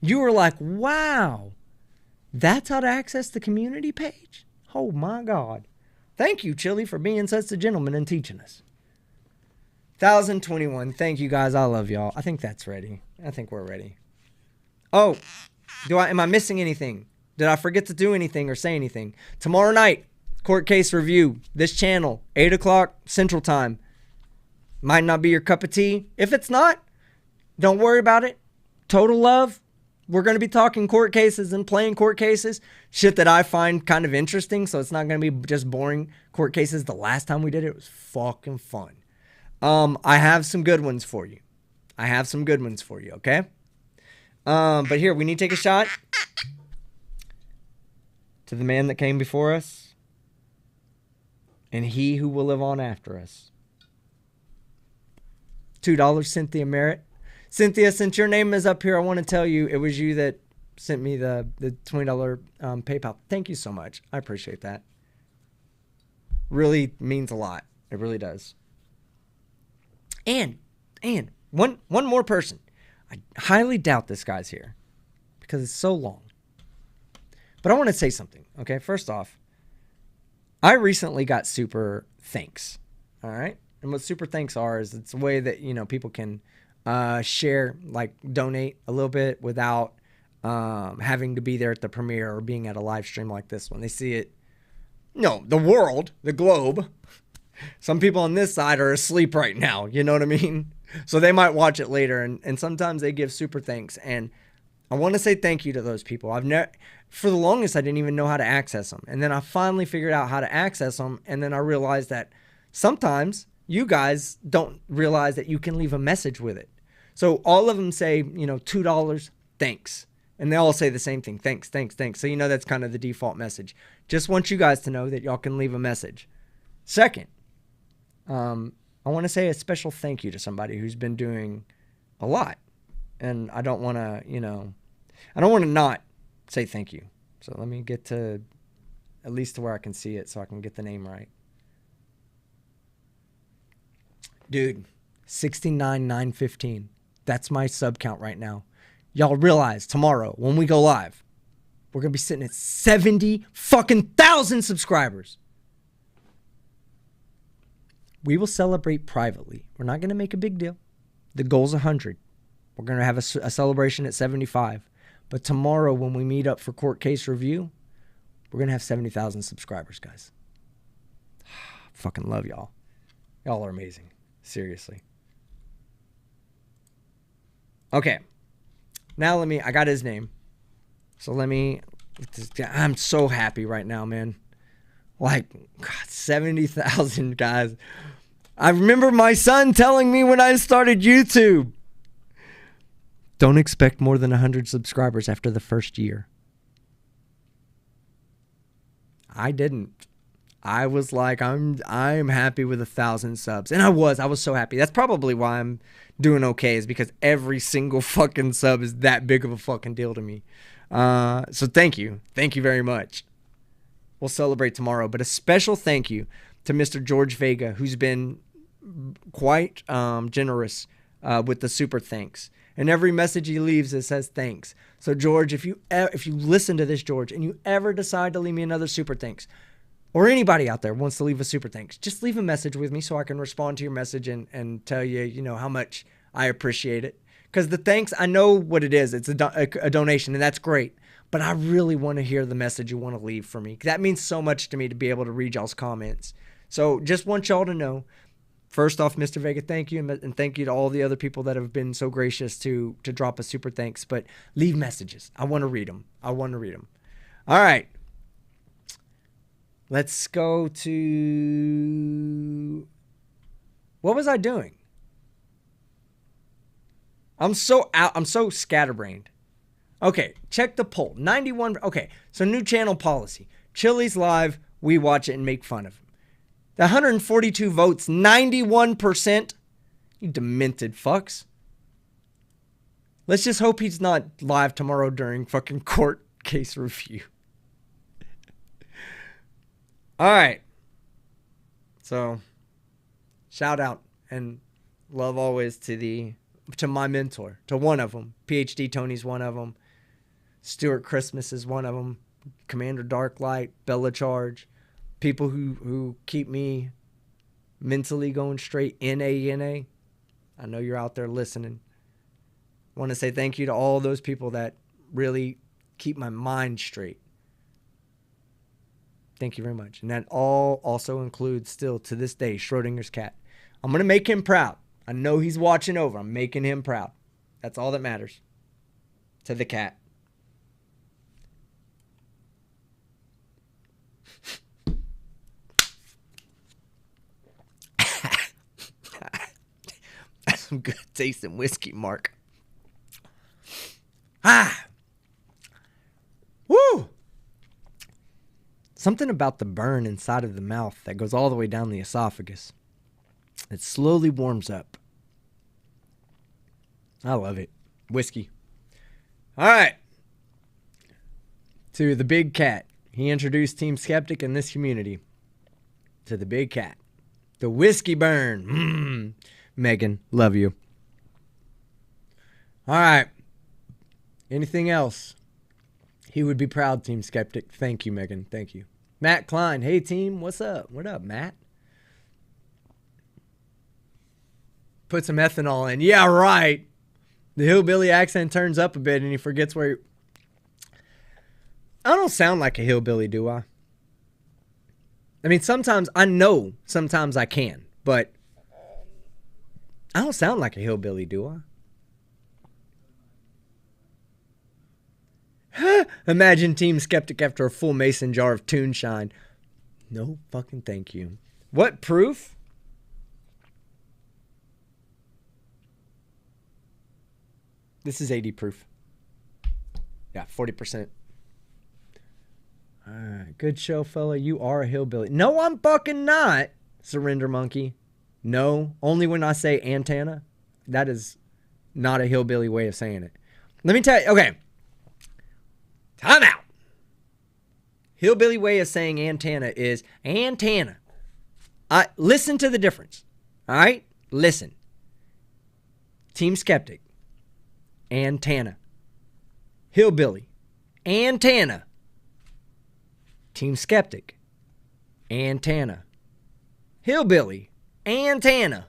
Speaker 1: You were like, wow, that's how to access the community page? Oh my God. Thank you, Chili, for being such a gentleman and teaching us. 1,021. Thank you, guys. I love y'all. I think that's ready. I think we're ready. Oh, am I missing anything? Did I forget to do anything or say anything? Tomorrow night, court case review. This channel, 8 o'clock Central Time. Might not be your cup of tea. If it's not, don't worry about it. Total love. We're going to be talking court cases and playing court cases. Shit that I find kind of interesting, so it's not going to be just boring court cases. The last time we did it was fucking fun. I have some good ones for you. Okay? But here, we need to take a shot to the man that came before us and he who will live on after us. $2, Cynthia Merritt. Cynthia, since your name is up here, I want to tell you it was you that sent me the $20 PayPal. Thank you so much. I appreciate that. Really means a lot. It really does. And one more person. I highly doubt this guy's here because it's so long. But I want to say something, okay? First off, I recently got super thanks, all right? And what super thanks are is it's a way that, people can share, like donate a little bit without having to be there at the premiere or being at a live stream like this one. They see it, the world, the globe. Some people on this side are asleep right now, you know what I mean? So they might watch it later, and sometimes they give super thanks. And I want to say thank you to those people. For the longest, I didn't even know how to access them. And then I finally figured out how to access them, and then I realized that sometimes you guys don't realize that you can leave a message with it. So all of them say, $2, thanks. And they all say the same thing, thanks, thanks, thanks. So that's kind of the default message. Just want you guys to know that y'all can leave a message. Second, I want to say a special thank you to somebody who's been doing a lot. And I don't want to, not say thank you. So let me get to at least to where I can see it so I can get the name right. Dude, 69,915. That's my sub count right now. Y'all realize tomorrow when we go live, we're going to be sitting at 70 fucking thousand subscribers. We will celebrate privately. We're not going to make a big deal. The goal's 100. We're going to have a celebration at 75. But tomorrow when we meet up for court case review, we're going to have 70,000 subscribers, guys. Fucking love y'all. Y'all are amazing. Seriously. Okay. Now I got his name. So I'm so happy right now, man. Like, God, 70,000 guys. I remember my son telling me when I started YouTube, don't expect more than 100 subscribers after the first year. I didn't. I was like, I'm happy with 1,000 subs. And I was so happy. That's probably why I'm doing okay, is because every single fucking sub is that big of a fucking deal to me. So thank you. Thank you very much. We'll celebrate tomorrow. But a special thank you to Mr. George Vega, who's been quite generous with the super thanks. And every message he leaves, it says thanks. So George, if you listen to this, George, and you ever decide to leave me another super thanks, or anybody out there wants to leave a super thanks, just leave a message with me so I can respond to your message and tell you, you know, how much I appreciate it. Because the thanks, I know what it is. It's a donation, and that's great. But I really want to hear the message you want to leave for me. That means so much to me to be able to read y'all's comments. So just want y'all to know, first off, Mr. Vega, thank you. And thank you to all the other people that have been so gracious to drop a super thanks. But leave messages. I want to read them. All right. Let's go to... What was I doing? I'm so scatterbrained. Okay, check the poll. 91. Okay, so new channel policy. Chili's live, we watch it and make fun of him. The 142 votes, 91%. You demented fucks. Let's just hope he's not live tomorrow during fucking court case review. All right. So, shout out and love always to my mentor, to one of them. PhD Tony's one of them. Stuart Christmas is one of them. Commander Darklight, Bella Charge. People who keep me mentally going straight. NA. I know you're out there listening. I want to say thank you to all those people that really keep my mind straight. Thank you very much. And that all also includes, still to this day, Schrodinger's cat. I'm going to make him proud. I know he's watching over. I'm making him proud. That's all that matters. To the cat. That's some good tasting whiskey, Mark. Woo! Something about the burn inside of the mouth that goes all the way down the esophagus. It slowly warms up. I love it. Whiskey. All right. To the big cat. He introduced Team Skeptic in this community. To the big cat. The whiskey burn. Megan, love you. All right. Anything else? He would be proud, Team Skeptic. Thank you, Megan. Thank you. Matt Klein. Hey, team. What's up? What up, Matt? Put some ethanol in. Yeah, right. The hillbilly accent turns up a bit and he forgets where... I don't sound like a hillbilly, do I? I mean, sometimes I know, sometimes I can, but I don't sound like a hillbilly, do I? Imagine Team Skeptic after a full mason jar of Toonshine. No fucking thank you. What proof? This is 80 proof. Yeah, 40%. All right, good show, fella. You are a hillbilly. No, I'm fucking not. Surrender monkey. No, only when I say antenna. That is not a hillbilly way of saying it. Let me tell you. Okay. Time out. Hillbilly way of saying antenna is antenna. Listen to the difference. All right? Listen. Team Skeptic. Antenna. Hillbilly. Antenna. Team Skeptic. Antenna. Hillbilly. Antenna.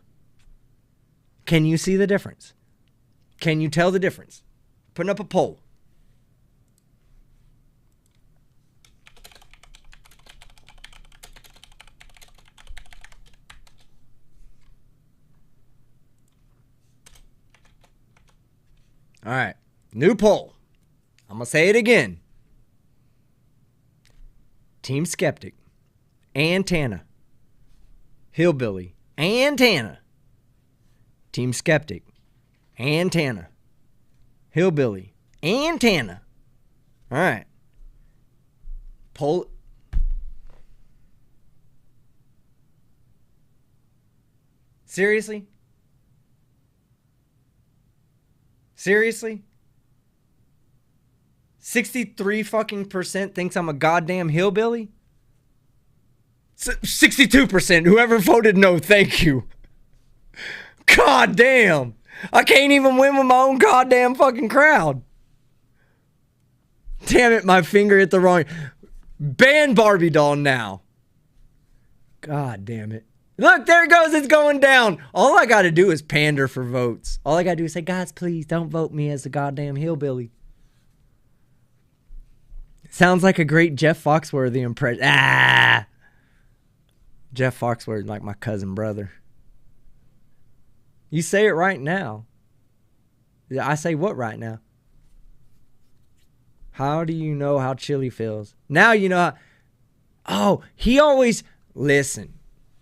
Speaker 1: Can you see the difference? Can you tell the difference? Putting up a poll. All right. New poll. I'm going to say it again. Team Skeptic. and Tana. Hillbilly and Tana. Team Skeptic and Tana. Hillbilly and Tana. All right. Poll. Seriously? Seriously? 63 fucking percent thinks I'm a goddamn hillbilly? 62%. Whoever voted no, thank you. God damn. I can't even win with my own goddamn fucking crowd. Damn it, my finger hit the wrong. Ban Barbie doll now. God damn it. Look, there it goes. It's going down. All I got to do is pander for votes. All I got to do is say, guys, please don't vote me as the goddamn hillbilly. Sounds like a great Jeff Foxworthy impression. Ah! Jeff Foxworthy, like my cousin brother. You say it right now. I say what right now? How do you know how Chili feels? Now you know how... Oh, he always... Listen.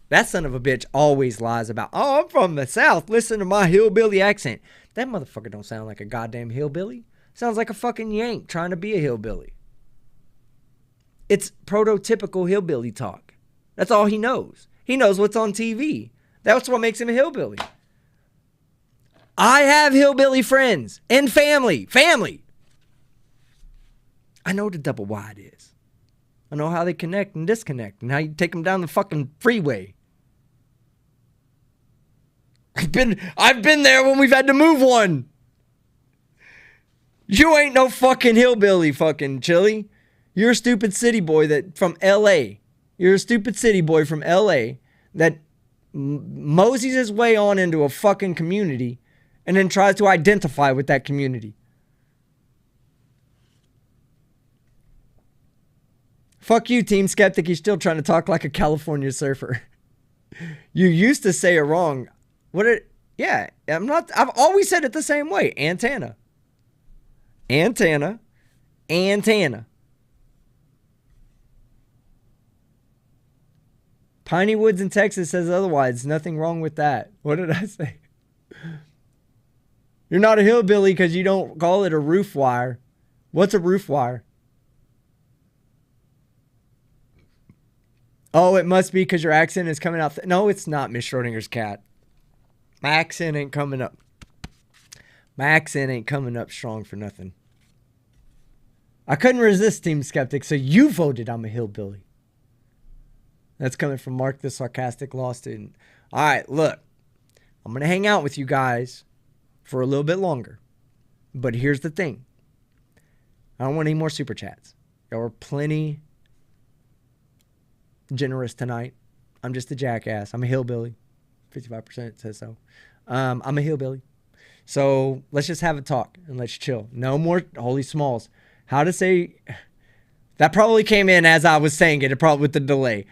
Speaker 1: That son of a bitch always lies about, oh, I'm from the South. Listen to my hillbilly accent. That motherfucker don't sound like a goddamn hillbilly. Sounds like a fucking Yank trying to be a hillbilly. It's prototypical hillbilly talk. That's all he knows. He knows what's on TV. That's what makes him a hillbilly. I have hillbilly friends and family. Family. I know what a double wide is. I know how they connect and disconnect and how you take them down the fucking freeway. I've been there when we've had to move one. You ain't no fucking hillbilly, fucking Chili. You're a stupid city boy that from L.A. You're a stupid city boy from L.A. that moseys his way on into a fucking community and then tries to identify with that community. Fuck you, Team Skeptic. You're still trying to talk like a California surfer. You used to say it wrong. Yeah, I've always said it the same way. Antenna. Antenna. Antenna. Piney Woods in Texas says otherwise. Nothing wrong with that. What did I say? You're not a hillbilly because you don't call it a roof wire. What's a roof wire? Oh, it must be because your accent is coming out. No, it's not, Miss Schrodinger's cat. My accent ain't coming up. My accent ain't coming up strong for nothing. I couldn't resist Team Skeptic, so you voted I'm a hillbilly. That's coming from Mark, the sarcastic law student. All right, look. I'm going to hang out with you guys for a little bit longer. But here's the thing. I don't want any more super chats. There were plenty generous tonight. I'm just a jackass. I'm a hillbilly. 55% says so. I'm a hillbilly. So let's just have a talk and let's chill. No more holy smalls. How to say... That probably came in as I was saying it, probably with the delay.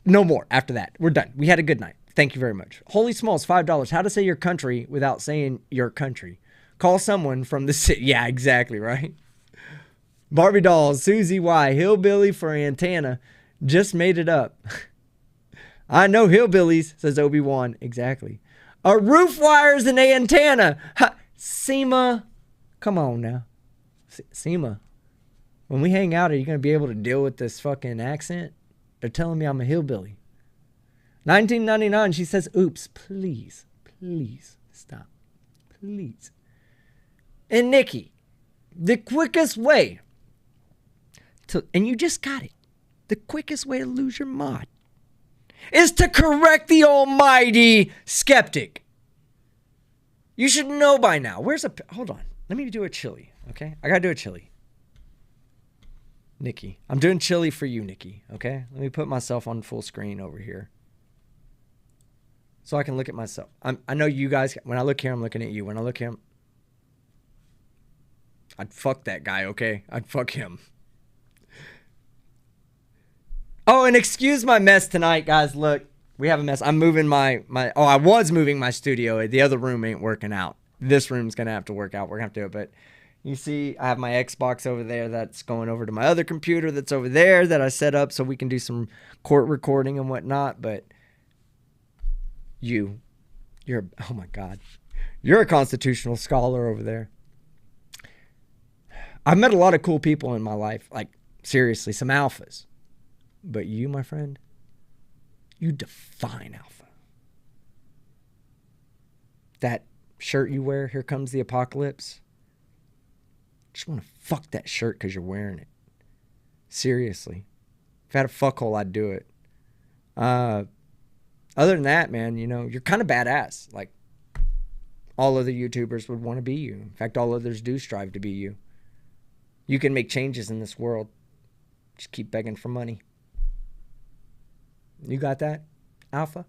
Speaker 1: No more after that. We're done. We had a good night. Thank you very much. Holy smalls, $5. How to say your country without saying your country. Call someone from the city. Yeah, exactly, right? Barbie dolls, Susie Y, hillbilly for antenna. Just made it up. I know hillbillies, says Obi-Wan. Exactly. A roof wire's an antenna. Ha, Seema. Come on now. Seema. When we hang out, are you going to be able to deal with this fucking accent? They're telling me I'm a hillbilly. 1999, she says, oops, please, please stop. Please. And Nikki, the quickest way to, and you just got it, the quickest way to lose your mod is to correct the almighty Skeptic. You should know by now. Hold on. Let me do a chili, okay? I got to do a chili. Nikki. I'm doing chili for you, Nikki, okay? Let me put myself on full screen over here so I can look at myself. I know you guys, when I look here, I'm looking at you. When I look here, I'd fuck that guy, okay? I'd fuck him. Oh, and excuse my mess tonight, guys. Look, we have a mess. I'm moving I was moving my studio. The other room ain't working out. This room's going to have to work out. We're going to have to do it, but You see, I have my Xbox over there that's going over to my other computer that's over there that I set up so we can do some court recording and whatnot. But you're, oh my God, you're a constitutional scholar over there. I've met a lot of cool people in my life, like seriously, some alphas. But you, my friend, you define alpha. That shirt you wear, Here Comes the Apocalypse. Just want to fuck that shirt because you're wearing it. Seriously. If I had a fuckhole, I'd do it. Other than that, man, you know, you're kind of badass. Like, all other YouTubers would want to be you. In fact, all others do strive to be you. You can make changes in this world. Just keep begging for money. You got that, Alpha?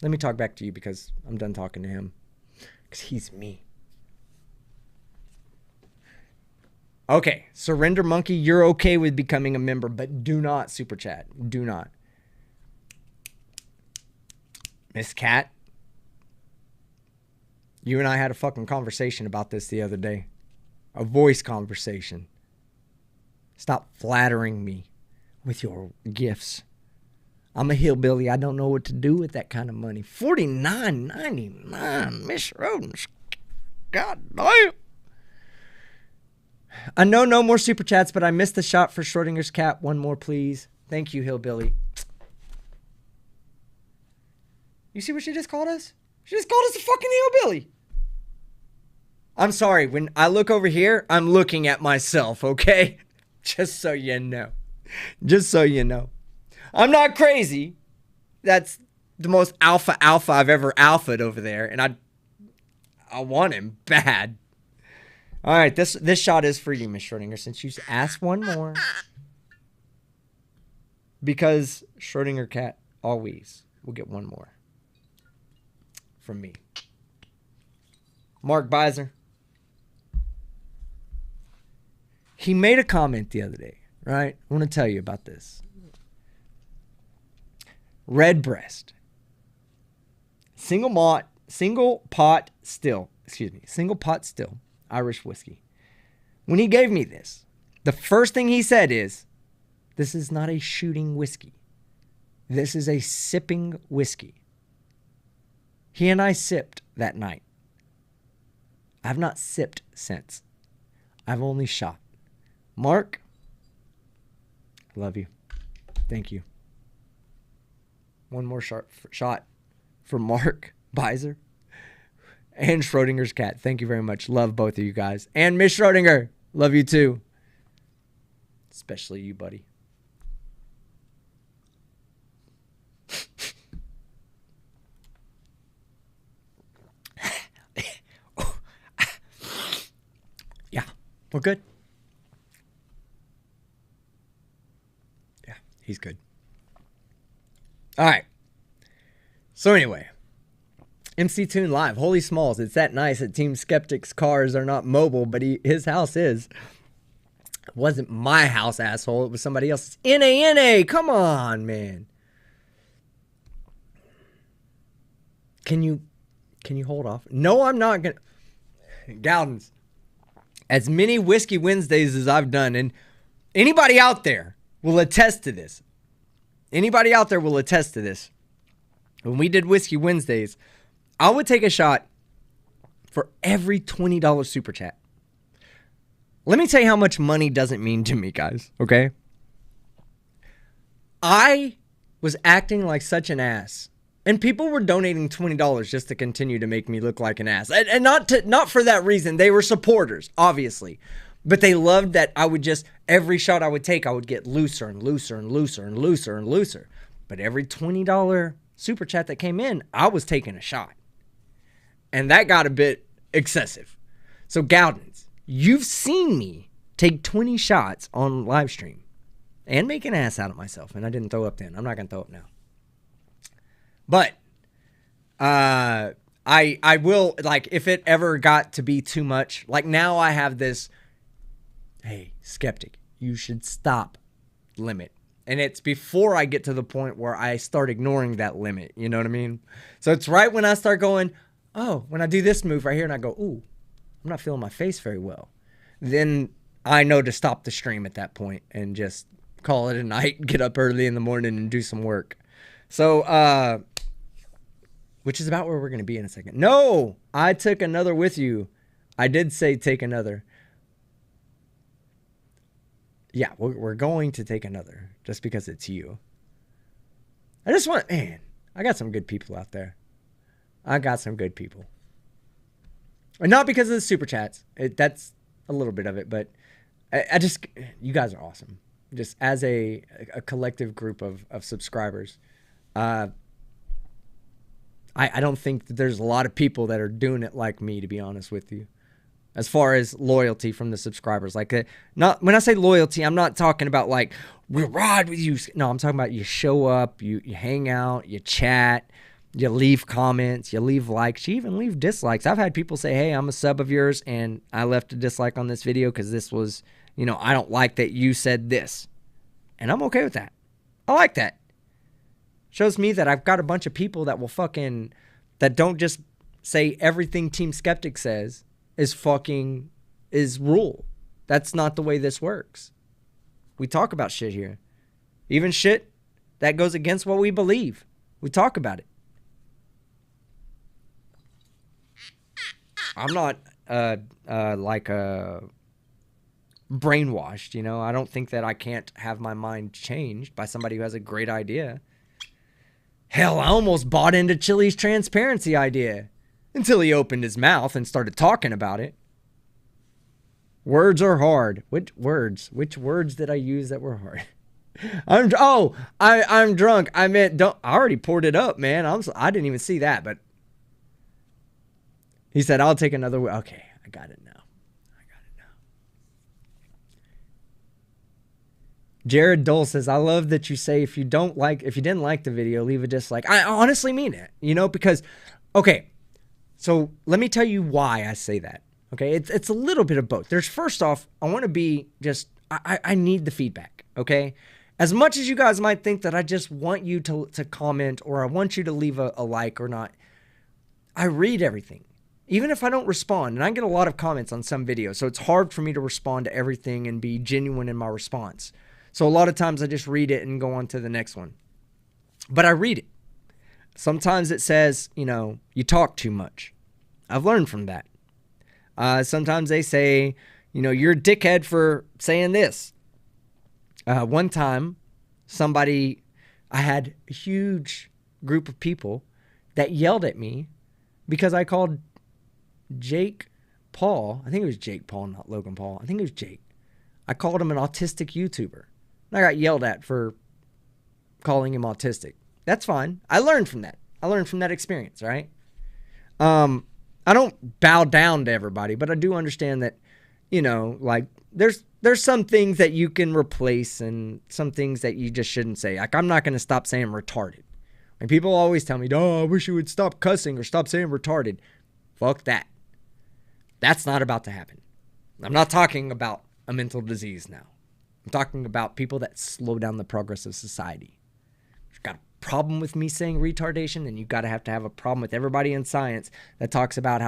Speaker 1: Let me talk back to you because I'm done talking to him. Because he's me. Okay, Surrender Monkey, you're okay with becoming a member, but do not super chat. Do not. Miss Cat, you and I had a fucking conversation about this the other day. A voice conversation. Stop flattering me with your gifts. I'm a hillbilly. I don't know what to do with that kind of money. $49.99, Miss Rodens. God damn. I know no more super chats, but I missed the shot for Schrodinger's cat. One more, please. Thank you, hillbilly. You see what she just called us? She just called us a fucking hillbilly. I'm sorry. When I look over here, I'm looking at myself, okay? Just so you know. Just so you know. I'm not crazy. That's the most alpha I've ever alpha'd over there. And I want him bad. All right, this shot is for you, Miss Schrodinger, since you asked one more. Because Schrodinger cat always will get one more. From me. Mark Beiser. He made a comment the other day, right? I want to tell you about this. Red breast. Single pot still. Irish whiskey. When he gave me this, the first thing he said is, this is not a shooting whiskey. This is a sipping whiskey. He and I sipped that night. I've not sipped since. I've only shot. Mark, I love you. Thank you. One more shot for Mark Beiser and Schrodinger's cat. Thank you very much. Love both of you guys. And Miss Schrodinger, love you too. Especially you, buddy. Yeah, we're good. Yeah, he's good. All right. So anyway, MC Tune Live. Holy Smalls, it's that nice that Team Skeptic's cars are not mobile, but his house is. It wasn't my house, asshole. It was somebody else's. NA, come on, man. Can you hold off? No, I'm not going to. Gowdens. As many Whiskey Wednesdays as I've done, and anybody out there will attest to this. Anybody out there will attest to this. When we did Whiskey Wednesdays, I would take a shot for every $20 super chat. Let me tell you how much money doesn't mean to me, guys, okay? I was acting like such an ass. And people were donating $20 just to continue to make me look like an ass. And not for that reason. They were supporters, obviously. But they loved that I would just, every shot I would take, I would get looser and looser and looser and looser and looser. But every $20 super chat that came in, I was taking a shot. And that got a bit excessive. So Gowdens, you've seen me take 20 shots on live stream and make an ass out of myself. And I didn't throw up then. I'm not going to throw up now. But I will, like, if it ever got to be too much, like now I have this, hey, Skeptic, you should stop limit. And it's before I get to the point where I start ignoring that limit. You know what I mean? So it's right when I start going, oh, when I do this move right here and I go, ooh, I'm not feeling my face very well. Then I know to stop the stream at that point and just call it a night, get up early in the morning and do some work. So, which is about where we're going to be in a second. No, I took another with you. I did say take another. Yeah, we're going to take another just because it's you. I just want, man, I got some good people out there. I got some good people. And not because of the super chats. That's a little bit of it, but I just, you guys are awesome. Just as a collective group of subscribers. I don't think that there's a lot of people that are doing it like me, to be honest with you. As far as loyalty from the subscribers. Like, not when I say loyalty, I'm not talking about like, we'll ride with you. No, I'm talking about you show up, you hang out, you chat, you leave comments, you leave likes, you even leave dislikes. I've had people say, hey, I'm a sub of yours, and I left a dislike on this video because this was, you know, I don't like that you said this. And I'm okay with that. I like that. Shows me that I've got a bunch of people that will fucking, that don't just say everything Team Skeptic says is rule. That's not the way this works. We talk about shit here. Even shit that goes against what we believe. We talk about it. I'm not brainwashed, you know. I don't think that I can't have my mind changed by somebody who has a great idea. Hell, I almost bought into Chili's transparency idea until he opened his mouth and started talking about it. Words are hard. Which words? Which words did I use that were hard? I'm drunk. I meant don't. I already poured it up, man. I didn't even see that, but he said I'll take another. Okay, I got it now. Jared Dole says, I love that you say if you didn't like the video, leave a dislike. I honestly mean it, you know, because, okay, so let me tell you why I say that. Okay, it's a little bit of both. There's, first off, I want to be just, I need the feedback, okay? As much as you guys might think that I just want you to comment or I want you to leave a like or not, I read everything. Even if I don't respond, and I get a lot of comments on some videos, so it's hard for me to respond to everything and be genuine in my response. So a lot of times I just read it and go on to the next one. But I read it. Sometimes it says, you know, you talk too much. I've learned from that. Sometimes they say, you know, you're a dickhead for saying this. One time, I had a huge group of people that yelled at me because I called Jake Paul. I think it was Jake Paul, not Logan Paul. I think it was Jake. I called him an autistic YouTuber. I got yelled at for calling him autistic. That's fine. I learned from that. I learned from that experience, right? I don't bow down to everybody, but I do understand that, you know, like there's some things that you can replace and some things that you just shouldn't say. Like, I'm not going to stop saying retarded. And people always tell me, oh, I wish you would stop cussing or stop saying retarded. Fuck that. That's not about to happen. I'm not talking about a mental disease now. I'm talking about people that slow down the progress of society. If you've got a problem with me saying retardation, then you've got to have a problem with everybody in science that talks about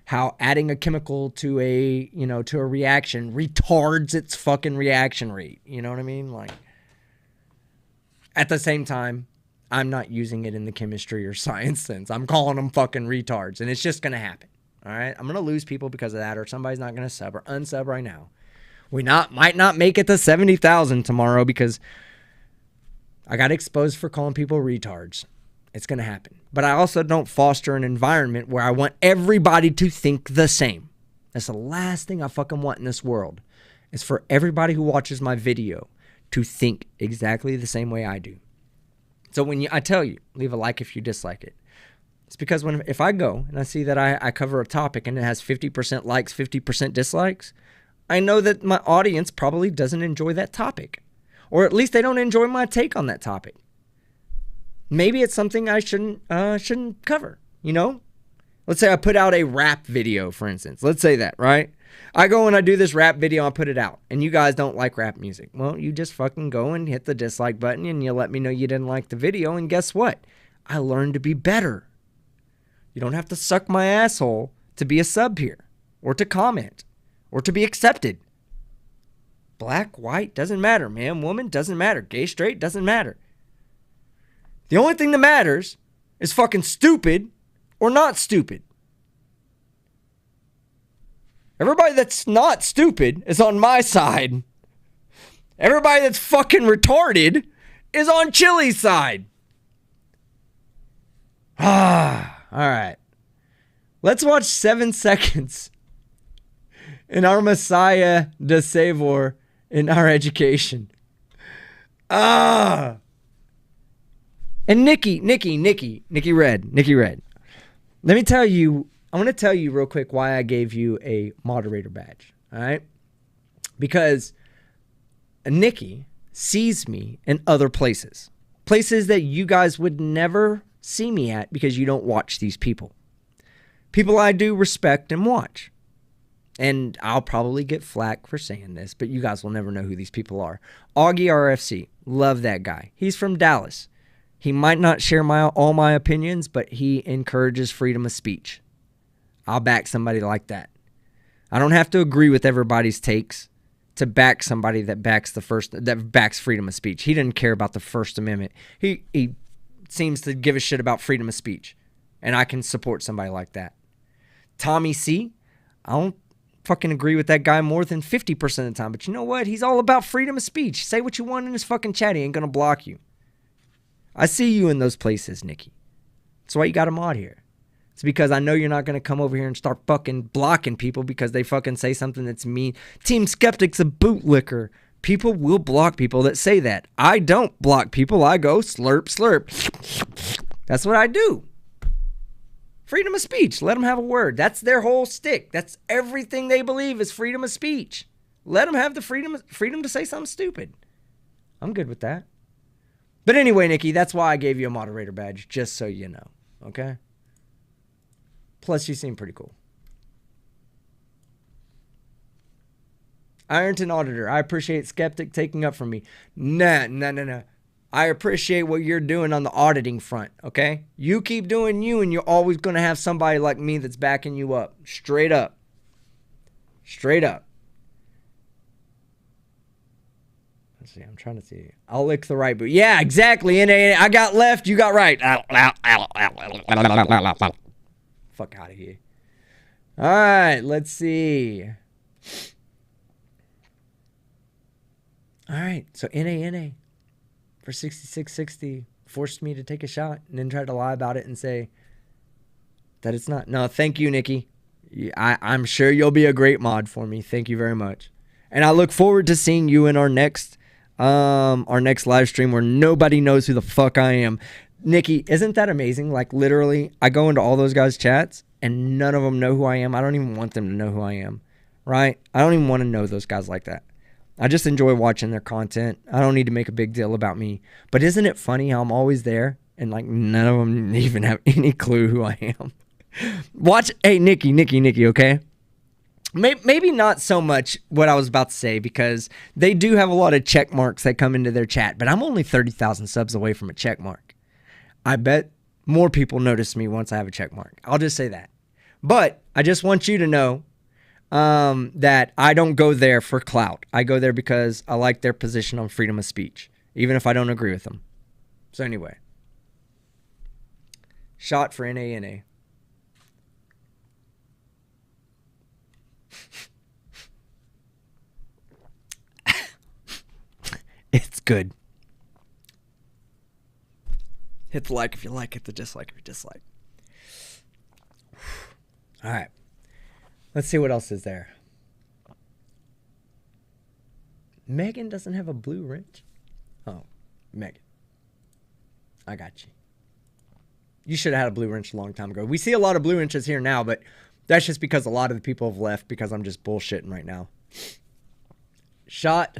Speaker 1: how adding a chemical to a reaction retards its fucking reaction rate. You know what I mean? Like, at the same time, I'm not using it in the chemistry or science sense. I'm calling them fucking retards, and it's just going to happen. All right? I'm going to lose people because of that, or somebody's not going to sub or unsub right now. We might not make it to 70,000 tomorrow because I got exposed for calling people retards. It's going to happen. But I also don't foster an environment where I want everybody to think the same. That's the last thing I fucking want in this world, is for everybody who watches my video to think exactly the same way I do. So I tell you, leave a like if you dislike it. It's because if I go and I see that I cover a topic and it has 50% likes, 50% dislikes, I know that my audience probably doesn't enjoy that topic. Or at least they don't enjoy my take on that topic. Maybe it's something I shouldn't cover, you know? Let's say I put out a rap video, for instance. Let's say that, right? I go and I do this rap video, I put it out, and you guys don't like rap music. Well, you just fucking go and hit the dislike button and you let me know you didn't like the video, and guess what? I learned to be better. You don't have to suck my asshole to be a sub here. or to comment or to be accepted. Black, white, doesn't matter. Man, woman, doesn't matter. Gay, straight, doesn't matter. The only thing that matters is fucking stupid or not stupid. Everybody that's not stupid is on my side. Everybody that's fucking retarded is on Chili's side. All right. Let's watch 7 seconds in our Messiah de Savor in our education. And Nikki Red. Let me tell you, I'm going to tell you real quick why I gave you a moderator badge. All right? Because Nikki sees me in other places. Places that you guys would never see me at because you don't watch these people. People I do respect and watch. And I'll probably get flack for saying this, but you guys will never know who these people are. Augie RFC, love that guy. He's from Dallas. He might not share all my opinions, but he encourages freedom of speech. I'll back somebody like that. I don't have to agree with everybody's takes to back somebody that backs freedom of speech. He doesn't care about the First Amendment. He seems to give a shit about freedom of speech, and I can support somebody like that. Tommy C, I don't fucking agree with that guy more than 50% of the time, but you know what? He's all about freedom of speech. Say what you want in his fucking chat. He ain't gonna block you. I see you in those places, Nikki. That's why you got a mod here. It's because I know you're not going to come over here and start fucking blocking people because they fucking say something that's mean. Team Skeptic's a bootlicker. People will block people that say that. I don't block people. I go slurp, slurp. That's what I do. Freedom of speech. Let them have a word. That's their whole stick. That's everything they believe is freedom of speech. Let them have the freedom to say something stupid. I'm good with that. But anyway, Nikki, that's why I gave you a moderator badge, just so you know. Okay? Plus, you seem pretty cool. Ironton Auditor, I appreciate Skeptic taking up from me. No. I appreciate what you're doing on the auditing front, okay? You keep doing you, and you're always going to have somebody like me that's backing you up. Straight up. Straight up. Let's see, I'm trying to see. I'll lick the right boot. Yeah, exactly. I got left, you got right. Fuck out of here. All right, let's see. All right, so NA for 6660 forced me to take a shot and then try to lie about it and say that it's not. No, thank you, Nikki. I'm sure you'll be a great mod for me. Thank you very much. And I look forward to seeing you in our next live stream where nobody knows who the fuck I am. Nikki, isn't that amazing? Like, literally, I go into all those guys' chats, and none of them know who I am. I don't even want them to know who I am, right? I don't even want to know those guys like that. I just enjoy watching their content. I don't need to make a big deal about me. But isn't it funny how I'm always there, and, like, none of them even have any clue who I am? Watch, hey, Nikki, okay? Maybe not so much what I was about to say, because they do have a lot of check marks that come into their chat, but I'm only 30,000 subs away from a check mark. I bet more people notice me once I have a check mark. I'll just say that. But I just want you to know that I don't go there for clout. I go there because I like their position on freedom of speech, even if I don't agree with them. So anyway. Shot for NA. It's good. Hit the like if you like, hit the dislike if you dislike. All right. Let's see what else is there. Megan doesn't have a blue wrench. Oh, Megan. I got you. You should have had a blue wrench a long time ago. We see a lot of blue wrenches here now, but that's just because a lot of the people have left because I'm just bullshitting right now. Shot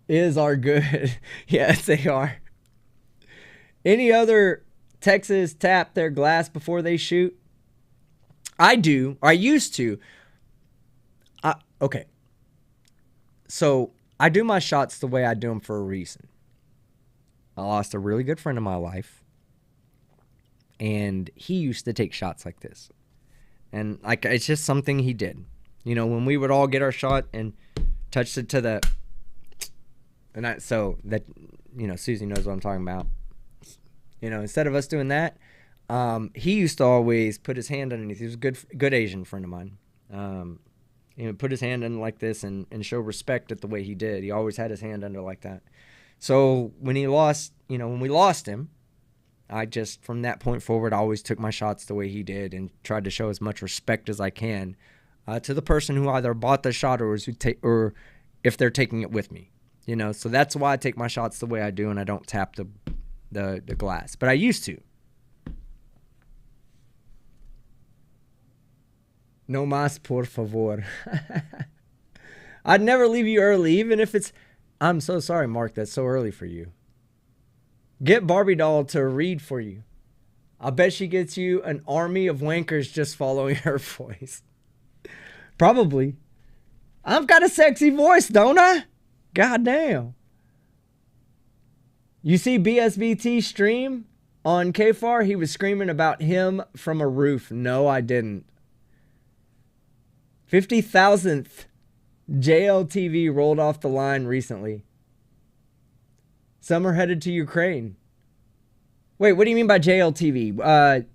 Speaker 1: is our good. Yes, they are. Any other Texas tap their glass before they shoot? I do. I used to. Okay. So I do my shots the way I do them for a reason. I lost a really good friend in my life, and he used to take shots like this. And like, it's just something he did. You know, when we would all get our shot and touch it to the, and so that, you know, Susie knows what I'm talking about. You know, instead of us doing that, he used to always put his hand underneath. He was a good Asian friend of mine. You know, put his hand in like this and show respect at the way he did. He always had his hand under like that. So when he lost, you know, when we lost him, I just, from that point forward, I always took my shots the way he did and tried to show as much respect as I can to the person who either bought the shot or if they're taking it with me. You know, so that's why I take my shots the way I do and I don't tap the glass. But I used to. No más, por favor. I'd never leave you early, even if it's... I'm so sorry, Mark, that's so early for you. Get Barbie doll to read for you. I bet she gets you an army of wankers just following her voice. Probably. I've got a sexy voice, don't I? God damn. You see BSBT stream on KFAR? He was screaming about him from a roof. No, I didn't. 50,000th JLTV rolled off the line recently. Some are headed to Ukraine. Wait, what do you mean by JLTV?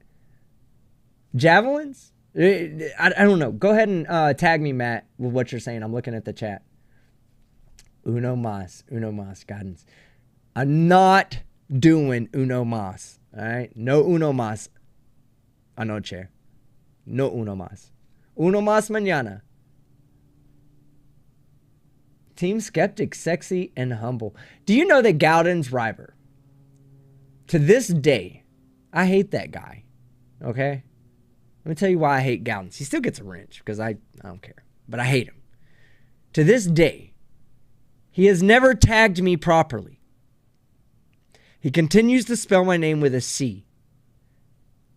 Speaker 1: Javelins? I don't know. Go ahead and tag me, Matt, with what you're saying. I'm looking at the chat. Uno mas guidance. I'm not doing uno mas. All right? No uno mas anoche. No uno mas. Uno mas mañana. Team Skeptic, sexy and humble. Do you know that Gowden's River, to this day, I hate that guy. Okay? Let me tell you why I hate Gowden's. He still gets a wrench because I don't care. But I hate him. To this day, he has never tagged me properly. He continues to spell my name with a C.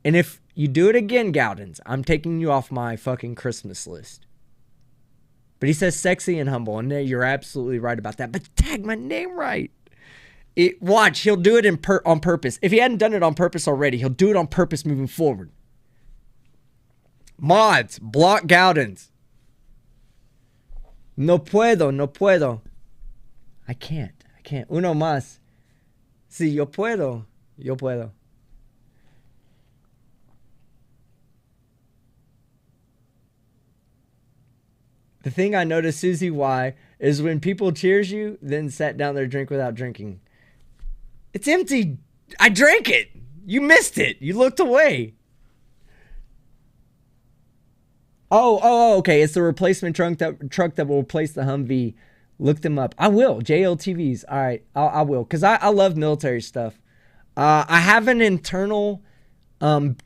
Speaker 1: And if you do it again, Gowden's, I'm taking you off my fucking Christmas list. But he says sexy and humble, and you're absolutely right about that. But tag my name right. Watch, he'll do it on purpose. If he hadn't done it on purpose already, he'll do it on purpose moving forward. Mods, block Gowden's. No puedo. I can't. Uno más. Sí, yo puedo. The thing I noticed, Susie, why, is when people cheers you, then sat down their drink without drinking. It's empty. I drank it. You missed it. You looked away. Oh, okay. It's the replacement truck that will replace the Humvee. Look them up. I will. JLTVs. All right. I will. Because I love military stuff. I have an internal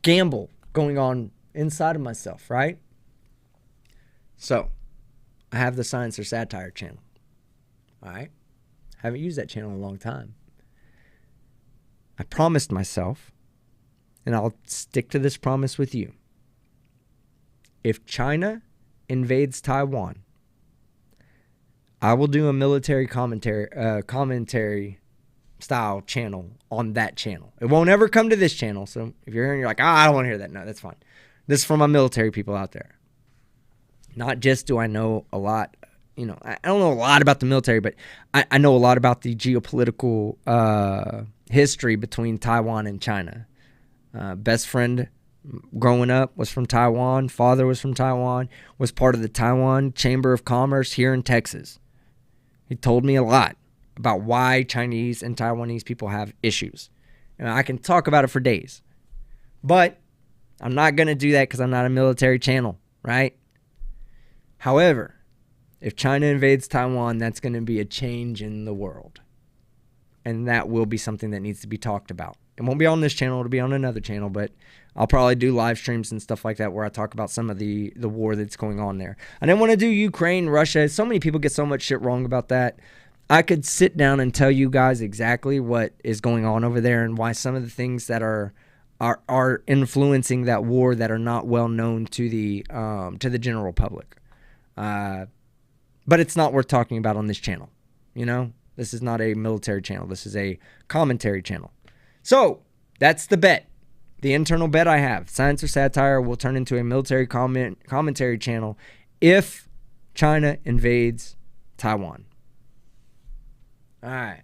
Speaker 1: gamble going on inside of myself, right? So, I have the Science or Satire channel. All right? Haven't used that channel in a long time. I promised myself, and I'll stick to this promise with you. If China invades Taiwan, I will do a military commentary style channel on that channel. It won't ever come to this channel. So if you're hearing, you're like, I don't want to hear that. No, that's fine. This is for my military people out there. Not just do I know a lot, you know, I don't know a lot about the military, but I know a lot about the geopolitical history between Taiwan and China. Best friend growing up was from Taiwan. Father was from Taiwan. Was part of the Taiwan Chamber of Commerce here in Texas. He told me a lot about why Chinese and Taiwanese people have issues. And I can talk about it for days. But I'm not going to do that because I'm not a military channel, right? However, if China invades Taiwan, that's going to be a change in the world. And that will be something that needs to be talked about. It won't be on this channel. It'll be on another channel, but I'll probably do live streams and stuff like that where I talk about some of the war that's going on there. I didn't want to do Ukraine, Russia. So many people get so much shit wrong about that. I could sit down and tell you guys exactly what is going on over there and why some of the things that are influencing that war that are not well known to the general public. But it's not worth talking about on this channel. You know, this is not a military channel. This is a commentary channel. So that's the bet. The internal bet I have, Science or Satire will turn into a military commentary channel if China invades Taiwan. All right.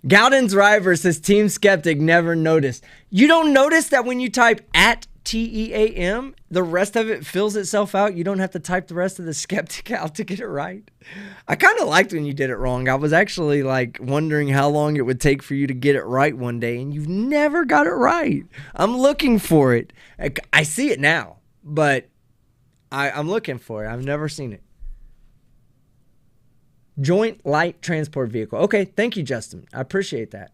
Speaker 1: Gowden's River says Team Skeptic never noticed. You don't notice that when you type at TEAM, the rest of it fills itself out. You don't have to type the rest of the Skeptic out to get it right. I kind of liked when you did it wrong. I was actually like wondering how long it would take for you to get it right one day, and you've never got it right. I'm looking for it. I see it now, but I'm looking for it. I've never seen it. Joint Light Transport Vehicle. Okay, thank you, Justin. I appreciate that.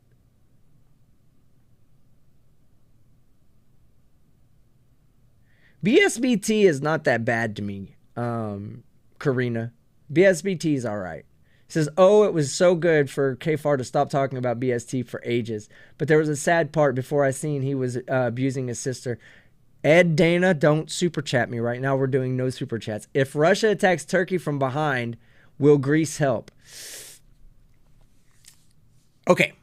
Speaker 1: BSBT is not that bad to me, Karina. BSBT is all right. It says, oh, it was so good for KFAR to stop talking about BST for ages. But there was a sad part before I seen he was abusing his sister. Ed Dana, don't super chat me right now. We're doing no super chats. If Russia attacks Turkey from behind, will Greece help? Okay.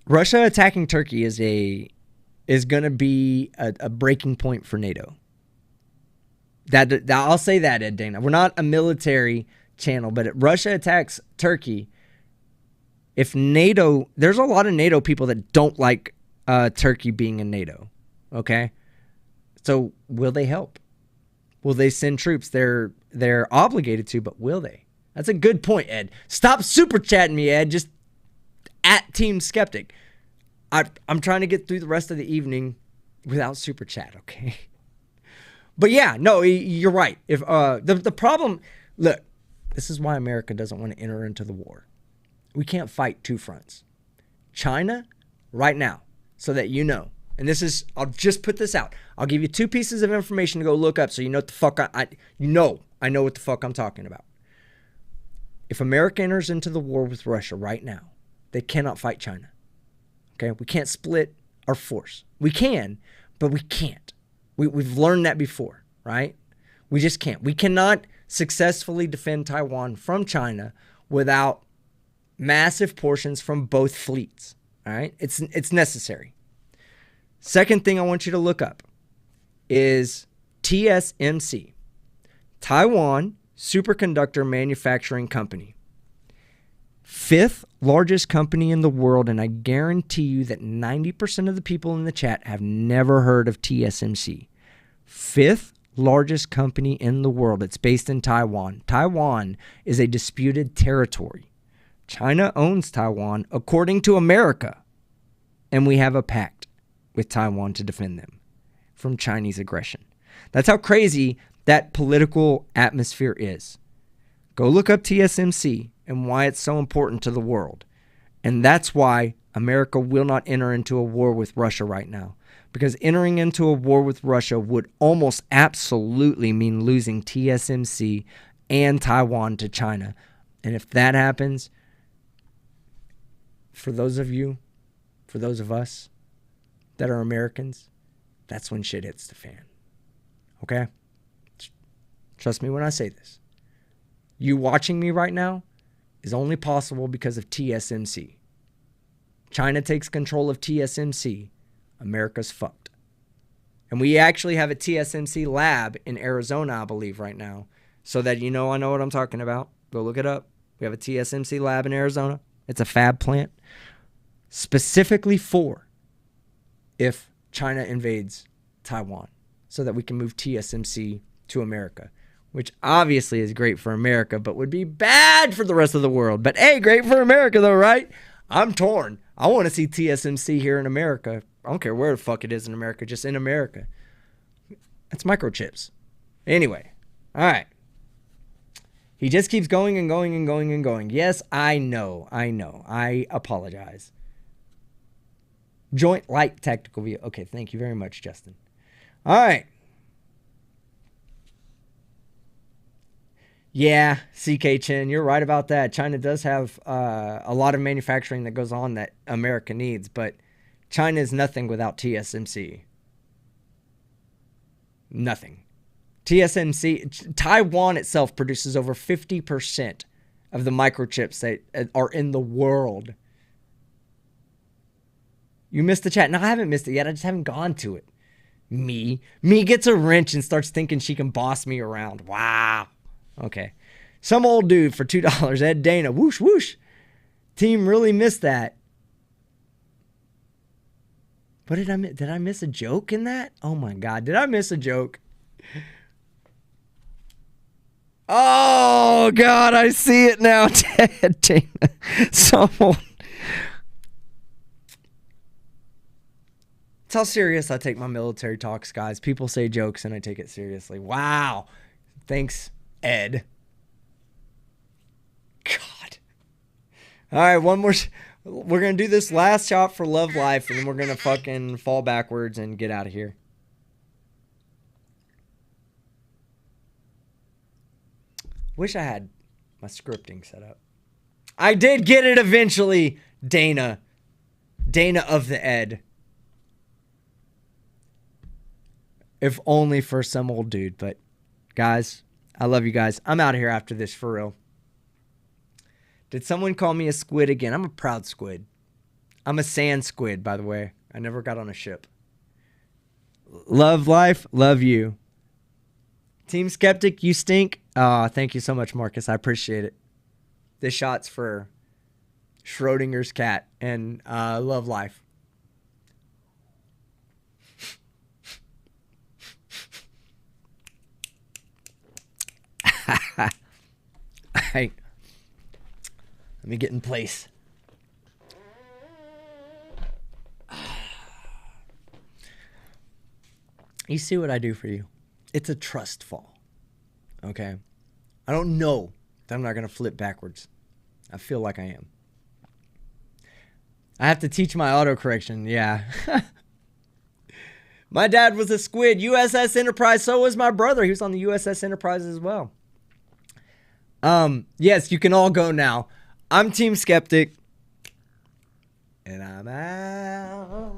Speaker 1: Russia attacking Turkey is going to be a breaking point for NATO. That I'll say that, Ed Dana. We're not a military channel, but if Russia attacks Turkey, if NATO, there's a lot of NATO people that don't like Turkey being in NATO. Okay? So will they help? Will they send troops? They're obligated to, but will they? That's a good point, Ed. Stop super chatting me, Ed. Just at Team Skeptic. I'm trying to get through the rest of the evening without super chat, okay? But yeah, no, you're right. If the problem, look, this is why America doesn't want to enter into the war. We can't fight two fronts. China, right now, so that you know. And this is, I'll just put this out. I'll give you 2 pieces of information to go look up so you know what the fuck I know what the fuck I'm talking about. If America enters into the war with Russia right now, they cannot fight China. Okay? We can't split our force. We can, but we can't. We've learned that before, right? We just can't. We cannot successfully defend Taiwan from China without massive portions from both fleets, all right? It's necessary. Second thing I want you to look up is TSMC, Taiwan Superconductor Manufacturing Company. 5th largest company in the world, and I guarantee you that 90% of the people in the chat have never heard of TSMC. 5th largest company in the world. It's based in Taiwan. Taiwan is a disputed territory. China owns Taiwan according to America, and we have a pact with Taiwan to defend them from Chinese aggression. That's how crazy that political atmosphere is. Go look up TSMC and why it's so important to the world. And that's why America will not enter into a war with Russia right now. Because entering into a war with Russia would almost absolutely mean losing TSMC and Taiwan to China. And if that happens, for those of you, for those of us that are Americans, that's when shit hits the fan. Okay? Trust me when I say this. You watching me right now is only possible because of TSMC. China takes control of TSMC, America's fucked. And we actually have a TSMC lab in Arizona, I believe, right now. So that you know I know what I'm talking about. Go look it up. We have a TSMC lab in Arizona. It's a fab plant specifically for if China invades Taiwan so that we can move TSMC to America, which obviously is great for America, but would be bad for the rest of the world. But hey, great for America though, right? I'm torn. I want to see TSMC here in America. I don't care where the fuck it is in America, just in America. That's microchips. Anyway, all right. He just keeps going and going and going and going. Yes, I know. I apologize. Joint Light Tactical Vehicle. Okay, thank you very much, Justin. All right. Yeah, CK Chen, you're right about that. China does have a lot of manufacturing that goes on that America needs, but China is nothing without TSMC. Nothing. TSMC, Taiwan itself produces over 50% of the microchips that are in the world. You missed the chat. No, I haven't missed it yet. I just haven't gone to it. Me gets a wrench and starts thinking she can boss me around. Wow. Okay. Some old dude for $2. Ed Dana. Whoosh, whoosh. Team really missed that. What did I miss? Did I miss a joke in that? Oh my God. Did I miss a joke? Oh God, I see it now. Ed Dana. Someone. That's how serious I take my military talks, guys. People say jokes and I take it seriously. Wow. Thanks, Ed. God. All right, one more. We're going to do this last shot for Love Life, and then we're going to fucking fall backwards and get out of here. Wish I had my scripting set up. I did get it eventually, Dana. Dana of the Ed. If only for some old dude. But, guys, I love you guys. I'm out of here after this, for real. Did someone call me a squid again? I'm a proud squid. I'm a sand squid, by the way. I never got on a ship. Love life. Love you. Team Skeptic, you stink. Thank you so much, Marcus. I appreciate it. This shot's for Schrodinger's cat and love life. Alright. Let me get in place. You see what I do for you? It's a trust fall. Okay? I don't know that I'm not going to flip backwards. I feel like I am. I have to teach my autocorrection. Yeah. My dad was a squid. USS Enterprise. So was my brother. He was on the USS Enterprise as well. Yes, you can all go now. I'm Team Skeptic. And I'm out.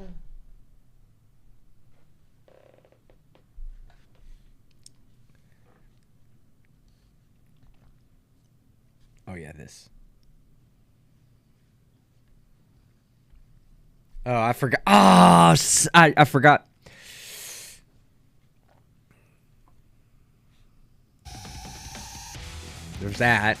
Speaker 1: Oh, yeah, this. Oh, I forgot. Oh, I forgot. There's that.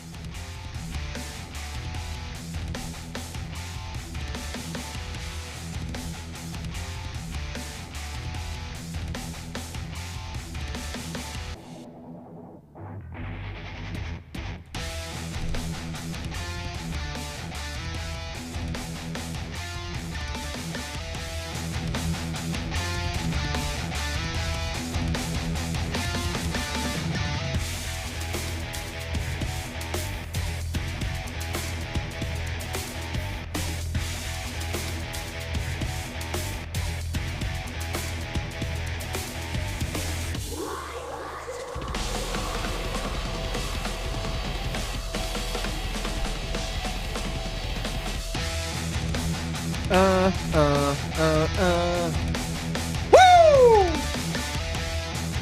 Speaker 1: Woo!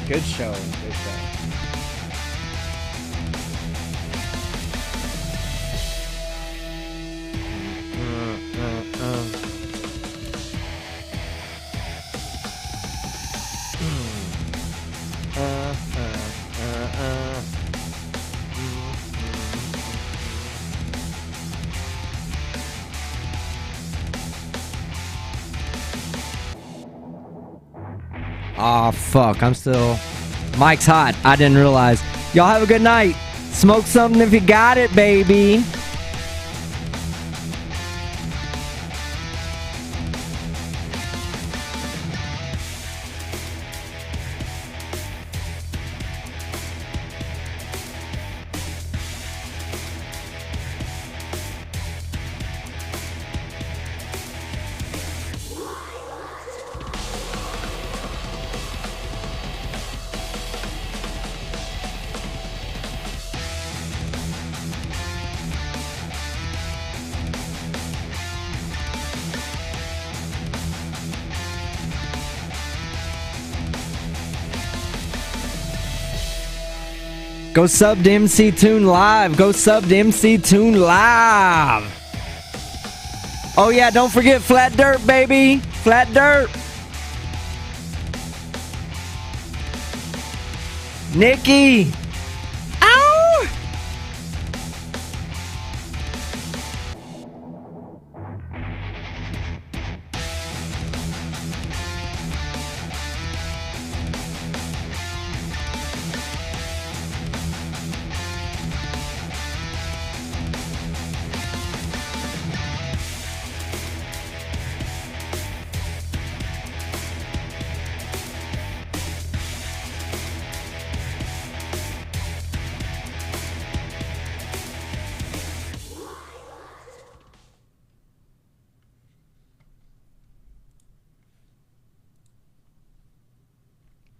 Speaker 1: Good show. Good show. Oh, fuck. I'm still... Mike's hot. I didn't realize. Y'all have a good night. Smoke something if you got it, baby. Go sub to MC Toon Live. Go sub to MC Toon Live. Oh, yeah, don't forget Flat Dirt, baby. Flat Dirt. Nikki.